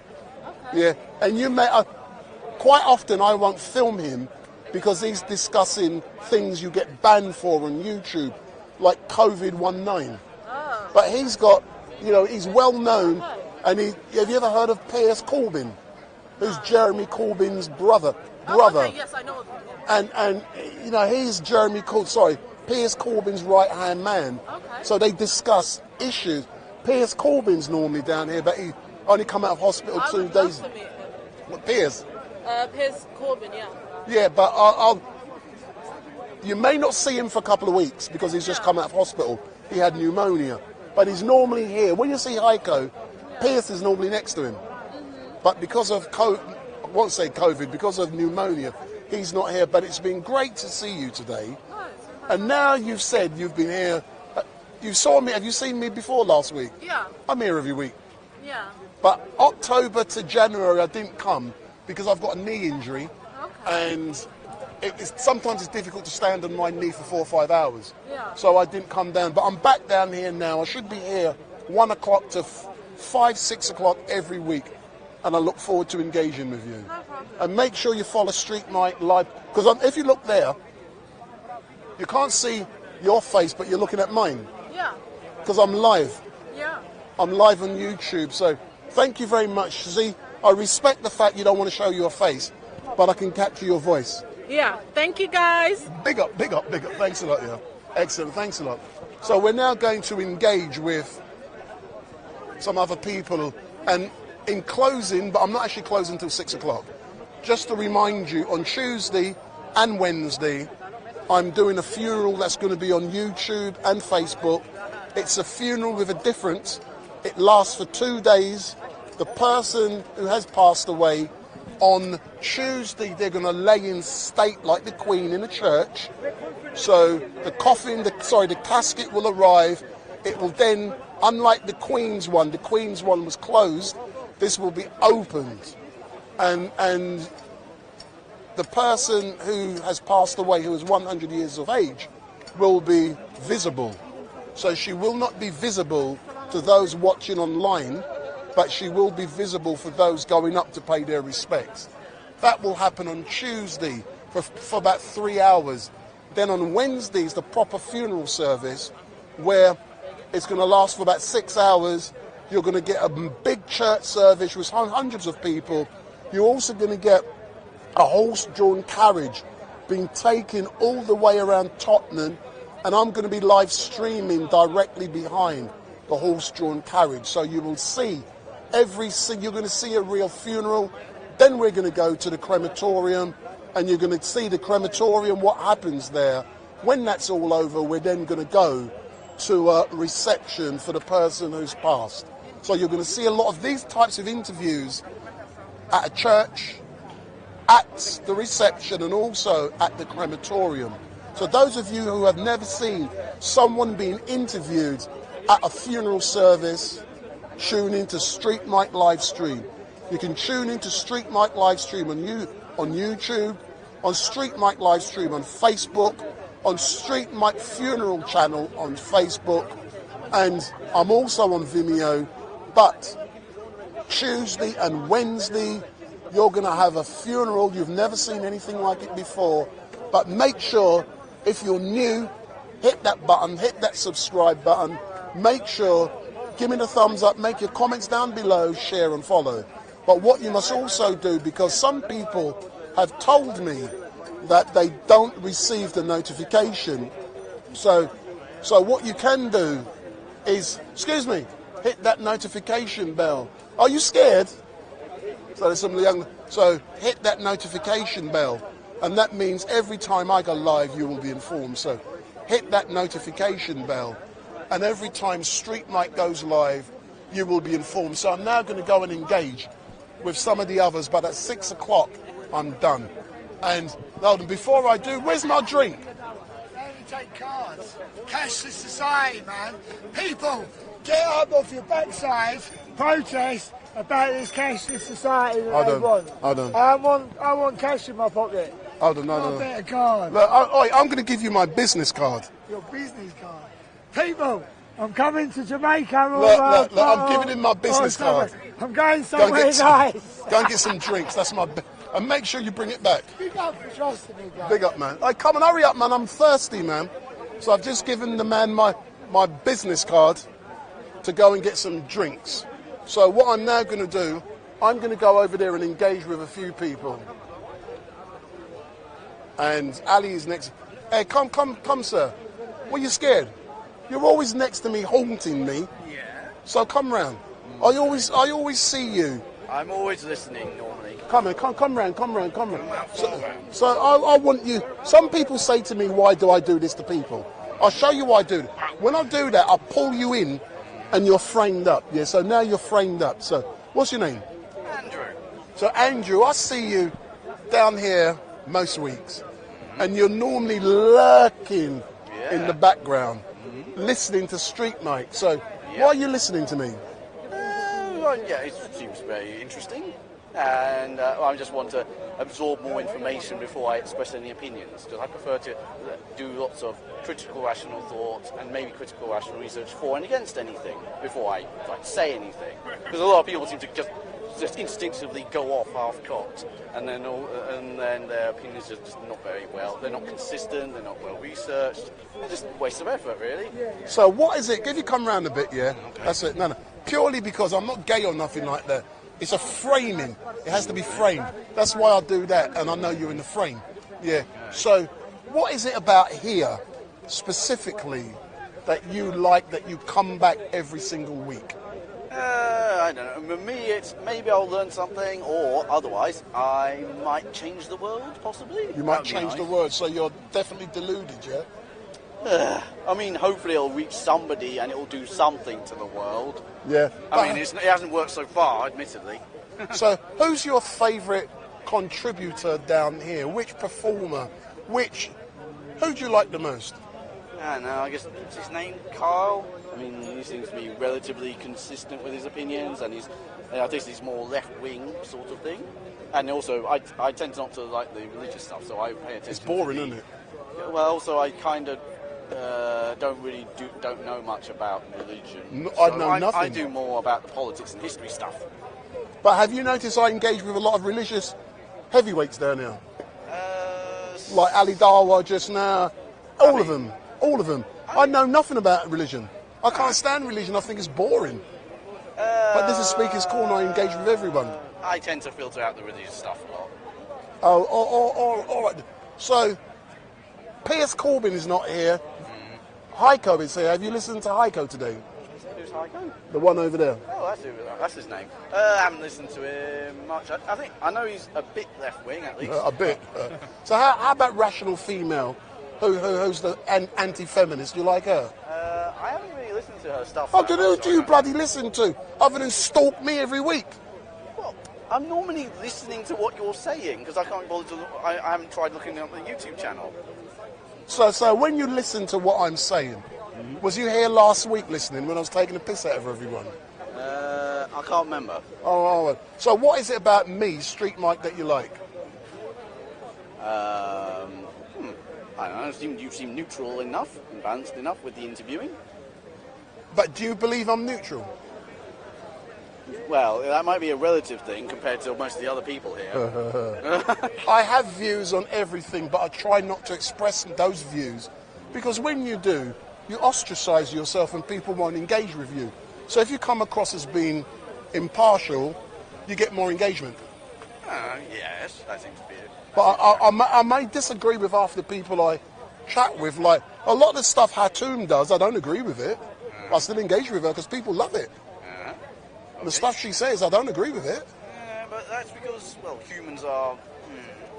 Yeah, and you may... quite often I won't film him because he's discussing things you get banned for on YouTube, like COVID-19. Oh. But he's got, you know, he's well known And have you ever heard of Piers Corbyn? Who's Jeremy Corbyn's brother? Okay, yes, I know of him. Yeah. And you know, he's Piers Corbyn's right-hand man. Okay. So they discuss issues. Piers Corbyn's normally down here, but he only come out of hospital 2 days. To meet him. What, Piers? Piers Corbyn, yeah. Yeah, but you may not see him for a couple of weeks because he's just come out of hospital. He had pneumonia. But he's normally here. When you see Heiko, Piers is normally next to him. But because of I won't say COVID, because of pneumonia, he's not here. But it's been great to see you today. And now you've said you've been here. You saw me. Have you seen me before last week? Yeah. I'm here every week. Yeah. But October to January, I didn't come because I've got a knee injury. Okay. And sometimes it's difficult to stand on my knee for 4 or 5 hours. Yeah. So I didn't come down. But I'm back down here now. I should be here 1 o'clock to 5, 6 o'clock every week. And I look forward to engaging with you. No problem. And make sure you follow StreetMic Live. Because if you look there, you can't see your face, but you're looking at mine. Yeah. Because I'm live. Yeah. I'm live on YouTube. So thank you very much. See, I respect the fact you don't want to show your face, but I can capture your voice. Yeah. Thank you, guys. Big up, big up, big up. Thanks a lot, yeah. Excellent. Thanks a lot. So we're now going to engage with some other people. And in closing, but I'm not actually closing until 6 o'clock, just to remind you, on Tuesday and Wednesday, I'm doing a funeral that's going to be on YouTube and Facebook. It's a funeral with a difference. It lasts for 2 days. The person who has passed away, on Tuesday, they're going to lay in state like the Queen in a church. So the coffin, the casket will arrive. It will then, unlike the Queen's one was closed. This will be opened. And the person who has passed away, who is 100 years of age, will be visible. So she will not be visible to those watching online, but she will be visible for those going up to pay their respects. That will happen on Tuesday for about 3 hours. Then on Wednesday is the proper funeral service, where it's going to last for about 6 hours. You're going to get a big church service with hundreds of people. You're also going to get a horse-drawn carriage being taken all the way around Tottenham, and I'm going to be live streaming directly behind the horse-drawn carriage. So you will see you're going to see a real funeral. Then we're going to go to the crematorium, and you're going to see the crematorium, what happens there. When that's all over, we're then going to go to a reception for the person who's passed. So you're going to see a lot of these types of interviews at a church, at the reception, and also at the crematorium. So those of you who have never seen someone being interviewed at a funeral service, tune into StreetMic LiveStream. You can tune into StreetMic LiveStream on YouTube, on StreetMic LiveStream on Facebook, on StreetMic Funeral Channel on Facebook, and I'm also on Vimeo. But Tuesday and Wednesday, you're going to have a funeral. You've never seen anything like it before. But make sure, if you're new, hit that button, hit that subscribe button. Make sure, give me the thumbs up, make your comments down below, share and follow. But what you must also do, because some people have told me that they don't receive the notification. So what you can do is, hit that notification bell. Are you scared? So there's some young. So hit that notification bell, and that means every time I go live, you will be informed. So hit that notification bell, and every time StreetMic goes live, you will be informed. So I'm now going to go and engage with some of the others, but at 6 o'clock, I'm done. And before I do, where's my drink? Only take cards. Cashless society, man. People, get up off your backside, protest about this cashless society that they want. I want cash in my pocket. Hold on, no. Better card. Look, I'm going to give you my business card. Your business card. People, I'm coming to Jamaica. Look, I'm giving him my business card. I'm going somewhere nice. Go and get some drinks. That's my. And make sure you bring it back. Big up for trusting me, guys. Big up, man. Come on, hurry up, man. I'm thirsty, man. So I've just given the man my business card to go and get some drinks. So what I'm now going to do, I'm going to go over there and engage with a few people. And Ali is next. Hey, come, sir. What are you scared? You're always next to me, haunting me. Yeah. So come round. I always see you. I'm always listening normally. Come round. So I want you. Some people say to me, "Why do I do this to people?" I'll show you why I do it. When I do that, I'll pull you in, and you're framed up. Yeah. So now you're framed up. So what's your name? Andrew. So Andrew, I see you down here most weeks, and you're normally lurking in the background, listening to StreetMic. So why are you listening to me? Well, yeah, it seems very interesting, and I just want to absorb more information before I express any opinions, because I prefer to do lots of critical rational thought and maybe critical rational research for and against anything before I say anything, because a lot of people seem to just instinctively go off half-cocked, and then their opinions are just not very well. They're not consistent. They're not well researched. They're just a waste of effort, really. So what is it? If you come round a bit, yeah. Okay. That's it. No. Purely because I'm not gay or nothing like that. It's a framing. It has to be framed. That's why I do that, and I know you're in the frame. Yeah. So what is it about here specifically that you like, that you come back every single week? I don't know. For me, it's maybe I'll learn something, or otherwise, I might change the world, possibly. You might change the world, so you're definitely deluded, yeah? I mean, hopefully it'll reach somebody and it'll do something to the world. Yeah. I mean, it hasn't worked so far, admittedly. So, who's your favourite contributor down here? Which performer? Who do you like the most? I don't know, I guess, what's his name? Carl? I mean, he seems to be relatively consistent with his opinions, and I think he's more left-wing sort of thing. And also, I tend not to like the religious stuff, so I pay attention. It's boring, isn't it? Well, also, I kind of don't know much about religion. I know nothing. I do more about the politics and history stuff. But have you noticed I engage with a lot of religious heavyweights down here? Like Ali Dawa just now. All of them. I know nothing about religion. I can't stand religion. I think it's boring. But this is Speaker's Corner. I engage with everyone. I tend to filter out the religious stuff a lot. All right. So, Piers Corbyn is not here. Heiko is here. Have you listened to Heiko today? Who's Heiko? The one over there. Oh, that's his name. I haven't listened to him much. I know he's a bit left-wing, at least. A bit. So how about Rational Female, who's the anti-feminist? Do you like her? I haven't really listened to her stuff. Oh, who do you bloody listen to, other than stalk me every week? Well, I'm normally listening to what you're saying, because I can't bother to. I haven't tried looking at the YouTube channel. So when you listen to what I'm saying, was you here last week listening when I was taking a piss out of everyone? I can't remember. Oh. So what is it about me, StreetMic, that you like? I don't know. You seem neutral enough and balanced enough with the interviewing. But do you believe I'm neutral? Well, that might be a relative thing compared to most of the other people here. I have views on everything, but I try not to express those views, because when you do, you ostracize yourself and people won't engage with you. So if you come across as being impartial, you get more engagement. Yes, that seems to be it. But I may disagree with half the people I chat with. Like, a lot of the stuff Hatun does, I don't agree with it. I still engage with her because people love it. Okay. The stuff she says, I don't agree with it. Yeah, but that's because, well, humans are...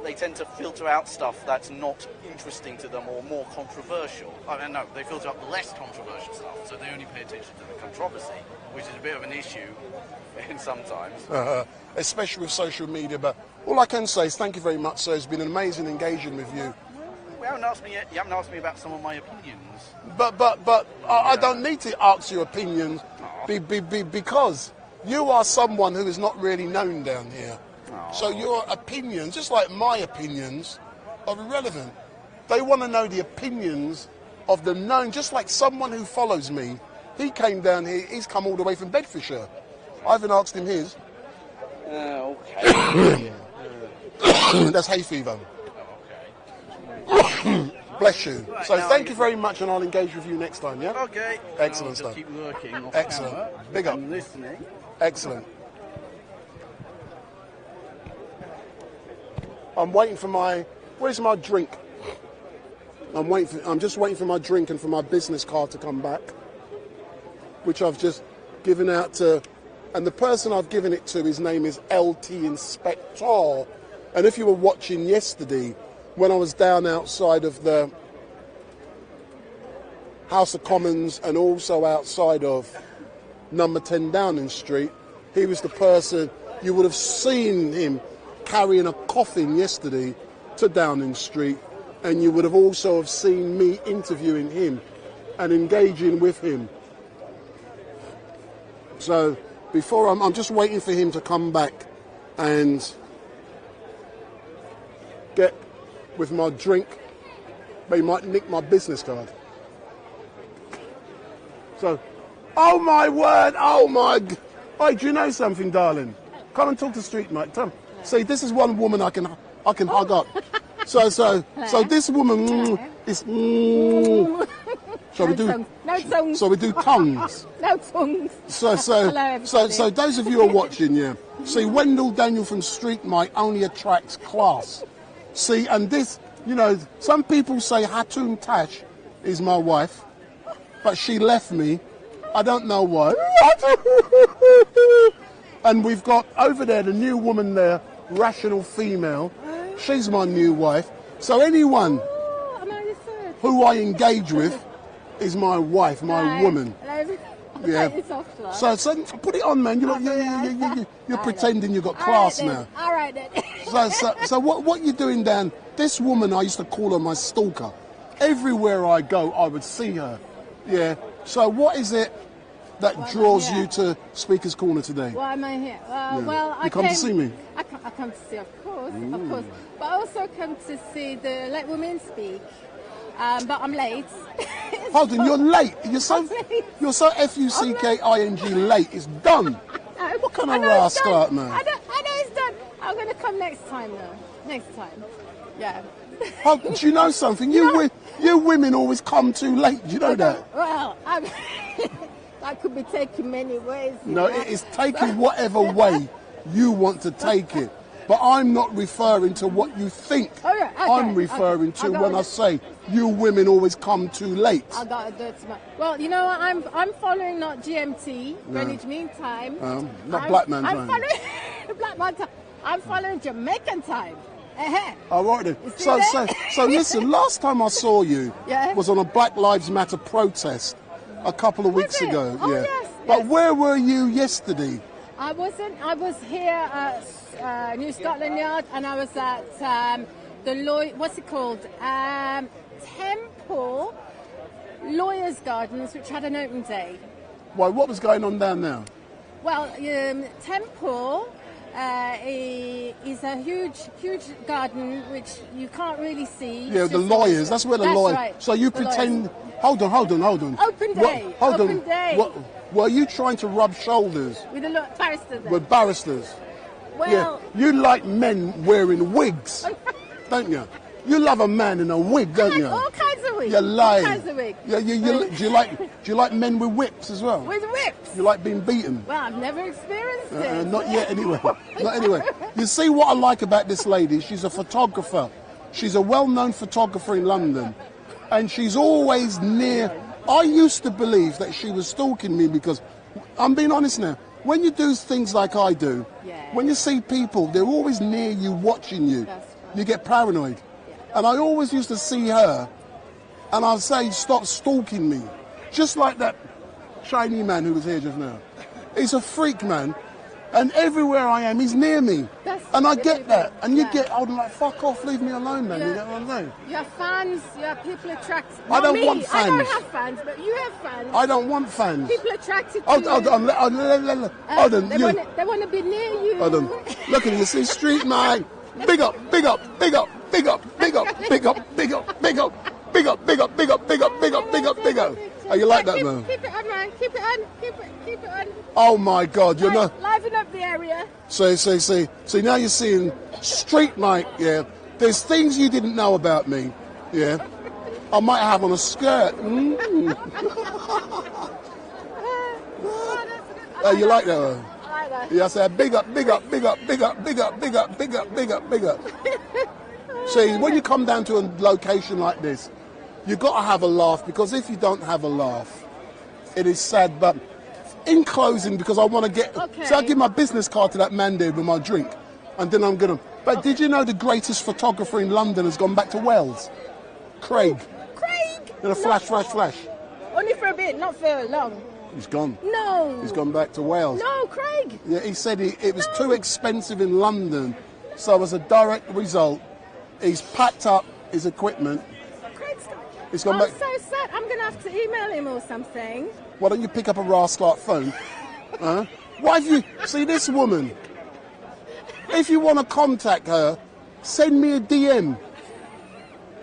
they tend to filter out stuff that's not interesting to them or more controversial. I mean, no, they filter out the less controversial stuff, so they only pay attention to the controversy, which is a bit of an issue sometimes. Especially with social media. But all I can say is thank you very much, sir. It's been amazing engaging with you. You haven't asked me yet. You haven't asked me about some of my opinions. But I don't need to ask your opinions because you are someone who is not really known down here. So your opinions, just like my opinions, are irrelevant. They want to know the opinions of the known, just like someone who follows me. He came down here, he's come all the way from Bedfordshire. I haven't asked him his. Okay. That's hay fever. Bless you. Right, so thank you very much, and I'll engage with you next time, yeah? Okay. Excellent stuff. Keep working off Excellent. camera. Big up. I'm listening. Excellent. I'm waiting for my... Where's my drink? I'm just waiting for my drink and for my business card to come back, which I've just given out to... And the person I've given it to, his name is LT Inspector. And if you were watching yesterday, when I was down outside of the House of Commons and also outside of number 10 Downing Street, he was the person, you would have seen him carrying a coffin yesterday to Downing Street, and you would have also have seen me interviewing him and engaging with him. So before I'm just waiting for him to come back and get with my drink, but he might nick my business card. So, oh my word, oh my... Hey, do you know something, darling? Come and talk to StreetMic. See, this is one woman I can hug up. So this woman is... So we do... No tongues. So we do tongues. No tongues. So those of you who are watching, yeah. See, Wendell Daniel from StreetMic only attracts class. See, and this, you know, some people say Hatun Tash is my wife, but she left me. I don't know why. And we've got over there the new woman there, Rational Female. She's my new wife. So anyone who I engage with is my wife, my woman. Yeah. So put it on, man. You're pretending you've got class now. All right then. So what you doing, Dan? This woman, I used to call her my stalker. Everywhere I go, I would see her. Yeah. So what is it that draws you to Speaker's Corner today? Why am I here? Yeah. Well, you come to see me? I come to see, of course. But I also come to see the Let Women Speak. But I'm late. Hold on, you're late. You're so F-U-C-K-I-N-G late. It's done. What kind of rascal, man? I know it's done. I'm going to come next time, though. Next time. Yeah. Do you know something? You women always come too late. Do you know that? Well, that could be taken many ways. No, it is taken whatever way you want to take it. But I'm not referring to what you think. Okay, I'm referring to when I say you women always come too late. I got to do it tomorrow. Well, you know what? I'm following not GMT, Greenwich Mean Time. Not Black Man Time. I'm following Black Man Time. I'm following Jamaican Time. All right then. So listen, last time I saw you was on a Black Lives Matter protest a couple of weeks ago. Oh, yeah. yes, But where were you yesterday? I wasn't. I was here at New Scotland Yard, and I was at what's it called? Temple Lawyers Gardens, which had an open day. Why? What was going on down there? Well, Temple is a huge garden which you can't really see. Yeah, the lawyers. That's where the lawyers. Right. So you pretend. Hold on. Open day. Open day. Were you trying to rub shoulders with the barristers? With barristers. Well, yeah. You like men wearing wigs, don't you? You love a man in a wig, don't you? All kinds of wigs. You're lying. All kinds of wigs. Yeah, do you like men with whips as well? With whips. You like being beaten? Well, I've never experienced it. Not yet, anyway. Not anyway. You see what I like about this lady? She's a photographer. She's a well-known photographer in London, and she's always near. I used to believe that she was stalking me because, I'm being honest now, when you do things like I do, when you see people, they're always near you watching you. You get paranoid. And I always used to see her, and I'd say, stop stalking me. Just like that Chinese man who was here just now. He's a freak, man. And everywhere I am, he's near me. And I get that. And you get, I'm like, fuck off, leave me alone, man. You know what I'm saying? You have fans, you have people attracted. I don't want fans. I don't have fans, but you have fans. I don't want fans. People attracted to Hold on. They want to be near you. Hold on. Look at you, see, StreetMic. Big up, big up, big up, big up, big up, big up, big up, big up, big up, big up, big up, big up, big up, big up, big up. Oh, you like that, man? Keep it on, man. Keep it on. Keep it on. Oh my God, you're not. Liven up the area. See, now you're seeing StreetMic, yeah. There's things you didn't know about me, yeah. I might have on a skirt. Oh, you like that one? I like that. Yeah, I said big up, big up, big up, big up, big up, big up, big up, big up, big up. See, when you come down to a location like this, you've got to have a laugh, because if you don't have a laugh, it is sad. But in closing, because I want to get... Okay. So I give my business card to that man there with my drink, and then I'm going to... But did you know the greatest photographer in London has gone back to Wales? Craig. Craig? In a flash, flash, flash. Only for a bit, not for long. He's gone. No. He's gone back to Wales. No, Craig. Yeah, he said it was too expensive in London, so as a direct result, he's packed up his equipment. He's gone back. I'm so sad. I'm going to have to email him or something. Why don't you pick up a rascal phone? Huh? Why have you... See, this woman, if you want to contact her, send me a DM.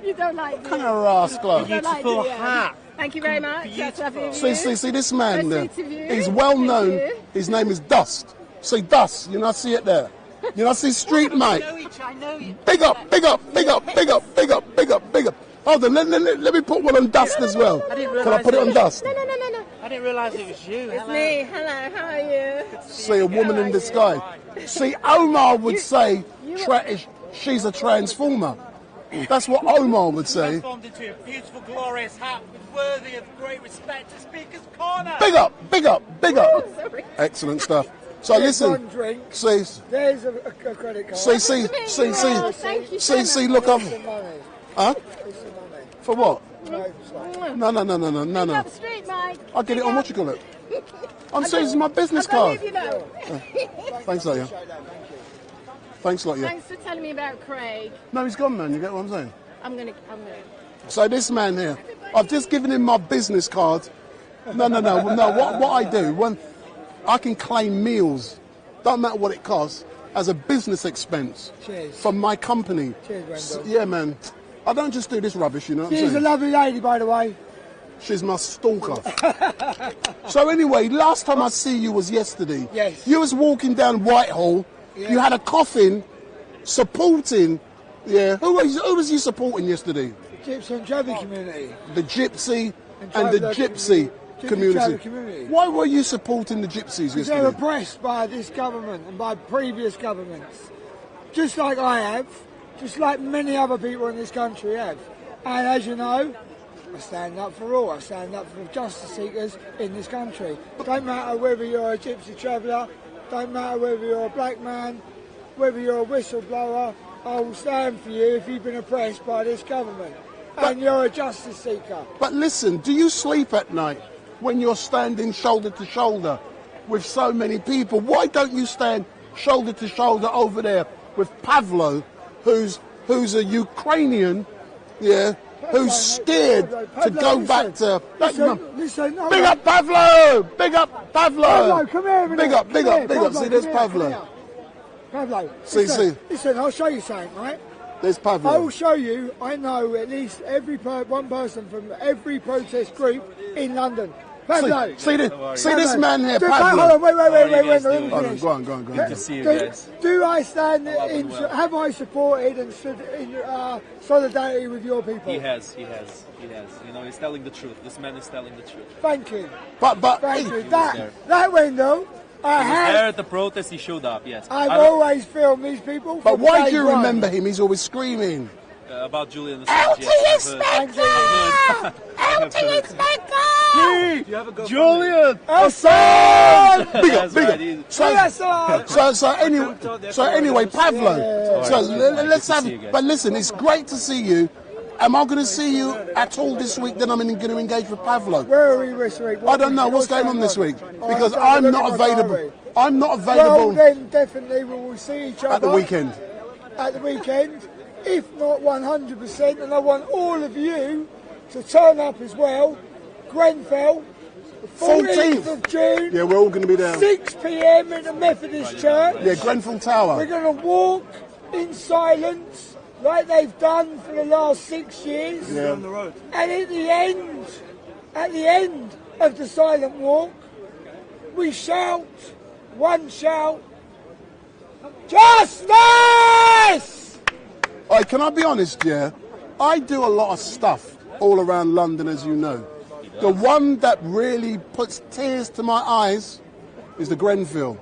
You don't like What kind of rascal? Beautiful hat. Thank you very much. That's lovely of you. See this man there. Nice to meet you. He's well Thank known. you. His name is Dust. See Dust. You know, I see it there. You know, I see StreetMic. I know you. Big up, big up, big up, big up, big up, big up, big up. Hold on, let me put one on Dust as well. Can I put it on Dust? No. I didn't realise it was you. It's me. Hello, how are you? See, a woman in disguise. See, Omar would say she's a transformer. That's what Omar would say. Transformed into a beautiful, glorious hat worthy of great respect to Speaker's Corner. Big up, big up, big up. Excellent stuff. So There's listen, one drink. see, There's a credit card. see, look up. Money. Huh? It's the money. For what? No, No. Street, Mike. I'll get it on what you call it. I'm saying it's my business I card. believe you know. Thanks a lot, yeah. Thanks a lot, yeah. Thanks for telling me about Craig. No, he's gone, man. You get what I'm saying? I'm gonna. So this man here, I've just given him my business card. No. What I do, when I can claim meals, don't matter what it costs, as a business expense. Cheers. From my company. Cheers, Wendell. Yeah, man. I don't just do this rubbish, you know what I'm She's saying? a lovely lady, by the way. She's my stalker. So anyway, last time I see you was yesterday. Yes. You was walking down Whitehall. Yeah. You had a coffin supporting. Yeah. Who was you supporting yesterday? The Gypsy and Travel community. The Gypsy and the Gypsy community. Why were you supporting the Gypsies Because they're yesterday? oppressed by this government and by previous governments. Just like I have. Just like many other people in this country have. And as you know, I stand up for all. I stand up for justice seekers in this country. Don't matter whether you're a gypsy traveller, don't matter whether you're a black man, whether you're a whistleblower, I will stand for you if you've been oppressed by this government. And you're a justice seeker. But listen, do you sleep at night when you're standing shoulder to shoulder with so many people? Why don't you stand shoulder to shoulder over there with Pavlo, who's a Ukrainian, yeah, who's scared to go back to... Listen, Big up Pavlo! Big up Pavlo! Pavlo, come here. Big up. See, there's Pavlo. Pavlo, See. Listen, I'll show you something, right? There's Pavlo. I will show you, I know at least one person from every protest group in London. Pavlo. See this man here, Hold Pavlo. on, wait. Let me finish. Go on. Good to see you guys. Do I stand in, have I supported and stood in solidarity with your people? He has. You know, he's telling the truth. This man is telling the truth. Thank you. But Thank you. That Wendell, He was there at the protest, he showed up, yes. I've always filmed these people. But why do you remember him? He's always screaming. About Julian Assange. Julian Assange! Big up. So anyway, Pavlo. So let's have. But listen, it's great to see you. Am I going to see you at all this week? Then I'm going to engage with Pavlo. Where are we this week? I don't know what's going on this week because I'm not available. I'm not available. Well, then definitely we will see each other at the weekend. At the weekend, if not 100%, and I want all of you to turn up as well. Grenfell, the 14th of June. Yeah, we're all going to be there. 6 p.m. in the Methodist Church. Yeah, Grenfell Tower. We're going to walk in silence like they've done for the last 6 years. Yeah. On the road. And at the end of the silent walk, we shout, one shout, justice! All right, can I be honest, yeah? I do a lot of stuff all around London, as you know. The one that really puts tears to my eyes is the Grenfell.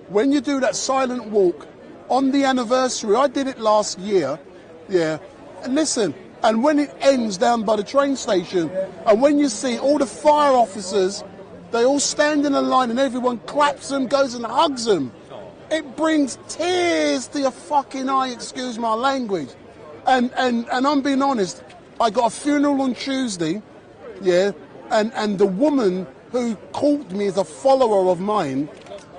when you do that silent walk on the anniversary, I did it last year, yeah, and listen, and when it ends down by the train station, and when you see all the fire officers, they all stand in a line and everyone claps them, goes and hugs them. It brings tears to your fucking eye, excuse my language. And I'm being honest, I got a funeral on Tuesday, yeah, and the woman who called me as a follower of mine,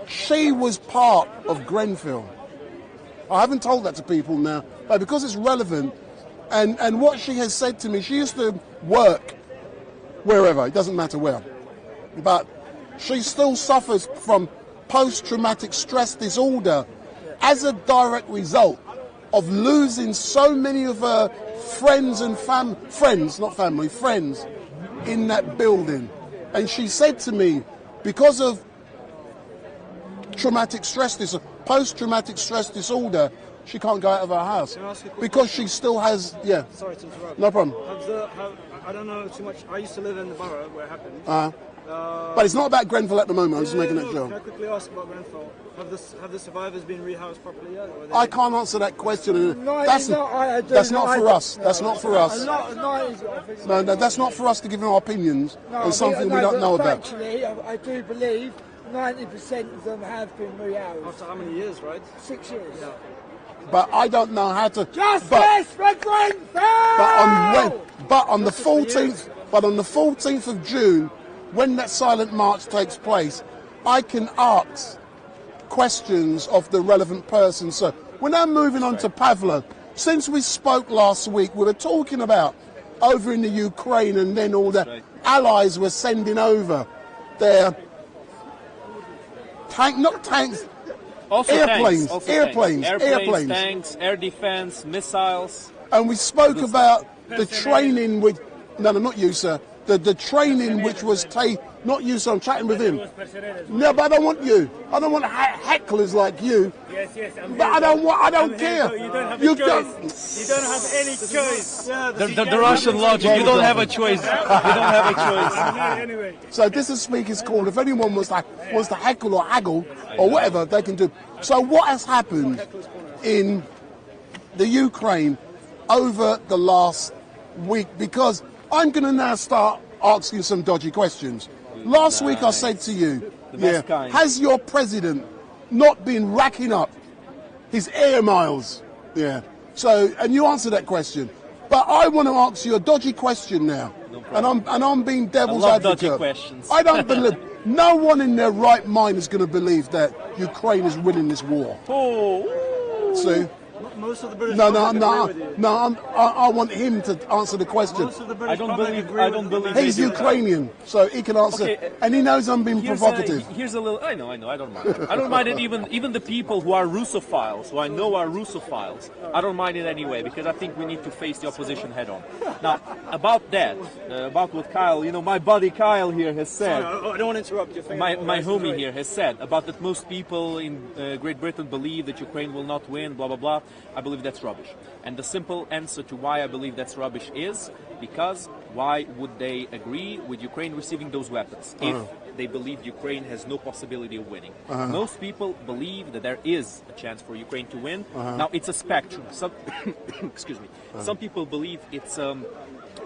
she was part of Grenfell. I haven't told that to people now, but because it's relevant, and what she has said to me, she used to work wherever, it doesn't matter where, but she still suffers from post-traumatic stress disorder as a direct result of losing so many of her friends and friends in that building. And she said to me, because of post-traumatic stress disorder, she can't go out of her house because she still has, yeah. Sorry to interrupt. No problem. I don't know too much. I used to live in the borough where it happened. But it's not about Grenfell at the moment. I'm just making that joke. Can I quickly ask about Grenfell? Have the survivors been rehoused properly yet? I can't answer that question. That's not for us. That's not for us. No, that's not for us to give our opinions on something we don't know about. Actually, I do believe 90% of them have been rehoused. After how many years, right? 6 years. Yeah. But I don't know how to. Justice for Grenfell! But on the 14th of June, when that silent march takes place, I can ask questions of the relevant person. So we're now moving on to Pavlo. Since we spoke last week, we were talking about over in the Ukraine, and then all the allies were sending over their not tanks, also airplanes, tanks. airplanes, tanks, air defense, missiles. And we spoke about the training with, no, not you, sir. The training which was not you, sir, I'm chatting with him. No, but I don't want you. I don't want hecklers like you. Yes, but I don't care. You don't have a choice. You don't have any choice. The Russian logic, you don't have a choice. You don't have a choice. Anyway. So this is Speaker's Call. If anyone wants to heckle or haggle or whatever, they can do. So what has happened in the Ukraine over the last week? Because I'm going to now start asking some dodgy questions. Last week I said to you, has your president not been racking up his air miles? Yeah. So, and you answered that question. But I want to ask you a dodgy question now. No problem. And I'm being devil's advocate. Dodgy questions. I don't believe, no one in their right mind is going to believe that Ukraine is winning this war. Oh. See? Most of the British I want him to answer the question. I don't believe. He's Ukrainian, so he can answer, and he knows I'm being provocative. Here's a little. I know. I don't mind. I don't mind it. Even the people who are Russophiles, who I know are Russophiles, I don't mind it anyway, because I think we need to face the opposition head on. Now, about that, about what Kyle, my buddy Kyle here has said. Sorry, I don't want to interrupt you. My homie here has said about that most people in Great Britain believe that Ukraine will not win. Blah blah blah. I believe that's rubbish. And the simple answer to why I believe that's rubbish is because why would they agree with Ukraine receiving those weapons if they believe Ukraine has no possibility of winning? Most people believe that there is a chance for Ukraine to win. Now, it's a spectrum. Excuse me. Some people believe it's a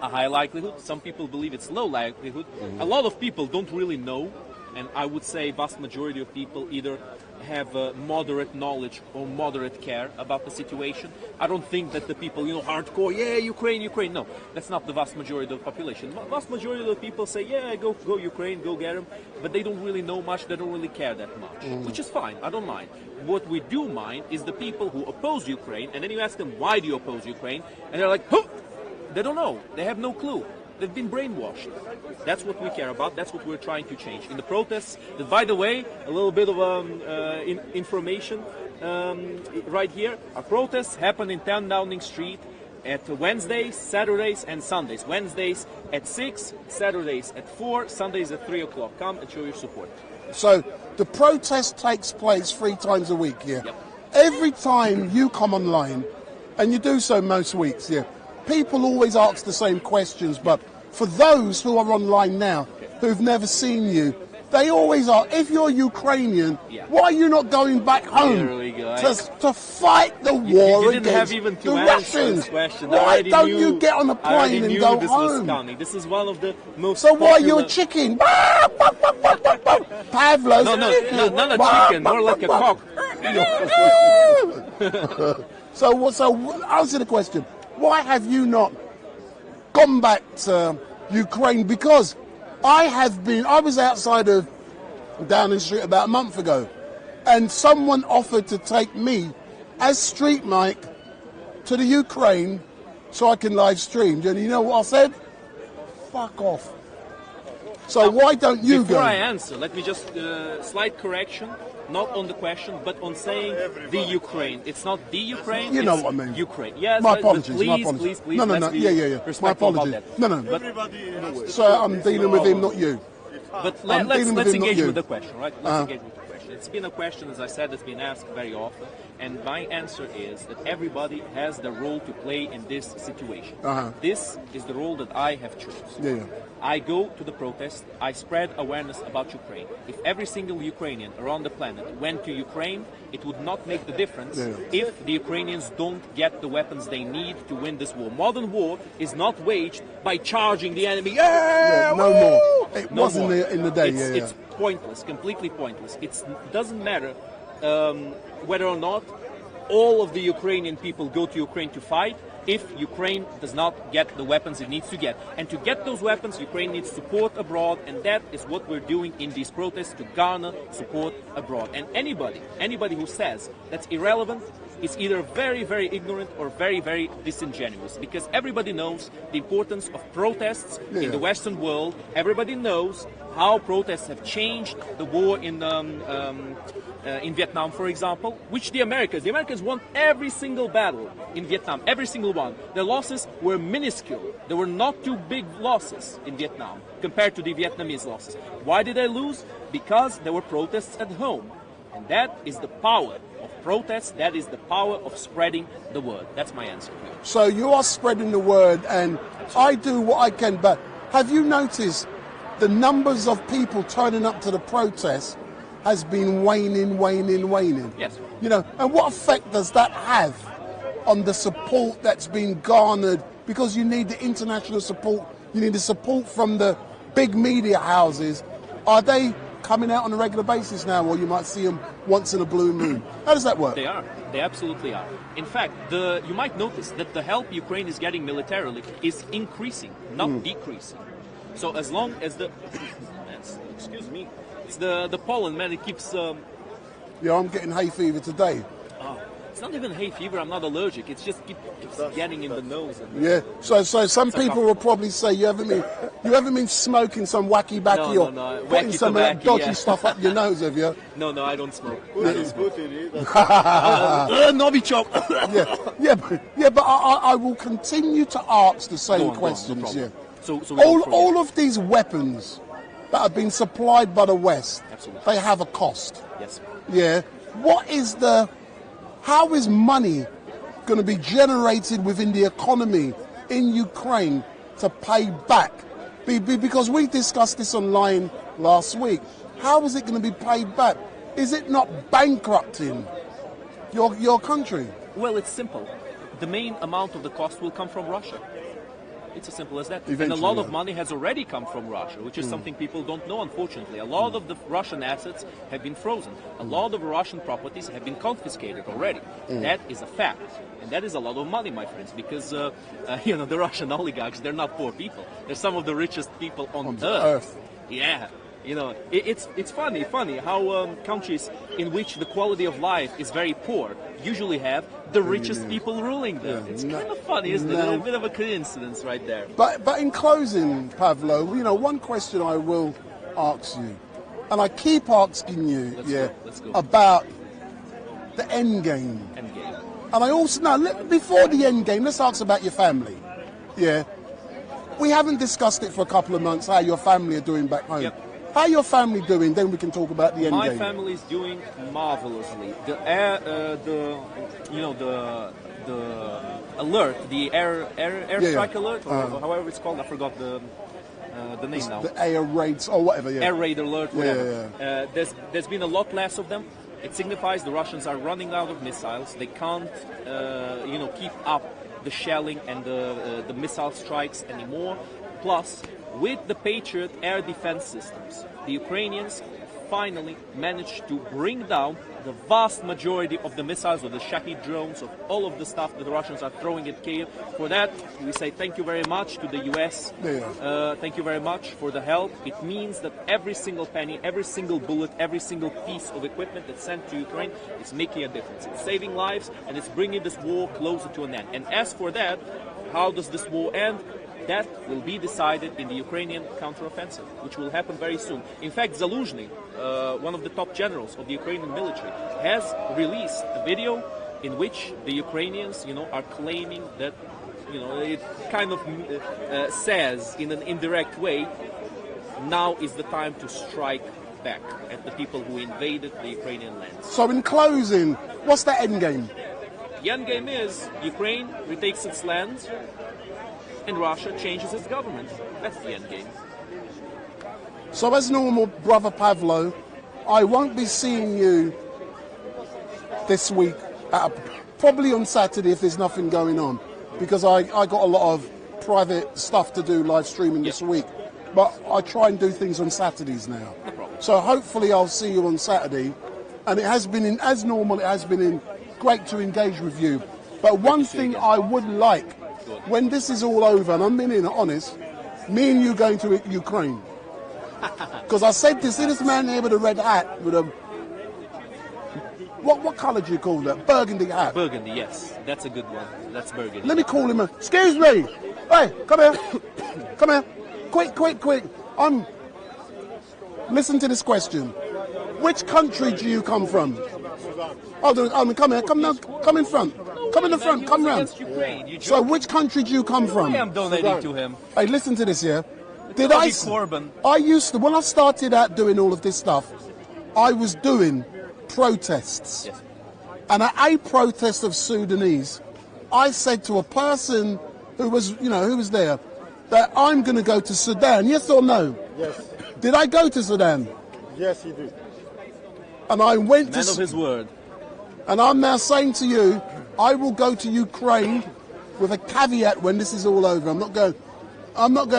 high likelihood. Some people believe it's low likelihood. A lot of people don't really know. And I would say vast majority of people either have moderate knowledge or moderate care about the situation. I don't think that the people, hardcore, yeah, Ukraine. No, that's not the vast majority of the population. Vast majority of the people say, yeah, go Ukraine, go get them. But they don't really know much. They don't really care that much, which is fine. I don't mind. What we do mind is the people who oppose Ukraine. And then you ask them, why do you oppose Ukraine? And they're like, they don't know. They have no clue. They've been brainwashed. That's what we care about. That's what we're trying to change. In the protests, that, by the way, a little bit of information right here. Our protests happen in 10 Downing Street at Wednesdays, Saturdays, and Sundays. Wednesdays at 6, Saturdays at 4, Sundays at 3 o'clock. Come and show your support. So the protest takes place 3 times a week, yeah? Yep. Every time you come online, and you do so most weeks, yeah, people always ask the same questions, but for those who are online now, who've never seen you, They always are. If you're Ukrainian, why are you not going back home to fight the war against the Russians? Why don't you get on a plane and go home? This is one of the most. So why are you a chicken? Pavlov's not a chicken, more like a cock. So answer the question. Why have you not gone back to Ukraine? Because I was outside of Downing Street about a month ago, and someone offered to take me as StreetMic to the Ukraine so I can live stream. And you know what I said? Fuck off. So why don't you go? Before I answer, let me just slight correction. Not on the question, but on saying the Ukraine. It's not the Ukraine. You know what I mean. Ukraine. Yes. My apologies. Please. No. Yeah. My apologies. No. So I'm dealing with him, not you. But let's engage with the question, right? Let's engage with the question. It's been a question, as I said, that's been asked very often, and my answer is that everybody has the role to play in this situation. This is the role that I have chosen. I go to the protest, I spread awareness about Ukraine. If every single Ukrainian around the planet went to Ukraine, it would not make the difference if the Ukrainians don't get the weapons they need to win this war. Modern war is not waged by charging the enemy. No more. It wasn't in the day. It's pointless, completely pointless. It doesn't matter whether or not all of the Ukrainian people go to Ukraine to fight if Ukraine does not get the weapons it needs to get. And to get those weapons, Ukraine needs support abroad, and that is what we're doing in these protests, to garner support abroad. And anybody who says that's irrelevant is either very, very ignorant or very, very disingenuous, because everybody knows the importance of protests in the Western world. Everybody knows how protests have changed the war in Vietnam, for example, which the Americans won every single battle in Vietnam, every single one. Their losses were minuscule. There were not too big losses in Vietnam compared to the Vietnamese losses. Why did they lose? Because there were protests at home. And that is the power of protests. That is the power of spreading the word. That's my answer to you. So you are spreading the word, and I do what I can. But have you noticed the numbers of people turning up to the protests has been waning? Yes. You know, and what effect does that have on the support that's been garnered? Because you need the international support, you need the support from the big media houses. Are they coming out on a regular basis now, or you might see them once in a blue moon? How does that work? They are. They absolutely are. In fact, you might notice that the help Ukraine is getting militarily is increasing, not decreasing. So as long as excuse me, it's the pollen, man, it keeps... Yeah, I'm getting hay fever today. It's not even hay fever, I'm not allergic, it's just keeps getting in the nose. So some people will probably say you haven't been smoking some wacky backy or putting some dodgy stuff up your nose, have you? No, I don't smoke. Novichok. But I will continue to ask the same questions. So all of these weapons that have been supplied by the West, they have a cost. Yes. Yeah. How is money going to be generated within the economy in Ukraine to pay back? Because we discussed this online last week. How is it going to be paid back? Is it not bankrupting your country? Well, it's simple. The main amount of the cost will come from Russia. It's as simple as that. And a lot of money has already come from Russia, which is something people don't know, unfortunately. A lot of the Russian assets have been frozen. A lot of Russian properties have been confiscated already. That is a fact. And that is a lot of money, my friends, because, the Russian oligarchs, they're not poor people. They're some of the richest people on earth. Yeah. It's funny how countries in which the quality of life is very poor usually have the richest people ruling them. It's kind of funny, isn't it? A bit of a coincidence right there. But in closing, Pavlo, one question I will ask you, and I keep asking you, Let's go. about the end game. And I also, before the end game, let's ask about your family. Yeah. We haven't discussed it for a couple of months, how your family are doing back home. Yep. How your family doing? Then we can talk about the end game. My family is doing marvelously. The alert, the air strike alert, or however it's called. I forgot the name now. The air raids or whatever, yeah. Air raid alert, whatever. Yeah. There's been a lot less of them. It signifies the Russians are running out of missiles. They can't, keep up the shelling and the missile strikes anymore. Plus, with the Patriot air defense systems, the Ukrainians finally managed to bring down the vast majority of the missiles, of the Shahid drones, of all of the stuff that the Russians are throwing at Kiev. For that, we say thank you very much to the US. Thank you very much for the help. It means that every single penny, every single bullet, every single piece of equipment that's sent to Ukraine is making a difference. It's saving lives, and it's bringing this war closer to an end. And as for that, how does this war end? That will be decided in the Ukrainian counteroffensive, which will happen very soon. In fact, Zaluzhny, one of the top generals of the Ukrainian military, has released a video in which the Ukrainians, are claiming that, it kind of says in an indirect way, now is the time to strike back at the people who invaded the Ukrainian lands. So in closing, what's the end game? The end game is Ukraine retakes its land, and Russia changes its government. That's the end game. So as normal, Brother Pavlo, I won't be seeing you this week, probably on Saturday if there's nothing going on, because I got a lot of private stuff to do live streaming this week. But I try and do things on Saturdays now. No problem. So hopefully I'll see you on Saturday. And it has been, as normal, it has been great to engage with you. But one thing I would like, when this is all over, and I'm being honest, me and you going to Ukraine. Because I said to see this man here with a red hat, with a... What colour do you call that? Burgundy hat. Burgundy, yes. That's a good one. That's burgundy. Let me call him. Excuse me. Hey, come here. Come here. Quick. Listen to this question. Which country do you come from? Oh, come here. Come in front. Come in the front. Come round. So, which country do you come from? I am donating to him. Hey, listen to this, yeah. Corbyn. I used to, when I started out doing all of this stuff, I was doing protests. Yes. And at a protest of Sudanese, I said to a person who was there, that I'm going to go to Sudan. Yes or no? Yes. Did I go to Sudan? Yes, you did. And I went Man of his word. And I'm now saying to you, I will go to Ukraine with a caveat when this is all over. I'm not going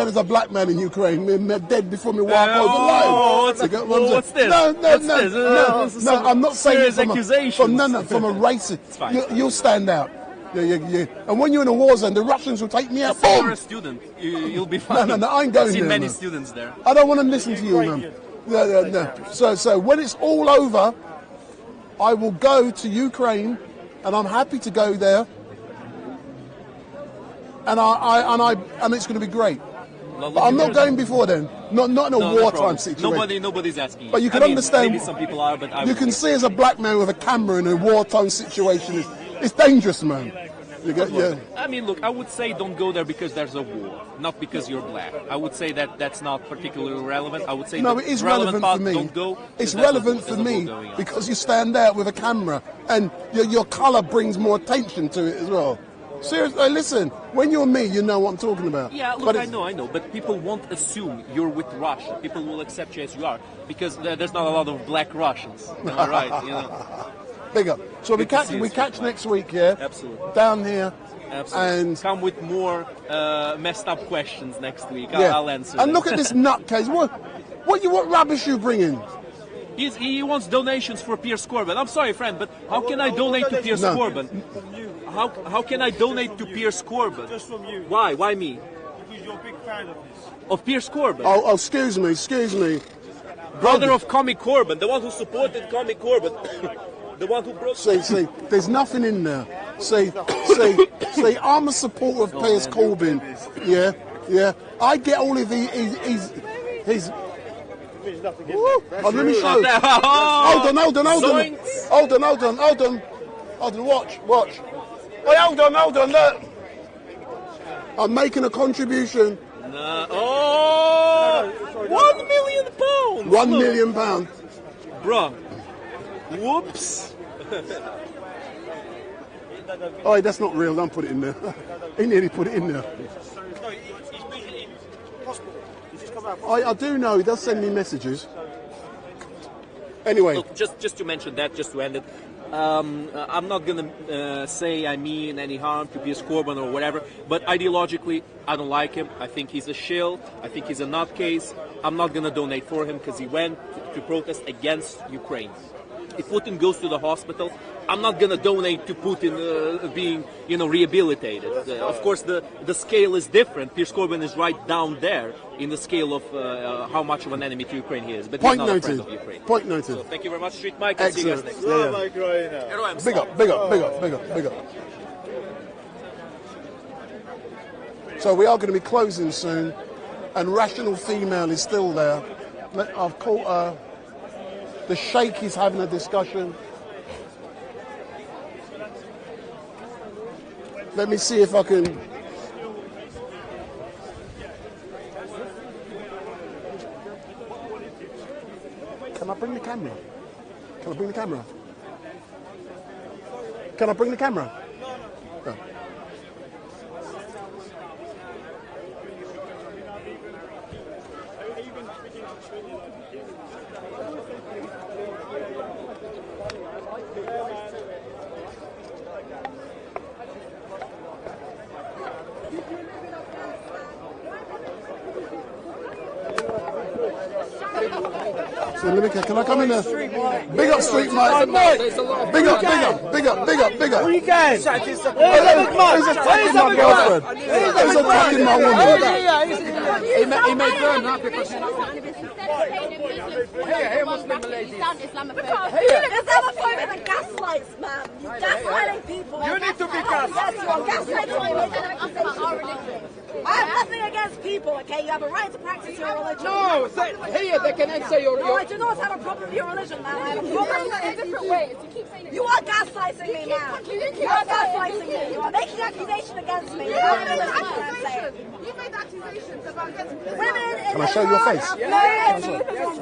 as a black man in Ukraine. I'm dead before my wife what's this? No, I'm not saying from a racist. You'll stand out. Yeah. And when you're in a war zone, the Russians will take me out. You're a student. You'll be fine. No, I ain't going there. I've seen many man. students there. I don't want to listen to you, man. No. So when it's all over, I will go to Ukraine, and I'm happy to go there. And it's going to be great. But I'm not going before then. Not in a wartime situation. Nobody's asking you. But you can understand. Maybe some people are, but you can see as a black man with a camera in a wartime situation, it's dangerous, man. I mean, look, I would say don't go there because there's a war, not because you're black. I would say that's not particularly relevant. I would say no, it is relevant for me. Don't go. It's relevant for me because you stand out with a camera and your colour brings more attention to it as well. Seriously, listen, when you're me, you know what I'm talking about. Yeah, look, I know, but people won't assume you're with Russia. People will accept you as you are because there's not a lot of black Russians. All right, Big up. So we catch next week, yeah? Absolutely. Down here. Absolutely. And come with more messed up questions next week. Yeah. I'll answer and them. Look at this nutcase. What rubbish you bringing? He wants donations for Piers Corbyn. I'm sorry, friend, but how can I donate to Piers Corbyn? How can I donate to Piers Corbyn? Just from you. Why? Why me? Because you're a big fan of this. Of Piers Corbyn? Oh, excuse me. Brother of Comic Corbyn, the one who supported Comic Corbyn. The one who broke... See, there's nothing in there. See, I'm a supporter of Piers Corbyn. Yeah. I get all of his let me show you. Hold on. Watch. Wait, hold on, look. I'm making a contribution. No. £1 million! £1 million. Bruh. Whoops. Oh, that's not real. Don't put it in there. He nearly put it in there. I do know he does send me messages. Anyway. Look, just to mention that, just to end it, I'm not going to say I mean any harm to Piers Corbyn or whatever, but ideologically, I don't like him. I think he's a shill. I think he's a nutcase. I'm not going to donate for him because he went to protest against Ukraine. If Putin goes to the hospital, I'm not going to donate to Putin being, rehabilitated. Of course, the scale is different. Piers Corbyn is right down there in the scale of how much of an enemy to Ukraine he is. But he's not a friend of Ukraine. Point noted. So thank you very much, StreetMic. And see you guys next time. Big up, big up, big up, big up, big up. So we are going to be closing soon, and Rational Female is still there. I've caught her. The Sheikh is having a discussion. Let me see if I can. Can I bring the camera? Can I bring the camera? Can I bring the camera? No. Can I come in there? Big up StreetMic. Big up, big up, big up, big up, big up. Who's attacking my girlfriend? Who's attacking my woman? He may burn up because Hey, Muslim lady. Islamophobic and gaslights, man. You're gaslighting people. You need to be gaslit. Yes, you are gaslighting. I have nothing against people, okay? You have a right to practice your religion. No, here they can answer your... No, I do not have a problem with your religion, man. I have a problem in different ways. You are gaslighting me, man. You are gaslighting me. You are making accusations against me. You made accusations about women. Can I show your face?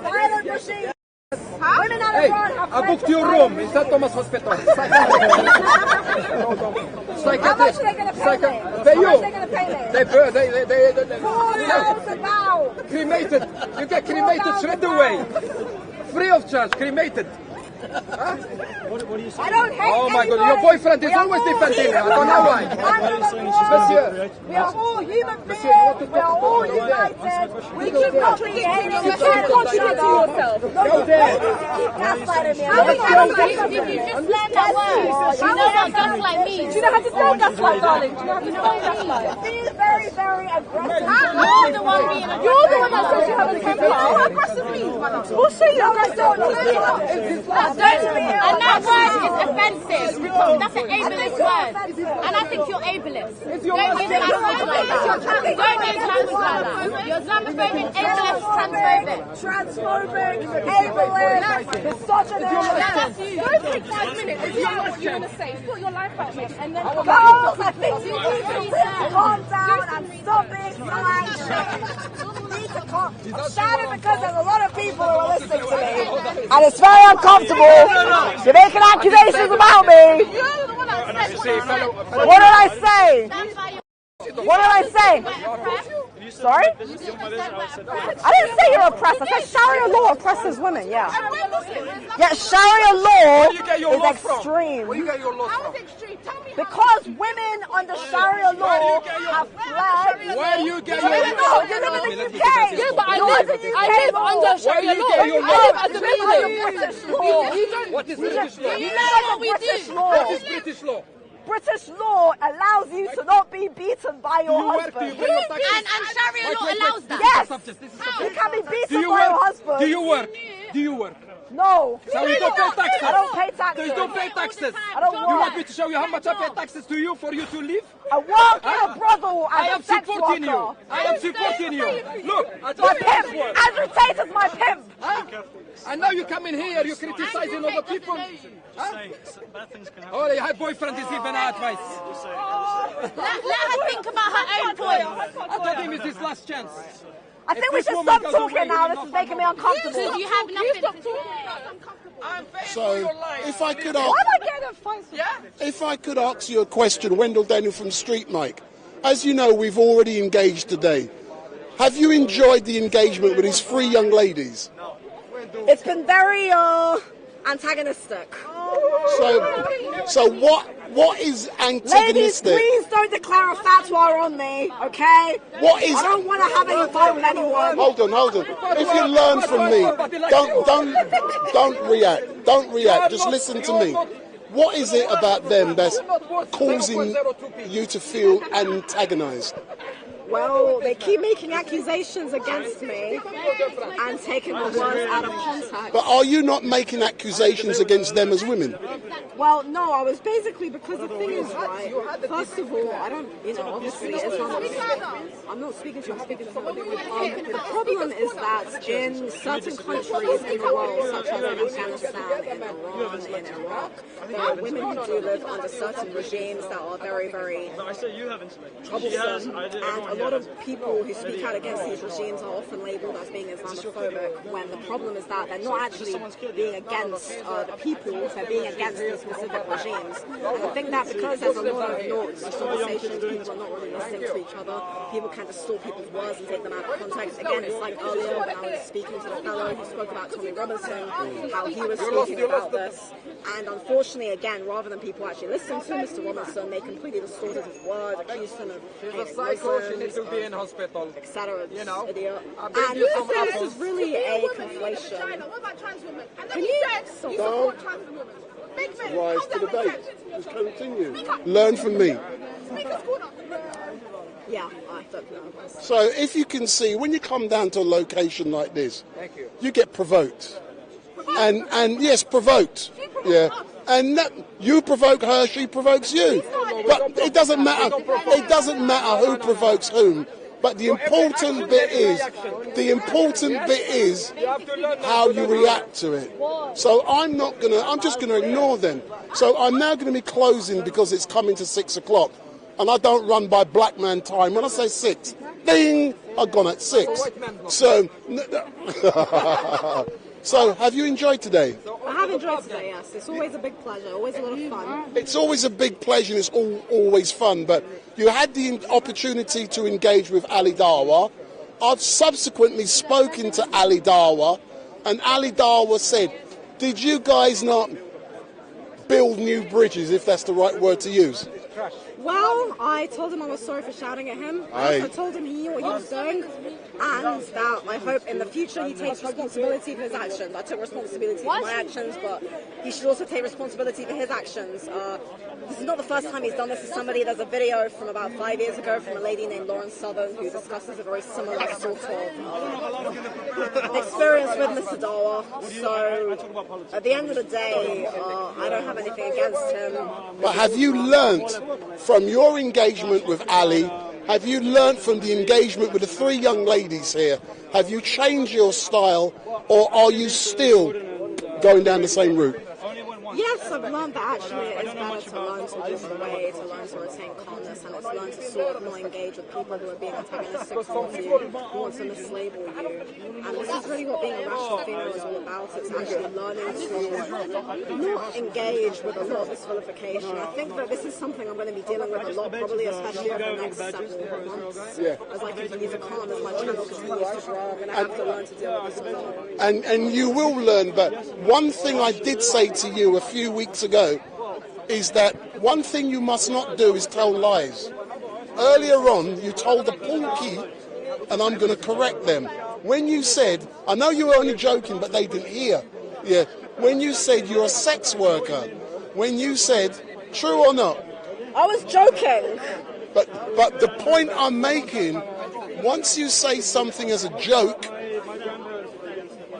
Violent machines. Women on the front have I booked your room in St. Thomas Hospital. How much are they going to pay me? They How much are they going to pay me? They cremated. You get cremated straight away. Free of charge, cremated. Huh? What do you say? I don't hate Oh my anybody. God, your boyfriend is always defending me. I don't know why. Monsieur. We are all human beings. We are all united. We keep not creating. You can't contradict yourself. Go there. Keep gaslighting me. If you just learn that word, you know what gaslight means. Do you know how to spell gaslight, darling? Do you know how to spell gaslight? Being very, very aggressive. You're the one being aggressive. You're the one that says you have a temper. How aggressive means, man? We'll show you aggressive. And that word is offensive. That's an ableist word. And I think you're ableist. Don't use language like that. Don't use language like that. You're Islamophobic, ableist, transphobic. Transphobic, ableist. You're such an ableist. Don't take 5 minutes. If you know what you want to say, put your life out, mate, and then come Girls, I think you need to really calm down and stop being so anxious. You need to calm. I'm shouting because there's a lot of people who are listening to me. And it's very uncomfortable. You're making accusations about me. What did I say? What did I say? Sorry? I didn't say you're oppressed. I said Sharia law oppresses women, yeah. Yeah, Sharia law is extreme. Where you get your law from? Because women under Sharia law have fled. Where you get your law? You live in the UK. Yeah, but I live under Sharia law. I live as a British law. What is British law? You know what British law? What is British law? British law allows you to not be beaten by your husband. And Sharia law allows that. Yes. You can be beaten by your husband. Do you work? Do you work? No. So you don't pay taxes? I don't pay taxes. So you don't pay taxes? I don't You want me to show you how much I pay taxes to you for you to live? I work in a brothel as I am a sex supporting worker. you. I am supporting you. Look, My pimp. Andrew Tate is my pimp. Huh? And now you come in here, you're criticizing other people. Huh? Oh, her boyfriend is giving her advice. Let her think about her own point. I told him it's his last chance. I think we should stop talking now. This is making me uncomfortable. You have nothing to talk. So, if I could Why am I getting a fight? if I could ask you a question, Wendell Daniel from StreetMic. As you know, we've already engaged today. Have you enjoyed the engagement with these 3 young ladies? It's been very antagonistic. So what is antagonistic? Ladies, please don't declare a fatwa on me, okay? What is? I don't want to have any fight with anyone. Hold on. If you learn from me, don't react. Don't react. Just listen to me. What is it about them that's causing you to feel antagonized? Well, they keep making accusations against me and taking the words out of context. But are you not making accusations against them as women? Well, no, I was basically, because the thing is, right, first of all, I don't, obviously, I'm not speaking to you, I'm speaking to someone. The problem is that in certain countries in the world, such as in Afghanistan, in Iran, in Iraq, there are women who do live under certain regimes that are very, very troublesome, and a lot of people who speak out against these regimes are often labelled as being Islamophobic, when the problem is that they're not actually being against the people, they're being against these specific regimes. And I think that because there's a lot of notes, conversations, people are not really listening to each other, people can distort people's words and take them out of context. Again, it's like earlier when I was speaking to the fellow who spoke about Tommy Robinson, how he was speaking about this, and unfortunately, again, rather than people actually listen to Mr. Robinson, they completely distorted his words, accused him of hating Muslims, etc. Idiot. And I think this is really a conflation. Can you stop? Rise to the bait. Just continue. Learn from me. Yeah, I don't know. So if you can see, when you come down to a location like this, you get provoked. And yes, provoked. Yeah. And you provoke her, she provokes you. But it doesn't matter. It doesn't matter who provokes whom. But the important bit is how you react to it. So I'm just gonna ignore them. So I'm now gonna be closing because it's coming to 6 o'clock. And I don't run by black man time. When I say 6, ding, I've gone at 6. So so have you enjoyed today? I have enjoyed today, yes. It's always a big pleasure, always a lot of fun. It's always a big pleasure and it's always fun, but you had the opportunity to engage with Ali Dawa. I've subsequently spoken to Ali Dawa, and Ali Dawa said, did you guys not build new bridges, if that's the right word to use? Well, I told him I was sorry for shouting at him. I also told him he knew what he was doing, and that I hope in the future he takes responsibility for his actions. I took responsibility for my actions, but he should also take responsibility for his actions. This is not the first time he's done this to somebody. There's a video from about 5 years ago from a lady named Lauren Southern who discusses a very similar sort of experience with Mr. Dawa. So at the end of the day, I don't have anything against him. But have you learnt from your engagement with Ali, have you learnt from the engagement with the 3 young ladies here, have you changed your style, or are you still going down the same route? Yes, I've learned that actually it is better to learn to just wait, to learn to retain calmness, and it's learned to sort of not engage with people who are being antagonistic towards you, who want to mislabel you. And this is really what being a rational female is all about. It's actually learning to not engage with a lot of this vilification. I think that this is something I'm going to be dealing with a lot, probably especially over the next several months. As I continue to calm, as my channel continues to grow, I'm going to have to learn to deal with this a lot. And you will learn, but one thing I did say to you a few weeks ago is that one thing you must not do is tell lies. Earlier on, you told the porky, and I'm going to correct them. When you said, I know you were only joking, but they didn't hear. Yeah. When you said you're a sex worker, when you said, true or not? I was joking. But the point I'm making, once you say something as a joke,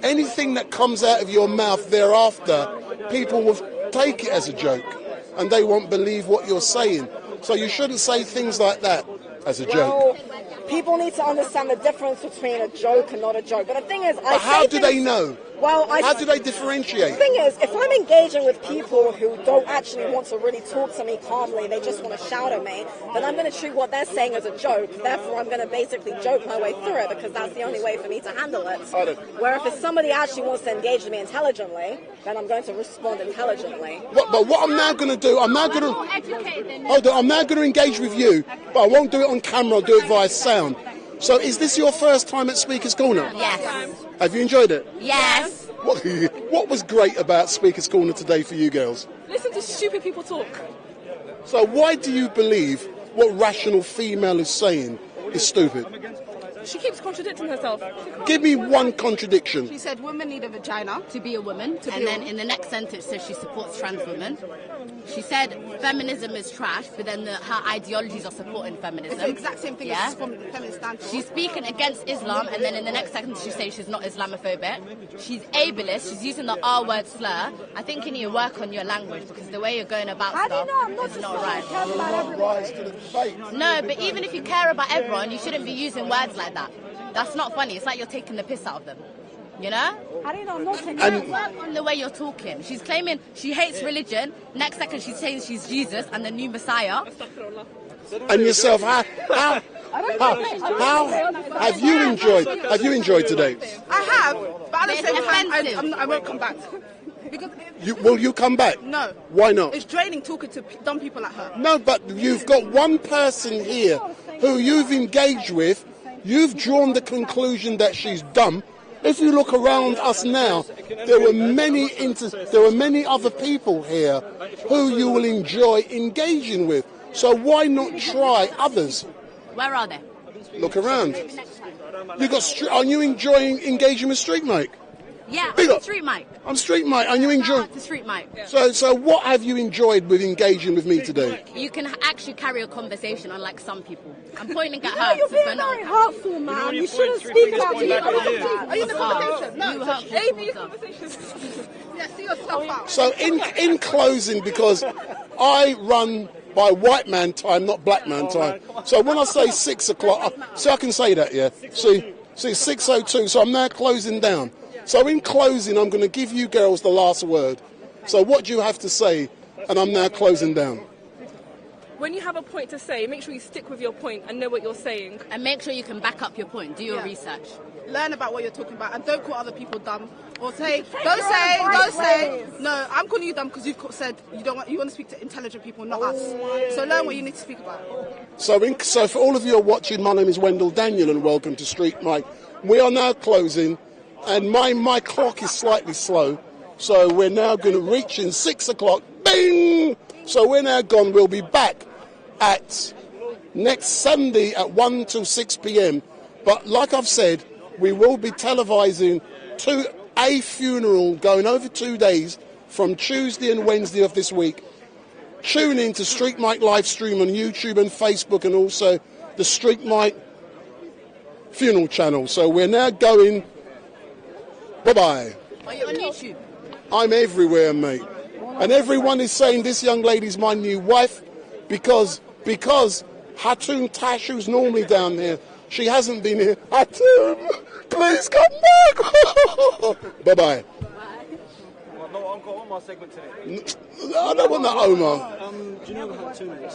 anything that comes out of your mouth thereafter, people will take it as a joke and they won't believe what you're saying. So you shouldn't say things like that as a joke. People need to understand the difference between a joke and not a joke. But the thing is, how do they know? Well, how do they differentiate? The thing is, if I'm engaging with people who don't actually want to really talk to me calmly, they just want to shout at me, then I'm going to treat what they're saying as a joke. Therefore, I'm going to basically joke my way through it because that's the only way for me to handle it. Where if somebody actually wants to engage with me intelligently, then I'm going to respond intelligently. But what I'm now going to do, I'm now going to engage with you, but I won't do it on camera. I'll do it via sound. So is this your first time at Speaker's Corner? Yes. Have you enjoyed it? Yes. What was great about Speaker's Corner today for you girls? Listen to stupid people talk. So why do you believe what rational female is saying is stupid? She keeps contradicting herself. Give me one contradiction. She said women need a vagina to be a woman, and then in the next sentence says she supports trans women. She said feminism is trash, but then her ideologies are supporting feminism. It's the exact same thing as from the feminist standpoint. She's speaking against Islam, and then in the next sentence she says she's not Islamophobic. She's ableist. She's using the R-word slur. I think you need to work on your language because the way you're going about stuff is not right. No, but even if you care about everyone, you shouldn't be using words like that. That's not funny. It's like you're taking the piss out of them. You know? I don't know. I'm not taking work on the way you're talking. She's claiming she hates religion. Next second she's saying she's Jesus and the new Messiah. And yourself, how have you enjoyed? Have you enjoyed today? I have, but at the same time, I won't come back. Because Will you come back? No. Why not? It's draining talking to dumb people like her. No, but you've got one person here who you've engaged with. You've drawn the conclusion that she's dumb. If you look around us now, there were many other people here who you will enjoy engaging with. So why not try others? Where are they? Look around. Are you enjoying engaging with StreetMic? Yeah, I'm StreetMic. I'm StreetMic. Are you enjoying? StreetMic. So what have you enjoyed with engaging with me today? You can actually carry a conversation, unlike some people. I'm pointing at her. You're being very hurtful, man. You shouldn't speak about me. Are you in the conversation? No, you it's AB conversation. Yeah, see yourself out. So in closing, because I run by white man time, not black man time. So when I say 6 o'clock, so I can say that, yeah. See 6:02. So I'm now closing down. So in closing, I'm going to give you girls the last word. So what do you have to say? And I'm now closing down. When you have a point to say, make sure you stick with your point and know what you're saying. And make sure you can back up your point. Do your research. Learn about what you're talking about and don't call other people dumb. Or say, don't say. No, I'm calling you dumb because you've said you want to speak to intelligent people, not us. So learn what you need to speak about. So for all of you who are watching, my name is Wendell Daniel and welcome to StreetMic. We are now closing. And my clock is slightly slow, so we're now going to reach in 6 o'clock. Bing! So we're now gone. We'll be back at next Sunday at 1 till 6 p.m. But like I've said, we will be televising a funeral going over 2 days from Tuesday and Wednesday of this week. Tune in to StreetMic LiveStream on YouTube and Facebook and also the StreetMic funeral channel. So we're now going... Bye-bye. Are you on YouTube? I'm everywhere, mate. And everyone is saying this young lady's my new wife because Hatun Tash, who's normally down here, she hasn't been here. Hatun, please come back. Bye-bye. No, I've got one more segment today. I don't want that, Omar. Do you know who Hatun is?